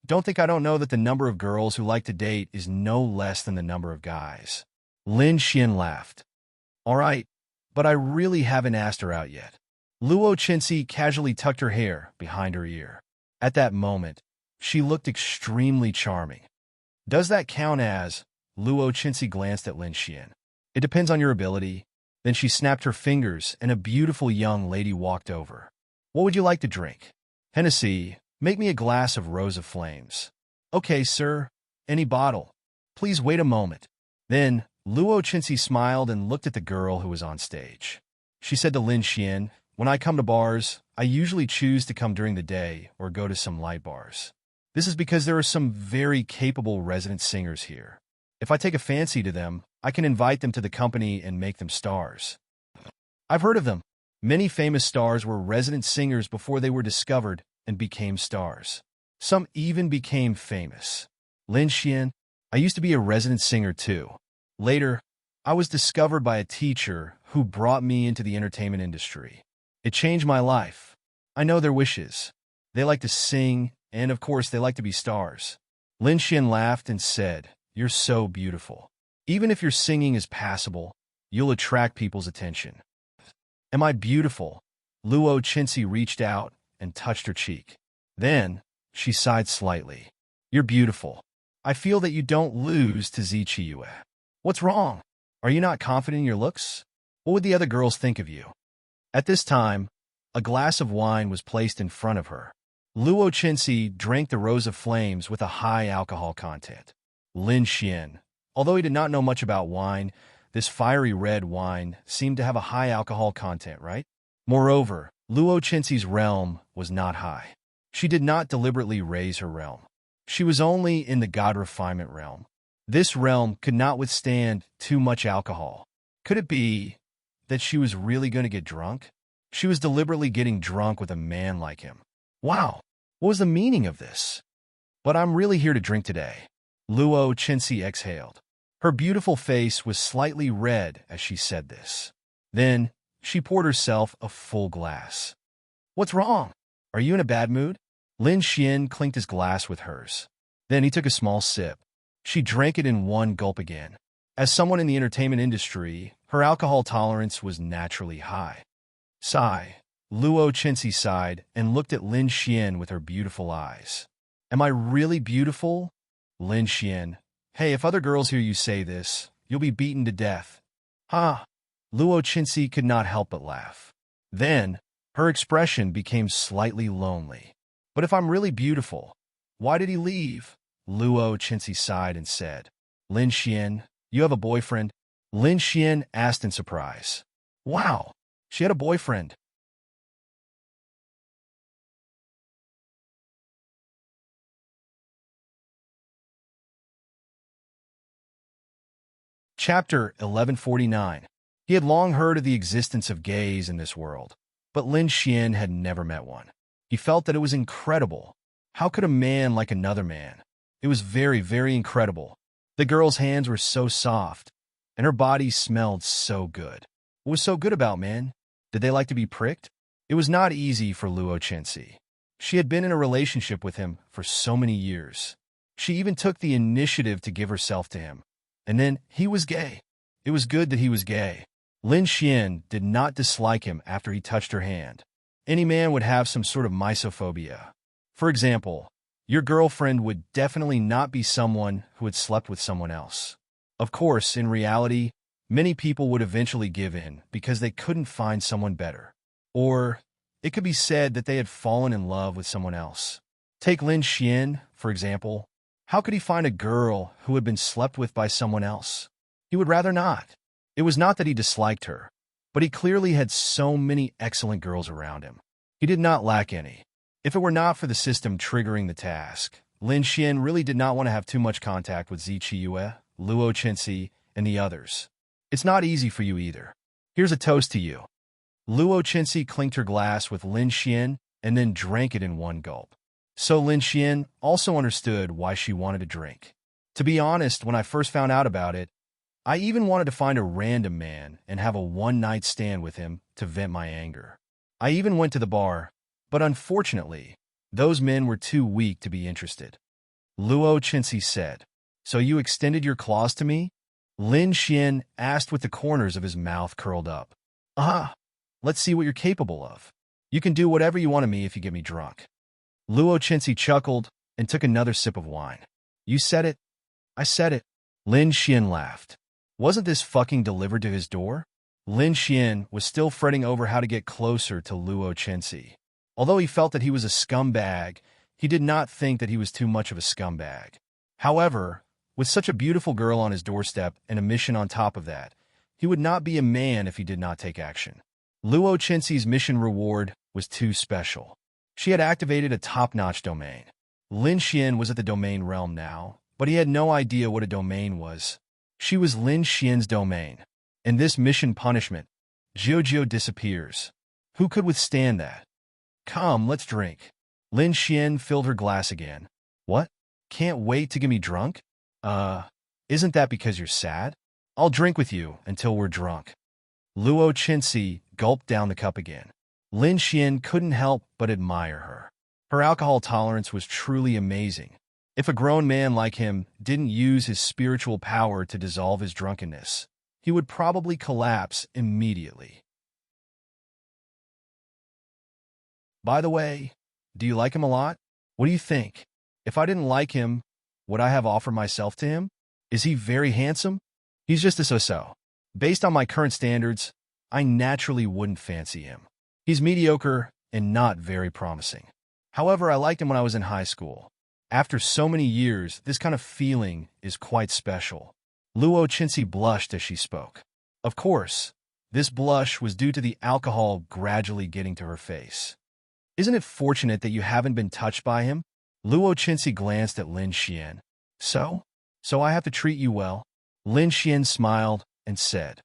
Don't think I don't know that the number of girls who like to date is no less than the number of guys. Lin Xian laughed. All right, but I really haven't asked her out yet. Luo Qinzi casually tucked her hair behind her ear. At that moment, she looked extremely charming. Does that count as? Luo Qinzi glanced at Lin Xian. It depends on your ability. Then she snapped her fingers, and a beautiful young lady walked over. What would you like to drink? Hennessy, make me a glass of Rose of Flames. Okay, sir. Any bottle. Please wait a moment. Then, Luo Qinzi smiled and looked at the girl who was on stage. She said to Lin Xian, when I come to bars, I usually choose to come during the day or go to some light bars. This is because there are some very capable resident singers here. If I take a fancy to them, I can invite them to the company and make them stars. I've heard of them. Many famous stars were resident singers before they were discovered and became stars. Some even became famous. Lin Xian, I used to be a resident singer too. Later, I was discovered by a teacher who brought me into the entertainment industry. It changed my life. I know their wishes. They like to sing, and of course they like to be stars. Lin Xian laughed and said, You're so beautiful. Even if your singing is passable, you'll attract people's attention. Am I beautiful? Luo Qinzi reached out and touched her cheek. Then, she sighed slightly. You're beautiful. I feel that you don't lose to Ziqiyue. What's wrong? Are you not confident in your looks? What would the other girls think of you? At this time, a glass of wine was placed in front of her. Luo Qinzi drank the Rose of Flames with a high alcohol content. Lin Xian, although he did not know much about wine, this fiery red wine seemed to have a high alcohol content, right? Moreover, Luo Qinzi's realm was not high. She did not deliberately raise her realm. She was only in the god refinement realm. This realm could not withstand too much alcohol. Could it be that she was really going to get drunk? She was deliberately getting drunk with a man like him. Wow, what was the meaning of this? But I'm really here to drink today. Luo Chinsi exhaled. Her beautiful face was slightly red as she said this. Then, she poured herself a full glass. What's wrong? Are you in a bad mood? Lin Xian clinked his glass with hers. Then he took a small sip. She drank it in one gulp again. As someone in the entertainment industry, her alcohol tolerance was naturally high. Sigh. Luo Chinsi sighed and looked at Lin Xian with her beautiful eyes. Am I really beautiful? Lin Xian. Hey, if other girls hear you say this, you'll be beaten to death. Ha! Luo Chinsi could not help but laugh. Then, her expression became slightly lonely. But if I'm really beautiful, why did he leave? Luo Chinsi sighed and said. Lin Xian, you have a boyfriend? Lin Xian asked in surprise. Wow, she had a boyfriend. Chapter 1149. He had long heard of the existence of gays in this world, but Lin Xian had never met one. He felt that it was incredible. How could a man like another man? It was very, very incredible. The girl's hands were so soft, and her body smelled so good. What was so good about men? Did they like to be pricked? It was not easy for Luo Chensi. She had been in a relationship with him for so many years. She even took the initiative to give herself to him. And then he was gay. It was good that he was gay. Lin Xian did not dislike him after he touched her hand. Any man would have some sort of misophobia. For example, your girlfriend would definitely not be someone who had slept with someone else. Of course, in reality, many people would eventually give in because they couldn't find someone better. Or it could be said that they had fallen in love with someone else. Take Lin Xian, for example. How could he find a girl who had been slept with by someone else? He would rather not. It was not that he disliked her, but he clearly had so many excellent girls around him. He did not lack any. If it were not for the system triggering the task, Lin Xian really did not want to have too much contact with Zi Qiyue, Luo Chensi, and the others. It's not easy for you either. Here's a toast to you. Luo Chensi clinked her glass with Lin Xian and then drank it in one gulp. So Lin Xian also understood why she wanted to drink. To be honest, when I first found out about it, I even wanted to find a random man and have a one-night stand with him to vent my anger. I even went to the bar, but unfortunately, those men were too weak to be interested. Luo Chensi said, So you extended your claws to me? Lin Xian asked with the corners of his mouth curled up. Let's see what you're capable of. You can do whatever you want to me if you get me drunk. Luo Chensi chuckled and took another sip of wine. You said it. I said it. Lin Xian laughed. Wasn't this fucking delivered to his door? Lin Xian was still fretting over how to get closer to Luo Chensi. Although he felt that he was a scumbag, he did not think that he was too much of a scumbag. However, with such a beautiful girl on his doorstep and a mission on top of that, he would not be a man if he did not take action. Luo Chensi's mission reward was too special. She had activated a top-notch domain. Lin Xian was at the domain realm now, but he had no idea what a domain was. She was Lin Xian's domain. In this mission punishment, Jiujiu disappears. Who could withstand that? Come, let's drink. Lin Xian filled her glass again. What? Can't wait to get me drunk? Isn't that because you're sad? I'll drink with you until we're drunk. Luo Chensi gulped down the cup again. Lin Xian couldn't help but admire her. Her alcohol tolerance was truly amazing. If a grown man like him didn't use his spiritual power to dissolve his drunkenness, he would probably collapse immediately. By the way, do you like him a lot? What do you think? If I didn't like him, would I have offered myself to him? Is he very handsome? He's just a so-so. Based on my current standards, I naturally wouldn't fancy him. He's mediocre and not very promising. However, I liked him when I was in high school. After so many years, this kind of feeling is quite special. Luo Chensi blushed as she spoke. Of course, this blush was due to the alcohol gradually getting to her face. Isn't it fortunate that you haven't been touched by him? Luo Chensi glanced at Lin Xian. So I have to treat you well? Lin Xian smiled and said.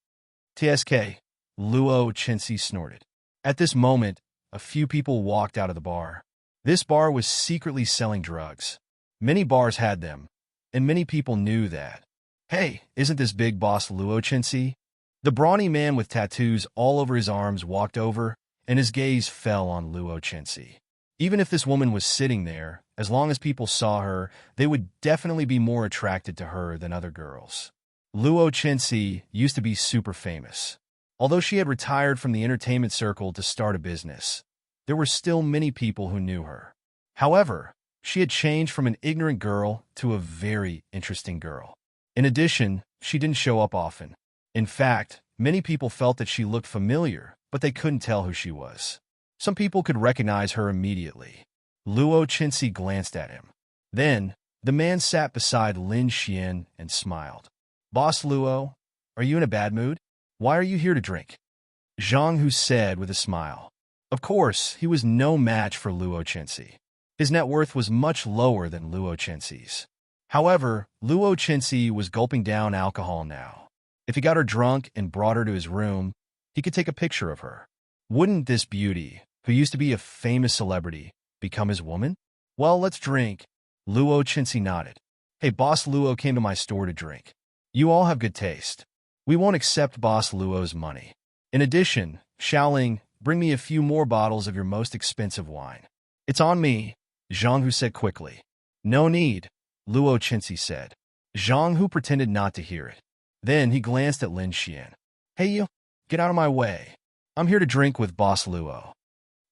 TSK, Luo Chensi snorted. At this moment, a few people walked out of the bar. This bar was secretly selling drugs. Many bars had them, and many people knew that. Hey, isn't this big boss Luo Chinsi? The brawny man with tattoos all over his arms walked over, and his gaze fell on Luo Chinsi. Even if this woman was sitting there, as long as people saw her, they would definitely be more attracted to her than other girls. Luo Chinsi used to be super famous. Although she had retired from the entertainment circle to start a business, there were still many people who knew her. However, she had changed from an ignorant girl to a very interesting girl. In addition, she didn't show up often. In fact, many people felt that she looked familiar, but they couldn't tell who she was. Some people could recognize her immediately. Luo Chinsi glanced at him. Then, the man sat beside Lin Xian and smiled. "Boss Luo, are you in a bad mood? Why are you here to drink?" Zhang Hu said with a smile. Of course, he was no match for Luo Chinsi. His net worth was much lower than Luo Chinsi's. However, Luo Chinsi was gulping down alcohol now. If he got her drunk and brought her to his room, he could take a picture of her. Wouldn't this beauty, who used to be a famous celebrity, become his woman? "Well, let's drink." Luo Chinsi nodded. "Hey, Boss Luo came to my store to drink. You all have good taste. We won't accept Boss Luo's money. In addition, Xiaoling, bring me a few more bottles of your most expensive wine." "It's on me," Zhang Hu said quickly. "No need," Luo Chinsi said. Zhang Hu pretended not to hear it. Then he glanced at Lin Xian. "Hey you, get out of my way. I'm here to drink with Boss Luo."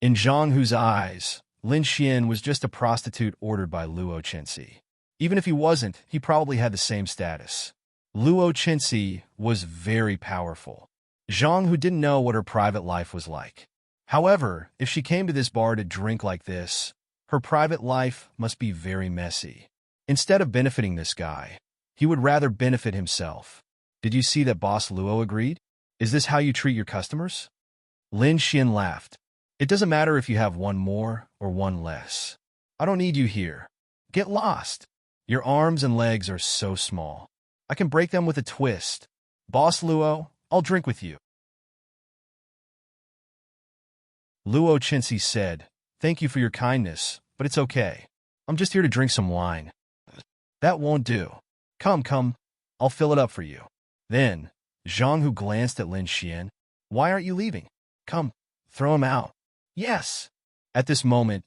In Zhang Hu's eyes, Lin Xian was just a prostitute ordered by Luo Chinsi. Even if he wasn't, he probably had the same status. Luo Chinsi was very powerful. Zhang Hu didn't know what her private life was like. However, if she came to this bar to drink like this, her private life must be very messy. Instead of benefiting this guy, he would rather benefit himself. "Did you see that Boss Luo agreed? Is this how you treat your customers?" Lin Xian laughed. "It doesn't matter if you have one more or one less. I don't need you here. Get lost. Your arms and legs are so small. I can break them with a twist. Boss Luo, I'll drink with you." Luo Chinsi said, "Thank you for your kindness, but it's okay. I'm just here to drink some wine." "That won't do. Come, I'll fill it up for you." Then, Zhang Hu glanced at Lin Xian. "Why aren't you leaving? Come, throw him out." "Yes." At this moment,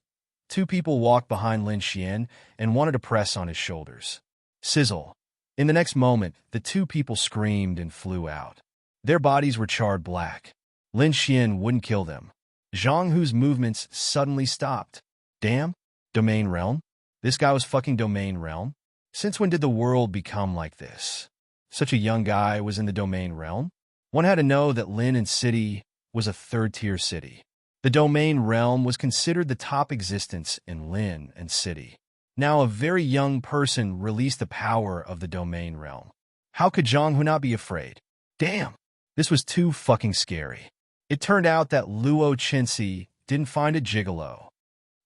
two people walked behind Lin Xian and wanted to press on his shoulders. Sizzle. In the next moment, the two people screamed and flew out. Their bodies were charred black. Lin Xian wouldn't kill them. Zhang Hu's movements suddenly stopped. Damn, Domain Realm? This guy was fucking Domain Realm? Since when did the world become like this? Such a young guy was in the Domain Realm? One had to know that Lin and City was a third-tier city. The Domain Realm was considered the top existence in Lin and City. Now a very young person released the power of the Domain Realm. How could Zhang Hu not be afraid? Damn, this was too fucking scary. It turned out that Luo Chinsi didn't find a gigolo.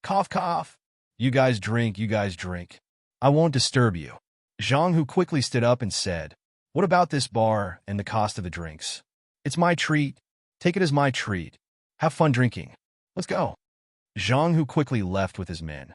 Cough, cough. You guys drink. I won't disturb you." Zhang Hu quickly stood up and said, "What about this bar and the cost of the drinks? It's my treat. Take it as my treat. Have fun drinking. Let's go." Zhang Hu quickly left with his men.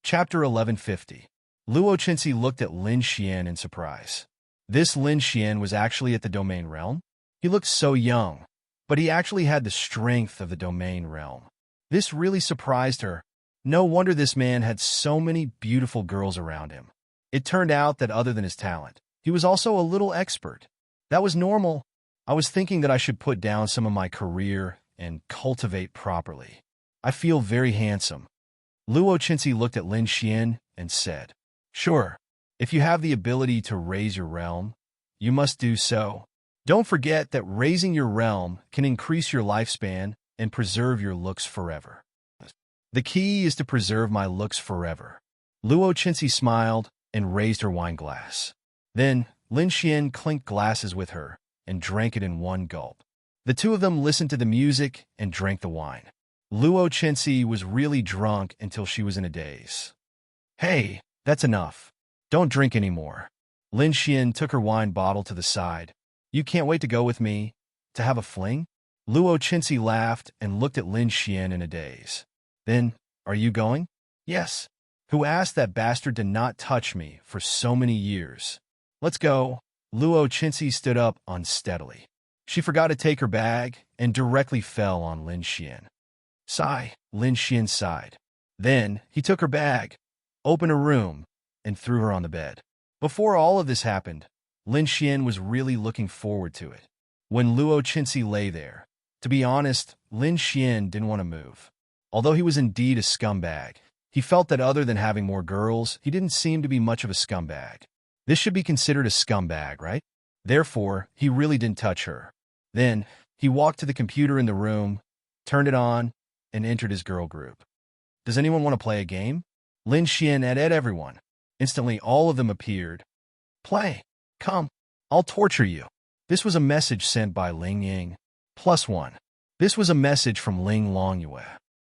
Chapter 1150. Luo Chinsi looked at Lin Xian in surprise. This Lin Xian was actually at the Domain Realm? He looked so young, but he actually had the strength of the Domain Realm. This really surprised her. No wonder this man had so many beautiful girls around him. It turned out that other than his talent, he was also a little expert. That was normal. I was thinking that I should put down some of my career and cultivate properly. I feel very handsome. Luo Chinsi looked at Lin Xian and said, "Sure, if you have the ability to raise your realm, you must do so. Don't forget that raising your realm can increase your lifespan and preserve your looks forever." "The key is to preserve my looks forever." Luo Chinsi smiled and raised her wine glass. Then, Lin Xian clinked glasses with her and drank it in one gulp. The two of them listened to the music and drank the wine. Luo Chinsi was really drunk until she was in a daze. "Hey, that's enough. Don't drink anymore." Lin Xian took her wine bottle to the side. "You can't wait to go with me? To have a fling? Luo Qinzi laughed and looked at Lin Xian in a daze. Then, are you going? Yes. Who asked that bastard to not touch me for so many years? Let's go. Luo Qinzi stood up unsteadily. She forgot to take her bag and directly fell on Lin Xian. Sigh, Lin Xian sighed. Then he took her bag, opened a room, and threw her on the bed. Before all of this happened, Lin Xian was really looking forward to it. When Luo Qinzi lay there, to be honest, Lin Xian didn't want to move. Although he was indeed a scumbag, he felt that other than having more girls, he didn't seem to be much of a scumbag. This should be considered a scumbag, right? Therefore, he really didn't touch her. Then, he walked to the computer in the room, turned it on, and entered his girl group. Does anyone want to play a game? Lin Xian added everyone. Instantly, all of them appeared. Play. Come. I'll torture you. This was a message sent by Ling Ying. +1. This was a message from Ling Longyue.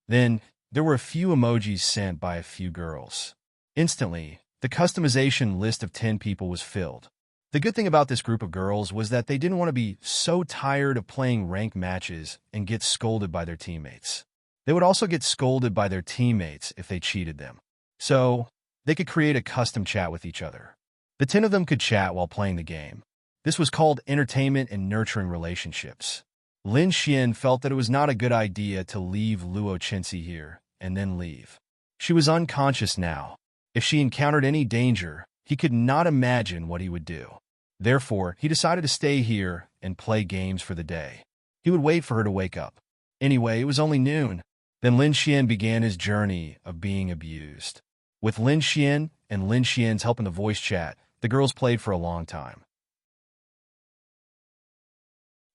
Then, there were a few emojis sent by a few girls. Instantly, the customization list of 10 people was filled. The good thing about this group of girls was that they didn't want to be so tired of playing ranked matches and get scolded by their teammates. They would also get scolded by their teammates if they cheated them. So, they could create a custom chat with each other. The 10 of them could chat while playing the game. This was called entertainment and nurturing relationships. Lin Xian felt that it was not a good idea to leave Luo Qinzi here and then leave. She was unconscious now. If she encountered any danger, he could not imagine what he would do. Therefore, he decided to stay here and play games for the day. He would wait for her to wake up. Anyway, it was only noon. Then Lin Xian began his journey of being abused. With Lin Xian and Lin Xian's help in the voice chat, the girls played for a long time.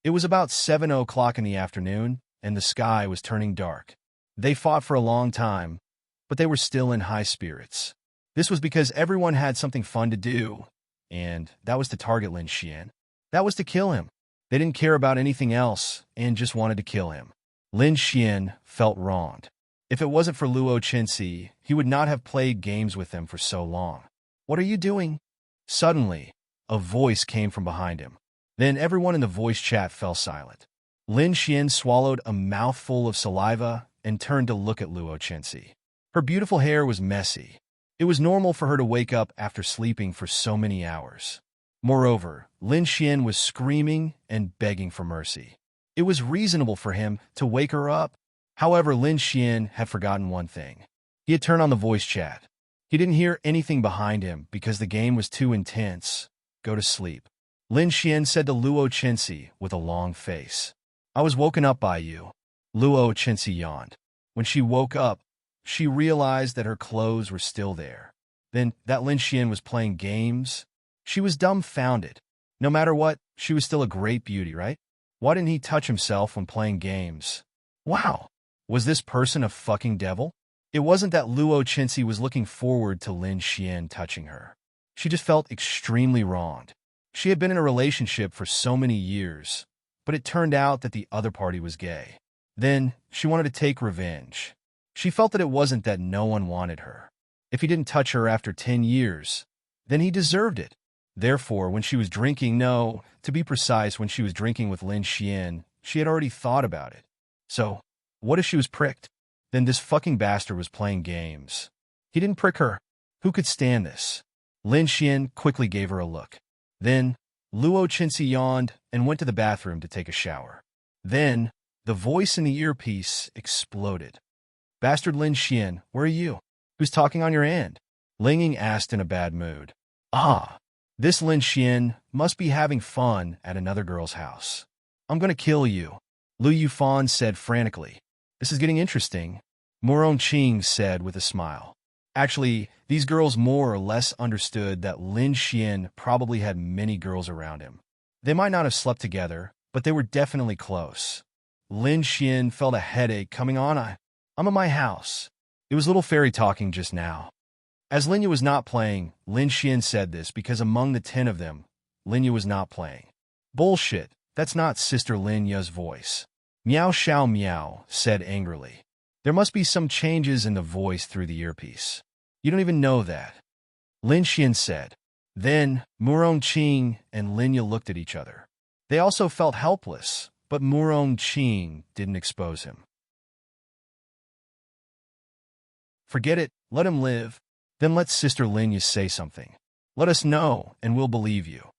It was about 7 o'clock in the afternoon, and the sky was turning dark. They fought for a long time, but they were still in high spirits. This was because everyone had something fun to do, and that was to target Lin Xian. That was to kill him. They didn't care about anything else and just wanted to kill him. Lin Xian felt wronged. If it wasn't for Luo Qinzi, he would not have played games with them for so long. What are you doing? Suddenly, a voice came from behind him. Then everyone in the voice chat fell silent. Lin Xian swallowed a mouthful of saliva and turned to look at Luo Qinzi. Her beautiful hair was messy. It was normal for her to wake up after sleeping for so many hours. Moreover, Lin Xian was screaming and begging for mercy. It was reasonable for him to wake her up. However, Lin Xian had forgotten one thing. He had turned on the voice chat. He didn't hear anything behind him because the game was too intense. Go to sleep. Lin Xian said to Luo Qinzi with a long face. I was woken up by you. Luo Qinzi yawned. When she woke up, she realized that her clothes were still there. Then, that Lin Xian was playing games? She was dumbfounded. No matter what, she was still a great beauty, right? Why didn't he touch himself when playing games? Wow! Was this person a fucking devil? It wasn't that Luo Qinzi was looking forward to Lin Xian touching her. She just felt extremely wronged. She had been in a relationship for so many years, but it turned out that the other party was gay. Then, she wanted to take revenge. She felt that it wasn't that no one wanted her. If he didn't touch her after 10 years, then he deserved it. Therefore, when she was drinking, no, to be precise, when she was drinking with Lin Xian, she had already thought about it. So, what if she was pricked? Then this fucking bastard was playing games. He didn't prick her. Who could stand this? Lin Xian quickly gave her a look. Then, Luo Qinzi yawned and went to the bathroom to take a shower. Then, the voice in the earpiece exploded. Bastard Lin Xian, where are you? Who's talking on your end? Ling Ying asked in a bad mood. Ah, this Lin Xian must be having fun at another girl's house. I'm gonna kill you, Lu Yufan said frantically. This is getting interesting, Morong Qing said with a smile. Actually, these girls more or less understood that Lin Xian probably had many girls around him. They might not have slept together, but they were definitely close. Lin Xian felt a headache coming on. I'm at my house. It was little fairy talking just now. As Linya was not playing, Lin Xian said this because among the 10 of them, Linya was not playing. Bullshit, that's not Sister Linya's voice. Meow Xiao Meow said angrily. There must be some changes in the voice through the earpiece. You don't even know that. Lin Xian said. Then, Murong Qing and Linya looked at each other. They also felt helpless, but Murong Qing didn't expose him. Forget it, let him live. Then let Sister Linya say something. Let us know, and we'll believe you.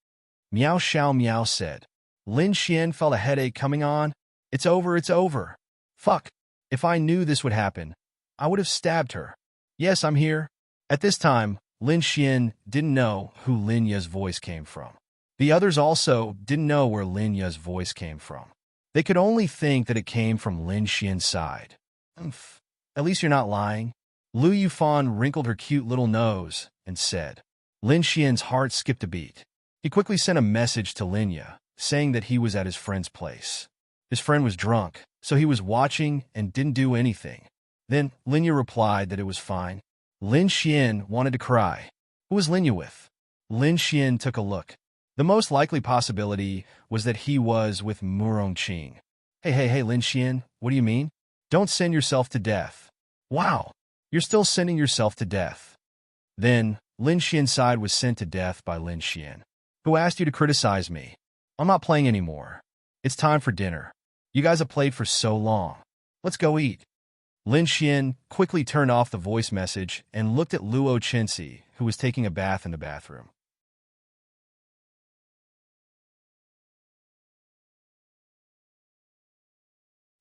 Miao Xiao Miao said. Lin Xian felt a headache coming on. It's over, it's over. Fuck. If I knew this would happen, I would have stabbed her. Yes, I'm here. At this time, Lin Xian didn't know who Linya's voice came from. The others also didn't know where Linya's voice came from. They could only think that it came from Lin Xian's side. At least you're not lying. Lu Yufan wrinkled her cute little nose and said. Lin Xian's heart skipped a beat. He quickly sent a message to Linya, saying that he was at his friend's place. His friend was drunk, so he was watching and didn't do anything. Then Linya replied that it was fine. Lin Xian wanted to cry. Who was Linya with? Lin Xian took a look. The most likely possibility was that he was with Murong Qing. Hey, Lin Xian, what do you mean? Don't send yourself to death. Wow, you're still sending yourself to death. Then, Lin Xian's side was sent to death by Lin Xian. Who asked you to criticize me? I'm not playing anymore. It's time for dinner. You guys have played for so long. Let's go eat. Lin Xian quickly turned off the voice message and looked at Luo Chenxi, who was taking a bath in the bathroom.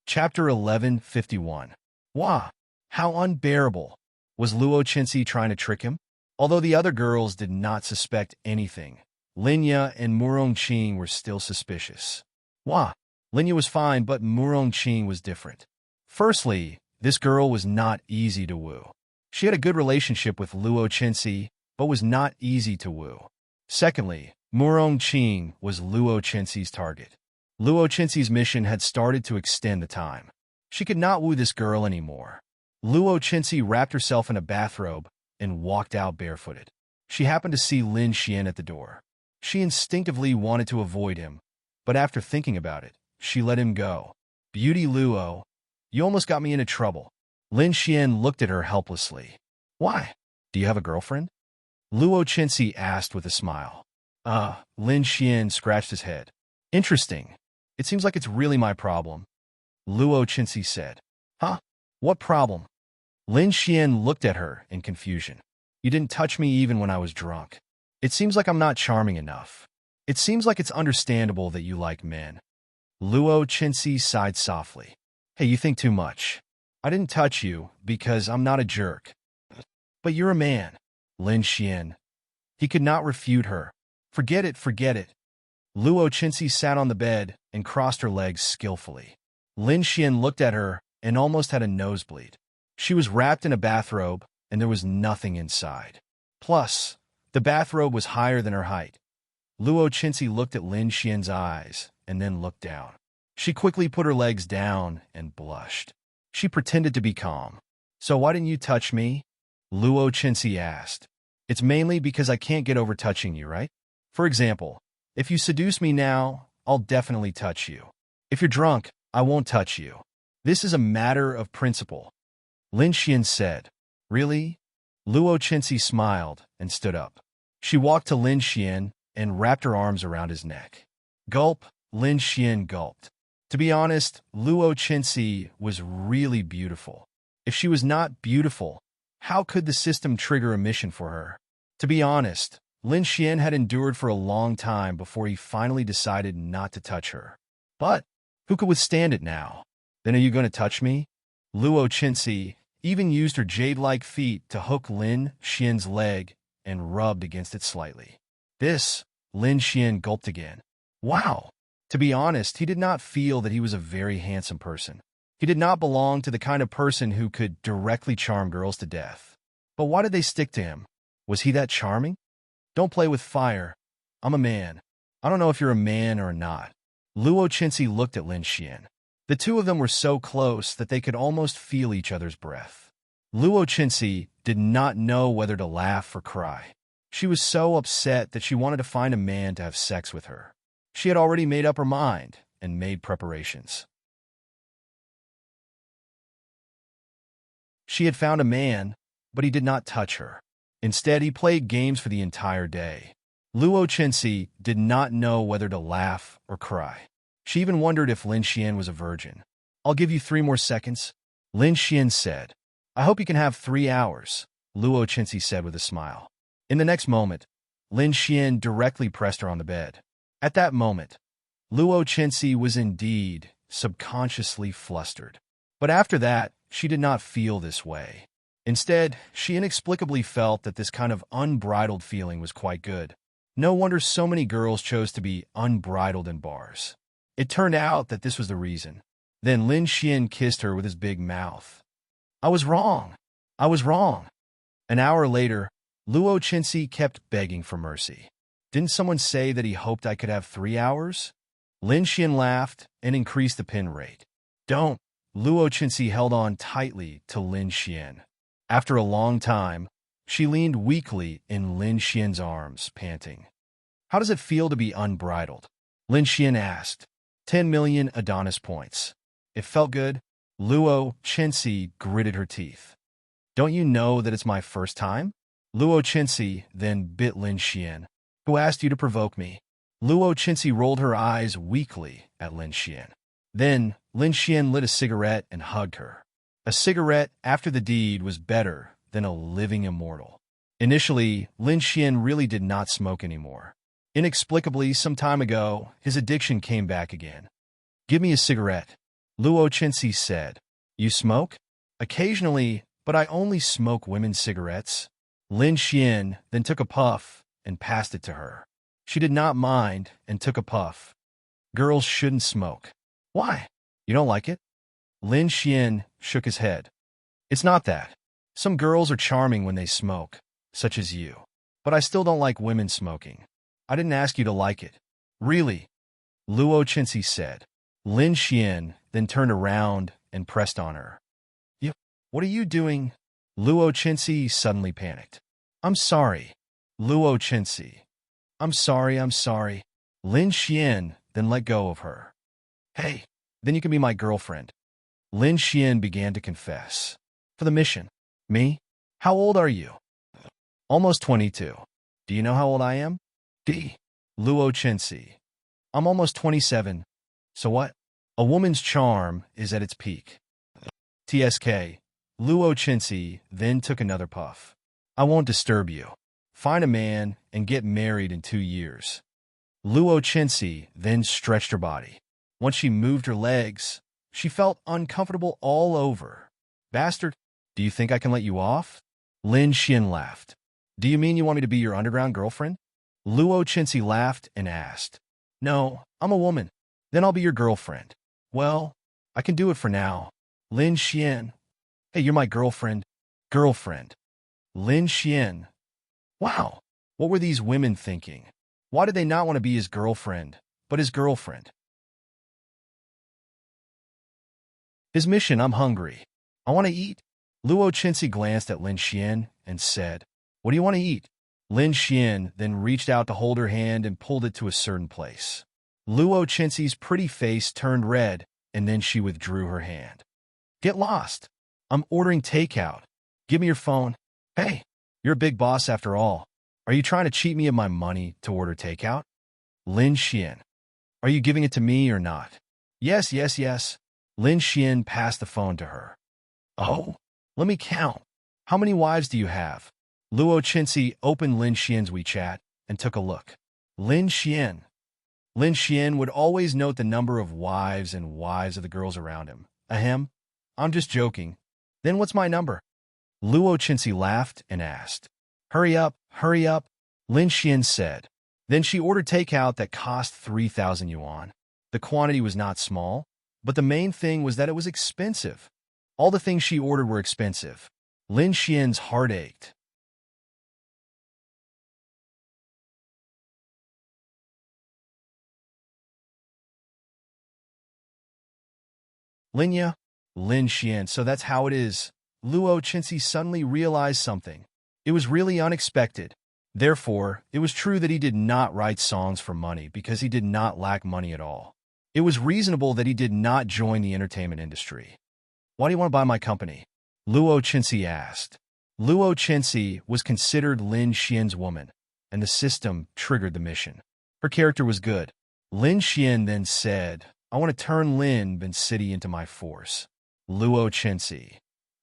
Chapter 1151. Wah! How unbearable! Was Luo Chenxi trying to trick him? Although the other girls did not suspect anything, Linya and Murong Qing were still suspicious. Wah! Linya was fine, but Murong Qing was different. Firstly, this girl was not easy to woo. She had a good relationship with Luo Chenxi, but was not easy to woo. Secondly, Murong Qing was Luo Chenxi's target. Luo Chenxi's mission had started to extend the time. She could not woo this girl anymore. Luo Chenxi wrapped herself in a bathrobe and walked out barefooted. She happened to see Lin Xian at the door. She instinctively wanted to avoid him, but after thinking about it, she let him go. Beauty Luo, you almost got me into trouble. Lin Xian looked at her helplessly. Why? Do you have a girlfriend? Luo Chenxi asked with a smile. Lin Xian scratched his head. Interesting. It seems like it's really my problem. Luo Chenxi said. Huh? What problem? Lin Xian looked at her in confusion. You didn't touch me even when I was drunk. It seems like I'm not charming enough. It seems like it's understandable that you like men. Luo Chenxi sighed softly. Hey, you think too much. I didn't touch you because I'm not a jerk. But you're a man. Lin Xian. He could not refute her. Forget it, forget it. Luo Chenxi sat on the bed and crossed her legs skillfully. Lin Xian looked at her and almost had a nosebleed. She was wrapped in a bathrobe, and there was nothing inside. Plus, the bathrobe was higher than her height. Luo Chenxi looked at Lin Xian's eyes and then looked down. She quickly put her legs down and blushed. She pretended to be calm. So why didn't you touch me? Luo Chenxi asked. It's mainly because I can't get over touching you, right? For example, if you seduce me now, I'll definitely touch you. If you're drunk, I won't touch you. This is a matter of principle. Lin Xian said. Really? Luo Chenxi smiled and stood up. She walked to Lin Xian and wrapped her arms around his neck. Gulp, Lin Xian gulped. To be honest, Luo Chenxi was really beautiful. If she was not beautiful, how could the system trigger a mission for her? To be honest, Lin Xian had endured for a long time before he finally decided not to touch her. But who could withstand it now? Then are you going to touch me? Luo Chenxi even used her jade-like feet to hook Lin Xian's leg and rubbed against it slightly. This, Lin Xian gulped again. Wow! To be honest, he did not feel that he was a very handsome person. He did not belong to the kind of person who could directly charm girls to death. But why did they stick to him? Was he that charming? Don't play with fire. I'm a man. I don't know if you're a man or not. Luo Chenxi looked at Lin Xian. The two of them were so close that they could almost feel each other's breath. Luo Chenxi did not know whether to laugh or cry. She was so upset that she wanted to find a man to have sex with her. She had already made up her mind and made preparations. She had found a man, but he did not touch her. Instead, he played games for the entire day. Luo Chenxi did not know whether to laugh or cry. She even wondered if Lin Xian was a virgin. I'll give you 3 more seconds, Lin Xian said. I hope you can have 3 hours, Luo Chinsi said with a smile. In the next moment, Lin Xian directly pressed her on the bed. At that moment, Luo Chinsi was indeed subconsciously flustered. But after that, she did not feel this way. Instead, she inexplicably felt that this kind of unbridled feeling was quite good. No wonder so many girls chose to be unbridled in bars. It turned out that this was the reason. Then Lin Xian kissed her with his big mouth. I was wrong. I was wrong. An hour later, Luo Chinsi kept begging for mercy. Didn't someone say that he hoped I could have 3 hours? Lin Xian laughed and increased the pin rate. Don't. Luo Chinsi held on tightly to Lin Xian. After a long time, she leaned weakly in Lin Xian's arms, panting. How does it feel to be unbridled? Lin Xian asked. 10 million Adonis points. It felt good. Luo Chinsi gritted her teeth. Don't you know that it's my first time? Luo Chinsi then bit Lin Xian. Who asked you to provoke me? Luo Chinsi rolled her eyes weakly at Lin Xian. Then, Lin Xian lit a cigarette and hugged her. A cigarette after the deed was better than a living immortal. Initially, Lin Xian really did not smoke anymore. Inexplicably, some time ago, his addiction came back again. Give me a cigarette, Luo Chinsi said. You smoke? Occasionally, but I only smoke women's cigarettes. Lin Xian then took a puff and passed it to her. She did not mind and took a puff. Girls shouldn't smoke. Why? You don't like it? Lin Xian shook his head. It's not that. Some girls are charming when they smoke, such as you. But I still don't like women smoking. I didn't ask you to like it. Really? Luo Chinsi said. Lin Xian then turned around and pressed on her. What are you doing? Luo Chinsi suddenly panicked. I'm sorry. Luo Chinsi. I'm sorry. Lin Xian then let go of her. Hey, then you can be my girlfriend. Lin Xian began to confess. For the mission. Me? How old are you? Almost 22. Do you know how old I am? Luo Chinsi. I'm almost 27. So what? A woman's charm is at its peak. TSK. Luo Chinsi then took another puff. I won't disturb you. Find a man and get married in 2 years. Luo Chinsi then stretched her body. Once she moved her legs, she felt uncomfortable all over. Bastard, do you think I can let you off? Lin Xian laughed. Do you mean you want me to be your underground girlfriend? Luo Chinsi laughed and asked. No, I'm a woman. Then I'll be your girlfriend. Well, I can do it for now. Lin Xian. Hey, you're my girlfriend. Girlfriend. Lin Xian. Wow, what were these women thinking? Why did they not want to be his girlfriend, but his girlfriend? His mission, I'm hungry. I want to eat. Luo Chinsi glanced at Lin Xian and said, What do you want to eat? Lin Xian then reached out to hold her hand and pulled it to a certain place. Luo Chinsi's pretty face turned red, and then she withdrew her hand. Get lost. I'm ordering takeout. Give me your phone. Hey, you're a big boss after all. Are you trying to cheat me of my money to order takeout? Lin Xian. Are you giving it to me or not? Yes. Lin Xian passed the phone to her. Oh, let me count. How many wives do you have? Luo Chinsi opened Lin Xian's WeChat and took a look. Lin Xian. Lin Xian would always note the number of wives and wives of the girls around him. Ahem. I'm just joking. Then what's my number? Luo Chinsi laughed and asked. Hurry up. Lin Xian said. Then she ordered takeout that cost 3,000 yuan. The quantity was not small, but the main thing was that it was expensive. All the things she ordered were expensive. Lin Xian's heart ached. Lin Xian, so that's how it is. Luo Chinsi suddenly realized something. It was really unexpected. Therefore, it was true that he did not write songs for money because he did not lack money at all. It was reasonable that he did not join the entertainment industry. Why do you want to buy my company? Luo Chinsi asked. Luo Chinsi was considered Lin Xian's woman, and the system triggered the mission. Her character was good. Lin Xian then said, I want to turn Lin Bin City into my force. Luo Chenxi.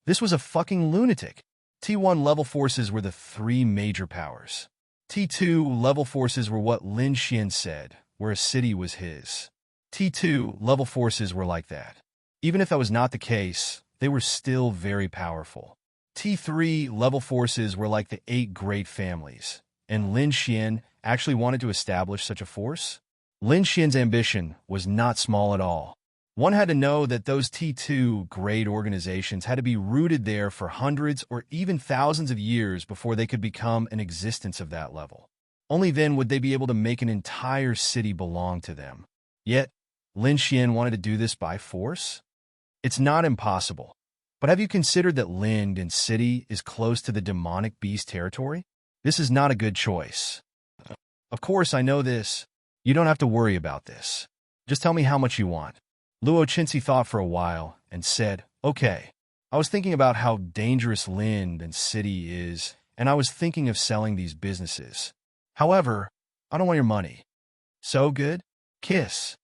This was a fucking lunatic. T1 level forces were the three major powers. T2 level forces were what Lin Xian said, where a city was his. T2 level forces were like that. Even if that was not the case, they were still very powerful. T3 level forces were like the 8 great families, and Lin Xian actually wanted to establish such a force? Lin Xian's ambition was not small at all. One had to know that those T2 great organizations had to be rooted there for hundreds or even thousands of years before they could become an existence of that level. Only then would they be able to make an entire city belong to them. Yet, Lin Xian wanted to do this by force? It's not impossible. But have you considered that Lin Bin City is close to the demonic beast territory? This is not a good choice. Of course, I know this. You don't have to worry about this. Just tell me how much you want. Luo Chenxi thought for a while and said, Okay, I was thinking about how dangerous Lin Bin City is, and I was thinking of selling these businesses. However, I don't want your money. So good? Kiss.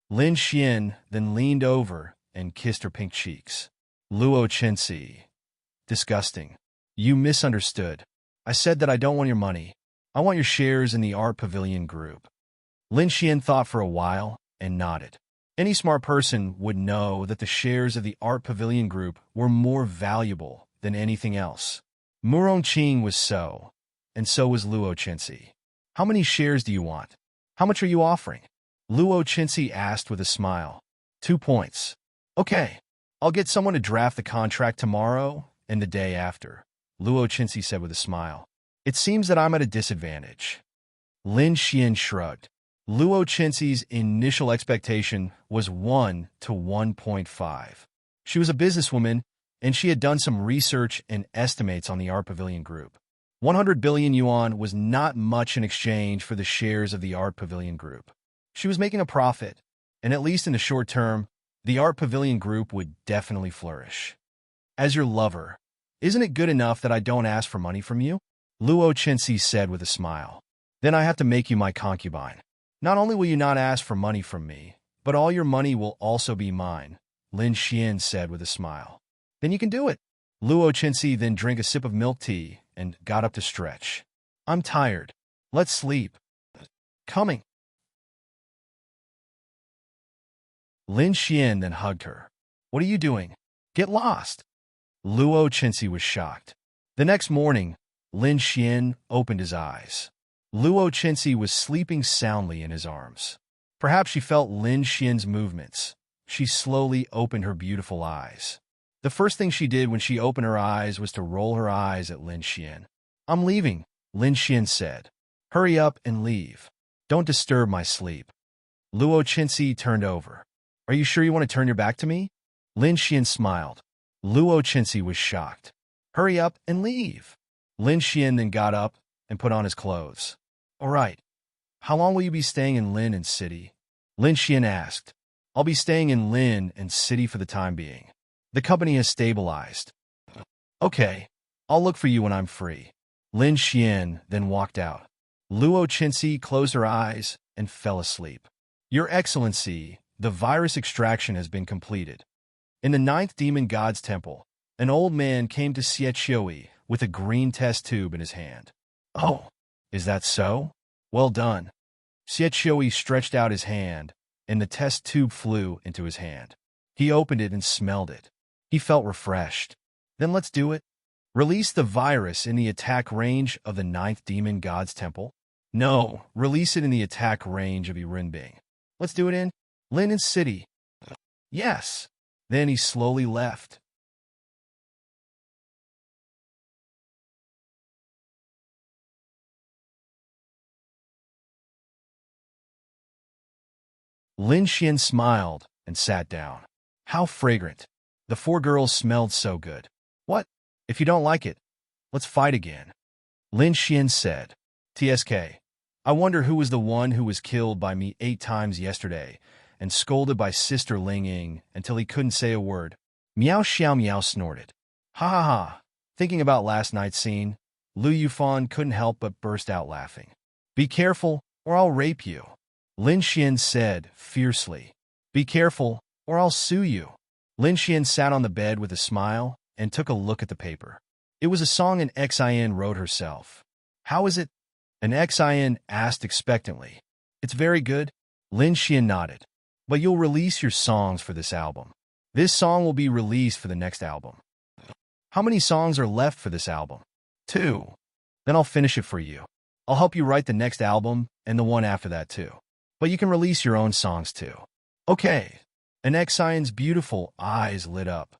Lin Xian then leaned over and kissed her pink cheeks. Luo Chenxi. Disgusting. You misunderstood. I said that I don't want your money. I want your shares in the Art Pavilion Group. Lin Xian thought for a while and nodded. Any smart person would know that the shares of the Art Pavilion Group were more valuable than anything else. Murong Qing was so, and so was Luo Chenxi. How many shares do you want? How much are you offering? Luo Chenxi asked with a smile. 2 points. Okay, I'll get someone to draft the contract tomorrow and the day after, Luo Chenxi said with a smile. It seems that I'm at a disadvantage. Lin Xian shrugged. Luo Chenxi's initial expectation was 1 to 1.5. She was a businesswoman, and she had done some research and estimates on the Art Pavilion Group. 100 billion yuan was not much in exchange for the shares of the Art Pavilion Group. She was making a profit, and at least in the short term, the Art Pavilion Group would definitely flourish. As your lover, isn't it good enough that I don't ask for money from you? Luo Chenxi said with a smile. Then I have to make you my concubine. Not only will you not ask for money from me, but all your money will also be mine, Lin Xian said with a smile. Then you can do it. Luo Chenxi then drank a sip of milk tea and got up to stretch. I'm tired. Let's sleep. Coming. Lin Xian then hugged her. What are you doing? Get lost. Luo Chenxi was shocked. The next morning, Lin Xian opened his eyes. Luo Chenxi was sleeping soundly in his arms. Perhaps she felt Lin Xian's movements. She slowly opened her beautiful eyes. The first thing she did when she opened her eyes was to roll her eyes at Lin Xian. I'm leaving, Lin Xian said. Hurry up and leave. Don't disturb my sleep. Luo Chenxi turned over. Are you sure you want to turn your back to me? Lin Xian smiled. Luo Chenxi was shocked. Hurry up and leave. Lin Xian then got up and put on his clothes. All right. How long will you be staying in Lin and City? Lin Xian asked. I'll be staying in Lin and City for the time being. The company has stabilized. Okay. I'll look for you when I'm free. Lin Xian then walked out. Luo Chenxi closed her eyes and fell asleep. Your Excellency, the virus extraction has been completed. In the 9th Demon God's Temple, an old man came to Xie Qiui with a green test tube in his hand. Oh, is that so? Well done. Xie Qiui stretched out his hand, and the test tube flew into his hand. He opened it and smelled it. He felt refreshed. Then let's do it. Release the virus in the attack range of the 9th Demon God's Temple. No, release it in the attack range of Yirenbing. Let's do it in Lin and City. Yes. Then he slowly left. Lin Xian smiled and sat down. How fragrant. The 4 girls smelled so good. What? If you don't like it, let's fight again. Lin Xian said. TSK. I wonder who was the one who was killed by me 8 times yesterday and scolded by Sister Ling Ying until he couldn't say a word. Miao Xiao Miao snorted. Ha ha ha. Thinking about last night's scene, Lu Yufan couldn't help but burst out laughing. Be careful, or I'll rape you. Lin Xian said fiercely. Be careful, or I'll sue you. Lin Xian sat on the bed with a smile and took a look at the paper. It was a song an Xin wrote herself. How is it? An Xin asked expectantly. It's very good. Lin Xian nodded. But you'll release your songs for this album. This song will be released for the next album. How many songs are left for this album? 2. Then I'll finish it for you. I'll help you write the next album and the one after that too. But you can release your own songs too. Okay. An Xion's beautiful eyes lit up.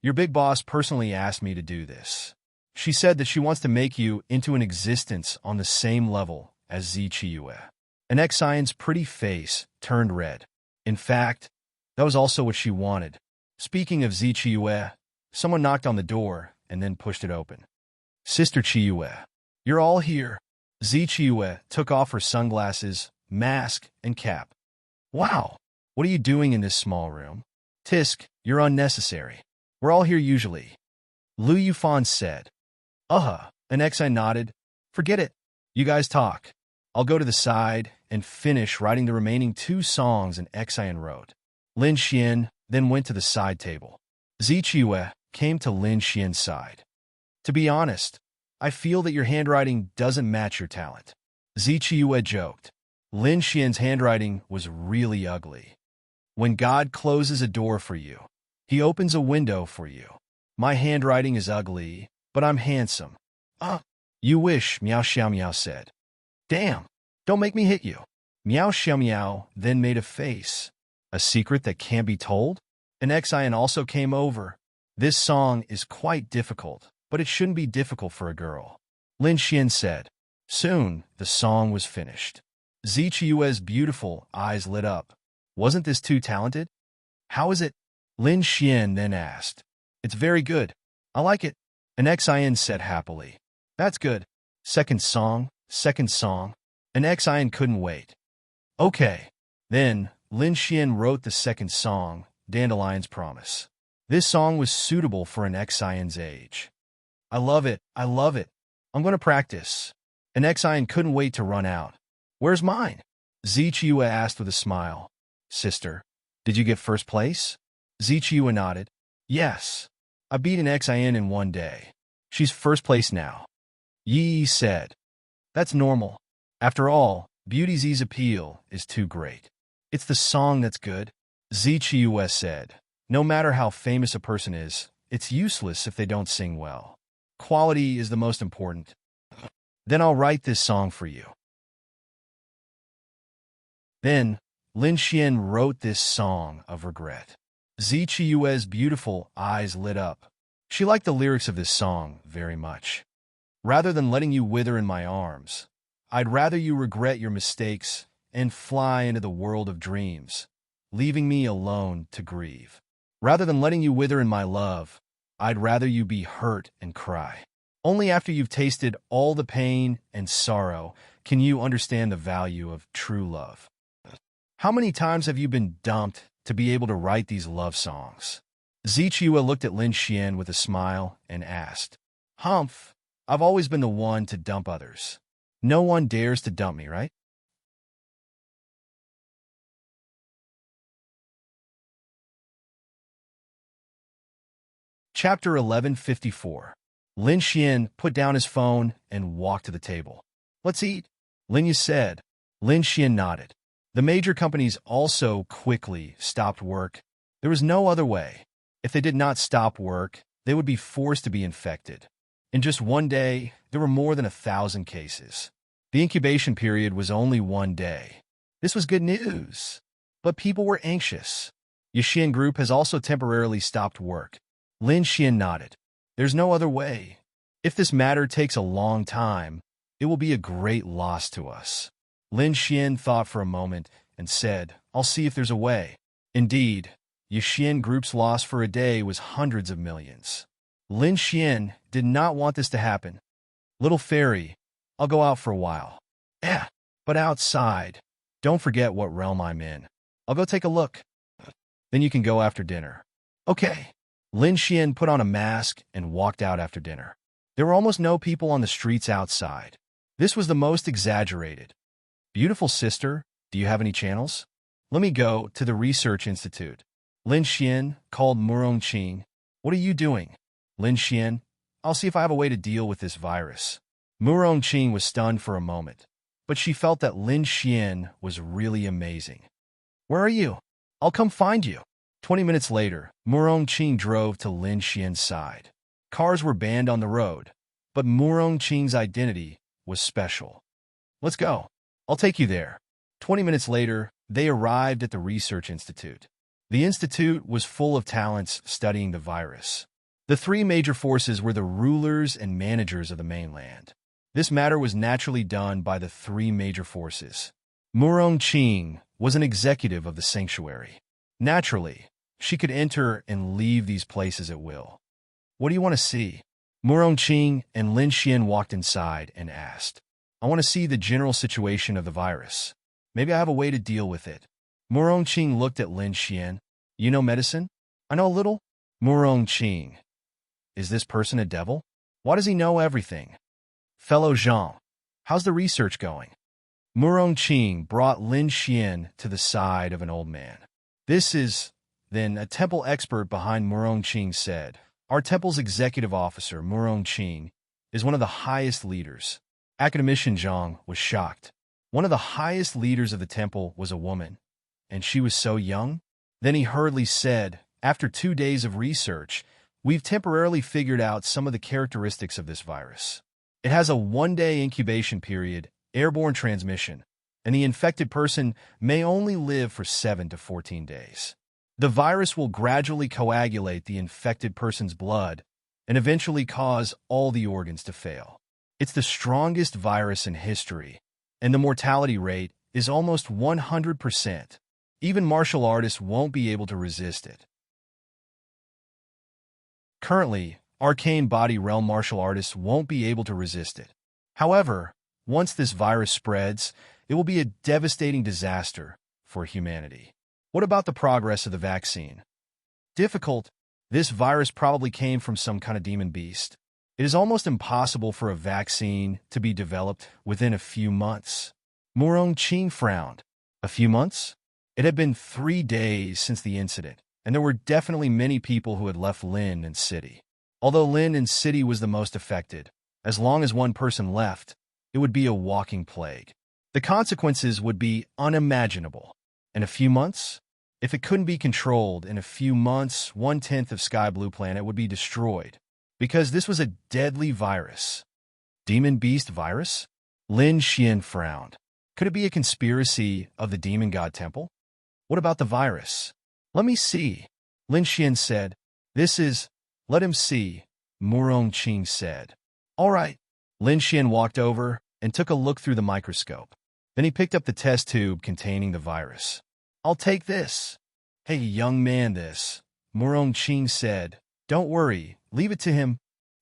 Your big boss personally asked me to do this. She said that she wants to make you into an existence on the same level as Zichiyue. An Xion's pretty face turned red. In fact, that was also what she wanted. Speaking of Zichiyue, someone knocked on the door and then pushed it open. Sister Chiyue, you're all here. Zichiyue took off her sunglasses, mask, and cap. Wow, what are you doing in this small room? Tisk, you're unnecessary. We're all here usually. Lu Yufan said. An Xin nodded. Forget it. You guys talk. I'll go to the side and finish writing the remaining 2 songs an Xin wrote. Lin Xian then went to the side table. Zichiyue came to Lin Xian's side. To be honest, I feel that your handwriting doesn't match your talent. Zichiyue joked. Lin Xian's handwriting was really ugly. When God closes a door for you, he opens a window for you. My handwriting is ugly, but I'm handsome. You wish, Miao Xiaomiao said. Damn, don't make me hit you. Miao Xiaomiao then made a face. A secret that can't be told? An Xin also came over. This song is quite difficult, but it shouldn't be difficult for a girl. Lin Xian said. Soon, the song was finished. Zichiyue's beautiful eyes lit up. Wasn't this too talented? How is it? Lin Xian then asked. It's very good. I like it. An Xin said happily. That's good. Second song. An Xin couldn't wait. Okay. Then, Lin Xian wrote the second song, Dandelion's Promise. This song was suitable for an Xion's age. I love it. I'm going to practice. An Xin couldn't wait to run out. Where's mine? Zichiyue asked with a smile. Sister, did you get first place? Zichiyue nodded. Yes. I beat an Xin in one day. She's first place now. Yi said. That's normal. After all, Beauty Z's appeal is too great. It's the song that's good. Zichiyue said. No matter how famous a person is, it's useless if they don't sing well. Quality is the most important. Then I'll write this song for you. Then, Lin Xian wrote this song of regret. Zichiyue's beautiful eyes lit up. She liked the lyrics of this song very much. Rather than letting you wither in my arms, I'd rather you regret your mistakes and fly into the world of dreams, leaving me alone to grieve. Rather than letting you wither in my love, I'd rather you be hurt and cry. Only after you've tasted all the pain and sorrow can you understand the value of true love. How many times have you been dumped to be able to write these love songs? Zichiyue looked at Lin Xian with a smile and asked, Humph, I've always been the one to dump others. No one dares to dump me, right? Chapter 1154. Lin Xian put down his phone and walked to the table. Let's eat, Lin Yu said. Lin Xian nodded. The major companies also quickly stopped work. There was no other way. If they did not stop work, they would be forced to be infected. In just one day, there were more than 1,000 cases. The incubation period was only 1 day. This was good news. But people were anxious. Yixin Group has also temporarily stopped work. Lin Xian nodded. There's no other way. If this matter takes a long time, it will be a great loss to us. Lin Xian thought for a moment and said, I'll see if there's a way. Indeed, Yixin Group's loss for a day was hundreds of millions. Lin Xian did not want this to happen. Little fairy, I'll go out for a while. Yeah, but outside. Don't forget what realm I'm in. I'll go take a look. Then you can go after dinner. Okay. Lin Xian put on a mask and walked out after dinner. There were almost no people on the streets outside. This was the most exaggerated. Beautiful sister, Do you have any channels? Let me go to the Research Institute. Lin Xian called Murong Qing. What are you doing? Lin Xian, I'll see if I have a way to deal with this virus. Murong Qing was stunned for a moment, but she felt that Lin Xian was really amazing. Where are you? I'll come find you. 20 minutes later, Murong Qing drove to Lin Xian's side. Cars were banned on the road, but Murong Qing's identity was special. Let's go. I'll take you there. 20 minutes later, they arrived at the Research Institute. The institute was full of talents studying the virus. The three major forces were the rulers and managers of the mainland. This matter was naturally done by the three major forces. Murong Qing was an executive of the sanctuary. Naturally, she could enter and leave these places at will. What do you want to see? Murong Qing and Lin Xian walked inside and asked, I want to see the general situation of the virus. Maybe I have a way to deal with it. Murong Qing looked at Lin Xian. You know medicine? I know a little. Murong Qing. Is this person a devil? Why does he know everything? Fellow Zhang, how's the research going? Murong Qing brought Lin Xian to the side of an old man. This is, then, a temple expert behind Murong Qing said. Our temple's executive officer, Murong Qing, is one of the highest leaders. Academician Zhang was shocked. One of the highest leaders of the temple was a woman, and she was so young? Then he hurriedly said, after 2 days of research, we've temporarily figured out some of the characteristics of this virus. It has a 1-day incubation period, airborne transmission, and the infected person may only live for 7 to 14 days. The virus will gradually coagulate the infected person's blood and eventually cause all the organs to fail. It's the strongest virus in history, and the mortality rate is almost 100%. Even martial artists won't be able to resist it. Currently, arcane body realm martial artists won't be able to resist it. However, once this virus spreads, it will be a devastating disaster for humanity. What about the progress of the vaccine? Difficult. This virus probably came from some kind of demon beast. It is almost impossible for a vaccine to be developed within a few months. Murong Qing frowned. A few months? It had been 3 days since the incident, and there were definitely many people who had left Lin and City. Although Lin and City was the most affected, as long as one person left, it would be a walking plague. The consequences would be unimaginable. In a few months? If it couldn't be controlled, in a few months, 1/10 of Sky Blue Planet would be destroyed. Because this was a deadly virus. Demon Beast virus? Lin Xian frowned. Could it be a conspiracy of the Demon God Temple? What about the virus? Let me see. Lin Xian said. Let him see, Murong Qing said. All right. Lin Xian walked over and took a look through the microscope. Then he picked up the test tube containing the virus. I'll take this. Hey, young man, this, Murong Qing said. Don't worry, leave it to him.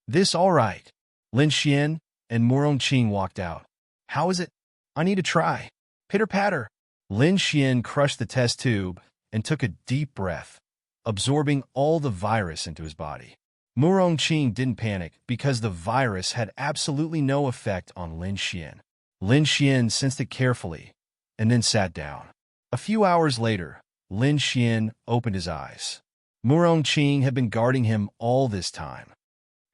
This all right. Lin Xian and Murong Qing walked out. How is it? I need to try. Pitter-patter. Lin Xian crushed the test tube and took a deep breath, absorbing all the virus into his body. Murong Qing didn't panic because the virus had absolutely no effect on Lin Xian. Lin Xian sensed it carefully and then sat down. A few hours later, Lin Xian opened his eyes. Murong Qing had been guarding him all this time.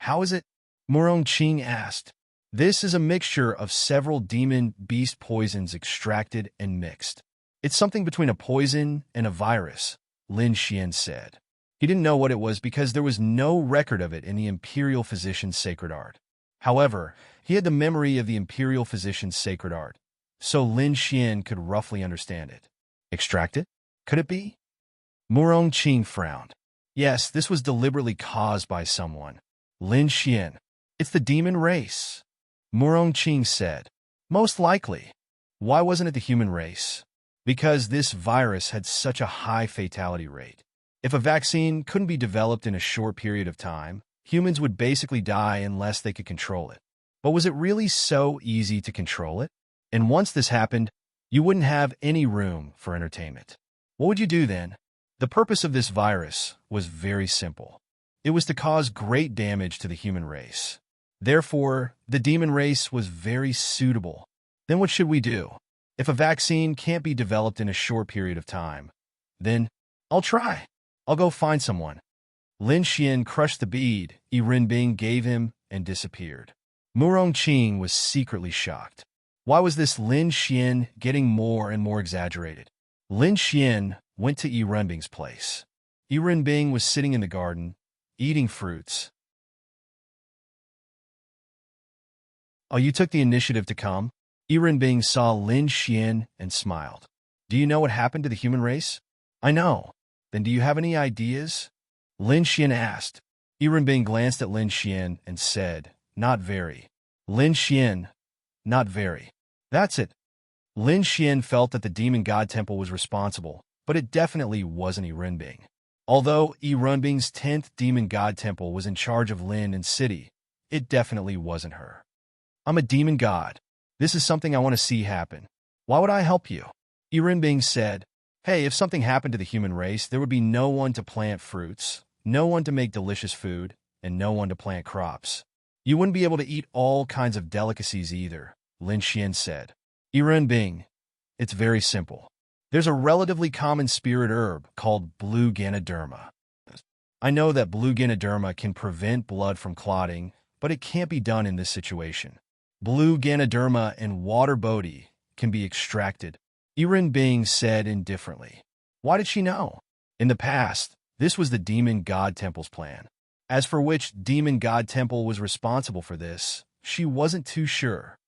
How is it? Murong Qing asked. This is a mixture of several demon beast poisons extracted and mixed. It's something between a poison and a virus, Lin Xian said. He didn't know what it was because there was no record of it in the Imperial Physician's sacred art. However, he had the memory of the Imperial Physician's sacred art, so Lin Xian could roughly understand it. Extract it? Could it be? Murong Qing frowned. Yes, this was deliberately caused by someone. Lin Xian. It's the demon race. Murong Qing said. Most likely. Why wasn't it the human race? Because this virus had such a high fatality rate. If a vaccine couldn't be developed in a short period of time, humans would basically die unless they could control it. But was it really so easy to control it? And once this happened, you wouldn't have any room for entertainment. What would you do then? The purpose of this virus was very simple. It was to cause great damage to the human race. Therefore, the demon race was very suitable. Then what should we do? If a vaccine can't be developed in a short period of time, then I'll try. I'll go find someone. Lin Xian crushed the bead Yi Renbing gave him and disappeared. Mu Rongqing was secretly shocked. Why was this Lin Xian getting more and more exaggerated? Lin Xian went to Yi Renbing's place. Yi Renbing was sitting in the garden, eating fruits. Oh, you took the initiative to come? Yi Renbing saw Lin Xian and smiled. Do you know what happened to the human race? I know. Then do you have any ideas? Lin Xian asked. Yi Renbing glanced at Lin Xian and said, not very. Lin Xian, not very. That's it. Lin Xian felt that the demon god temple was responsible, but it definitely wasn't Yi Renbing. Although Yi Renbing's 10th demon god temple was in charge of Lin and City, it definitely wasn't her. I'm a demon god. This is something I want to see happen. Why would I help you? Yi Renbing said, hey, if something happened to the human race, there would be no one to plant fruits, no one to make delicious food, and no one to plant crops. You wouldn't be able to eat all kinds of delicacies either, Lin Xian said. Yi Renbing, it's very simple. There's a relatively common spirit herb called blue Ganoderma. I know that blue Ganoderma can prevent blood from clotting, but it can't be done in this situation. Blue Ganoderma and water bodhi can be extracted, Yi Renbing said indifferently. Why did she know? In the past, this was the demon god temple's plan. As for which demon god temple was responsible for this, she wasn't too sure.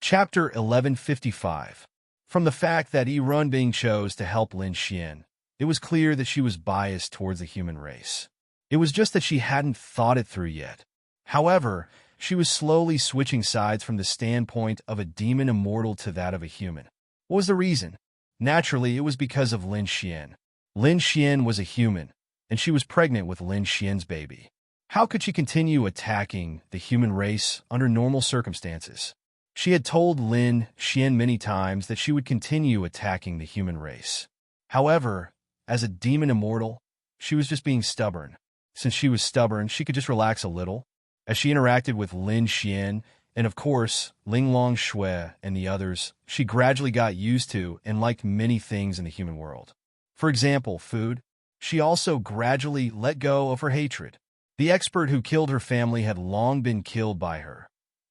Chapter 1155. From the fact that Yi Renbing chose to help Lin Xian, it was clear that she was biased towards the human race. It was just that she hadn't thought it through yet. However, she was slowly switching sides from the standpoint of a demon immortal to that of a human. What was the reason? Naturally, it was because of Lin Xian. Lin Xian was a human, and she was pregnant with Lin Xian's baby. How could she continue attacking the human race under normal circumstances? She had told Lin Xian many times that she would continue attacking the human race. However, as a demon immortal, she was just being stubborn. Since she was stubborn, she could just relax a little. As she interacted with Lin Xian, and of course, Linglong Shui and the others, she gradually got used to and liked many things in the human world. For example, food. She also gradually let go of her hatred. The expert who killed her family had long been killed by her.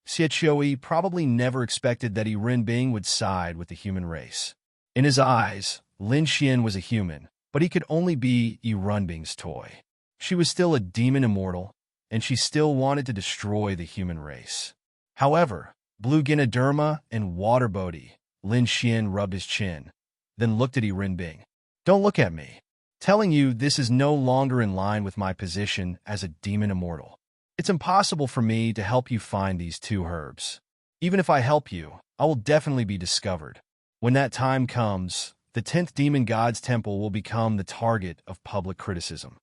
Xie Qiui probably never expected that Yi Renbing would side with the human race. In his eyes, Lin Xian was a human, but he could only be Yi Renbing's toy. She was still a demon immortal, and she still wanted to destroy the human race. However, blue Ganoderma and water bodhi, Lin Xian rubbed his chin, then looked at Yi Renbing. Don't look at me. Telling you this is no longer in line with my position as a demon immortal. It's impossible for me to help you find these two herbs. Even if I help you, I will definitely be discovered. When that time comes, the 10th demon god's temple will become the target of public criticism.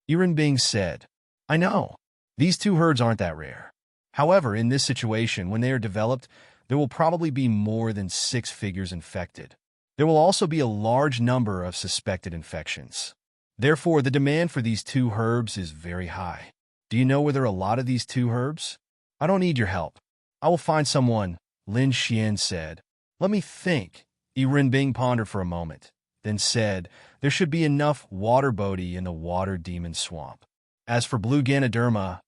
Yi Renbing said, I know. These two herbs aren't that rare. However, in this situation, when they are developed, there will probably be more than 6 figures infected. There will also be a large number of suspected infections. Therefore, the demand for these two herbs is very high. Do you know where there are a lot of these two herbs? I don't need your help. I will find someone, Lin Xian said. Let me think. Yi Renbing pondered for a moment, then said, there should be enough water bodhi in the water demon swamp. As for blue Ganoderma,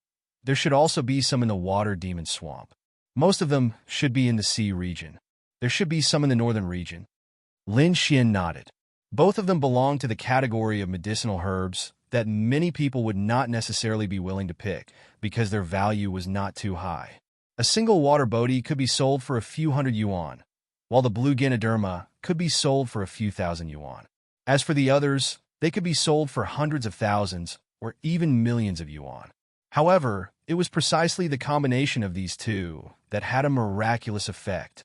there should also be some in the water demon swamp. Most of them should be in the sea region. There should be some in the northern region. Lin Xian nodded. Both of them belong to the category of medicinal herbs that many people would not necessarily be willing to pick because their value was not too high. A single water bodhi could be sold for a few hundred yuan, while the blue Ganoderma could be sold for a few thousand yuan. As for the others, they could be sold for hundreds of thousands or even millions of yuan. However, it was precisely the combination of these two that had a miraculous effect.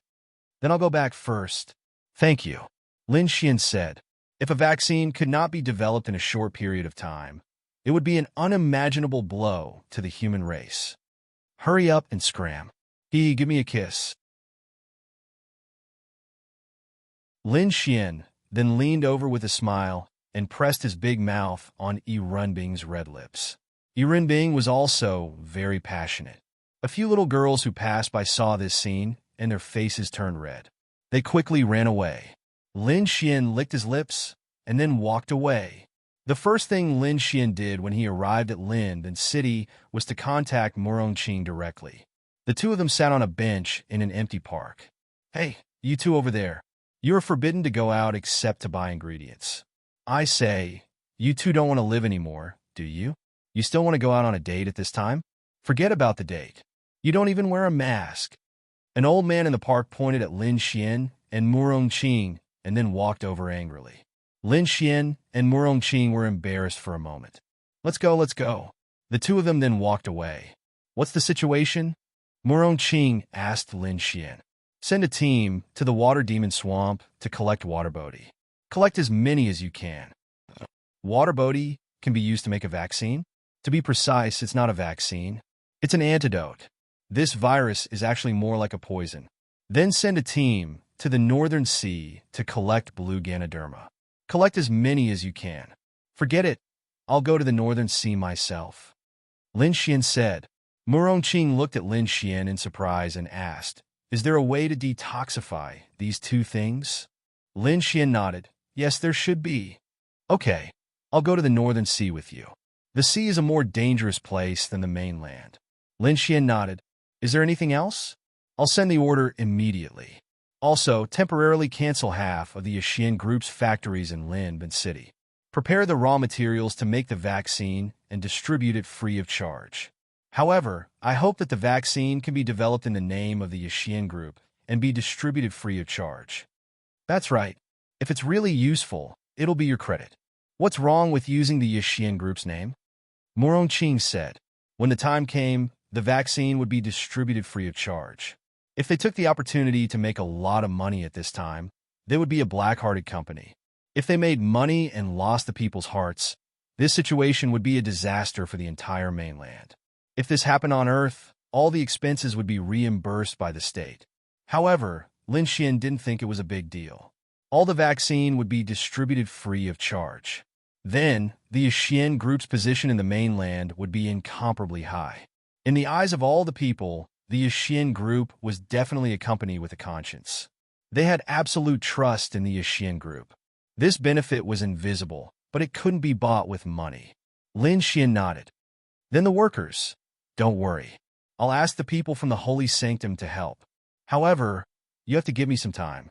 Then I'll go back first. Thank you, Lin Xian said. If a vaccine could not be developed in a short period of time, it would be an unimaginable blow to the human race. Hurry up and scram. Give me a kiss. Lin Xian then leaned over with a smile and pressed his big mouth on Yi Renbing's red lips. Bing was also very passionate. A few little girls who passed by saw this scene, and their faces turned red. They quickly ran away. Lin Xian licked his lips and then walked away. The first thing Lin Xian did when he arrived at Linden City was to contact Murongqing directly. The two of them sat on a bench in an empty park. "Hey, you two over there. You are forbidden to go out except to buy ingredients. I say, you two don't want to live anymore, do you? You still want to go out on a date at this time? Forget about the date. You don't even wear a mask." An old man in the park pointed at Lin Xian and Murongqing and then walked over angrily. Lin Xian and Murongqing were embarrassed for a moment. Let's go. The two of them then walked away. "What's the situation?" Murongqing asked Lin Xian. "Send a team to the Water Demon Swamp to collect water body. Collect as many as you can." Water body can be used to make a vaccine? To be precise, it's not a vaccine. It's an antidote. This virus is actually more like a poison. Then send a team to the Northern Sea to collect blue Ganoderma. Collect as many as you can. Forget it. I'll go to the Northern Sea myself. Lin Xian said. Murongqing looked at Lin Xian in surprise and asked, "Is there a way to detoxify these two things?" Lin Xian nodded. "Yes, there should be." "Okay, I'll go to the Northern Sea with you. The sea is a more dangerous place than the mainland." Lin Xian nodded. "Is there anything else?" "I'll send the order immediately. Also, temporarily cancel half of the Yixian Group's factories in Linden City. Prepare the raw materials to make the vaccine and distribute it free of charge. However, I hope that the vaccine can be developed in the name of the Yixian Group and be distributed free of charge." "That's right. If it's really useful, it'll be your credit. What's wrong with using the Yixian Group's name?" Murongqing said. When the time came, the vaccine would be distributed free of charge. If they took the opportunity to make a lot of money at this time, they would be a black-hearted company. If they made money and lost the people's hearts, this situation would be a disaster for the entire mainland. If this happened on Earth, all the expenses would be reimbursed by the state. However, Lin Xian didn't think it was a big deal. All the vaccine would be distributed free of charge. Then, the Yixian Group's position in the mainland would be incomparably high. In the eyes of all the people, the Yixian Group was definitely a company with a conscience. They had absolute trust in the Yixian Group. This benefit was invisible, but it couldn't be bought with money. Lin Xian nodded. "Then the workers. Don't worry. I'll ask the people from the Holy Sanctum to help. However, you have to give me some time.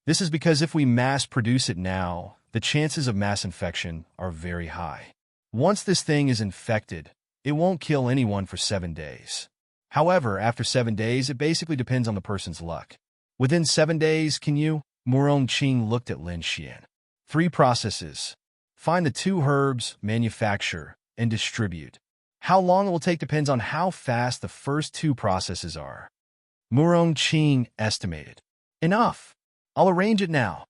This is because if we mass produce it now, the chances of mass infection are very high. Once this thing is infected, it won't kill anyone for 7 days. However, after 7 days, it basically depends on the person's luck. Within 7 days, can you?" Murongqing looked at Lin Xian. 3 processes. Find the 2 herbs, manufacture, and distribute. How long it will take depends on how fast the first 2 processes are. Murongqing estimated. "Enough. I'll arrange it now."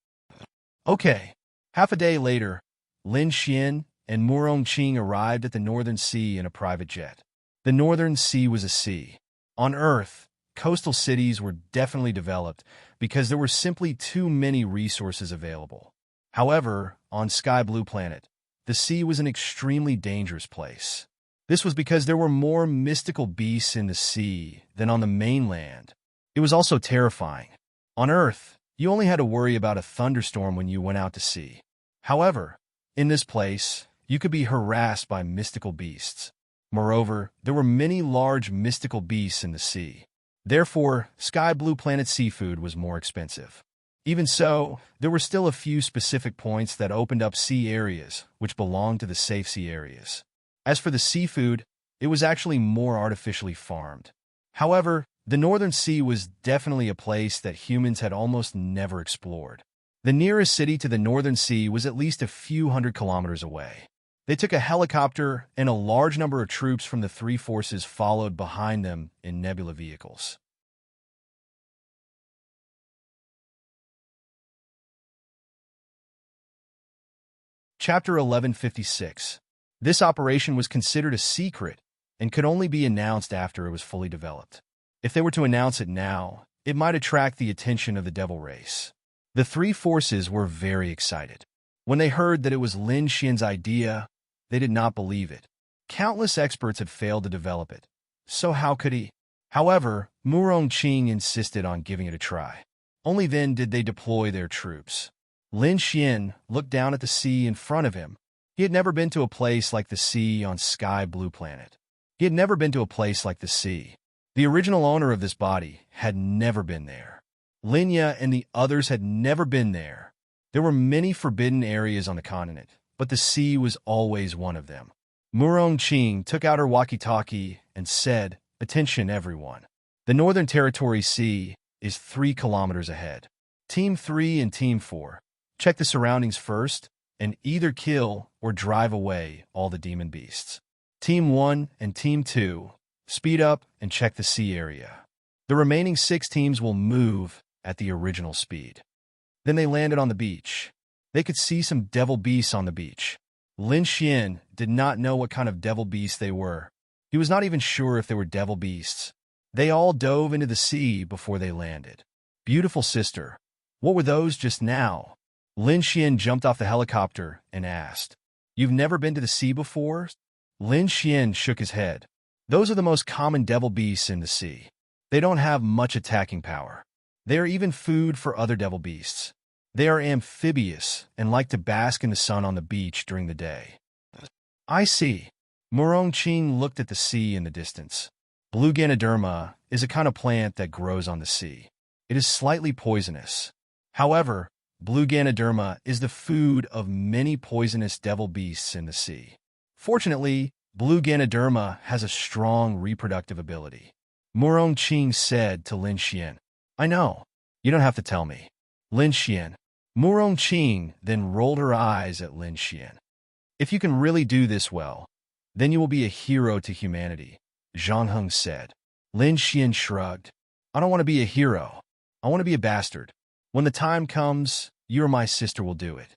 "Okay." Half a day later, Lin Xian and Murongqing arrived at the Northern Sea in a private jet. The Northern Sea was a sea. On Earth, coastal cities were definitely developed because there were simply too many resources available. However, on Sky Blue Planet, the sea was an extremely dangerous place. This was because there were more mystical beasts in the sea than on the mainland. It was also terrifying. On Earth, you only had to worry about a thunderstorm when you went out to sea. However, in this place, you could be harassed by mystical beasts. Moreover, there were many large mystical beasts in the sea. Therefore, Sky Blue Planet seafood was more expensive. Even so, there were still a few specific points that opened up sea areas, which belonged to the safe sea areas. As for the seafood, it was actually more artificially farmed. However, the Northern Sea was definitely a place that humans had almost never explored. The nearest city to the Northern Sea was at least a few hundred kilometers away. They took a helicopter, and a large number of troops from the 3 forces followed behind them in nebula vehicles. Chapter 1156. This operation was considered a secret and could only be announced after it was fully developed. If they were to announce it now, it might attract the attention of the Devil Race. The 3 forces were very excited. When they heard that it was Lin Xian's idea, they did not believe it. Countless experts had failed to develop it. So how could he? However, Murong-Qing insisted on giving it a try. Only then did they deploy their troops. Lin Xian looked down at the sea in front of him. He had never been to a place like the sea on Sky Blue Planet. He had never been to a place like the sea. The original owner of this body had never been there. Linya and the others had never been there. There were many forbidden areas on the continent, but the sea was always one of them. Murong-Qing took out her walkie-talkie and said, "Attention, everyone. The Northern Territory Sea is 3 kilometers ahead. Team 3 and Team 4, check the surroundings first and either kill or drive away all the demon beasts. Team 1 and Team 2, speed up and check the sea area. The remaining 6 teams will move at the original speed." Then they landed on the beach. They could see some devil beasts on the beach. Lin Xian did not know what kind of devil beasts they were. He was not even sure if they were devil beasts. They all dove into the sea before they landed. "Beautiful sister, what were those just now?" Lin Xian jumped off the helicopter and asked. "You've never been to the sea before?" Lin Xian shook his head. "Those are the most common devil beasts in the sea. They don't have much attacking power. They are even food for other devil beasts. They are amphibious and like to bask in the sun on the beach during the day." "I see." Murong-Qing looked at the sea in the distance. Blue Ganoderma is a kind of plant that grows on the sea. It is slightly poisonous. However, Blue Ganoderma is the food of many poisonous devil beasts in the sea. Fortunately, Blue Ganoderma has a strong reproductive ability. Murong-Qing said to Lin Xian, "I know. You don't have to tell me." Lin Xian. Murong-Qing then rolled her eyes at Lin Xian. "If you can really do this well, then you will be a hero to humanity," Zhang Heng said. Lin Xian shrugged. "I don't want to be a hero. I want to be a bastard. When the time comes, you or my sister will do it."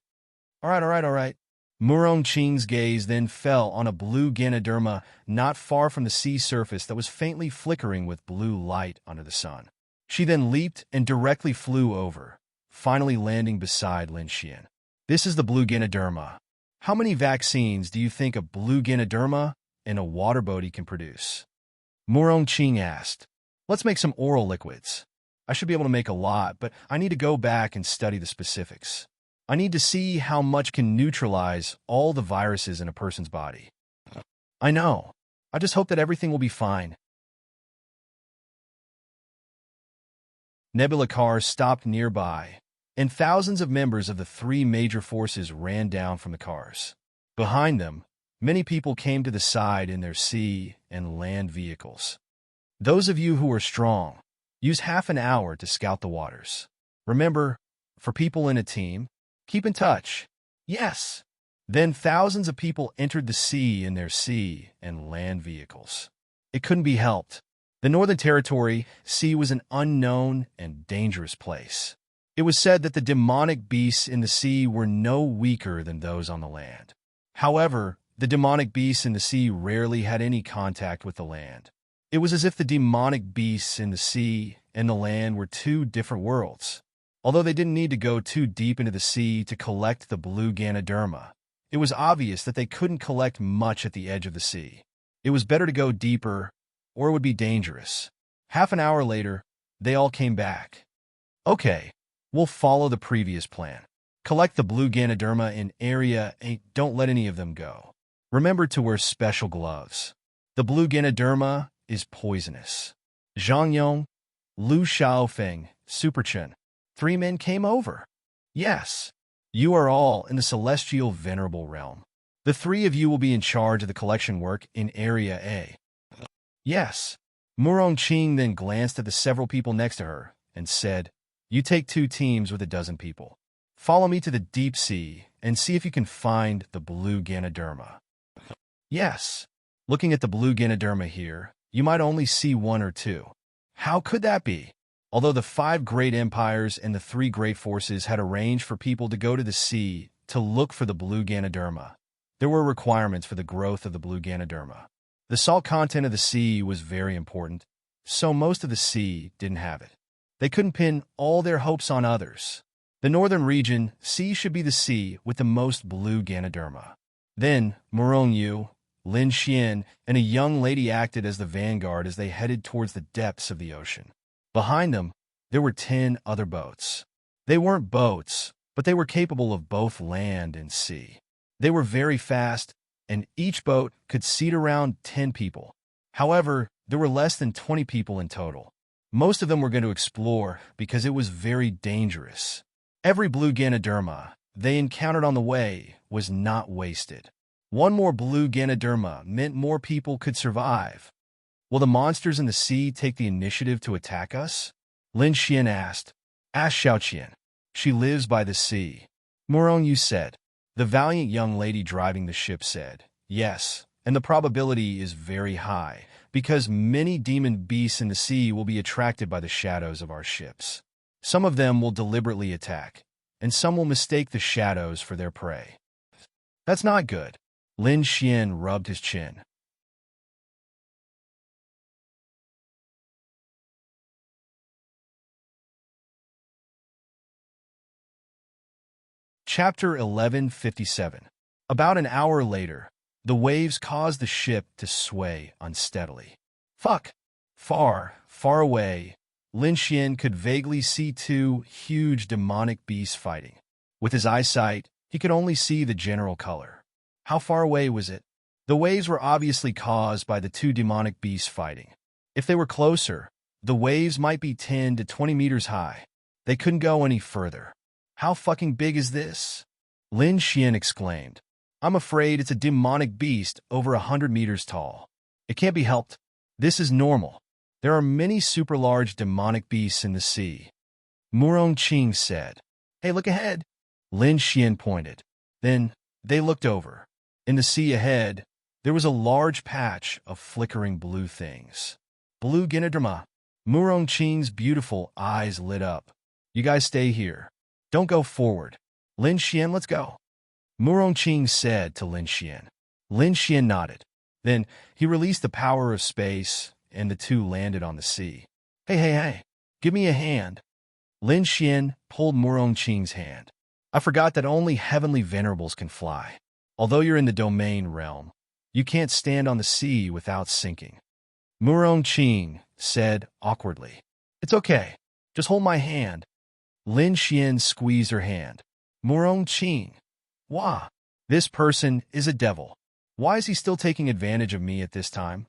All right. Murong-Qing's gaze then fell on a blue Ganoderma not far from the sea surface that was faintly flickering with blue light under the sun. She then leaped and directly flew over, finally landing beside Lin Xian. "This is the blue Ganoderma. How many vaccines do you think a blue Ganoderma and a water boatie can produce?" Murong-Qing asked. "Let's make some oral liquids. I should be able to make a lot, but I need to go back and study the specifics. I need to see how much can neutralize all the viruses in a person's body." "I know. I just hope that everything will be fine." Nebula cars stopped nearby, and thousands of members of the 3 major forces ran down from the cars. Behind them, many people came to the side in their sea and land vehicles. "Those of you who are strong, use half an hour to scout the waters. Remember, for people in a team, keep in touch." "Yes." Then thousands of people entered the sea in their sea and land vehicles. It couldn't be helped. The Northern Territory Sea was an unknown and dangerous place. It was said that the demonic beasts in the sea were no weaker than those on the land. However, the demonic beasts in the sea rarely had any contact with the land. It was as if the demonic beasts in the sea and the land were 2 different worlds. Although they didn't need to go too deep into the sea to collect the blue Ganoderma, it was obvious that they couldn't collect much at the edge of the sea. It was better to go deeper, or it would be dangerous. Half an hour later, they all came back. "Okay, we'll follow the previous plan. Collect the blue Ganoderma in Area 8. Don't let any of them go. Remember to wear special gloves. The blue Ganoderma is poisonous." Zhang Yong, Lu Xiaofeng, Superchen. 3 men came over. "Yes, you are all in the celestial venerable realm. The 3 of you will be in charge of the collection work in Area A." "Yes." Murong-Qing then glanced at the several people next to her and said, "You take 2 teams with 12 people. Follow me to the deep sea and see if you can find the blue Ganoderma." "Yes." Looking at the blue Ganoderma here, you might only see 1 or 2. How could that be? Although the 5 great empires and the 3 great forces had arranged for people to go to the sea to look for the blue Ganoderma, there were requirements for the growth of the blue Ganoderma. The salt content of the sea was very important, so most of the sea didn't have it. They couldn't pin all their hopes on others. The northern region, sea should be the sea with the most blue Ganoderma. Then, Murong Yu, Lin Xian, and a young lady acted as the vanguard as they headed towards the depths of the ocean. Behind them, there were 10 other boats. They weren't boats, but they were capable of both land and sea. They were very fast, and each boat could seat around 10 people. However, there were less than 20 people in total. Most of them were going to explore because it was very dangerous. Every blue Ganoderma they encountered on the way was not wasted. One more blue Ganoderma meant more people could survive. Will the monsters in the sea take the initiative to attack us? Lin Xian asked. Ask Xiaoqian. She lives by the sea. Murong Yu said. The valiant young lady driving the ship said, yes, and the probability is very high, because many demon beasts in the sea will be attracted by the shadows of our ships. Some of them will deliberately attack, and some will mistake the shadows for their prey. That's not good. Lin Xian rubbed his chin. Chapter 1157. About an hour later, the waves caused the ship to sway unsteadily. Fuck! Far, far away, Lin Xian could vaguely see two huge demonic beasts fighting. With his eyesight, he could only see the general color. How far away was it? The waves were obviously caused by the two demonic beasts fighting. If they were closer, the waves might be 10 to 20 meters high. They couldn't go any further. How fucking big is this? Lin Xian exclaimed. I'm afraid it's a demonic beast over 100 meters tall. It can't be helped. This is normal. There are many super large demonic beasts in the sea. Murong Qing said. Hey, look ahead. Lin Xian pointed. Then they looked over. In the sea ahead, there was a large patch of flickering blue things. Blue Ganoderma. Murong Qing's beautiful eyes lit up. You guys stay here. Don't go forward. Lin Xian, let's go. Murong Qing said to Lin Xian. Lin Xian nodded. Then he released the power of space, and the two landed on the sea. Hey, give me a hand. Lin Xian pulled Murong Qing's hand. I forgot that only heavenly venerables can fly. Although you're in the domain realm, you can't stand on the sea without sinking. Murong Qing said awkwardly. It's okay. Just hold my hand. Lin Xian squeezed her hand. Murong Qing. Wah. This person is a devil. Why is he still taking advantage of me at this time?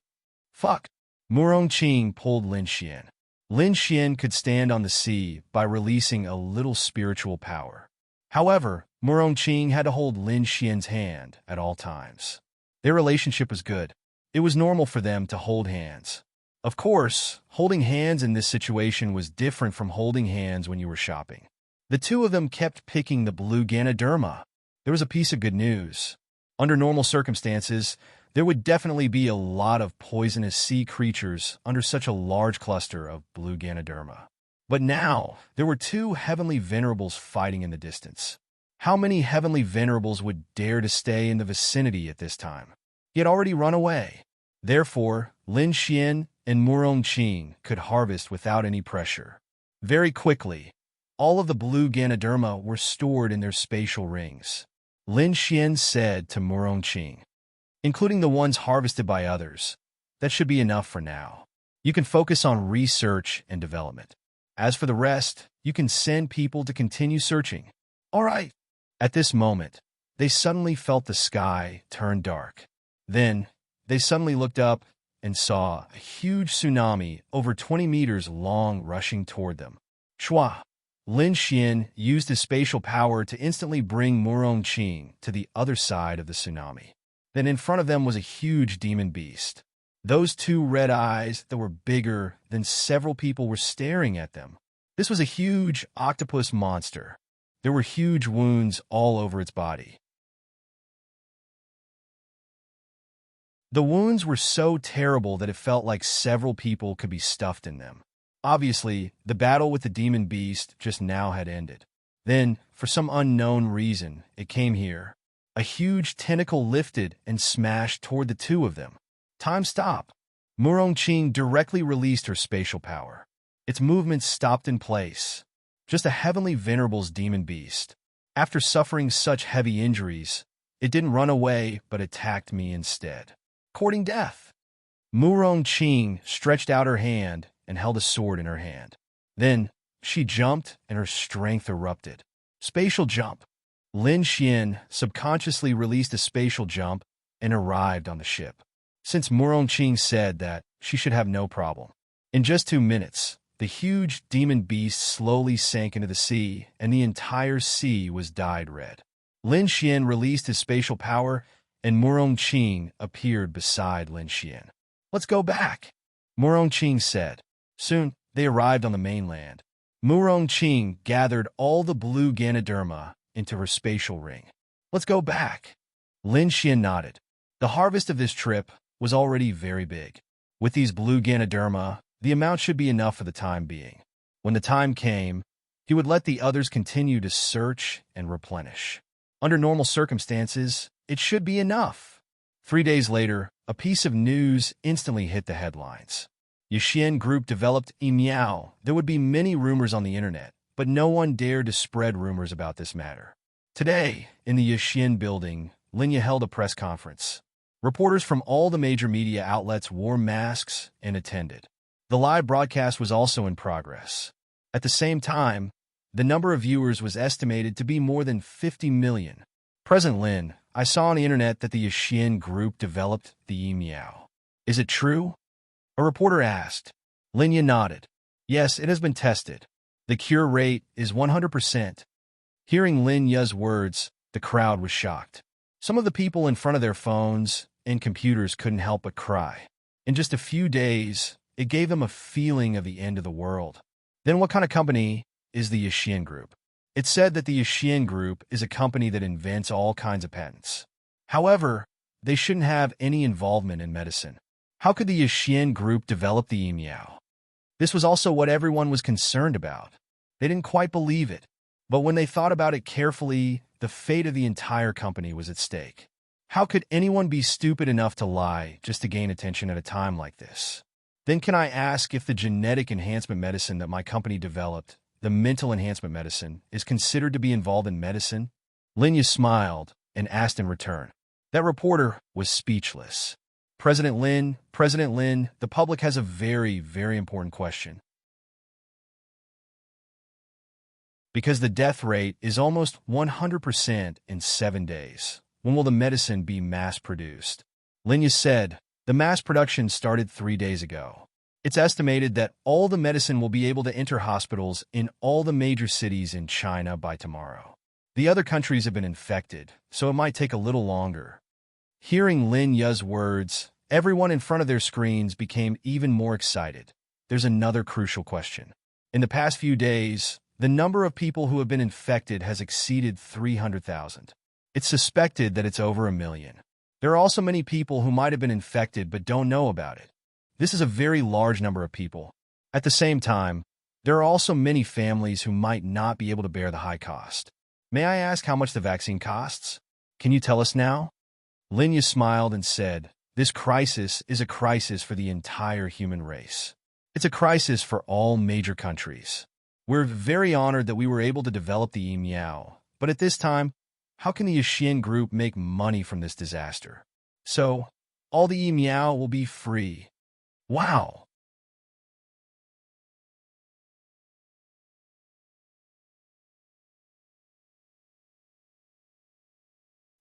Fuck. Murong Qing pulled Lin Xian. Lin Xian could stand on the sea by releasing a little spiritual power. However, Murong Qing had to hold Lin Xian's hand at all times. Their relationship was good. It was normal for them to hold hands. Of course, holding hands in this situation was different from holding hands when you were shopping. The two of them kept picking the blue Ganoderma. There was a piece of good news. Under normal circumstances, there would definitely be a lot of poisonous sea creatures under such a large cluster of blue Ganoderma. But now, there were two heavenly venerables fighting in the distance. How many heavenly venerables would dare to stay in the vicinity at this time? He had already run away. Therefore, Lin Xian and Murong Qing could harvest without any pressure. Very quickly, all of the blue Ganoderma were stored in their spatial rings. Lin Xian said to Murong Qing, including the ones harvested by others, that should be enough for now. You can focus on research and development. As for the rest, you can send people to continue searching. All right. At this moment, they suddenly felt the sky turn dark. Then, they suddenly looked up and saw a huge tsunami over 20 meters long rushing toward them. Shua! Lin Xian used his spatial power to instantly bring Murong Qing to the other side of the tsunami. Then in front of them was a huge demon beast. Those two red eyes that were bigger than several people were staring at them. This was a huge octopus monster. There were huge wounds all over its body. The wounds were so terrible that it felt like several people could be stuffed in them. Obviously, the battle with the demon beast just now had ended. Then, for some unknown reason, it came here. A huge tentacle lifted and smashed toward the two of them. Time stopped. Murong Qing directly released her spatial power. Its movements stopped in place. Just a heavenly venerable's demon beast. After suffering such heavy injuries, It didn't run away, but attacked me instead, courting death. Murong-Qing stretched out her hand and held a sword in her hand. Then, she jumped and her strength erupted. Spatial jump. Lin Xian subconsciously released a spatial jump and arrived on the ship. Since Murong-Qing said that she should have no problem. In just 2 minutes, the huge demon beast slowly sank into the sea, and the entire sea was dyed red. Lin Xian released his spatial power, and Murong-Qing appeared beside Lin Xian. "Let's go back," Murong-Qing said. Soon, they arrived on the mainland. Murong-Qing gathered all the blue Ganoderma into her spatial ring. "Let's go back." Lin Xian nodded. The harvest of this trip was already very big. With these blue Ganoderma, the amount should be enough for the time being. When the time came, he would let the others continue to search and replenish. Under normal circumstances, it should be enough. 3 days later, a piece of news instantly hit the headlines. Yixian Group developed Emiao. There would be many rumors on the internet, but no one dared to spread rumors about this matter. Today, in the Yixian building, Linya held a press conference. Reporters from all the major media outlets wore masks and attended. The live broadcast was also in progress. At the same time, the number of viewers was estimated to be more than 50 million. "President Lin, I saw on the internet that the Yixian Group developed the Emiao. Is it true?" A reporter asked. Linya nodded. "Yes, it has been tested. The cure rate is 100%. Hearing Linya's words, the crowd was shocked. Some of the people in front of their phones and computers couldn't help but cry. In just a few days, it gave them a feeling of the end of the world. Then what kind of company is the Yixian Group? It's said that the Yixian Group is a company that invents all kinds of patents. However, they shouldn't have any involvement in medicine. How could the Yixian Group develop the Emiao? This was also what everyone was concerned about. They didn't quite believe it, but when they thought about it carefully, the fate of the entire company was at stake. How could anyone be stupid enough to lie just to gain attention at a time like this? Then can I ask if the genetic enhancement medicine that my company developed, the mental enhancement medicine, is considered to be involved in medicine? Linya smiled and asked in return. That reporter was speechless. President Lin, the public has a very, very important question. Because the death rate is almost 100% in 7 days. When will the medicine be mass-produced? Linya said, the mass production started 3 days ago. It's estimated that all the medicine will be able to enter hospitals in all the major cities in China by tomorrow. The other countries have been infected, so it might take a little longer. Hearing Linya's words, everyone in front of their screens became even more excited. There's another crucial question. In the past few days, the number of people who have been infected has exceeded 300,000. It's suspected that it's over 1 million. There are also many people who might have been infected but don't know about it. This is a very large number of people. At the same time, there are also many families who might not be able to bear the high cost. May I ask how much the vaccine costs? Can you tell us now? Linya smiled and said, this crisis is a crisis for the entire human race. It's a crisis for all major countries. We're very honored that we were able to develop the Emiao, but at this time, how can the Yixian Group make money from this disaster? So, all the Emiao will be free. Wow!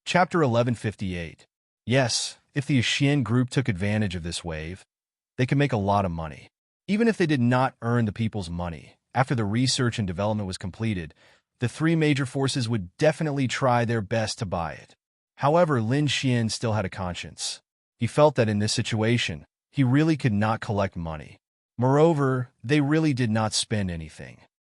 Chapter 1158. Yes, if the Yixian Group took advantage of this wave, they could make a lot of money. Even if they did not earn the people's money, after the research and development was completed, the 3 major forces would definitely try their best to buy it. However, Lin Xian still had a conscience. He felt that in this situation, he really could not collect money. Moreover, they really did not spend anything.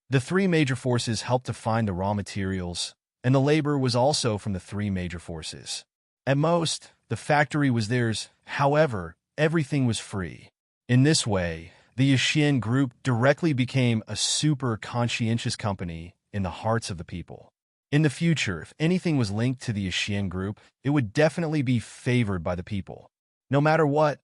The 3 major forces helped to find the raw materials, and the labor was also from the 3 major forces. At most, the factory was theirs. However, everything was free. In this way, the Yixian Group directly became a super conscientious company in the hearts of the people. In the future, if anything was linked to the Yixian Group, it would definitely be favored by the people. No matter what,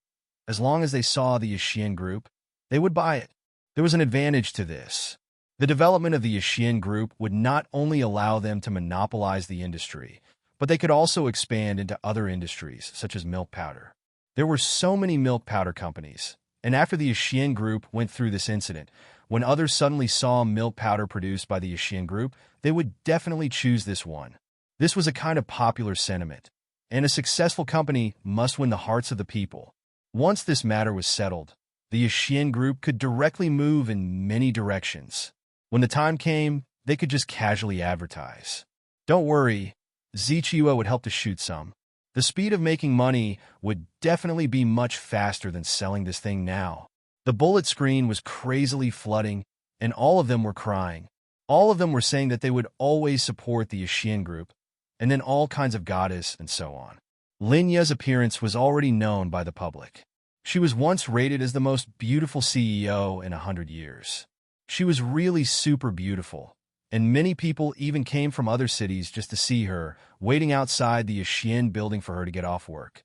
as long as they saw the Yixian Group, they would buy it. There was an advantage to this. The development of the Yixian Group would not only allow them to monopolize the industry, but they could also expand into other industries, such as milk powder. There were so many milk powder companies, and after the Yixian Group went through this incident, when others suddenly saw milk powder produced by the Yixian Group, they would definitely choose this one. This was a kind of popular sentiment, and a successful company must win the hearts of the people. Once this matter was settled, the Yixian Group could directly move in many directions. When the time came, they could just casually advertise. Don't worry, Zichua would help to shoot some. The speed of making money would definitely be much faster than selling this thing now. The bullet screen was crazily flooding, and all of them were crying. All of them were saying that they would always support the Yixian Group, and then all kinds of goddess and so on. Lin Ye's appearance was already known by the public. She was once rated as the most beautiful CEO in 100 years. She was really super beautiful, and many people even came from other cities just to see her, waiting outside the Yixian building for her to get off work.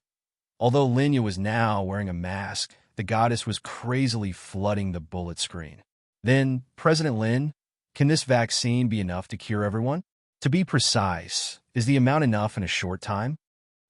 Although Lin Ye was now wearing a mask, the goddess was crazily flooding the bullet screen. Then, President Lin, can this vaccine be enough to cure everyone? To be precise, is the amount enough in a short time?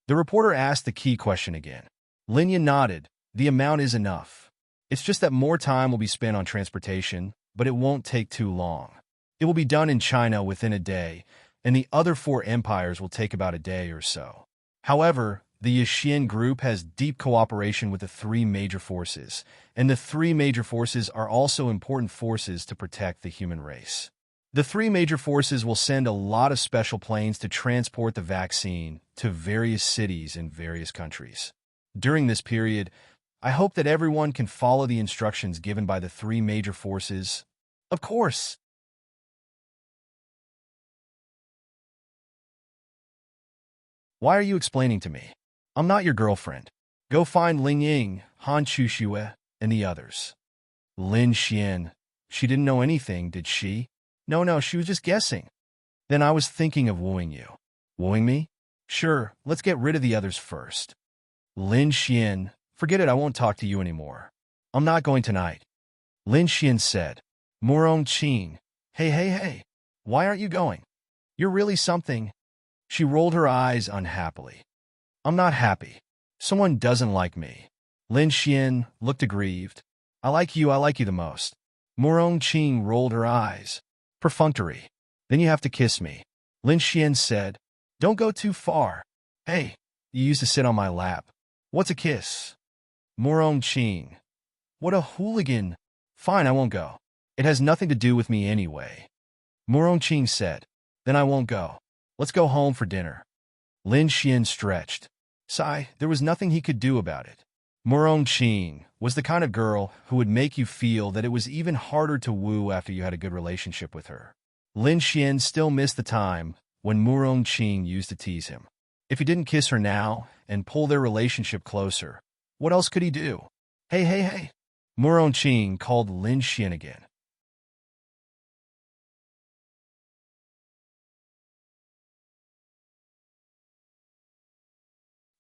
The reporter asked the key question again. Lin Ye nodded. The amount is enough. It's just that more time will be spent on transportation, but it won't take too long. It will be done in China within a day, and the other 4 empires will take about a day or so. However, the Yixian Group has deep cooperation with the 3 major forces, and the 3 major forces are also important forces to protect the human race. The 3 major forces will send a lot of special planes to transport the vaccine to various cities in various countries. During this period, I hope that everyone can follow the instructions given by the 3 major forces. Of course. Why are you explaining to me? I'm not your girlfriend. Go find Ling Ying, Han Chuxue, and the others. Lin Xian. She didn't know anything, did she? No, she was just guessing. Then I was thinking of wooing you. Wooing me? Sure, let's get rid of the others first. Lin Xian. Forget it, I won't talk to you anymore. I'm not going tonight. Lin Xian said. Murong Qing. Hey. Why aren't you going? You're really something. She rolled her eyes unhappily. I'm not happy. Someone doesn't like me. Lin Xian looked aggrieved. I like you the most. Murong Qing rolled her eyes. Perfunctory. Then you have to kiss me. Lin Xian said. Don't go too far. Hey, you used to sit on my lap. What's a kiss? Murong Qing. What a hooligan. Fine, I won't go. It has nothing to do with me anyway. Murong Qing said. Then I won't go. Let's go home for dinner. Lin Xian stretched. Sigh, there was nothing he could do about it. Murong Qing was the kind of girl who would make you feel that it was even harder to woo after you had a good relationship with her. Lin Xian still missed the time when Murong Qing used to tease him. If he didn't kiss her now and pull their relationship closer, what else could he do? Hey. Murong Qing called Lin Xian again.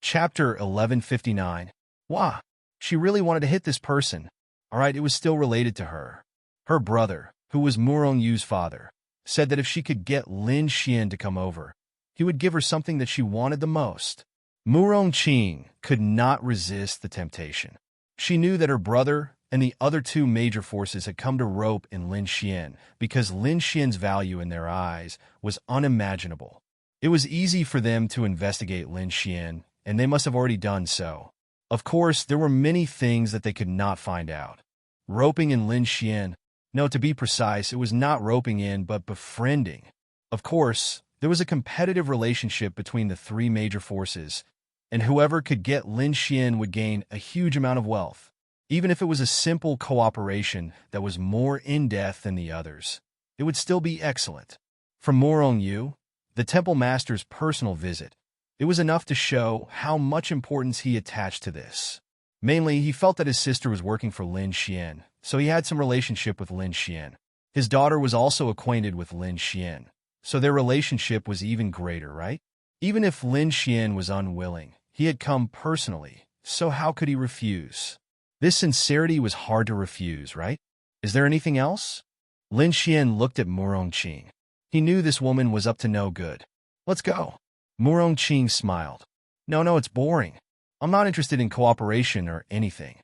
Chapter 1159. Wah! She really wanted to hit this person. Alright, it was still related to her. Her brother, who was Murong Yu's father, said that if she could get Lin Xian to come over, he would give her something that she wanted the most. Murong Qing could not resist the temptation. She knew that her brother and the other 2 major forces had come to rope in Lin Xian because Lin Xian's value in their eyes was unimaginable. It was easy for them to investigate Lin Xian, and they must have already done so. Of course, there were many things that they could not find out. Roping in Lin Xian. No, to be precise, it was not roping in, but befriending. Of course, there was a competitive relationship between the 3 major forces, and whoever could get Lin Xian would gain a huge amount of wealth, even if it was a simple cooperation that was more in-depth than the others. It would still be excellent. For Murong Yu, the temple master's personal visit, it was enough to show how much importance he attached to this. Mainly, he felt that his sister was working for Lin Xian, so he had some relationship with Lin Xian. His daughter was also acquainted with Lin Xian, so their relationship was even greater, right? Even if Lin Xian was unwilling, he had come personally, so how could he refuse? This sincerity was hard to refuse, right? Is there anything else? Lin Xian looked at Murong Qing. He knew this woman was up to no good. Let's go. Murong Qing smiled. No, it's boring. I'm not interested in cooperation or anything.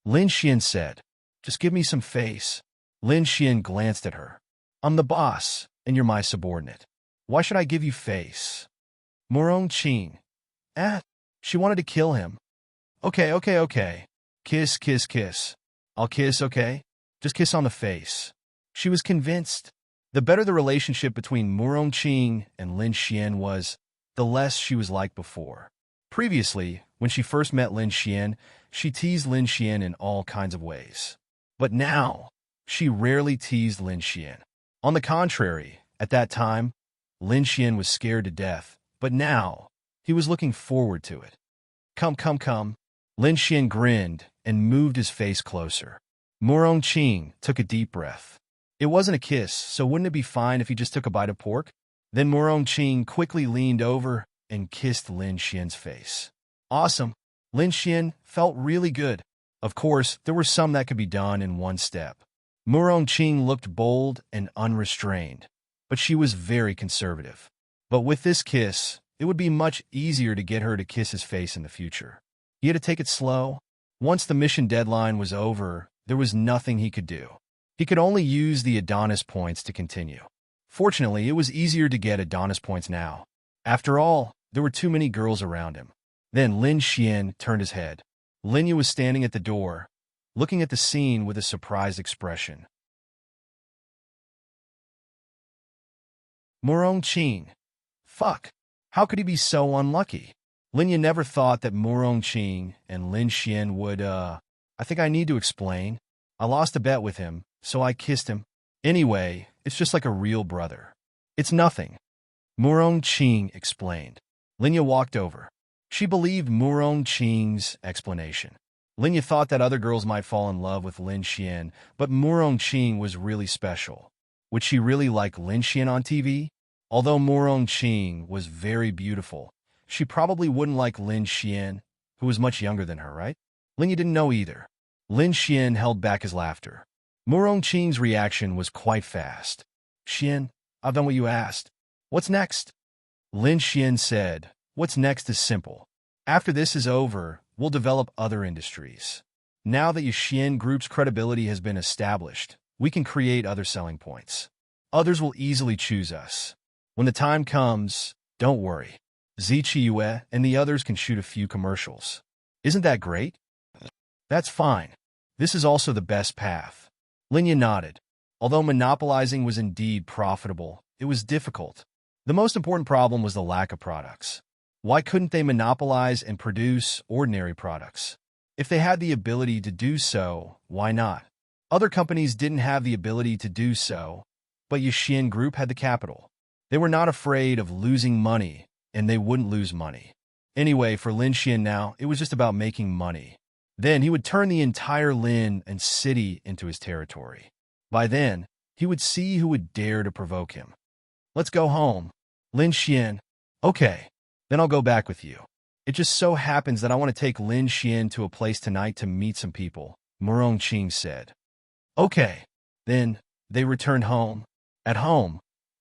Lin Xian said, just give me some face. Lin Xian glanced at her. I'm the boss, and you're my subordinate. Why should I give you face? Murong Qing. She wanted to kill him. Okay. Kiss. I'll kiss, okay? Just kiss on the face. She was convinced. The better the relationship between Murong Qing and Lin Xian was, the less she was like before. Previously, when she first met Lin Xian, she teased Lin Xian in all kinds of ways. But now, she rarely teased Lin Xian. On the contrary, at that time, Lin Xian was scared to death, but now, he was looking forward to it. Come. Lin Xian grinned and moved his face closer. Murong Qing took a deep breath. It wasn't a kiss, so wouldn't it be fine if he just took a bite of pork? Then Murong Qing quickly leaned over and kissed Lin Xian's face. Awesome. Lin Xian felt really good. Of course, there were some that could be done in one step. Murong Qing looked bold and unrestrained, but she was very conservative. But with this kiss, it would be much easier to get her to kiss his face in the future. He had to take it slow. Once the mission deadline was over, there was nothing he could do. He could only use the Adonis points to continue. Fortunately, it was easier to get Adonis points now. After all, there were too many girls around him. Then Lin Xian turned his head. Linya was standing at the door, looking at the scene with a surprised expression. Murong Qing. Fuck. How could he be so unlucky? Linya never thought that Murong Qing and Lin Xian would, I think I need to explain. I lost a bet with him, so I kissed him. Anyway, it's just like a real brother. It's nothing. Murong Qing explained. Linya walked over. She believed Murong Qing's explanation. Linya thought that other girls might fall in love with Lin Xian, but Murong Qing was really special. Would she really like Lin Xian on TV? Although Murong Qing was very beautiful, she probably wouldn't like Lin Xian, who was much younger than her, right? Linya didn't know either. Lin Xian held back his laughter. Murong Qing's reaction was quite fast. Xian, I've done what you asked. What's next? Lin Xian said, what's next is simple. After this is over, we'll develop other industries. Now that Xian Group's credibility has been established, we can create other selling points. Others will easily choose us. When the time comes, don't worry. Zichiyue and the others can shoot a few commercials. Isn't that great? That's fine. This is also the best path. Linya nodded. Although monopolizing was indeed profitable, it was difficult. The most important problem was the lack of products. Why couldn't they monopolize and produce ordinary products? If they had the ability to do so, why not? Other companies didn't have the ability to do so, but Xian Group had the capital. They were not afraid of losing money, and they wouldn't lose money. Anyway, for Lin Xian now, it was just about making money. Then he would turn the entire Lin and city into his territory. By then, he would see who would dare to provoke him. Let's go home. Lin Xian. Okay, then I'll go back with you. It just so happens that I want to take Lin Xian to a place tonight to meet some people, Murong Qing said. Okay. Then, they returned home. At home,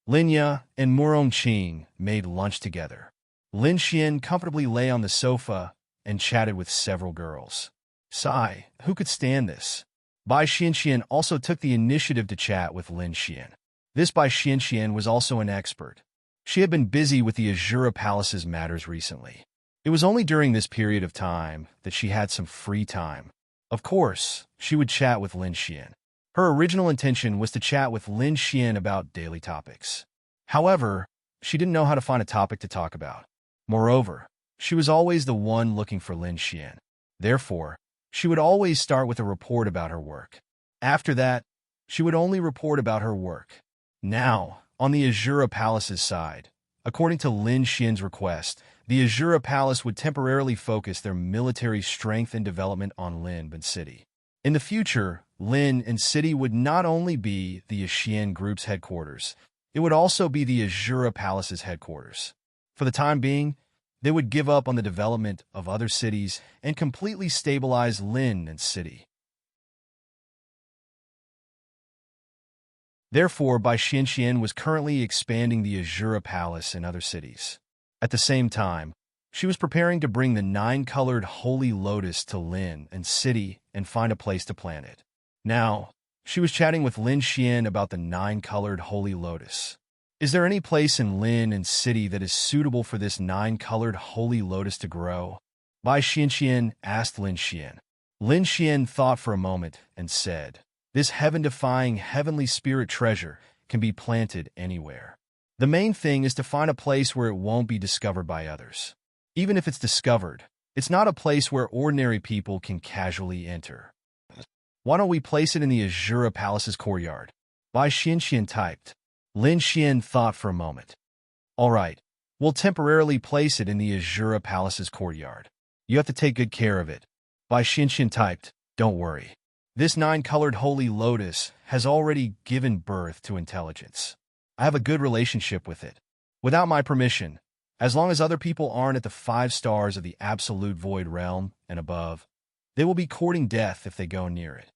Linya and Murong Qing made lunch together. Lin Xian comfortably lay on the sofa and chatted with several girls. Sigh, who could stand this? Bai Xianxian also took the initiative to chat with Lin Xian. This Bai Xianxian was also an expert. She had been busy with the Azura Palace's matters recently. It was only during this period of time that she had some free time. Of course, she would chat with Lin Xian. Her original intention was to chat with Lin Xian about daily topics. However, she didn't know how to find a topic to talk about. Moreover, she was always the one looking for Lin Xian. Therefore, she would always start with a report about her work. After that, she would only report about her work. Now, on the Azura Palace's side, according to Lin Xian's request, the Azura Palace would temporarily focus their military strength and development on Linban City. In the future, Lin and City would not only be the Xian Group's headquarters, it would also be the Azura Palace's headquarters. For the time being, they would give up on the development of other cities and completely stabilize Lin and City. Therefore, Bai Xianxian was currently expanding the Azura Palace in other cities. At the same time, she was preparing to bring the 9-colored holy lotus to Lin and City and find a place to plant it. Now, she was chatting with Lin Xian about the 9-colored holy lotus. Is there any place in Lin and City that is suitable for this 9-colored holy lotus to grow? Bai Xianxian asked Lin Xian. Lin Xian thought for a moment and said, this heaven-defying heavenly spirit treasure can be planted anywhere. The main thing is to find a place where it won't be discovered by others. Even if it's discovered, it's not a place where ordinary people can casually enter. Why don't we place it in the Azura Palace's courtyard? Bai Xianxian typed. Lin Xian thought for a moment. All right, we'll temporarily place it in the Azura Palace's courtyard. You have to take good care of it. Bai Xianxian typed, don't worry. This 9-colored holy lotus has already given birth to intelligence. I have a good relationship with it. Without my permission, as long as other people aren't at the 5 stars of the absolute void realm and above, they will be courting death if they go near it.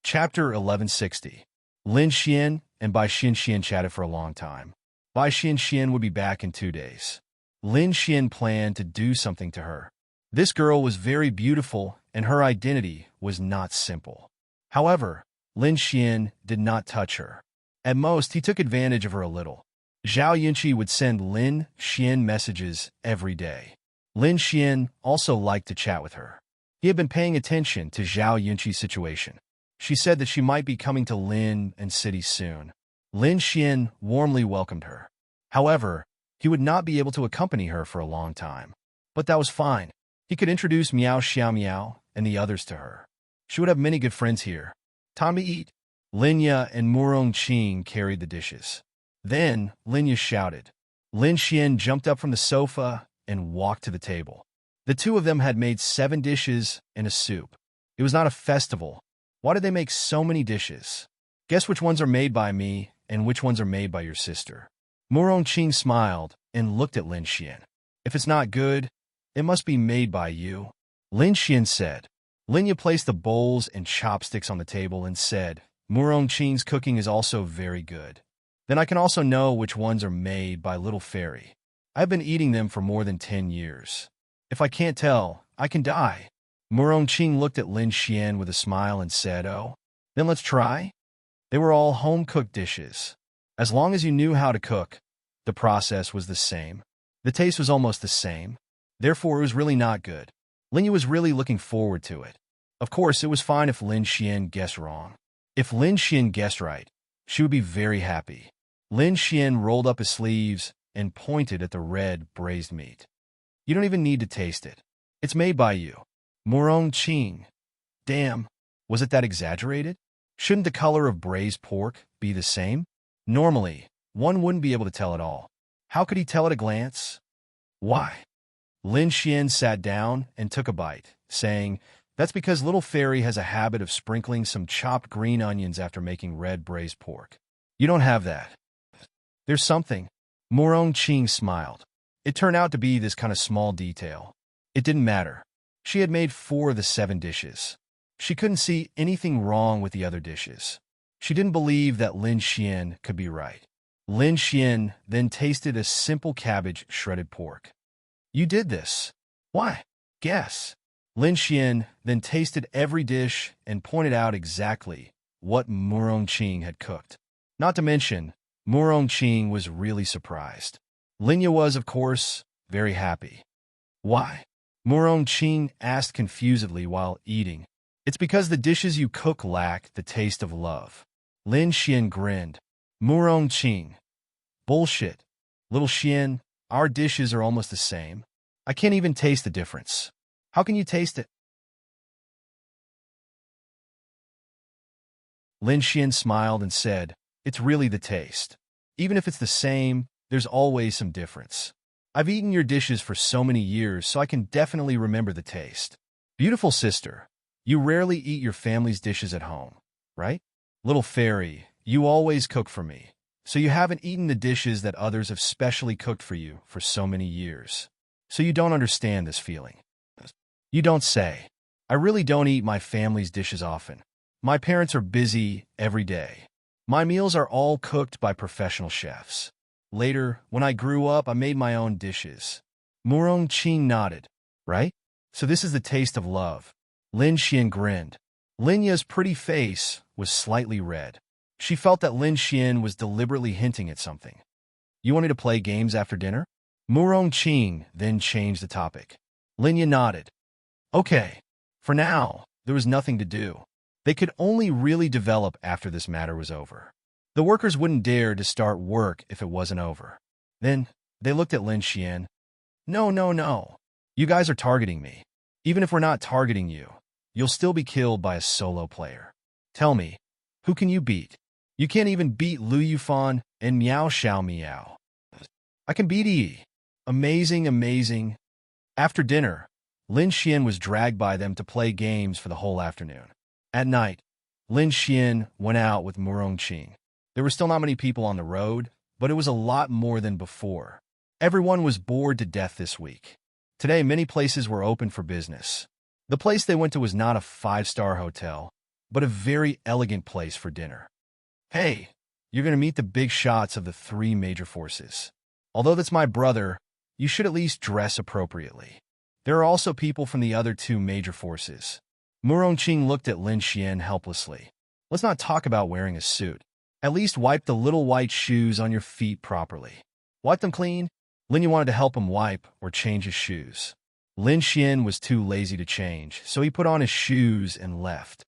Chapter 1160. Lin Xian and Bai Xianxian chatted for a long time. Bai Xianxian would be back in 2 days. Lin Xian planned to do something to her. This girl was very beautiful, and her identity was not simple. However, Lin Xian did not touch her. At most, he took advantage of her a little. Zhao Yunqi would send Lin Xian messages every day. Lin Xian also liked to chat with her. He had been paying attention to Zhao Yunqi's situation. She said that she might be coming to Lin and City soon. Lin Xian warmly welcomed her. However, he would not be able to accompany her for a long time. But that was fine. He could introduce Miao Xiao Miao and the others to her. She would have many good friends here. Time to eat. Linya and Murong Qing carried the dishes. Then, Linya shouted. Lin Xian jumped up from the sofa and walked to the table. The two of them had made 7 dishes and a soup. It was not a festival. Why did they make so many dishes? Guess which ones are made by me and which ones are made by your sister. Murong Qing smiled and looked at Lin Xian. If it's not good, it must be made by you. Lin Xian said. Linya placed the bowls and chopsticks on the table and said, Murong Qing's cooking is also very good. Then I can also know which ones are made by Little Fairy. I've been eating them for more than 10 years. If I can't tell, I can die. Murong Qing looked at Lin Xian with a smile and said, oh, then let's try. They were all home-cooked dishes. As long as you knew how to cook, the process was the same. The taste was almost the same. Therefore, it was really not good. Linya was really looking forward to it. Of course, it was fine if Lin Xian guessed wrong. If Lin Xian guessed right, she would be very happy. Lin Xian rolled up his sleeves and pointed at the red braised meat. You don't even need to taste it. It's made by you. Murong Qing. Damn, was it that exaggerated? Shouldn't the color of braised pork be the same? Normally, one wouldn't be able to tell at all. How could he tell at a glance? Why? Lin Xian sat down and took a bite, saying, that's because Little Fairy has a habit of sprinkling some chopped green onions after making red braised pork. You don't have that. There's something. Murong Qing smiled. It turned out to be this kind of small detail. It didn't matter. She had made 4 of the 7 dishes. She couldn't see anything wrong with the other dishes. She didn't believe that Lin Xian could be right. Lin Xian then tasted a simple cabbage shredded pork. You did this. Why? Guess. Lin Xian then tasted every dish and pointed out exactly what Murong Qing had cooked. Not to mention, Murong Qing was really surprised. Linya was, of course, very happy. Why? Murong Qing asked confusedly while eating. It's because the dishes you cook lack the taste of love. Lin Xian grinned. Murong Qing. Bullshit. Little Xian, our dishes are almost the same. I can't even taste the difference. How can you taste it? Lin Xian smiled and said, it's really the taste. Even if it's the same, there's always some difference. I've eaten your dishes for so many years, so I can definitely remember the taste. Beautiful sister, you rarely eat your family's dishes at home, right? Little Fairy, you always cook for me, so you haven't eaten the dishes that others have specially cooked for you for so many years. So you don't understand this feeling. You don't say. I really don't eat my family's dishes often. My parents are busy every day. My meals are all cooked by professional chefs. Later, when I grew up, I made my own dishes. Murong Qing nodded. Right? So this is the taste of love. Lin Xian grinned. Linya's pretty face was slightly red. She felt that Lin Xian was deliberately hinting at something. You want me to play games after dinner? Murong Qing then changed the topic. Linya nodded. Okay. For now, there was nothing to do. They could only really develop after this matter was over. The workers wouldn't dare to start work if it wasn't over. Then, they looked at Lin Xian. No. You guys are targeting me. Even if we're not targeting you, you'll still be killed by a solo player. Tell me, who can you beat? You can't even beat Lu Yufan and Miao Xiao Miao. I can beat Yi. Amazing. After dinner, Lin Xian was dragged by them to play games for the whole afternoon. At night, Lin Xian went out with Murong Qing. There were still not many people on the road, but it was a lot more than before. Everyone was bored to death this week. Today, many places were open for business. The place they went to was not a 5-star hotel, but a very elegant place for dinner. Hey, you're going to meet the big shots of the 3 major forces. Although that's my brother, you should at least dress appropriately. There are also people from the other 2 major forces. Murong Qing looked at Lin Xian helplessly. Let's not talk about wearing a suit. At least wipe the little white shoes on your feet properly. Wipe them clean. Lin wanted to help him wipe or change his shoes. Lin Xian was too lazy to change, so he put on his shoes and left.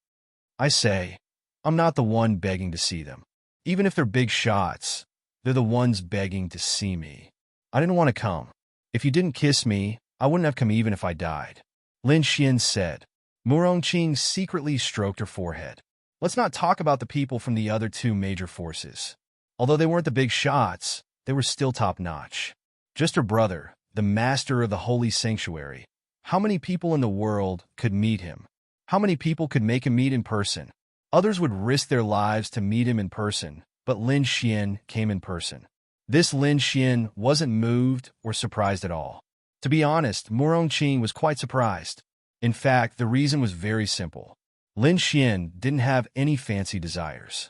I say, I'm not the one begging to see them. Even if they're big shots, they're the ones begging to see me. I didn't want to come. If you didn't kiss me, I wouldn't have come even if I died. Lin Xian said. Murong Qing secretly stroked her forehead. Let's not talk about the people from the other 2 major forces. Although they weren't the big shots, they were still top-notch. Just her brother, the master of the holy sanctuary. How many people in the world could meet him? How many people could make him meet in person? Others would risk their lives to meet him in person, but Lin Xian came in person. This Lin Xian wasn't moved or surprised at all. To be honest, Murong Qing was quite surprised. In fact, the reason was very simple. Lin Xian didn't have any fancy desires.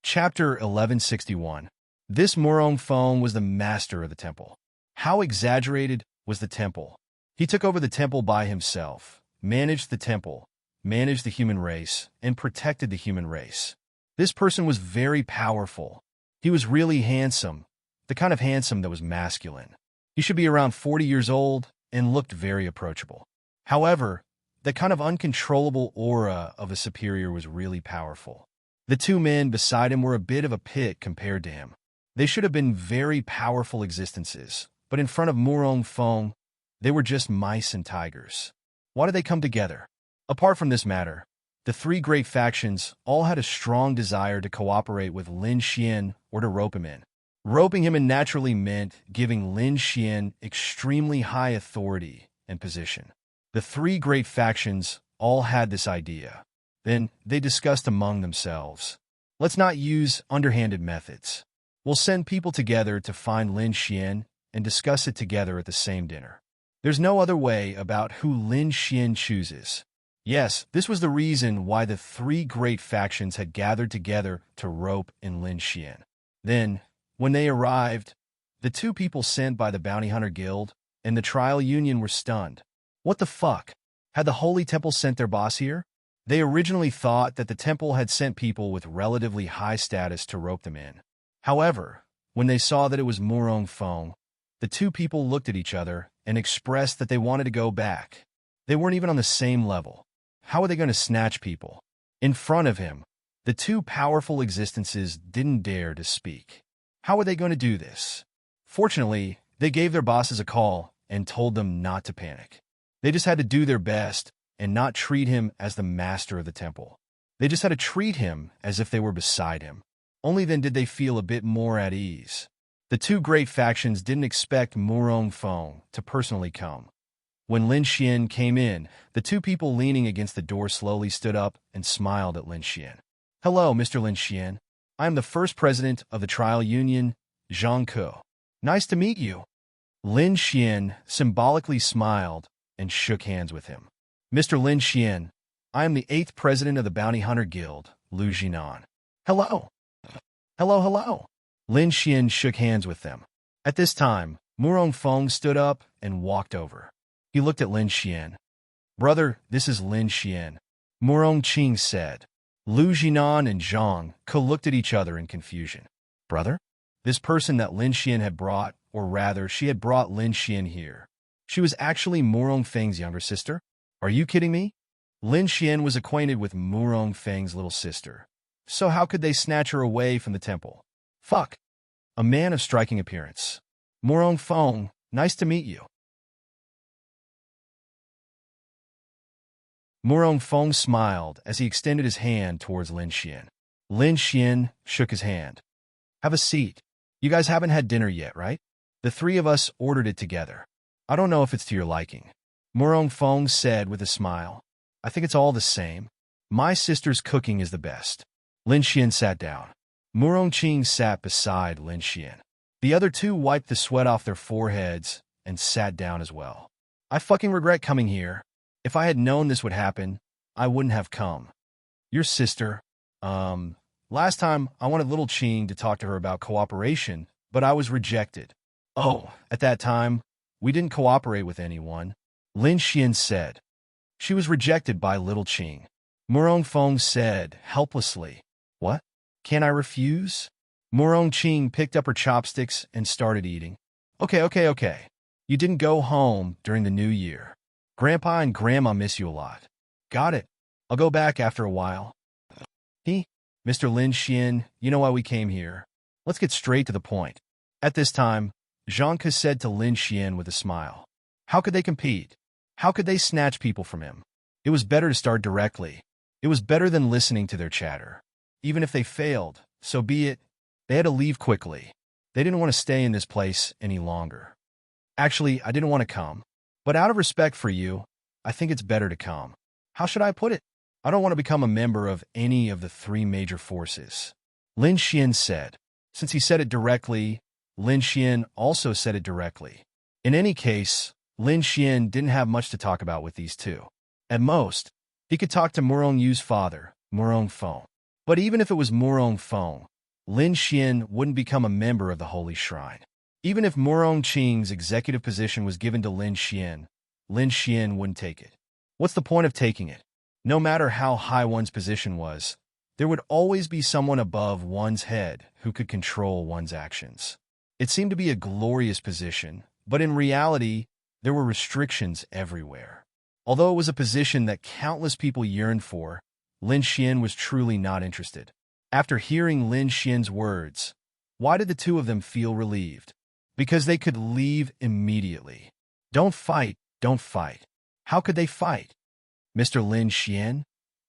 Chapter 1161. This Murong Feng was the master of the temple. How exaggerated was the temple? He took over the temple by himself, managed the temple, managed the human race, and protected the human race. This person was very powerful. He was really handsome, the kind of handsome that was masculine. He should be around 40 years old and looked very approachable. However, the kind of uncontrollable aura of a superior was really powerful. The 2 men beside him were a bit of a pit compared to him. They should have been very powerful existences, but in front of Murong Feng, they were just mice and tigers. Why did they come together? Apart from this matter, the 3 great factions all had a strong desire to cooperate with Lin Xian or to rope him in. Roping him in naturally meant giving Lin Xian extremely high authority and position. The 3 great factions all had this idea. Then they discussed among themselves. Let's not use underhanded methods. We'll send people together to find Lin Xian and discuss it together at the same dinner. There's no other way about who Lin Xian chooses. Yes, this was the reason why the 3 great factions had gathered together to rope in Lin Xian. Then, when they arrived, the 2 people sent by the Bounty Hunter Guild and the Trial Union were stunned. What the fuck? Had the Holy Temple sent their boss here? They originally thought that the temple had sent people with relatively high status to rope them in. However, when they saw that it was Murong Feng, the 2 people looked at each other and expressed that they wanted to go back. They weren't even on the same level. How are they going to snatch people? In front of him, the 2 powerful existences didn't dare to speak. How are they going to do this? Fortunately, they gave their bosses a call and told them not to panic. They just had to do their best and not treat him as the master of the temple. They just had to treat him as if they were beside him. Only then did they feel a bit more at ease. The 2 great factions didn't expect Murong Feng to personally come. When Lin Xian came in, the 2 people leaning against the door slowly stood up and smiled at Lin Xian. Hello, Mr. Lin Xian. I am the first president of the trial union, Zhang Ke. Nice to meet you. Lin Xian symbolically smiled and shook hands with him. Mr. Lin Xian, I am the 8th president of the Bounty Hunter Guild, Lu Jinan. Hello. Hello. Lin Xian shook hands with them. At this time, Murong Feng stood up and walked over. He looked at Lin Xian. Brother, this is Lin Xian. Murong Qing said. Lu Jinan and Zhang Ke looked at each other in confusion. Brother? This person that Lin Xian had brought, or rather, she had brought Lin Xian here. She was actually Murong Feng's younger sister? Are you kidding me? Lin Xian was acquainted with Murong Feng's little sister. So how could they snatch her away from the temple? Fuck. A man of striking appearance. Murong Feng, nice to meet you. Murong Feng smiled as he extended his hand towards Lin Xian. Lin Xian shook his hand. Have a seat. You guys haven't had dinner yet, right? The three of us ordered it together. I don't know if it's to your liking. Murong Feng said with a smile. I think it's all the same. My sister's cooking is the best. Lin Xian sat down. Murong Qing sat beside Lin Xian. The other two wiped the sweat off their foreheads and sat down as well. I fucking regret coming here. If I had known this would happen, I wouldn't have come. Your sister, last time I wanted little Qing to talk to her about cooperation, but I was rejected. Oh, at that time, we didn't cooperate with anyone, Lin Xian said. She was rejected by little Qing. Murong Feng said helplessly. What? Can I refuse? Murong Qing picked up her chopsticks and started eating. Okay. You didn't go home during the new year. Grandpa and Grandma miss you a lot. Got it. I'll go back after a while. Mr. Lin Xian, you know why we came here. Let's get straight to the point. At this time, Zhang Ke said to Lin Xian with a smile. How could they compete? How could they snatch people from him? It was better to start directly. It was better than listening to their chatter. Even if they failed, so be it. They had to leave quickly. They didn't want to stay in this place any longer. Actually, I didn't want to come. But out of respect for you, I think it's better to come. How should I put it? I don't want to become a member of any of the three major forces. Lin Xian said. Since he said it directly, Lin Xian also said it directly. In any case, Lin Xian didn't have much to talk about with these two. At most, he could talk to Murong Yu's father, Murong Feng. But even if it was Murong Feng, Lin Xian wouldn't become a member of the Holy Shrine. Even if Murong Qing's executive position was given to Lin Xian wouldn't take it. What's the point of taking it? No matter how high one's position was, there would always be someone above one's head who could control one's actions. It seemed to be a glorious position, but in reality, there were restrictions everywhere. Although it was a position that countless people yearned for, Lin Xian was truly not interested. After hearing Lin Xian's words, why did the two of them feel relieved? Because they could leave immediately. Don't fight. How could they fight? Mr. Lin Xian,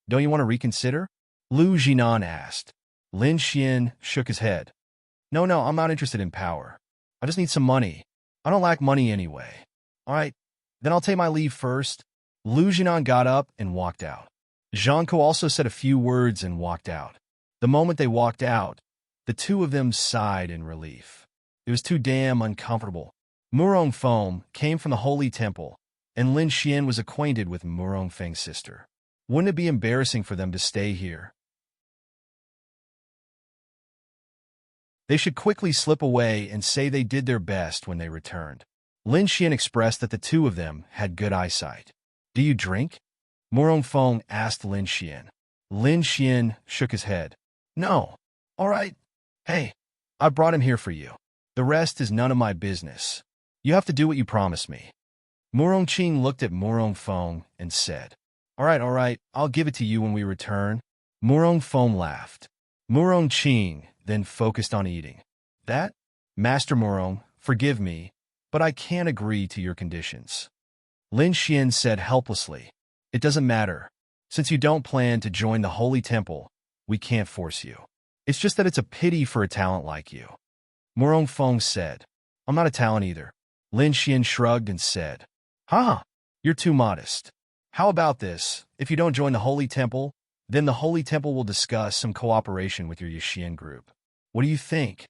don't you want to reconsider? Lu Jinan asked. Lin Xian shook his head. No, I'm not interested in power. I just need some money. I don't lack money anyway. All right, then I'll take my leave first. Lu Jinan got up and walked out. Zhang Ke also said a few words and walked out. The moment they walked out, the two of them sighed in relief. It was too damn uncomfortable. Murong Feng came from the Holy Temple, and Lin Xian was acquainted with Murong Feng's sister. Wouldn't it be embarrassing for them to stay here? They should quickly slip away and say they did their best when they returned. Lin Xian expressed that the two of them had good eyesight. Do you drink? Murong Feng asked Lin Xian. Lin Xian shook his head. No. All right. Hey, I brought him here for you. The rest is none of my business. You have to do what you promised me. Murong Qing looked at Murong Feng and said, All right, I'll give it to you when we return. Murong Feng laughed. Murong Qing then focused on eating. That? Master Murong, forgive me, but I can't agree to your conditions. Lin Xian said helplessly, It doesn't matter. Since you don't plan to join the Holy Temple, we can't force you. It's just that it's a pity for a talent like you. Murong Feng said, I'm not a talent either. Lin Xian shrugged and said, You're too modest. How about this? If you don't join the Holy Temple, Then the Holy Temple will discuss some cooperation with your Yixian group. What do you think?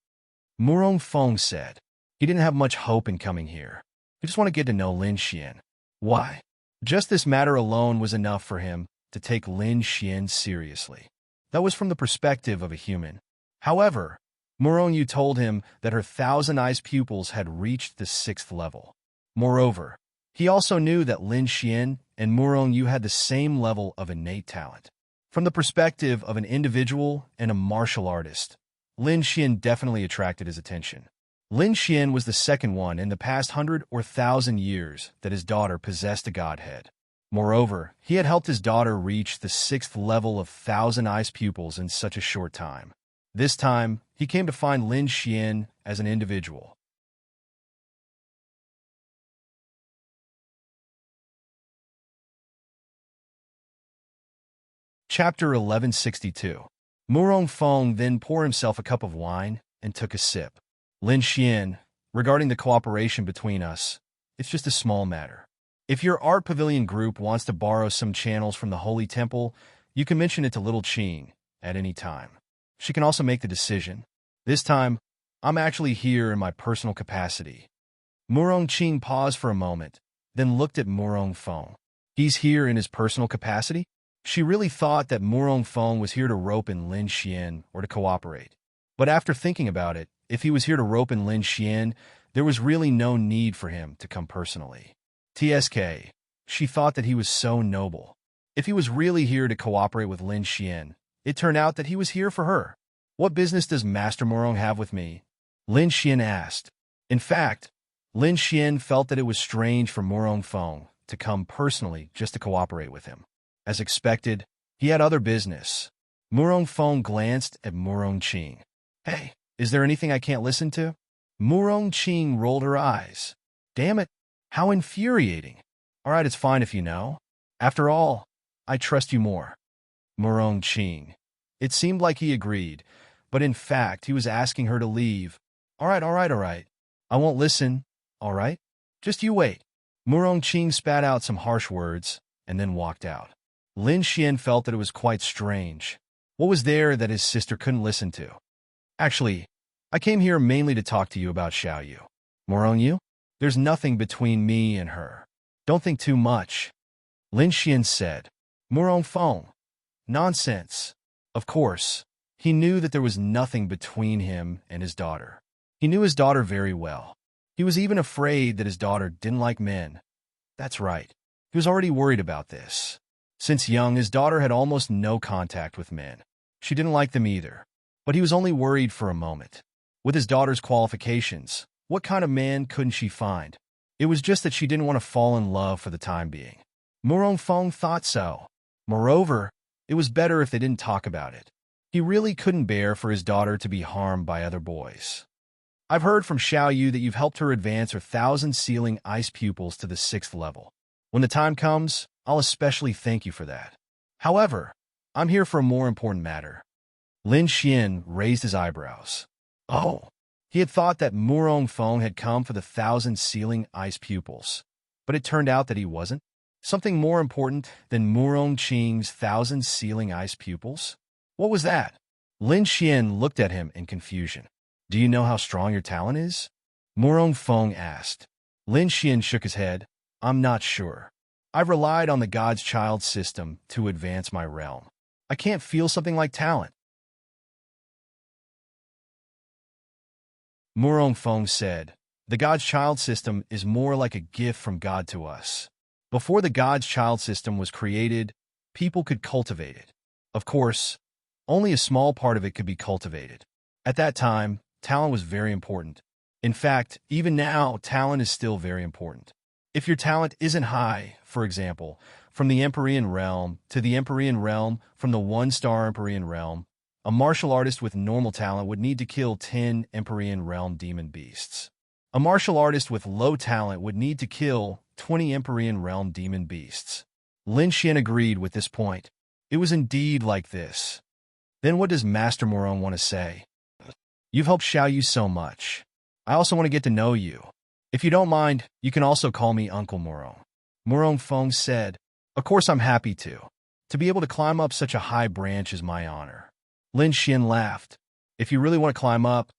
Murong Feng said. He didn't have much hope in coming here. He just want to get to know Lin Xian. Why? Just this matter alone was enough for him to take Lin Xian seriously. That was from the perspective of a human. However, Murong Yu told him that her thousand-eyes pupils had reached the 6th level. Moreover, he also knew that Lin Xian and Murong Yu had the same level of innate talent. From the perspective of an individual and a martial artist, Lin Xian definitely attracted his attention. Lin Xian was the second one in the past 100 or 1,000 years that his daughter possessed a godhead. Moreover, he had helped his daughter reach the 6th level of thousand-eyes pupils in such a short time. This time, he came to find Lin Xian as an individual. Chapter 1162. Murong Feng then poured himself a cup of wine and took a sip. Lin Xian, regarding the cooperation between us, it's just a small matter. If your art pavilion group wants to borrow some channels from the Holy Temple, you can mention it to Little Qing at any time. She can also make the decision. This time, I'm actually here in my personal capacity. Murong Qing paused for a moment, then looked at Murong Feng. He's here in his personal capacity? She really thought that Murong Feng was here to rope in Lin Xian or to cooperate. But after thinking about it, if he was here to rope in Lin Xian, there was really no need for him to come personally. TSK, she thought that he was so noble. If he was really here to cooperate with Lin Xian, it turned out that he was here for her. What business does Master Murong have with me? Lin Xian asked. In fact, Lin Xian felt that it was strange for Murong Feng to come personally just to cooperate with him. As expected, he had other business. Murong Feng glanced at Murong Qing. Hey, is there anything I can't listen to? Murong Qing rolled her eyes. Damn it, how infuriating. All right, it's fine if you know. After all, I trust you more. Murong Qing. It seemed like he agreed, but in fact, he was asking her to leave. All right. I won't listen, all right? Just you wait. Murong Qing spat out some harsh words and then walked out. Lin Xian felt that it was quite strange. What was there that his sister couldn't listen to? Actually, I came here mainly to talk to you about Xiaoyu. Murong Yu? There's nothing between me and her. Don't think too much. Lin Xian said. Murong Feng. Nonsense. Of course, he knew that there was nothing between him and his daughter. He knew his daughter very well. He was even afraid that his daughter didn't like men. That's right. He was already worried about this. Since young, his daughter had almost no contact with men. She didn't like them either. But he was only worried for a moment. With his daughter's qualifications, what kind of man couldn't she find? It was just that she didn't want to fall in love for the time being. Murong Feng thought so. Moreover, it was better if they didn't talk about it. He really couldn't bear for his daughter to be harmed by other boys. I've heard from Xiaoyu that you've helped her advance her 1,000 ice pupils to the 6th level. When the time comes, I'll especially thank you for that. However, I'm here for a more important matter. Lin Xian raised his eyebrows. Oh, he had thought that Murong Feng had come for the 1,000 ice pupils, but it turned out that he wasn't. Something more important than Murong Qing's 1,000 ice pupils? What was that? Lin Xian looked at him in confusion. Do you know how strong your talent is? Murong Feng asked. Lin Xian shook his head. I'm not sure. I've relied on the God's Child system to advance my realm. I can't feel something like talent. Murong Feng said, the God's Child system is more like a gift from God to us. Before the God's Child system was created, people could cultivate it. Of course, only a small part of it could be cultivated. At that time, talent was very important. In fact, even now, talent is still very important. If your talent isn't high, for example, from the Empyrean realm to the Empyrean realm, from the 1-star Empyrean realm, a martial artist with normal talent would need to kill 10 Empyrean realm demon beasts. A martial artist with low talent would need to kill 20 Empyrean realm demon beasts. Lin Xian agreed with this point. It was indeed like this. Then what does Master Murong want to say? You've helped Xiaoyu so much. I also want to get to know you. If you don't mind, you can also call me Uncle Murong. Murong Feng said, of course I'm happy to. To be able to climb up such a high branch is my honor. Lin Xian laughed. If you really want to climb up,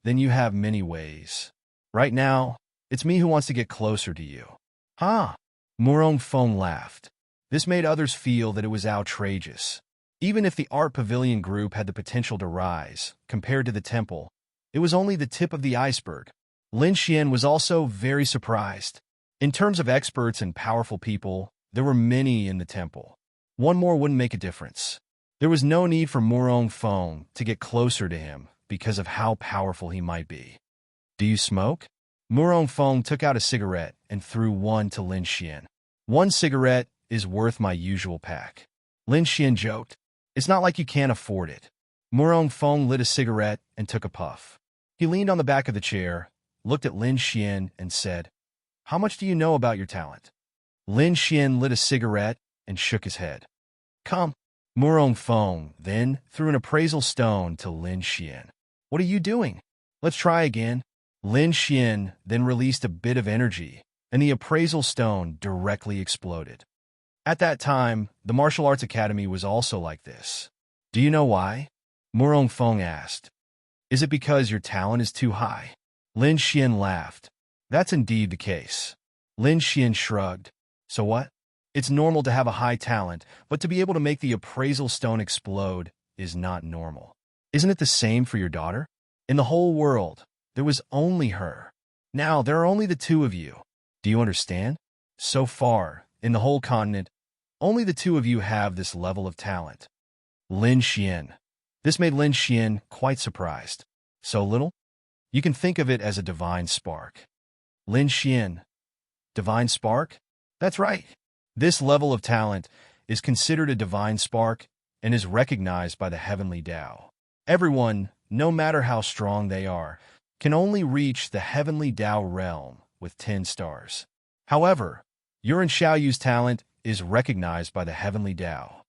then you have many ways. Right now, it's me who wants to get closer to you. Huh? Murong Feng laughed. This made others feel that it was outrageous. Even if the art pavilion group had the potential to rise, compared to the temple, it was only the tip of the iceberg. Lin Xian was also very surprised. In terms of experts and powerful people, there were many in the temple. One more wouldn't make a difference. There was no need for Murong Feng to get closer to him because of how powerful he might be. Do you smoke? Murong Feng took out a cigarette and threw one to Lin Xian. One cigarette is worth my usual pack. Lin Xian joked. It's not like you can't afford it. Murong Feng lit a cigarette and took a puff. He leaned on the back of the chair, looked at Lin Xian and said, "How much do you know about your talent?" Lin Xian lit a cigarette and shook his head. "Come." Murong Feng then threw an appraisal stone to Lin Xian. "What are you doing? Let's try again." Lin Xian then released a bit of energy, and the appraisal stone directly exploded. At that time, the Martial Arts Academy was also like this. Do you know why? Murong Feng asked. Is it because your talent is too high? Lin Xian laughed. That's indeed the case. Lin Xian shrugged. So what? It's normal to have a high talent, but to be able to make the appraisal stone explode is not normal. Isn't it the same for your daughter? In the whole world, there was only her. Now there are only the two of you. Do you understand? So far, in the whole continent, only the two of you have this level of talent. Lin Xian. This made Lin Xian quite surprised. So little? You can think of it as a divine spark. Lin Xian. Divine spark? That's right. This level of talent is considered a divine spark and is recognized by the heavenly Tao. Everyone, no matter how strong they are, can only reach the heavenly Tao realm with 10 stars. However, Yuan Xiaoyu's talent is recognized by the heavenly Tao.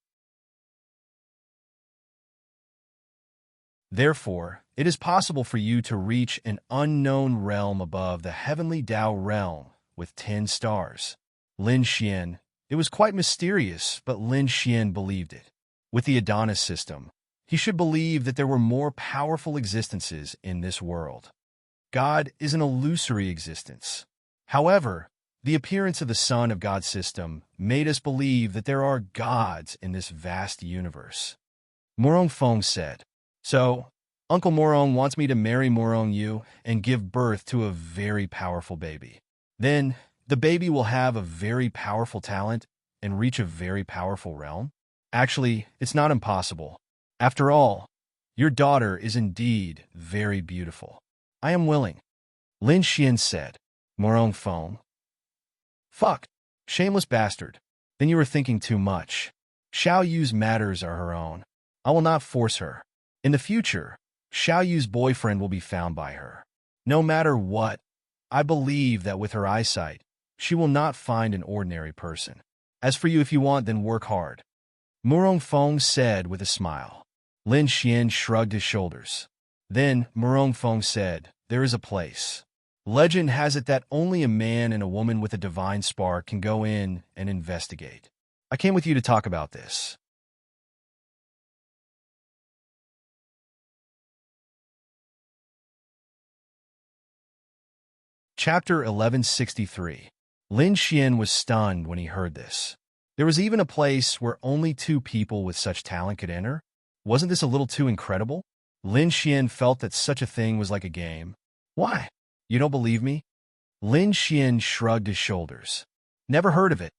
Therefore, it is possible for you to reach an unknown realm above the heavenly Tao realm with 10 stars. Lin Xian. It was quite mysterious, but Lin Xian believed it. With the Adonis system, he should believe that there were more powerful existences in this world. God is an illusory existence. However, the appearance of the Son of God system made us believe that there are gods in this vast universe. Murong Feng said, So, Uncle Murong wants me to marry Murong Yu and give birth to a very powerful baby. Then, the baby will have a very powerful talent and reach a very powerful realm? Actually, it's not impossible. After all, your daughter is indeed very beautiful. I am willing. Lin Xian said. Murong Feng. Fuck. Shameless bastard. Then you are thinking too much. Xiao Yu's matters are her own. I will not force her. In the future, Xiao Yu's boyfriend will be found by her. No matter what, I believe that with her eyesight, she will not find an ordinary person. As for you, if you want, then work hard. Murong Feng said with a smile. Lin Xian shrugged his shoulders. Then Murong Feng said, There is a place. Legend has it that only a man and a woman with a divine spark can go in and investigate. I came with you to talk about this. Chapter 1163. Lin Xian was stunned when he heard this. There was even a place where only 2 people with such talent could enter? Wasn't this a little too incredible? Lin Xian felt that such a thing was like a game. Why? You don't believe me? Lin Xian shrugged his shoulders. Never heard of it.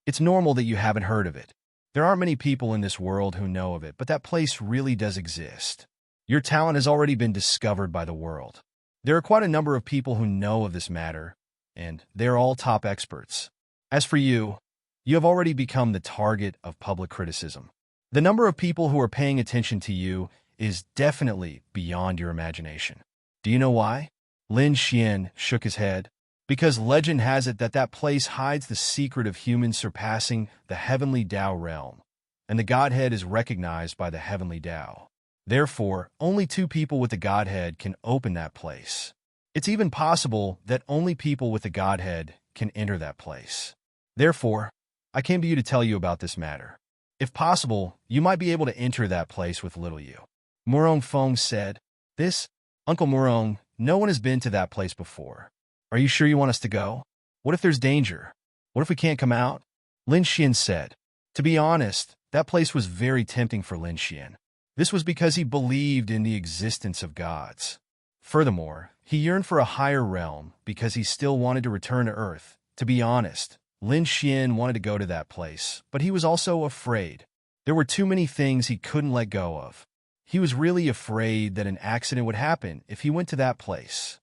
It's normal that you haven't heard of it. There aren't many people in this world who know of it, but that place really does exist. Your talent has already been discovered by the world. There are quite a number of people who know of this matter, and they're all top experts. As for you, you have already become the target of public criticism. The number of people who are paying attention to you is definitely beyond your imagination. Do you know why? Lin Xian shook his head. Because legend has it that that place hides the secret of humans surpassing the heavenly Tao realm, and the Godhead is recognized by the heavenly Tao. Therefore, only 2 people with the Godhead can open that place. It's even possible that only people with the Godhead can enter that place. Therefore, I came to you to tell you about this matter. If possible, you might be able to enter that place with little you. Murong Feng said, This, Uncle Murong, no one has been to that place before. Are you sure you want us to go? What if there's danger? What if we can't come out? Lin Xian said. To be honest, that place was very tempting for Lin Xian. This was because he believed in the existence of gods. Furthermore, he yearned for a higher realm because he still wanted to return to Earth. To be honest, Lin Xian wanted to go to that place, but he was also afraid. There were too many things he couldn't let go of. He was really afraid that an accident would happen if he went to that place.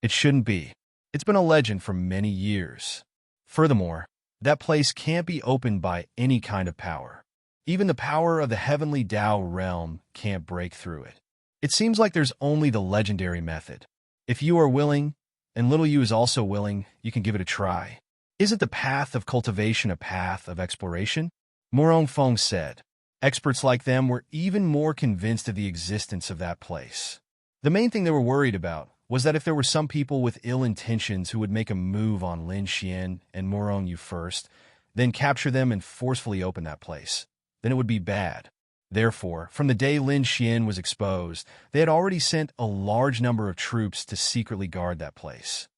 It shouldn't be. It's been a legend for many years. Furthermore, that place can't be opened by any kind of power. Even the power of the heavenly Tao realm can't break through it. It seems like there's only the legendary method. If you are willing, and little you is also willing, you can give it a try. Isn't the path of cultivation a path of exploration? Murong Feng said. Experts like them were even more convinced of the existence of that place. The main thing they were worried about was that if there were some people with ill intentions who would make a move on Lin Xian and Murong Yu first, then capture them and forcefully open that place, then it would be bad. Therefore, from the day Lin Xian was exposed, they had already sent a large number of troops to secretly guard that place.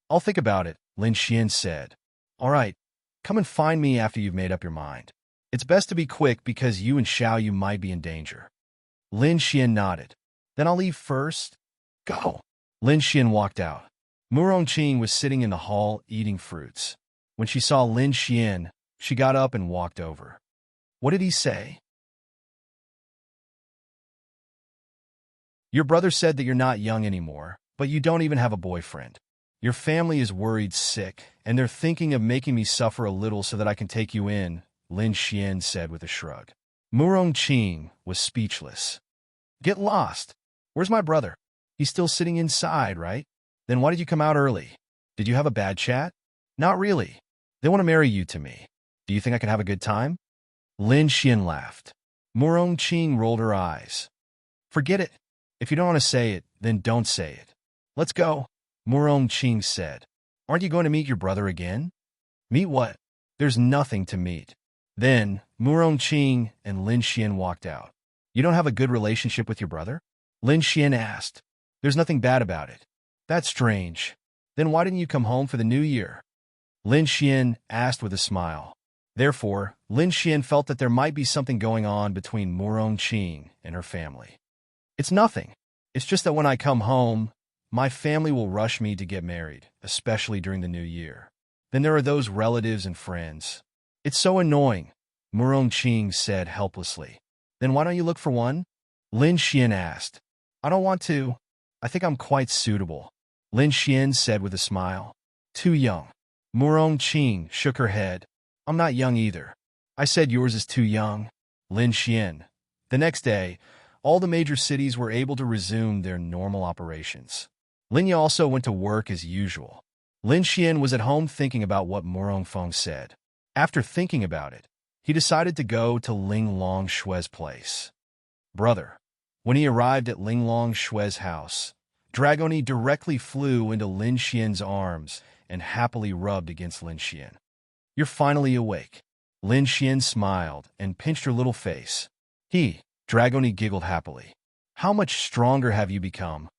I'll think about it, Lin Xian said. All right, come and find me after you've made up your mind. It's best to be quick because you and Xiao Yu might be in danger. Lin Xian nodded. Then I'll leave first. Go. Lin Xian walked out. Murong Qing was sitting in the hall eating fruits. When she saw Lin Xian, she got up and walked over. What did he say? Your brother said that you're not young anymore, but you don't even have a boyfriend. Your family is worried sick, and they're thinking of making me suffer a little so that I can take you in, Lin Xian said with a shrug. Murong Qing was speechless. Get lost. Where's my brother? He's still sitting inside, right? Then why did you come out early? Did you have a bad chat? Not really. They want to marry you to me. Do you think I can have a good time? Lin Xian laughed. Murong Qing rolled her eyes. Forget it. If you don't want to say it, then don't say it. Let's go, Murong Qing said. Aren't you going to meet your brother again? Meet what? There's nothing to meet. Then, Murong Qing and Lin Xian walked out. You don't have a good relationship with your brother? Lin Xian asked. There's nothing bad about it. That's strange. Then why didn't you come home for the new year? Lin Xian asked with a smile. Therefore, Lin Xian felt that there might be something going on between Murong Qing and her family. It's nothing. It's just that when I come home, my family will rush me to get married, especially during the new year. Then there are those relatives and friends. It's so annoying, Murong Qing said helplessly. Then why don't you look for one? Lin Xian asked. I don't want to. I think I'm quite suitable, Lin Xian said with a smile. Too young. Murong Qing shook her head. I'm not young either. I said yours is too young, Lin Xian. The next day, all the major cities were able to resume their normal operations. Lin also went to work as usual. Lin Xian was at home thinking about what Murong Feng said. After thinking about it, he decided to go to Ling Long Shue's place. Brother. When he arrived at Ling Long Shue's house, Dragoni directly flew into Lin Xian's arms and happily rubbed against Lin Xian. You're finally awake. Lin Xian smiled and pinched her little face. Dragoni giggled happily. How much stronger have you become?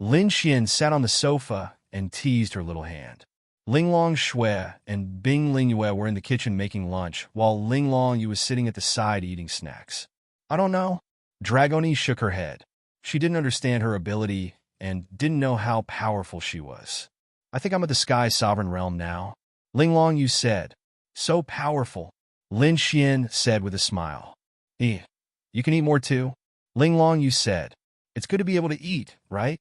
Lin Xian sat on the sofa and teased her little hand. Ling Long Shui and Bing Lingyue were in the kitchen making lunch, while Ling Long Yu was sitting at the side eating snacks. I don't know. Dragoni shook her head. She didn't understand her ability and didn't know how powerful she was. I think I'm at the Sky Sovereign Realm now, Ling Long Yu said. So powerful, Lin Xian said with a smile. You can eat more too, Ling Long Yu said. It's good to be able to eat, right?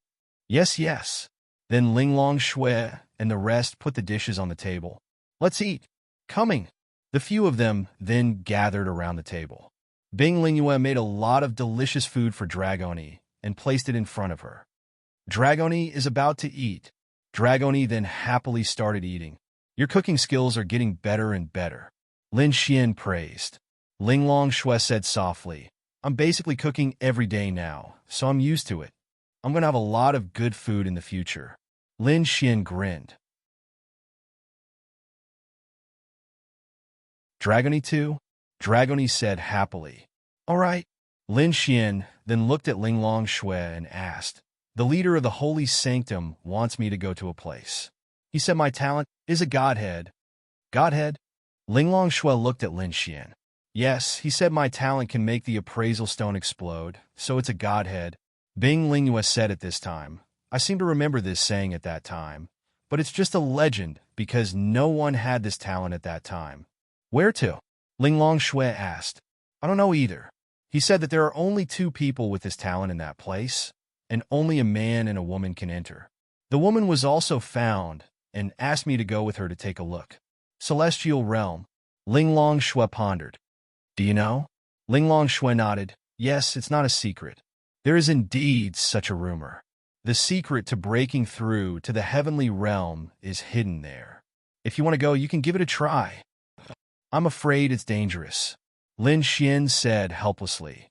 Yes. Then Ling Long Shui and the rest put the dishes on the table. Let's eat. Coming. The few of them then gathered around the table. Bing Lingyue made a lot of delicious food for Dragoni and placed it in front of her. Dragoni is about to eat. Dragoni then happily started eating. Your cooking skills are getting better and better, Lin Xian praised. Ling Long Shui said softly, I'm basically cooking every day now, so I'm used to it. I'm going to have a lot of good food in the future. Lin Xian grinned. Dragoni too? Dragoni said happily. All right. Lin Xian then looked at Ling Long Shui and asked, the leader of the holy sanctum wants me to go to a place. He said my talent is a godhead. Godhead? Ling Long Shui looked at Lin Xian. Yes, he said my talent can make the appraisal stone explode, so it's a godhead. Bing Lingyue said at this time. I seem to remember this saying at that time, but it's just a legend because no one had this talent at that time. Where to? Ling Long Shui asked. I don't know either. He said that there are only 2 people with this talent in that place, and only a man and a woman can enter. The woman was also found and asked me to go with her to take a look. Celestial realm. Ling Long Shui pondered. Do you know? Ling Long Shui nodded. Yes, it's not a secret. There is indeed such a rumor. The secret to breaking through to the heavenly realm is hidden there. If you want to go, you can give it a try. I'm afraid it's dangerous, Lin Xian said helplessly.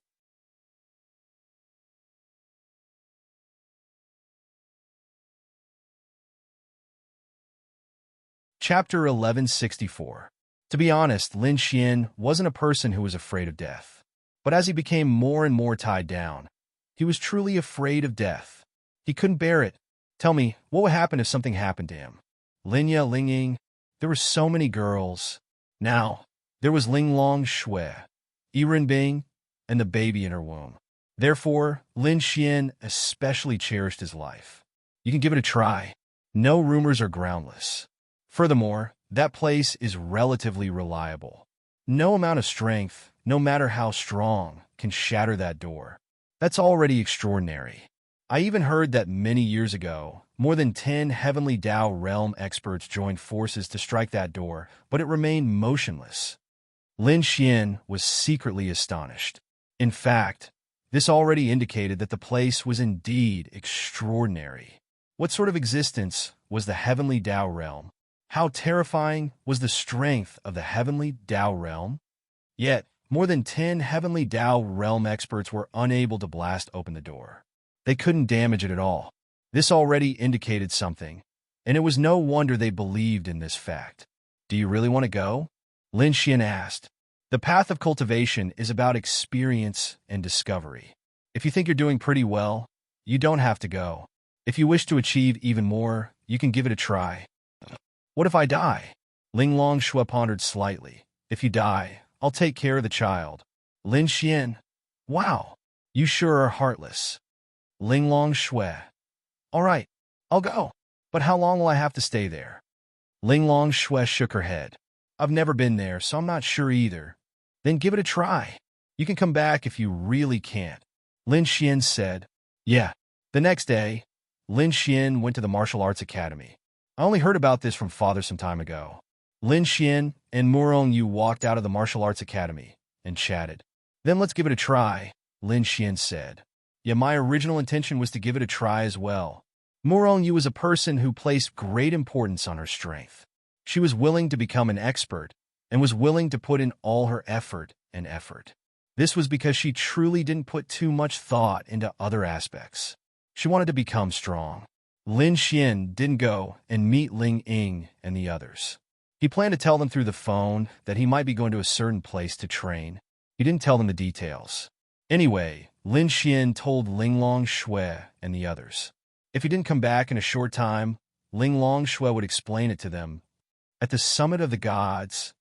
Chapter 1164. To be honest, Lin Xian wasn't a person who was afraid of death. But as he became more and more tied down, he was truly afraid of death. He couldn't bear it. Tell me, what would happen if something happened to him? Linya Lingying, there were so many girls. Now, there was Ling Long Shui, Yiren Bing, and the baby in her womb. Therefore, Lin Xian especially cherished his life. You can give it a try. No rumors are groundless. Furthermore, that place is relatively reliable. No amount of strength, no matter how strong, can shatter that door. That's already extraordinary. I even heard that many years ago, more than 10 Heavenly Dao Realm experts joined forces to strike that door, but it remained motionless. Lin Xian was secretly astonished. In fact, this already indicated that the place was indeed extraordinary. What sort of existence was the Heavenly Dao Realm? How terrifying was the strength of the Heavenly Dao Realm? Yet, more than 10 Heavenly Dao Realm experts were unable to blast open the door. They couldn't damage it at all. This already indicated something, and it was no wonder they believed in this fact. Do you really want to go? Lin Xian asked. The path of cultivation is about experience and discovery. If you think you're doing pretty well, you don't have to go. If you wish to achieve even more, you can give it a try. What if I die? Ling Long Shui pondered slightly. If you die, I'll take care of the child. Lin Xian. Wow, you sure are heartless. Ling Long Shui. All right, I'll go. But how long will I have to stay there? Ling Long Shui shook her head. I've never been there, so I'm not sure either. Then give it a try. You can come back if you really can't. Lin Xian said. Yeah. The next day, Lin Xian went to the martial arts academy. I only heard about this from father some time ago. Lin Xian and Murong Yu walked out of the martial arts academy and chatted. Then let's give it a try, Lin Xian said. Yeah, my original intention was to give it a try as well. Murong Yu was a person who placed great importance on her strength. She was willing to become an expert and was willing to put in all her effort and effort. This was because she truly didn't put too much thought into other aspects. She wanted to become strong. Lin Xian didn't go and meet Ling Ying and the others. He planned to tell them through the phone that he might be going to a certain place to train. He didn't tell them the details. Anyway, Lin Xian told Ling Long Shui and the others. If he didn't come back in a short time, Ling Long Shui would explain it to them. At the summit of the gods,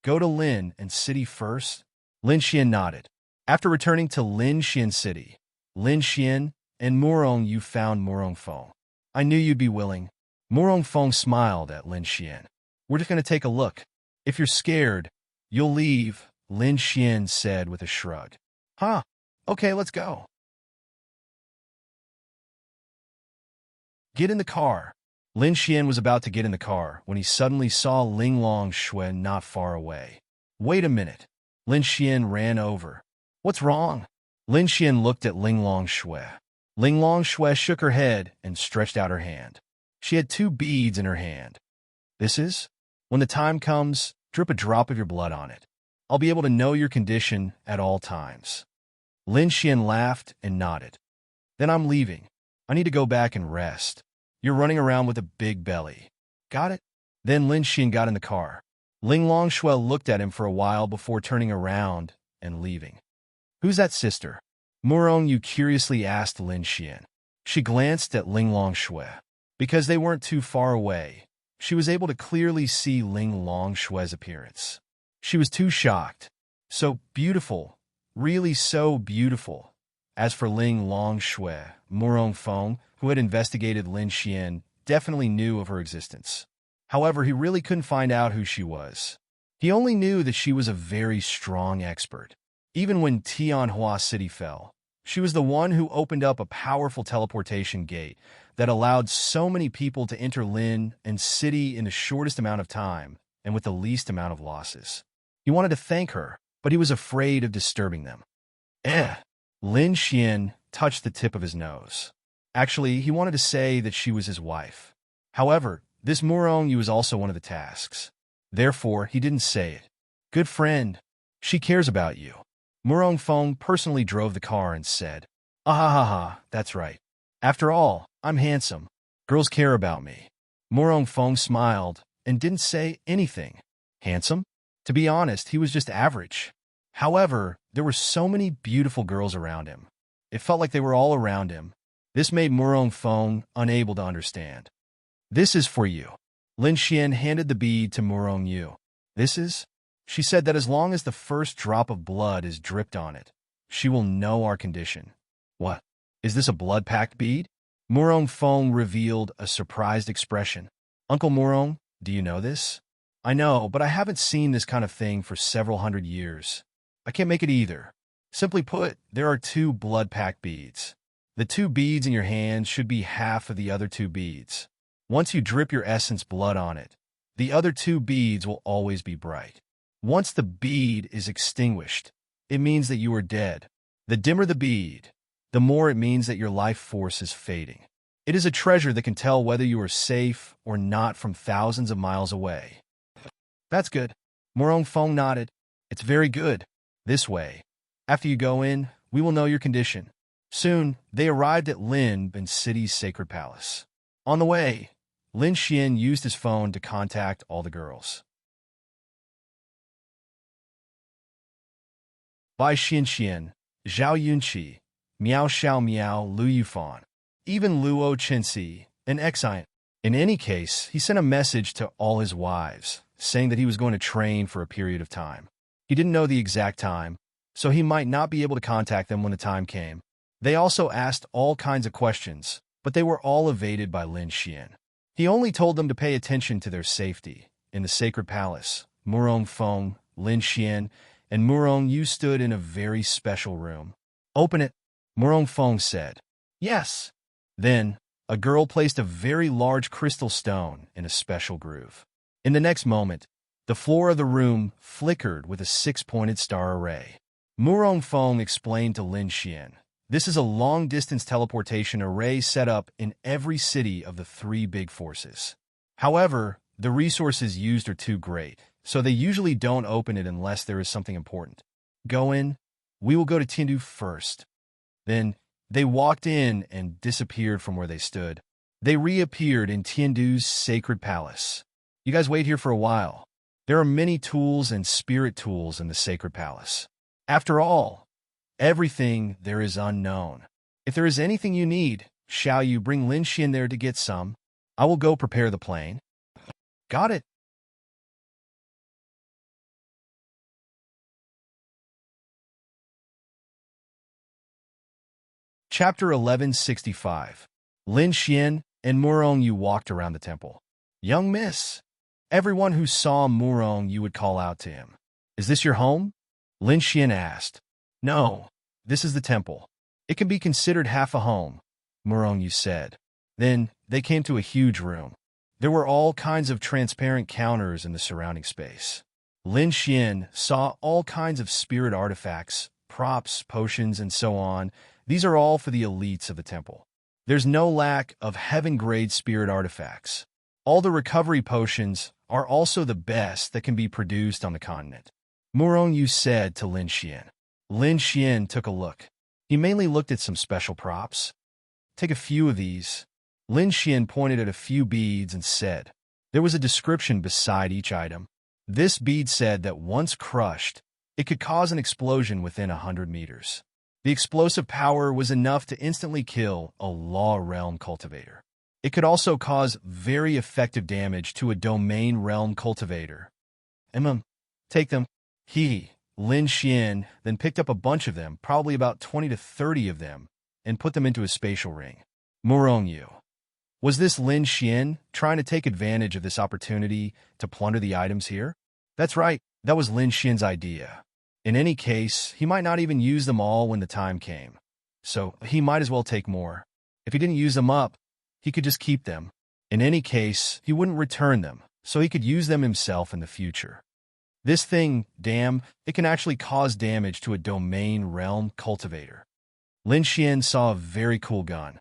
go to Lin and City first? Lin Xian nodded. After returning to Lin Xian City, Lin Xian and Murong Yu found Murong Feng. I knew you'd be willing. Murong Feng smiled at Lin Xian. We're just going to take a look. If you're scared, you'll leave, Lin Xian said with a shrug. Huh, okay, let's go. Get in the car. Lin Xian was about to get in the car when he suddenly saw Ling Long Shui not far away. Wait a minute. Lin Xian ran over. What's wrong? Lin Xian looked at Ling Long Shui. Ling Long Shui shook her head and stretched out her hand. She had 2 beads in her hand. This is? When the time comes, drip a drop of your blood on it. I'll be able to know your condition at all times. Lin Xian laughed and nodded. Then I'm leaving. I need to go back and rest. You're running around with a big belly. Got it? Then Lin Xian got in the car. Ling Longshui looked at him for a while before turning around and leaving. Who's that sister? Murong Yu curiously asked Lin Xian. She glanced at Ling Longshui. Because they weren't too far away, she was able to clearly see Ling Longshui's appearance. She was too shocked. So beautiful, really so beautiful. As for Ling Longshui, Murong Feng, who had investigated Lin Xian, definitely knew of her existence. However, he really couldn't find out who she was. He only knew that she was a very strong expert. Even when Tianhua City fell, she was the one who opened up a powerful teleportation gate that allowed so many people to enter Lin and City in the shortest amount of time and with the least amount of losses. He wanted to thank her, but he was afraid of disturbing them. Lin Xian touched the tip of his nose. Actually, he wanted to say that she was his wife. However, this Murong Yu was also one of the tasks. Therefore, he didn't say it. Good friend, she cares about you. Murong Feng personally drove the car and said, "Ah, that's right. After all, I'm handsome. Girls care about me." Murong Feng smiled and didn't say anything. Handsome? To be honest, he was just average. However, there were so many beautiful girls around him. It felt like they were all around him. This made Murong Feng unable to understand. "This is for you." Lin Xian handed the bead to Murong Yu. "This is?" She said that as long as the first drop of blood is dripped on it, she will know our condition. "What? Is this a blood-packed bead?" Murong Feng revealed a surprised expression. "Uncle Murong, do you know this?" "I know, but I haven't seen this kind of thing for several hundred years. I can't make it either. Simply put, there are 2 blood-packed beads. The 2 beads in your hand should be half of the other 2 beads. Once you drip your essence blood on it, the other 2 beads will always be bright. Once the bead is extinguished, it means that you are dead. The dimmer the bead, the more it means that your life force is fading. It is a treasure that can tell whether you are safe or not from thousands of miles away." "That's good." Murong Feng nodded. "It's very good. This way, after you go in, we will know your condition." Soon, they arrived at Lin and City's sacred palace. On the way, Lin Xian used his phone to contact all the girls. Bai Xianxian, Zhao Yunqi, Miao Xiao Miao Lu Yufan, even Luo Chenxi, and Xian. In any case, he sent a message to all his wives, saying that he was going to train for a period of time. He didn't know the exact time, so he might not be able to contact them when the time came. They also asked all kinds of questions, but they were all evaded by Lin Xian. He only told them to pay attention to their safety. In the sacred palace, Murong Feng, Lin Xian, and Murong Yu stood in a very special room. "Open it," Murong Feng said. "Yes." Then, a girl placed a very large crystal stone in a special groove. In the next moment, the floor of the room flickered with a 6-pointed star array. Murong Feng explained to Lin Xian, "This is a long-distance teleportation array set up in every city of the 3 big forces. However, the resources used are too great, so they usually don't open it unless there is something important. Go in. We will go to Tiandu first." Then, they walked in and disappeared from where they stood. They reappeared in Tiandu's sacred palace. "You guys wait here for a while. There are many tools and spirit tools in the sacred palace. After all, everything there is unknown. If there is anything you need, shall you bring Lin Xian there to get some? I will go prepare the plane." "Got it." Chapter 1165. Lin Xian and Murong Yu walked around the temple. "Young miss." Everyone who saw Murong Yu would call out to him. "Is this your home?" Lin Xian asked. "No, this is the temple. It can be considered half a home," Murong Yu said. Then they came to a huge room. There were all kinds of transparent counters in the surrounding space. Lin Xian saw all kinds of spirit artifacts, props, potions, and so on. These are all for the elites of the temple. There's no lack of heaven-grade spirit artifacts. All the recovery potions are also the best that can be produced on the continent. Murong Yu said to Lin Xian. Lin Xian took a look. He mainly looked at some special props. "Take a few of these." Lin Xian pointed at a few beads and said. There was a description beside each item. This bead said that once crushed, it could cause an explosion within 100 meters. The explosive power was enough to instantly kill a Law Realm cultivator. It could also cause very effective damage to a Domain Realm cultivator. Take them. Lin Xian then picked up a bunch of them, probably about 20 to 30 of them, and put them into his spatial ring. Yu. Was this Lin Xian trying to take advantage of this opportunity to plunder the items here? That's right, that was Lin Xian's idea. In any case, he might not even use them all when the time came. So he might as well take more. If he didn't use them up, he could just keep them. In any case, he wouldn't return them, so he could use them himself in the future. This thing, damn, it can actually cause damage to a Domain Realm cultivator. Lin Xian saw a very cool gun.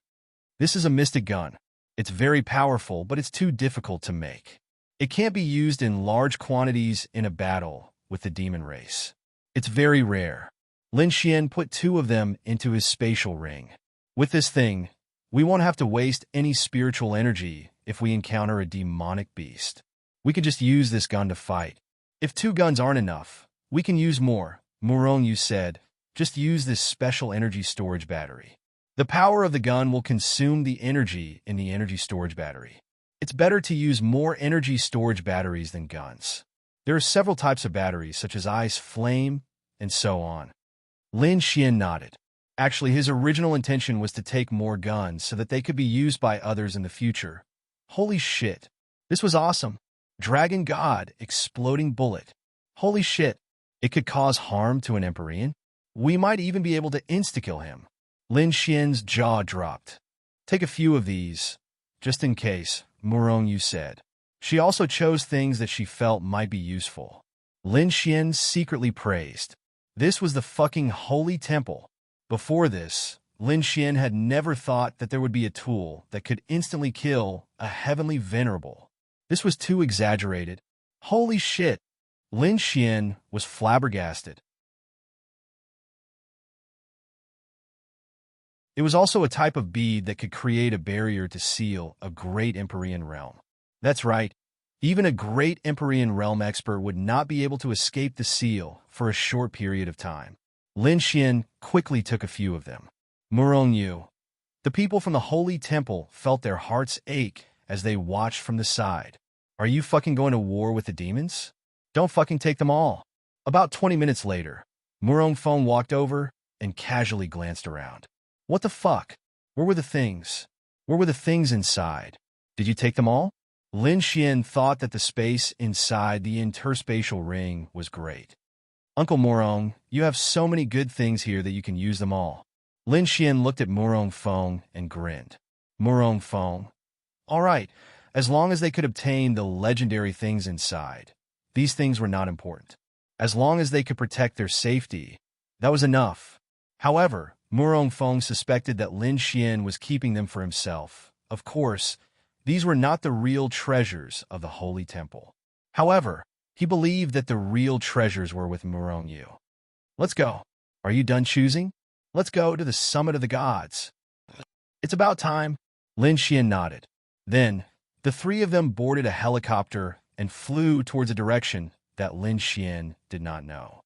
This is a mystic gun. It's very powerful, but it's too difficult to make. It can't be used in large quantities in a battle with the demon race. It's very rare. Lin Xian put 2 of them into his spatial ring. With this thing, we won't have to waste any spiritual energy if we encounter a demonic beast. We can just use this gun to fight. If 2 guns aren't enough, we can use more, Yu said. Just use this special energy storage battery. The power of the gun will consume the energy in the energy storage battery. It's better to use more energy storage batteries than guns. There are several types of batteries, such as ice, flame, and so on. Lin Xian nodded. Actually, his original intention was to take more guns so that they could be used by others in the future. Holy shit. This was awesome. Dragon God, exploding bullet. Holy shit. It could cause harm to an Empyrean. We might even be able to insta-kill him. Lin Xian's jaw dropped. Take a few of these, just in case, Yu said. She also chose things that she felt might be useful. Lin Xian secretly praised. This was the fucking holy temple. Before this, Lin Xian had never thought that there would be a tool that could instantly kill a heavenly venerable. This was too exaggerated. Holy shit. Lin Xian was flabbergasted. It was also a type of bead that could create a barrier to seal a great Empyrean realm. That's right, even a great Empyrean realm expert would not be able to escape the seal for a short period of time. Lin Xian quickly took a few of them. Yu. The people from the Holy Temple felt their hearts ache as they watched from the side. Are you fucking going to war with the demons? Don't fucking take them all. About 20 minutes later, Feng walked over and casually glanced around. What the fuck? Where were the things? Where were the things inside? Did you take them all? Lin Xian thought that the space inside the interspatial ring was great. Uncle Morong, you have so many good things here that you can use them all. Lin Xian looked at Feng and grinned. Feng. All right, as long as they could obtain the legendary things inside. These things were not important. As long as they could protect their safety, that was enough. However, Feng suspected that Lin Xian was keeping them for himself. Of course, these were not the real treasures of the Holy Temple. However, he believed that the real treasures were with Yu. Let's go. Are you done choosing? Let's go to the summit of the gods. It's about time. Lin Xian nodded. Then, the 3 of them boarded a helicopter and flew towards a direction that Lin Xian did not know.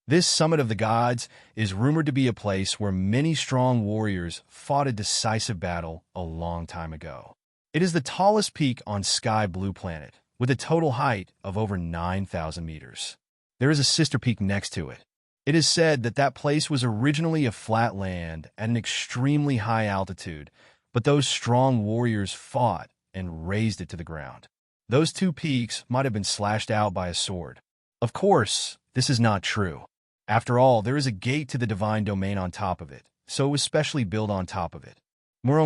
This summit of the gods is rumored to be a place where many strong warriors fought a decisive battle a long time ago. It is the tallest peak on Sky Blue Planet, with a total height of over 9,000 meters. There is a sister peak next to it. It is said that that place was originally a flat land at an extremely high altitude, but those strong warriors fought and razed it to the ground. Those 2 peaks might have been slashed out by a sword. Of course, this is not true. After all, there is a gate to the divine domain on top of it, so it was specially built on top of it.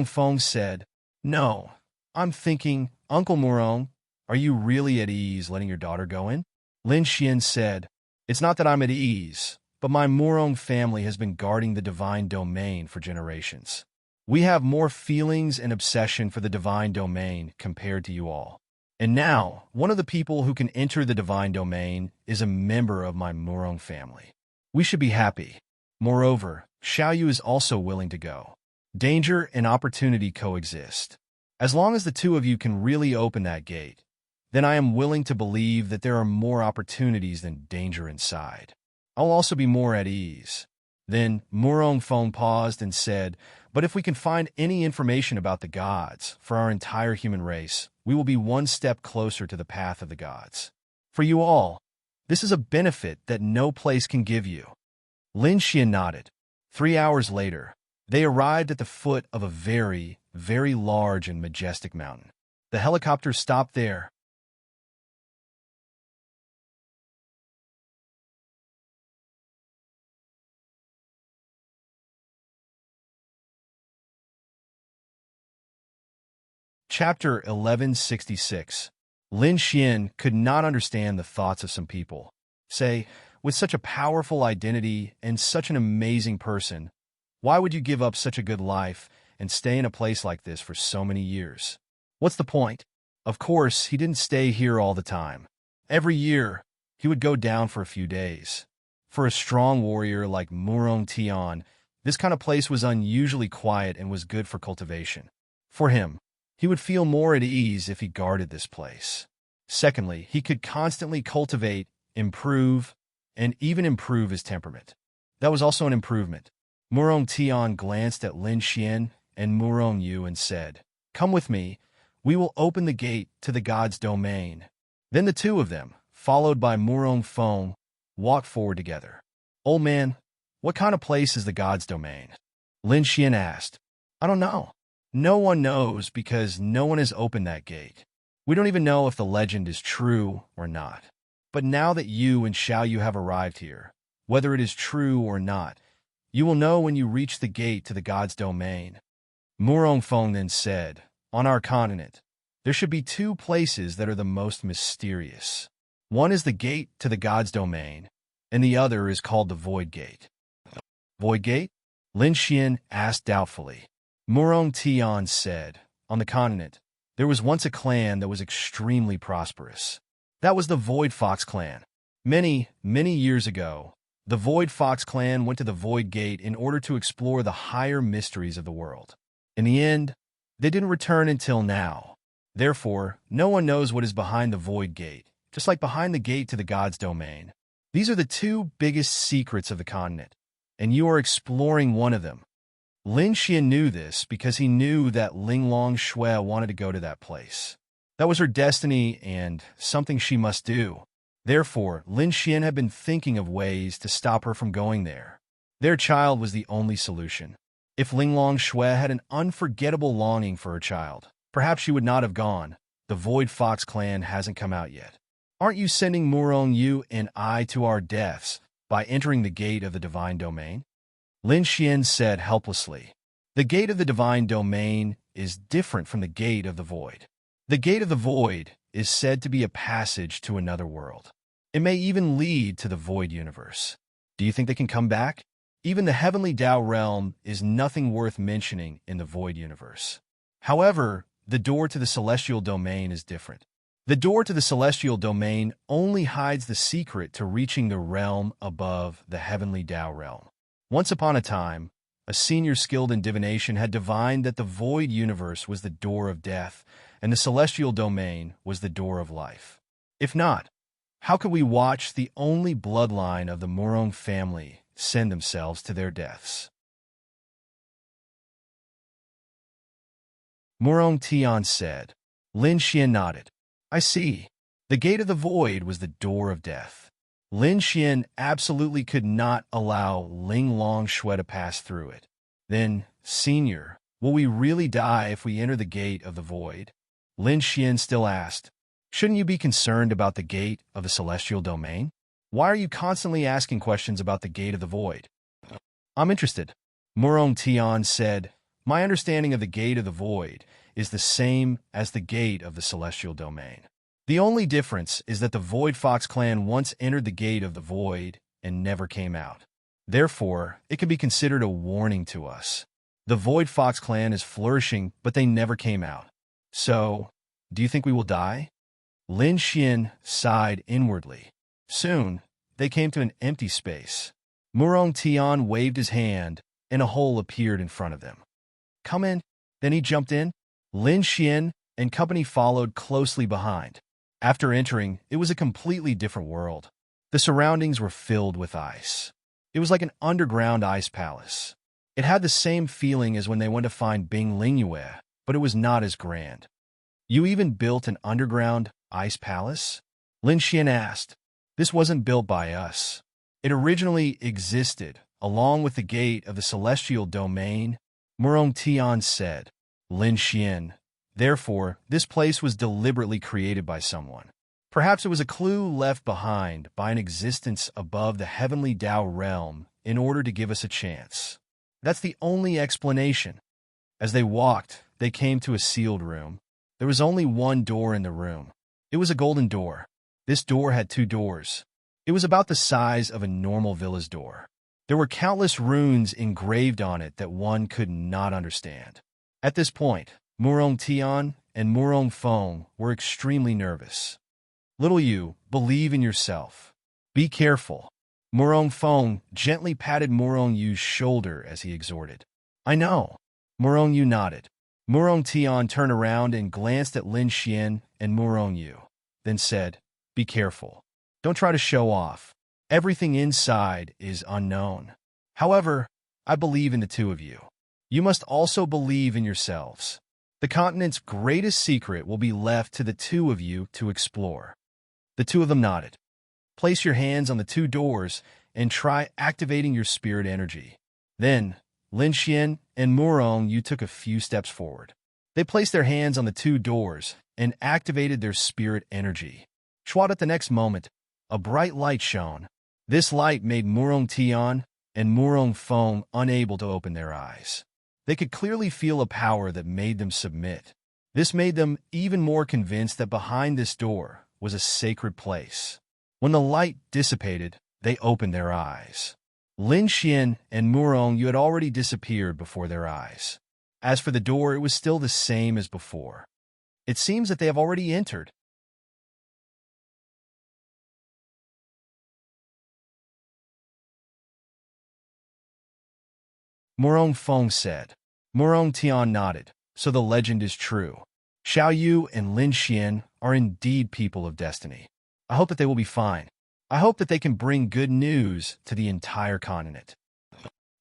Feng said, No, I'm thinking, Uncle Morong, are you really at ease letting your daughter go in? Lin Xian said, It's not that I'm at ease, but my Morong family has been guarding the divine domain for generations. We have more feelings and obsession for the divine domain compared to you all. And now, one of the people who can enter the divine domain is a member of my Morong family. We should be happy. Moreover, Xiaoyu is also willing to go. Danger and opportunity coexist. As long as the 2 of you can really open that gate, then I am willing to believe that there are more opportunities than danger inside. I'll also be more at ease. Then Murong Feng paused and said, but if we can find any information about the gods for our entire human race, we will be one step closer to the path of the gods. For you all, this is a benefit that no place can give you. Lin Xian nodded. 3 hours later, they arrived at the foot of a very, very large and majestic mountain. The helicopter stopped there. Chapter 1166. Lin Xian could not understand the thoughts of some people. Say, with such a powerful identity and such an amazing person, why would you give up such a good life and stay in a place like this for so many years? What's the point? Of course, he didn't stay here all the time. Every year, he would go down for a few days. For a strong warrior like Murong Tian, this kind of place was unusually quiet and was good for cultivation. For him, he would feel more at ease if he guarded this place. Secondly, he could constantly cultivate, improve, and even improve his temperament. That was also an improvement. Murong Tian glanced at Lin Xian and Murong Yu and said, "Come with me. We will open the gate to the god's domain." Then the two of them, followed by Murong Feng, walked forward together. "Old man, what kind of place is the god's domain?" Lin Xian asked. "I don't know. No one knows because no one has opened that gate. We don't even know if the legend is true or not. But now that you and Xiaoyu have arrived here, whether it is true or not, you will know when you reach the gate to the god's domain." Murong Feng then said, "On our continent, there should be two places that are the most mysterious. One is the gate to the god's domain, and the other is called the Void Gate." "Void Gate?" Lin Xian asked doubtfully. Murong Tian said, "On the continent, there was once a clan that was extremely prosperous. That was the Void Fox clan. Many, many years ago, the Void Fox clan went to the Void Gate in order to explore the higher mysteries of the world. In the end, they didn't return until now. Therefore, no one knows what is behind the Void Gate, just like behind the gate to the god's domain. These are the two biggest secrets of the continent, and you are exploring one of them." Lin Xian knew this because he knew that Linglong Shui wanted to go to that place. That was her destiny and something she must do. Therefore, Lin Xian had been thinking of ways to stop her from going there. Their child was the only solution. If Linglong Shui had an unforgettable longing for her child, perhaps she would not have gone. The Void Fox clan hasn't come out yet. Aren't you sending Murong Yu and I to our deaths by entering the gate of the divine domain? Lin Xian said helplessly. The gate of the divine domain is different from the gate of the void. The gate of the void is said to be a passage to another world. It may even lead to the void universe. Do you think they can come back? Even the heavenly Tao realm is nothing worth mentioning in the void universe. However, the door to the celestial domain is different. The door to the celestial domain only hides the secret to reaching the realm above the heavenly Tao realm. Once upon a time, a senior skilled in divination had divined that the void universe was the door of death, and the celestial domain was the door of life. If not, how could we watch the only bloodline of the Murong family send themselves to their deaths? Murong Tian said. Lin Xian nodded. "I see. The gate of the void was the door of death." Lin Xian absolutely could not allow Linglong Shui to pass through it. "Then, Senior, will we really die if we enter the gate of the void?" Lin Xian still asked. "Shouldn't you be concerned about the gate of the celestial domain? Why are you constantly asking questions about the gate of the void?" "I'm interested." Murong Tian said, "My understanding of the gate of the void is the same as the gate of the celestial domain. The only difference is that the Void Fox clan once entered the gate of the void and never came out. Therefore, it can be considered a warning to us. The Void Fox clan is flourishing, but they never came out. So, do you think we will die?" Lin Xian sighed inwardly. Soon, they came to an empty space. Murong Tian waved his hand, and a hole appeared in front of them. "Come in." Then he jumped in. Lin Xian and company followed closely behind. After entering, it was a completely different world. The surroundings were filled with ice. It was like an underground ice palace. It had the same feeling as when they went to find Bing Lingyue, but it was not as grand. You even built an underground ice palace? Lin Xian asked. This wasn't built by us. It originally existed, along with the gate of the celestial domain, Murong Tian said. Lin Xian. Therefore, this place was deliberately created by someone. Perhaps it was a clue left behind by an existence above the heavenly Tao realm in order to give us a chance. That's the only explanation. As they walked, they came to a sealed room. There was only one door in the room. It was a golden door. This door had two doors. It was about the size of a normal villa's door. There were countless runes engraved on it that one could not understand. At this point, Murong Tian and Murong Feng were extremely nervous. Little you, believe in yourself. Be careful. Murong Feng gently patted Murong Yu's shoulder as he exhorted. I know. Murong Yu nodded. Murong Tian turned around and glanced at Lin Xian and Murong Yu, then said, Be careful. Don't try to show off. Everything inside is unknown. However, I believe in the two of you. You must also believe in yourselves. The continent's greatest secret will be left to the two of you to explore. The two of them nodded. Place your hands on the two doors and try activating your spirit energy. Then, Lin Xian and Murong Yu took a few steps forward. They placed their hands on the two doors and activated their spirit energy. Schwat at the next moment, a bright light shone. This light made Murong Tian and Murong Feng unable to open their eyes. They could clearly feel a power that made them submit. This made them even more convinced that behind this door was a sacred place. When the light dissipated, they opened their eyes. Lin Xian and Murong Yu had already disappeared before their eyes. As for the door, it was still the same as before. It seems that they have already entered. Murong Feng said. Murong Tian nodded. So the legend is true. Xiao Yu and Lin Xian are indeed people of destiny. I hope that they will be fine. I hope that they can bring good news to the entire continent.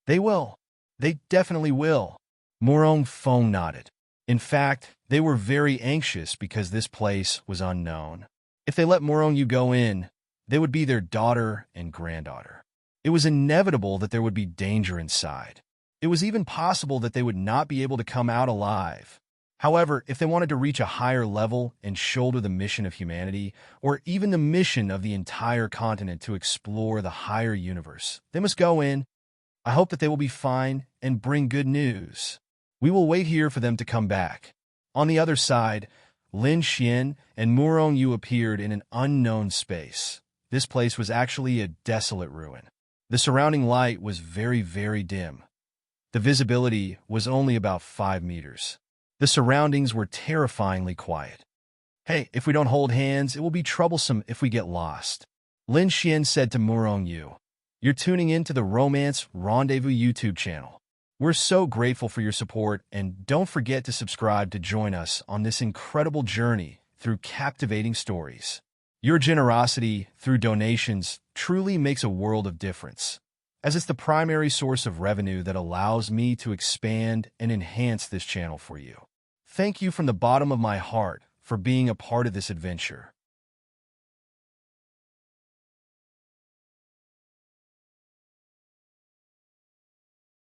They will. They definitely will. Murong Feng nodded. In fact, they were very anxious because this place was unknown. If they let Murong Yu go in, they would be their daughter and granddaughter. It was inevitable that there would be danger inside. It was even possible that they would not be able to come out alive. However, if they wanted to reach a higher level and shoulder the mission of humanity, or even the mission of the entire continent to explore the higher universe, they must go in. I hope that they will be fine and bring good news. We will wait here for them to come back. On the other side, Lin Xian and Murong Yu appeared in an unknown space. This place was actually a desolate ruin. The surrounding light was very, very dim. The visibility was only about 5 meters. The surroundings were terrifyingly quiet. Hey, if we don't hold hands, it will be troublesome if we get lost. Lin Xian said to Murong Yu. You're tuning in to the Romance Rendezvous YouTube channel. We're so grateful for your support, and don't forget to subscribe to join us on this incredible journey through captivating stories. Your generosity through donations truly makes a world of difference, as it's the primary source of revenue that allows me to expand and enhance this channel for you. Thank you from the bottom of my heart for being a part of this adventure.